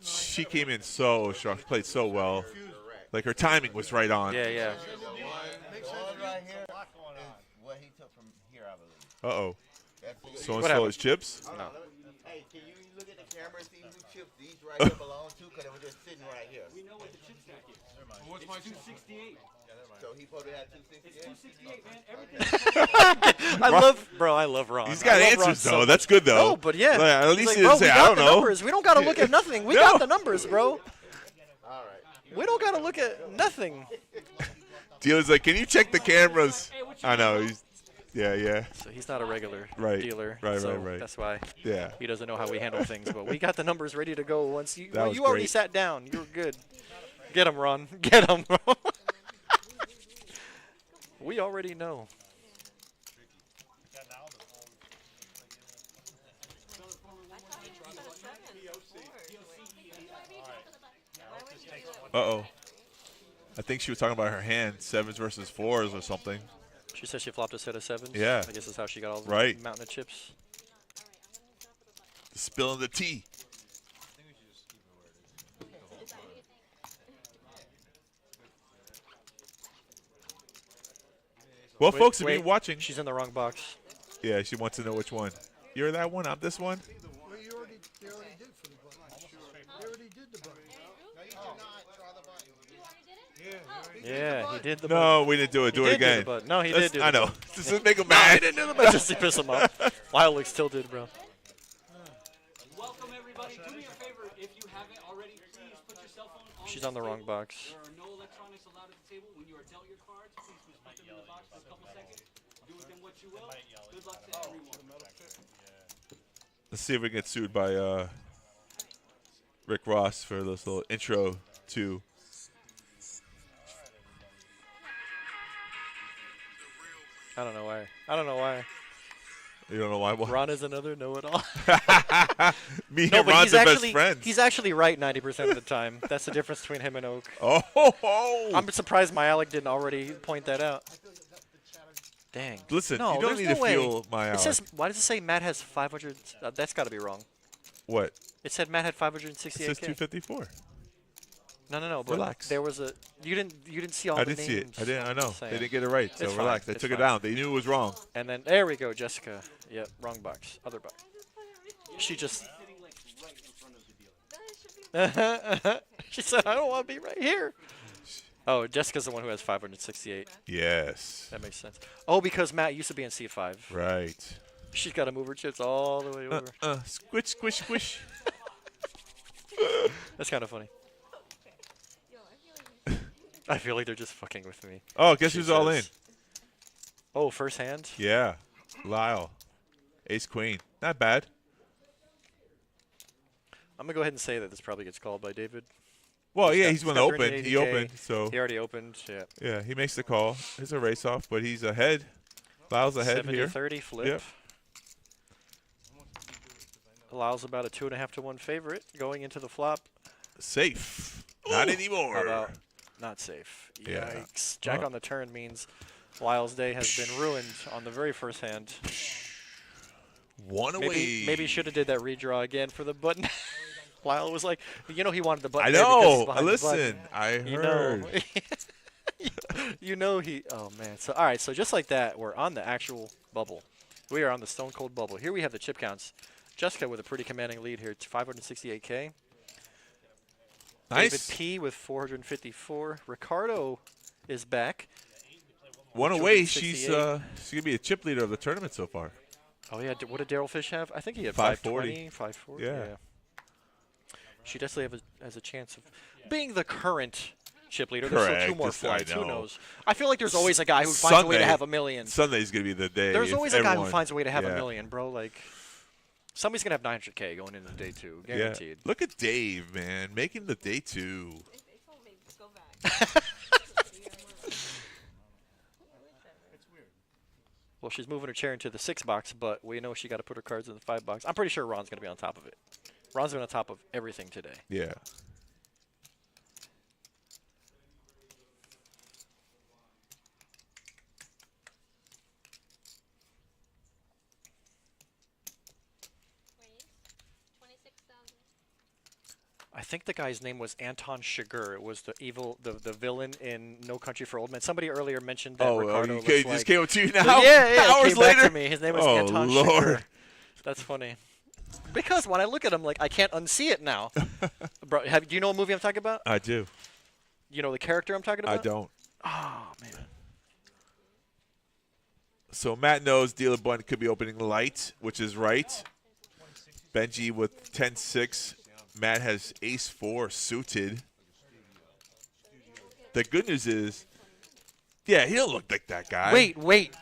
she came in so strong. She played so well. Like her timing was right on. Yeah. The one right here is what he took from here, I believe. Uh-oh. So-and stole his chips? No. Hey, can you look at the camera and see who chips these right here belong to? Because they were just sitting right here. We know what the chip stack is. What's my 268. So he probably had 268? It's 268, man. Everything. I love Ron. He's got answers, though. That's good, though. No, but yeah. Like, at least like, he didn't say, I don't know. Numbers. We don't got to look at nothing. We got the numbers, bro. All right. We don't got to look at nothing. Dealer's like, can you check the cameras? I know. Yeah. So he's not a regular dealer. Right. That's why Yeah. he doesn't know how we handle things. But we got the numbers ready to go once you That was you already great. sat down. You were good. Get him, Ron. Get him, Ron. We already know. Uh-oh. I think she was talking about her hand, 7s versus 4s or something. She said she flopped a set of 7s. Yeah. I guess that's how she got all the mountain of chips. Spilling the tea. Well, folks, if you're watching. She's in the wrong box. Yeah, she wants to know which one. You're that one. I'm this one. Well, they already did for the button. They already did the button. Yeah, he did the No, we didn't do it. Do it again. No, he did do it. I know. Just to make him No, mad. he didn't do the button just to piss him off. Wild looks still did, bro. Welcome everybody. Do me a favor, if you haven't already, please put your cell phone on. She's on the wrong box. There are no electronics allowed at the table. When you are dealt your cards, please put them in the box for a couple seconds. Do with them what you will. Good luck to everyone. Let's see if we get sued by Rick Ross for this little intro to. I don't know why. I don't know why. You don't know why? What? Ron is another know-it-all. Me no, and but Ron's he's the actually, best friends. He's actually right 90% of the time. That's the difference between him and Oak. Oh. I'm surprised my Alec didn't already point that out. Dang. Listen, no, you don't there's need no to way. feel my It Alec. says, why does it say Matt has 500? That's got to be wrong. What? It said Matt had It says 568K. 254. No. But Relax. there was a. You didn't see all I the didn't see names. it. I know. Saying. They didn't get it right. So It's relax. fine. They It's took it fine. down. They knew it was wrong. And then there we go, Jessica. Yep, wrong box. Other box. She just. She said, "I don't want to be right here." Oh, Jessica's the one who has 568. Yes. That makes sense. Oh, because Matt used to be in C5. Right. She's got to move her chips all the way over. Squish, squish, squish. That's kind of funny. I feel like they're just fucking with me. Oh, guess who's all in? Oh, first hand? Yeah. Lyle. Ace Queen. Not bad. I'm going to go ahead and say that this probably gets called by David. Well, yeah, got- he's got going to open. 380K. He opened, so. He already opened, yeah. Yeah, he makes the call. It's a race off, but he's ahead. Lyle's ahead here. 70-30 flip. Yep. Lyle's about a 2.5 to 1 favorite going into the flop. Safe. Not anymore. How about not safe? Yeah. Yikes. Jack Well. on the turn means Lyle's day has been ruined on the very first hand. One away. Maybe should have did that redraw again for the button. Lyle was like, you know, he wanted the button. I there because know. it's behind the Listen, button. I You heard. know. You know he. Oh man. So all right. So just like that, we're on the actual bubble. We are on the stone cold bubble. Here we have the chip counts. Jessica with a pretty commanding lead here. 568K. Nice. David P with 454. Ricardo is back. One away. She's 268. going to be a chip leader of the tournament so far. Oh yeah. What did Daryl Fish have? I think he had 540. 540. Yeah. She definitely has a chance of being the current chip leader. Correct. There's still 2 more This I flights. Who know. knows? I feel like there's always a guy who finds a way to Sunday- have a million. Sunday's going to be the day. There's if always a guy who everyone- finds a way to have yeah. a million, bro. Like, somebody's going to have 900K going into day 2. Guaranteed. Yeah. Look at Dave, man, making the day 2. Well, she's moving her chair into the 6 box, but we know she got to put her cards in the 5 box. I'm pretty sure Ron's going to be on top of it. Ron's been on top of everything today. Yeah. I think the guy's name was Anton Chigurh. It was the villain in No Country for Old Men. Somebody earlier mentioned that Ricardo looks just like- came up to you now? Yeah, it Hours came back later? to me. His name was Oh, Anton Lord. Chigurh. That's funny. Because when I look at him, like, I can't unsee it now. Bro, do you know what movie I'm talking about? I do. You know the character I'm talking about? I don't. Oh, man. So Matt knows dealer button could be opening light, which is right. Benji with 10-6. Matt has ace-4 suited. The good news is, yeah, he don't look like that guy. Wait. Wait.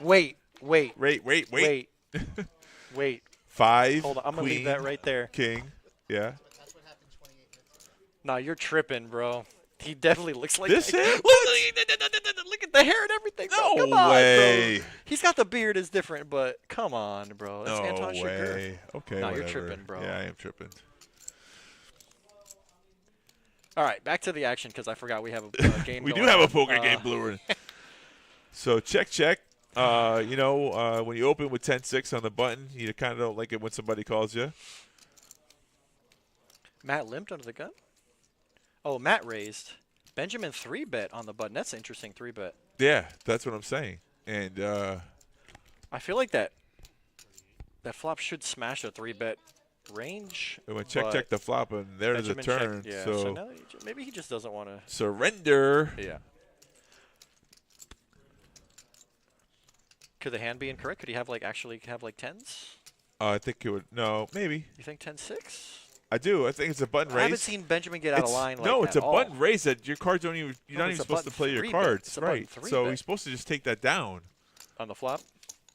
5. Hold on, I'm going to leave queen, that right there. King. Yeah. Nah, you're tripping, bro. He definitely looks like This that. him? Look at the hair and everything, bro. No Come on, way. bro. He's got the beard is different, but come on, bro. That's No Anton way. Chigurh. Okay, Nah, you're whatever. tripping, bro. Yeah, I am tripping. All right, back to the action because I forgot we have a game. We do going have a on. poker game brewing. So check. When you open with 10-6 on the button, you kind of don't like it when somebody calls you. Matt limped under the gun. Oh, Matt raised. Benjamin 3-bet on the button. That's an interesting 3-bet. Yeah, that's what I'm saying. And I feel like that that flop should smash a 3-bet range. It went check, but check the flop, and there's the Benjamin turn. checked, yeah, so now maybe he just doesn't want to surrender. Yeah. Could the hand be incorrect? Could he have actually have tens? I think it would. No, maybe. You think 10-6? I do. I think it's a button raise. I haven't seen Benjamin get out of line like no, it's at a all. button raise that your cards don't even. You're No, not it's even a supposed to button play your 3-bet. cards, It's a right? button So 3-bet. he's supposed to just take that down. On the flop?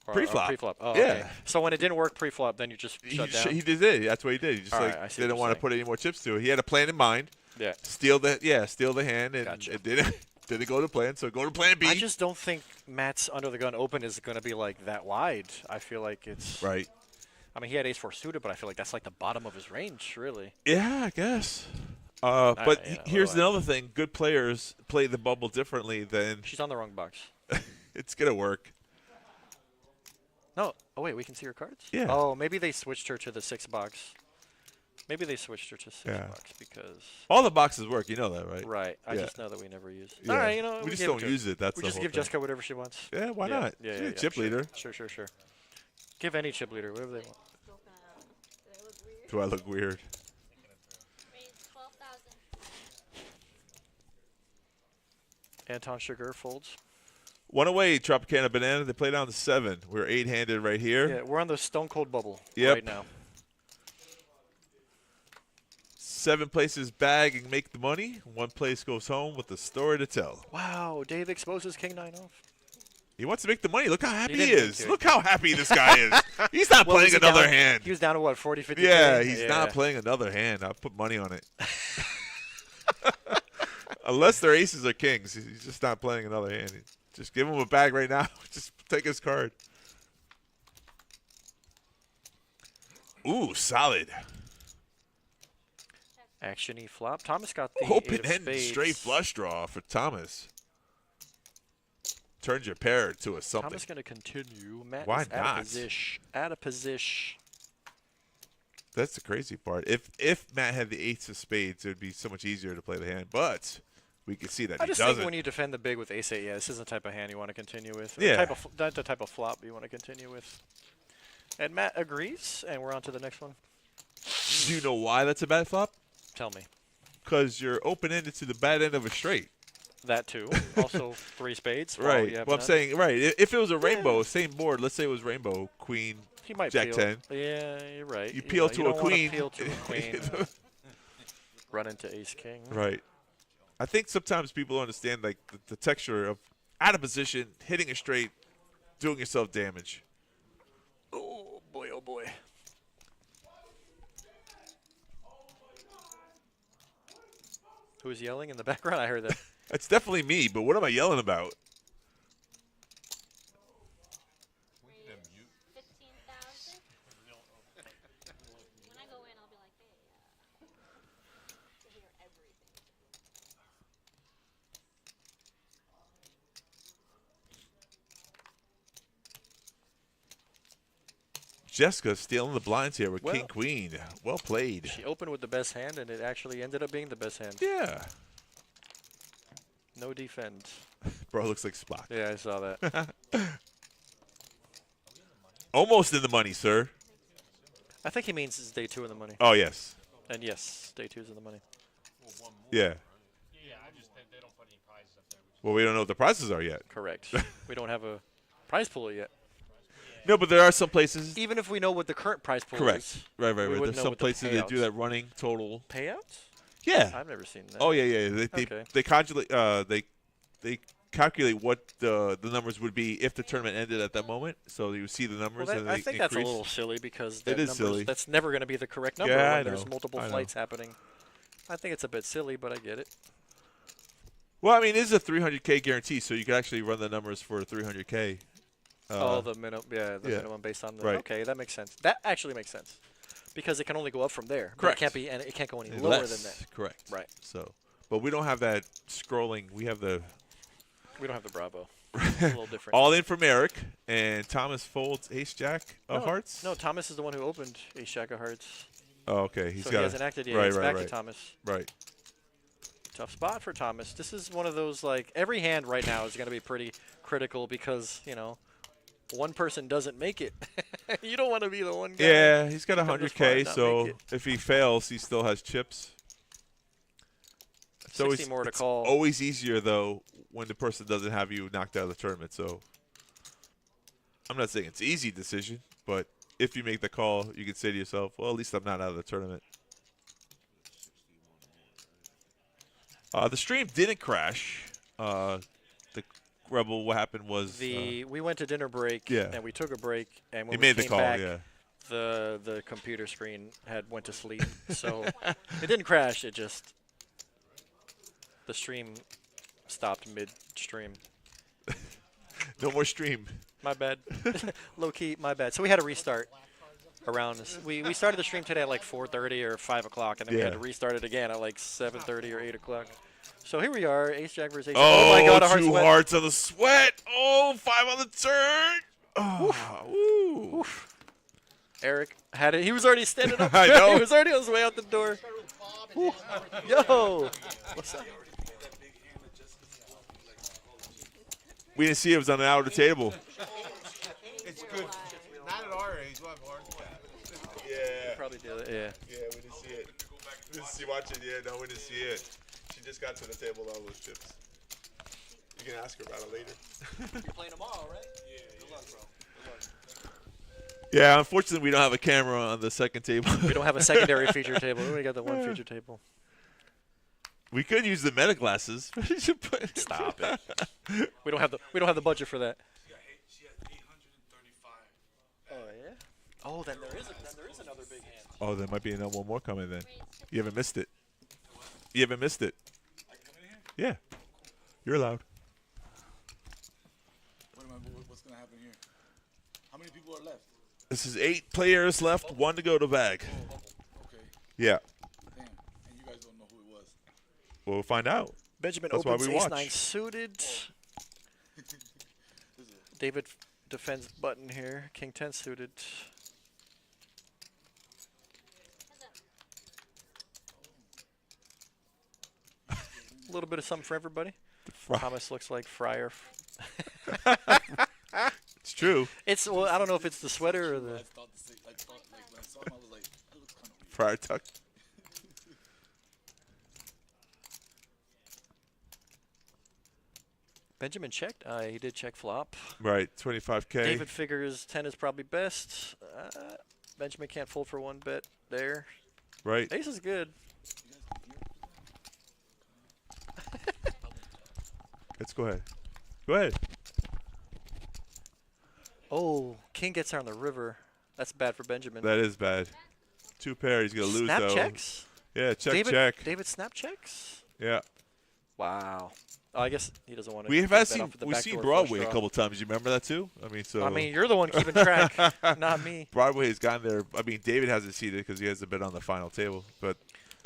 Or Pre-flop. Pre-flop. Oh, Yeah. okay. So when it didn't work pre-flop, then you just shut down? He did it. That's what he did. He just All right, I see what didn't you're want to saying. put any more chips to it. He had a plan in mind. Yeah. Steal the hand, and Gotcha. it didn't go to plan. So go to plan B. I just don't think Matt's under the gun open is going to be that wide. I feel like it's right. I mean, he had ace-4 suited, but I feel like that's the bottom of his range, really. Yeah, I guess. But yeah, here's another thing: good players play the bubble differently than. She's on the wrong box. It's gonna work. No. Oh wait, we can see her cards. Yeah. Oh, maybe they switched her to the 6 box. Maybe they switched her to 6 box because all the boxes work. You know that, right? Right. I Yeah. just know that we never use it. Yeah. All right, you know We just give don't to her. use it. That's we the just whole give thing. Jessica whatever she wants. Yeah, why not? Yeah, She's yeah, a yeah, chip sure. leader. Sure. Give any chip leader whatever they want. Do I look weird? Anton Sugar folds. One away, Tropicana Banana. They play down to 7. We're 8-handed right here. Yeah, we're on the stone cold bubble Yep. right now. 7 places bag and make the money. 1 place goes home with the story to tell. Wow, Dave exposes King 9 off. He wants to make the money. Look how happy he didn't is. make it. Look how happy this guy is. He's not Well, playing was he another down- hand. He was down to what, 40, 50? Yeah, he's not playing another hand. I'll put money on it. Unless they're aces or kings. He's just not playing another hand. Just give him a bag right now. Just take his card. Ooh, solid. Action-y flop. Thomas got the Open-ended 8 of spades. straight flush draw for Thomas. Turns your pair to a something. Thomas going to continue. Matt Why is not? Out of position. That's the crazy part. If Matt had the 8 of spades, it would be so much easier to play the hand. But we can see that I he just doesn't. think when you defend the big with ace-8, yeah, this isn't the type of hand you want to continue with. Yeah. Not the type of flop you want to continue with. And Matt agrees, and we're on to the next one. Do you know why that's a bad flop? Tell me. Because you're open-ended to the bad end of a straight. That too. Also 3 spades. Right. Yeah, Well, I'm saying, right. If it was a rainbow, same board, let's say it was rainbow, queen, he might jack peel. 10. Yeah, you're right. You peel to you a don't wanna queen. Peel to a queen. Run into ace-king. Right. I think sometimes people understand like the texture of out of position, hitting a straight, doing yourself damage. Oh, boy, oh, boy. Who's yelling in the background? I heard that. It's definitely me, but what am I yelling about? Jessica stealing the blinds here with Well, King Queen. Well played. She opened with the best hand, and it actually ended up being the best hand. Yeah. No defend. Bro looks like Spock. Yeah, I saw that. Almost in the money, sir. I think he means it's day 2 in the money. Oh, yes. And yes, day 2's in the money. Yeah. Yeah, I just think they don't put any prizes up there. Well, we don't know what the prizes are yet. Correct. We don't have a prize pool yet. No, but there are some places. Even if we know what the current prize pool Correct. is. Right. we wouldn't There's know some what the places that do payouts. that running total. Payouts? Yeah. I've never seen that. Oh, yeah. Okay. They calculate. They calculate what the numbers would be if the tournament ended at that moment. So you see the numbers. Well, and I they think increase. that's a little silly because It is numbers, silly. that's never going to be the correct number Yeah, I when there's know. multiple I know. flights happening. I think it's a bit silly, but I get it. Well, I mean, it is a 300K guarantee, so you can actually run the numbers for 300K. The minimum, minimum based on the. Right. Okay, that makes sense. That actually makes sense, because it can only go up from there. But Correct. It can't be, and it can't go any And lower less, than that. Correct. Right. So, but we don't have that scrolling. We have the. We don't have the Bravo. It's a little different. All in from Eric, and Thomas folds Ace Jack of Hearts. No, Thomas is the one who opened Ace Jack of Hearts. Oh, okay. He's so got he hasn't acted yet. Right, It's right, back right. to Thomas. Right. Tough spot for Thomas. This is one of those, like, every hand right now is going to be pretty critical because, one person doesn't make it. You don't want to be the one guy. Yeah, he's got who comes this far and 100K, not so make it. if he fails, he still has chips. It's 60 more to call. always easier, though, when the person doesn't have you knocked out of the tournament. So I'm not saying it's an easy decision, but if you make the call, you can say to yourself, well, at least I'm not out of the tournament. The stream didn't crash. The Rebel, what happened was we went to dinner break, yeah. and we took a break, and when He we made the came call, back, yeah. the computer screen went to sleep. So it didn't crash. It just the stream stopped mid-stream. No more stream. My bad. Low key, my bad. So we had to restart around this. We started the stream today at like 4:30 or 5 o'clock, and then we had to restart it again at like 7:30 or 8 o'clock. So here we are, Ace Jack versus Ace. Oh, my God, a hard two sweat. hearts on the sweat. Oh, 5 on the turn. Oh, woo. Eric had it. He was already standing up. I know. He was already on his way out the door. Woo. Yo, what's up? We didn't see it. It was on the outer table. It's good. Not at our age. What, Mark? Yeah. Probably did it, yeah. Yeah, we didn't see it. We didn't see watch it. Yeah, no, we didn't see it. She just got to the table with all those chips. You can ask her about it later. You're playing tomorrow, right? Yeah. Good luck, bro. Good luck. Yeah, unfortunately, we don't have a camera on the second table. We don't have a secondary feature table. We only got the one feature table. We could use the meta glasses. Stop it. We don't have the budget for that. Oh yeah. Oh, then there is another big hand. Oh, there might be one more coming then. You haven't missed it. You haven't missed it. Yeah. You're allowed. What's going to happen here? How many people are left? This is 8 players left, 1 to go to bag. Okay. Yeah. Damn. And you guys don't know who it was. We'll find out. Benjamin That's why opens we ace watch. 9 suited. David defends button here. King 10 suited. A little bit of something for everybody. Thomas looks like Fryer. It's true. It's well, I don't know if it's the sweater or the Friar Tuck. Benjamin checked. He did check flop. Right, 25K. David figures 10 is probably best. Benjamin can't fold for one bet there. Right. Ace is good. Let's go ahead. Go ahead. Oh, king gets her on the river. That's bad for Benjamin. That is bad. 2 pair, he's going to lose, Snap though. checks? Yeah, David, check. David snap checks? Yeah. Wow. Oh, I guess he doesn't want to. We've seen Broadway a couple times. You remember that, too? I mean, you're the one keeping track, not me. Broadway has gotten there. I mean, David hasn't seen it because he hasn't been on the final table, but...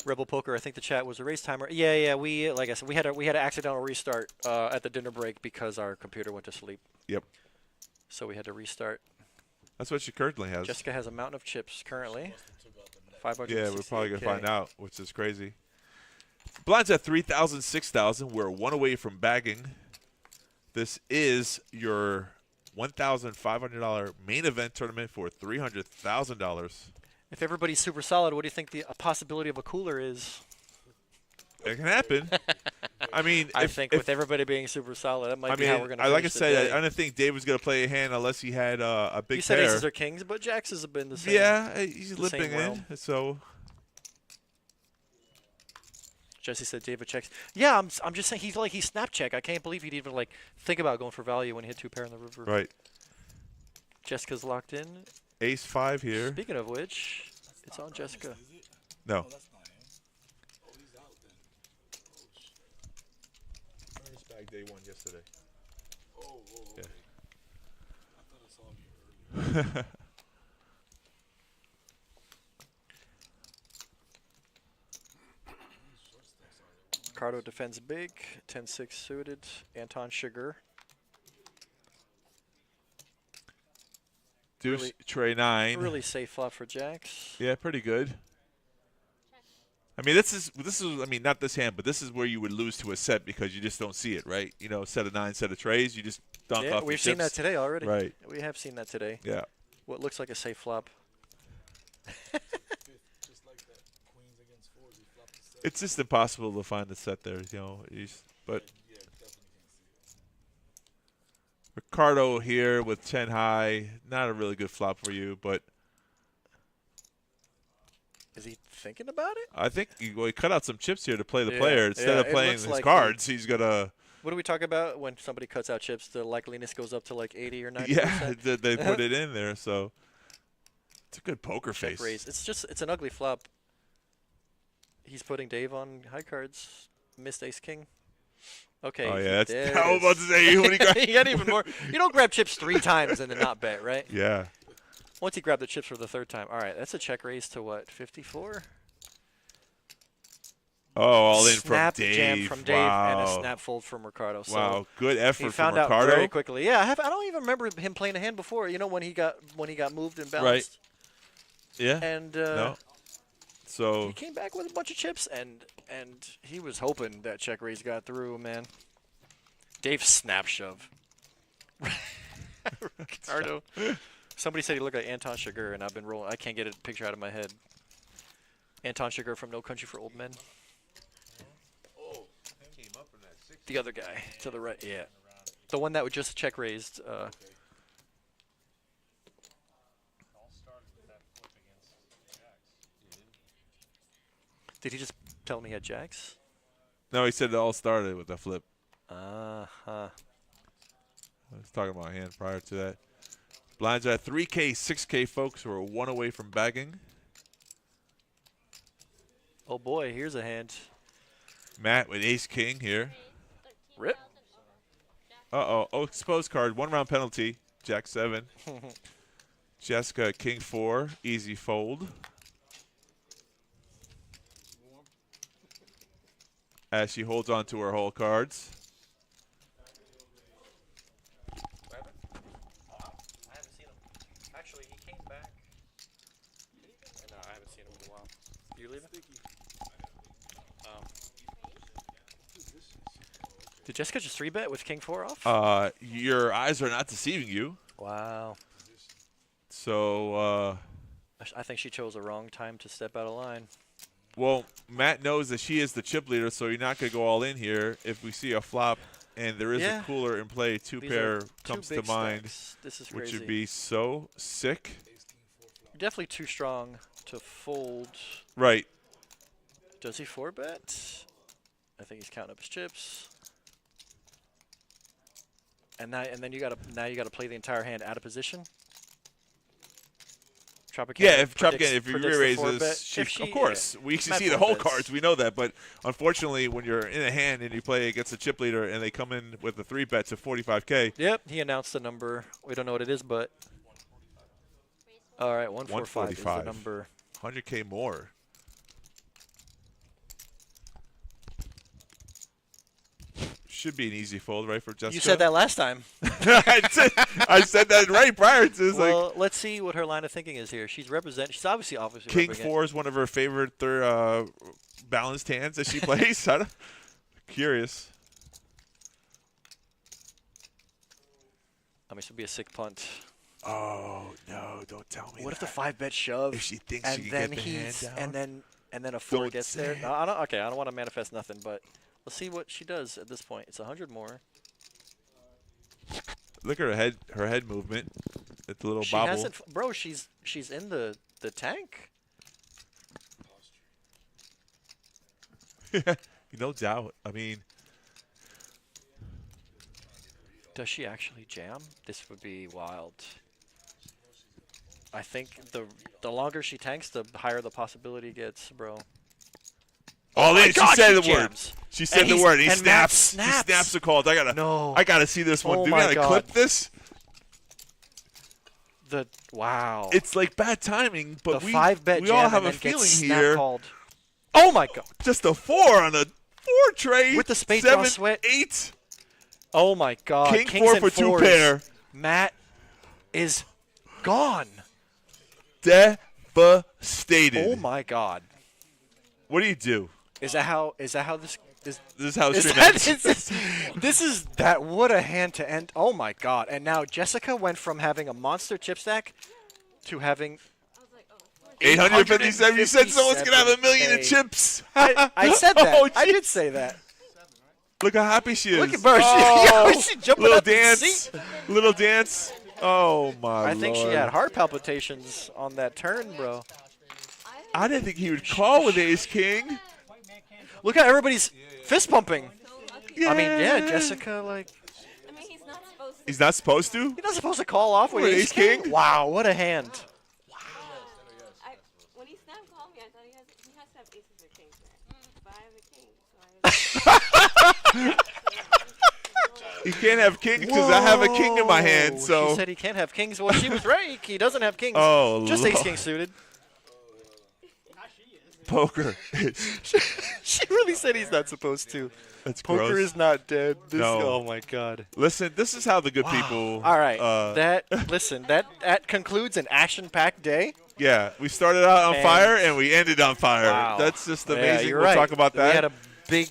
Rebel Poker, I think the chat was a race timer. Yeah. We, like I said, we had an accidental restart at the dinner break because our computer went to sleep. Yep. So we had to restart. That's what she currently has. Jessica has a mountain of chips currently. 500. Yeah, we're probably gonna find out, which is crazy. Blinds at 3,000, 6,000. We're 1 away from bagging. This is your $1,500 main event tournament for $300,000. If everybody's super solid, what do you think the possibility of a cooler is? It can happen. I mean, I think with everybody being super solid, that might be how we're going to. Like I said, I don't think Dave was going to play a hand unless he had a big You said pair. aces are kings, but jacks has been the same. Yeah, he's the limping same realm. in. So Jesse said David checks. Yeah, I'm just saying he snap check. I can't believe he'd even think about going for value when he hit 2 pair in the river. Right. Jessica's locked in. Ace 5 here. Speaking of which, it's on Jessica. No. Ernest bagged day 1 yesterday. Yeah. I thought I saw him Ricardo defends big. 10-6 suited. Anton Sugar. Deuce, tray 9. Really safe flop for jacks. Yeah, pretty good. I mean, this is. I mean, not this hand, but this is where you would lose to a set because you just don't see it, right? You know, set of 9, set of trays, you just dunk off. We've seen that chips. today already. Right. We have seen that today. Yeah. What looks like a safe flop. It's just impossible to find the set there, you know. But Ricardo here with 10 high, not a really good flop for you, but is he thinking about it? I think he cut out some chips here to play the player instead of playing his like cards. He's gonna. What do we talk about when somebody cuts out chips? The likeliness goes up to like 80 or 90%. Yeah, they put it in there, so it's a good poker Check face. raise. It's an ugly flop. He's putting Dave on high cards. Missed ace king. Okay. Oh yeah, that's. I was about to say when he got. He got even more. You don't grab chips 3 times and then not bet, right? Yeah. Once he grabbed the chips for the 3rd time. All right, that's a check raise to what? 54. Oh, all in snap from Dave. Jam from Dave and a snap fold from Ricardo. So wow, good effort he found from Ricardo. out very quickly. Yeah, I don't even remember him playing a hand before. You know when he got moved and balanced. Right. Yeah. And no. So he came back with a bunch of chips, and he was hoping that check raise got through, man. Dave snap shove. Ricardo. Somebody said he looked like Anton Chigurh, and I've been rolling. I can't get a picture out of my head. Anton Chigurh from No Country for Old Men. The other guy to the right, yeah. The one that would just check raised. Did he just tell me he had jacks? No, he said it all started with a flip. I was talking about a hand prior to that. Blinds are at 3K, 6K, folks. We're 1 away from bagging. Oh boy, here's a hand. Matt with ace king here. Rip. Uh-oh. Oh, exposed card. 1 round penalty. Jack 7. Jessica, king 4. Easy fold. As she holds on to her whole cards. I haven't seen him. Actually, he came back. No, I haven't seen him in a while. You leaving? Did Jessica just 3-bet with king 4 off? Your eyes are not deceiving you. Wow. So, I think she chose the wrong time to step out of line. Well, Matt knows that she is the chip leader, so you're not going to go all in here. If we see a flop and there is a cooler in play, 2 pair comes to mind, this is which crazy. would be so sick. You're definitely too strong to fold. Right. Does he 4-bet? I think he's counting up his chips. And then you gotta play the entire hand out of position. If he re-raises, of course. We can see the whole cards. We know that. But unfortunately, when you're in a hand and you play against a chip leader and they come in with a 3-bet to 45K. Yep, he announced the number. We don't know what it is, but. All right, 145 is the number. 100K more. Should be an easy fold, right, for Jessica? You said that last time. I said that right prior to this. Well, let's see what her line of thinking is here. She's obviously King 4 is one of her favorite balanced hands that she plays. Curious. I mean, this would be a sick punt. Oh no! Don't tell me. What if the 5-bet shove? If she thinks she can get the hand down, and then a 4 gets there? No, I don't want to manifest nothing, but. Let's see what she does at this point. It's 100 more. Look at her head movement. It's the little she bobble. Hasn't, bro, she's in the tank. No doubt. I mean, does she actually jam? This would be wild. I think the longer she tanks, the higher the possibility gets, bro. All in. She said the word. Jams. She said the word. He snaps. He snaps the calls. I gotta see this one. Oh Do we gotta clip this? Wow. It's like bad timing, but we 5-bet all have a feeling here. Called. Oh my god! Just a 4 on a 4 trade with the spade 7, draw sweat. 8. Oh my god! King Kings 4 for 2 pair. Matt is gone. Devastated. Oh my god. What do you do? Is that how this is? This is how Is stream that, ends. this is that. What a hand to end. Oh my God! And now Jessica went from having a monster chip stack to having 857. You said someone's gonna have $1 million in chips. I said that. Oh, I did say that. Look how happy she is. Look at her. Oh, She jumping little up the dance. seat. Little dance. Oh my I think she Lord. had heart palpitations on that turn, bro. I didn't think he would call with Ace King. Look how everybody's fist pumping. I mean, yeah, Jessica, like. I mean, he's not supposed to. He's not supposed to? He's not supposed to call off with Ace King? Wow, what a hand. When he snapped called me, I thought he has to have aces or kings there. But I have a king, so He can't have king because I have a king in my hand. Whoa, So she said he can't have kings. Well, she was right. He doesn't have kings. Oh, just Lord. ace king suited. poker. She really said he's not supposed to. That's Poker gross. is not dead. This, No. Oh my God. Listen, this is how the good people. All right. Uh, that concludes an action-packed day. Yeah, we started out on And- fire and we ended on fire. Wow. That's just Yeah, amazing. you're We'll right. talk about that. We had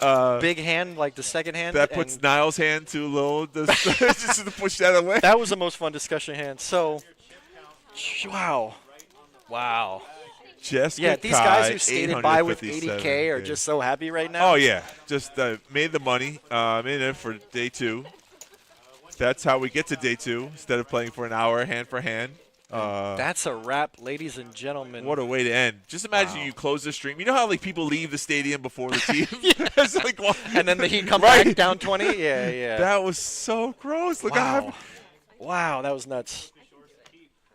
a big hand, like the second hand. That puts and Niall's hand too low just to push that away. that was the most fun discussion hand. So, wow. Jessica Yeah, these guys Kai, who skated by with 857, 80K are yeah. just so happy right now. Oh, yeah. Just made the money. I'm in it for day 2. That's how we get to day 2 instead of playing for an hour hand for hand. That's a wrap, ladies and gentlemen. What a way to end. Just imagine Wow. you close the stream. You know how like people leave the stadium before the team? It's like, well, And then he come right. back down 20? Yeah. That was so gross. Look how happy. Wow, that was nuts.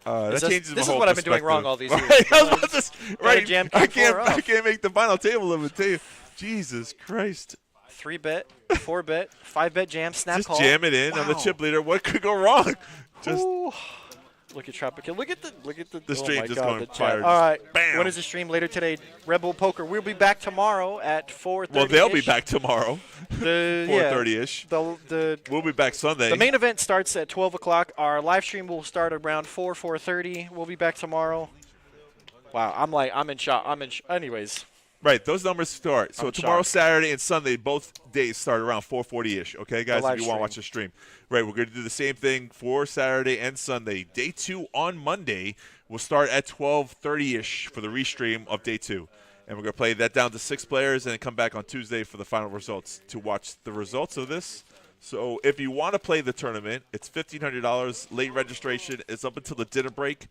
That changes this my is whole what I've been doing perspective. wrong all these Right, years. I was about to right. jam I Q4 can't make the final table of it, too. you. Jesus Christ. 3-bet, 4-bet, 5-bet jam, snap Just call. jam it in on the Wow. chip leader. What could go wrong? Just Ooh. Look at Tropical. Look at the stream oh my just God, going the chat. fire. All right. Bam. When is the stream later today? Red Bull Poker. We'll be back tomorrow at 4:30. well, they'll be back tomorrow. 4:30ish. We'll be back Sunday. The main event starts at 12 o'clock. Our live stream will start around 4:30. We'll be back tomorrow. Wow, I'm in shock. Anyways. Right, those numbers start. So I'm tomorrow, shocked. Saturday, and Sunday, both days start around 4:40ish. Okay, guys, live if you want to watch stream. the stream. Right, we're going to do the same thing for Saturday and Sunday. Day 2 on Monday will start at 12:30ish for the restream of day 2. And we're going to play that down to 6 players and then come back on Tuesday for the final results to watch the results of this. So if you want to play the tournament, it's $1,500. Late registration is up until the dinner break.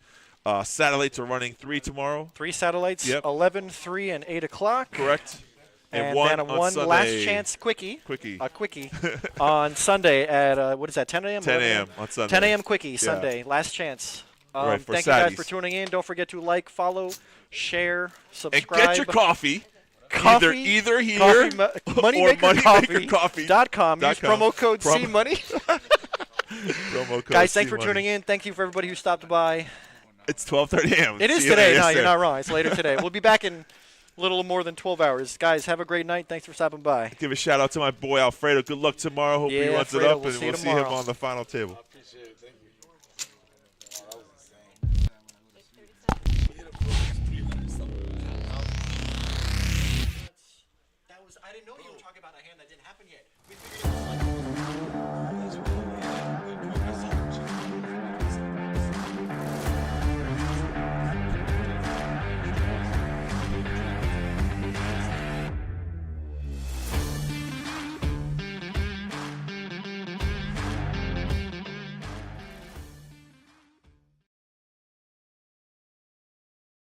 Satellites are running 3 tomorrow. 3 satellites, Yep. 11, 3, and 8 o'clock. Correct. And one then a on one Sunday. last chance quickie. Quickie. A quickie on Sunday at, what is that, 10 a.m.? 10 11 a.m. on Sunday. 10 a.m. quickie, Yeah. Sunday. Last chance. Right, for thank you guys Saddies. for tuning in. Don't forget to like, follow, share, And subscribe. get your coffee. Coffee, Either here coffee, or moneymakercoffee.com. moneymakercoffee.com. Use promo code CMoney. Promo code Guys, thanks for CMoney. tuning in. Thank you for everybody who stopped by. It's 12:30 a.m. It is See you today. later. No, Yes, you're sir. not wrong. It's later today. We'll be back in a little more than 12 hours. Guys, have a great night. Thanks for stopping by. Give a shout out to my boy Alfredo. Good luck tomorrow. Hope he Yeah, runs it Alfredo, up, we'll and see you we'll see him tomorrow. on the final table. Appreciate it. Thank you.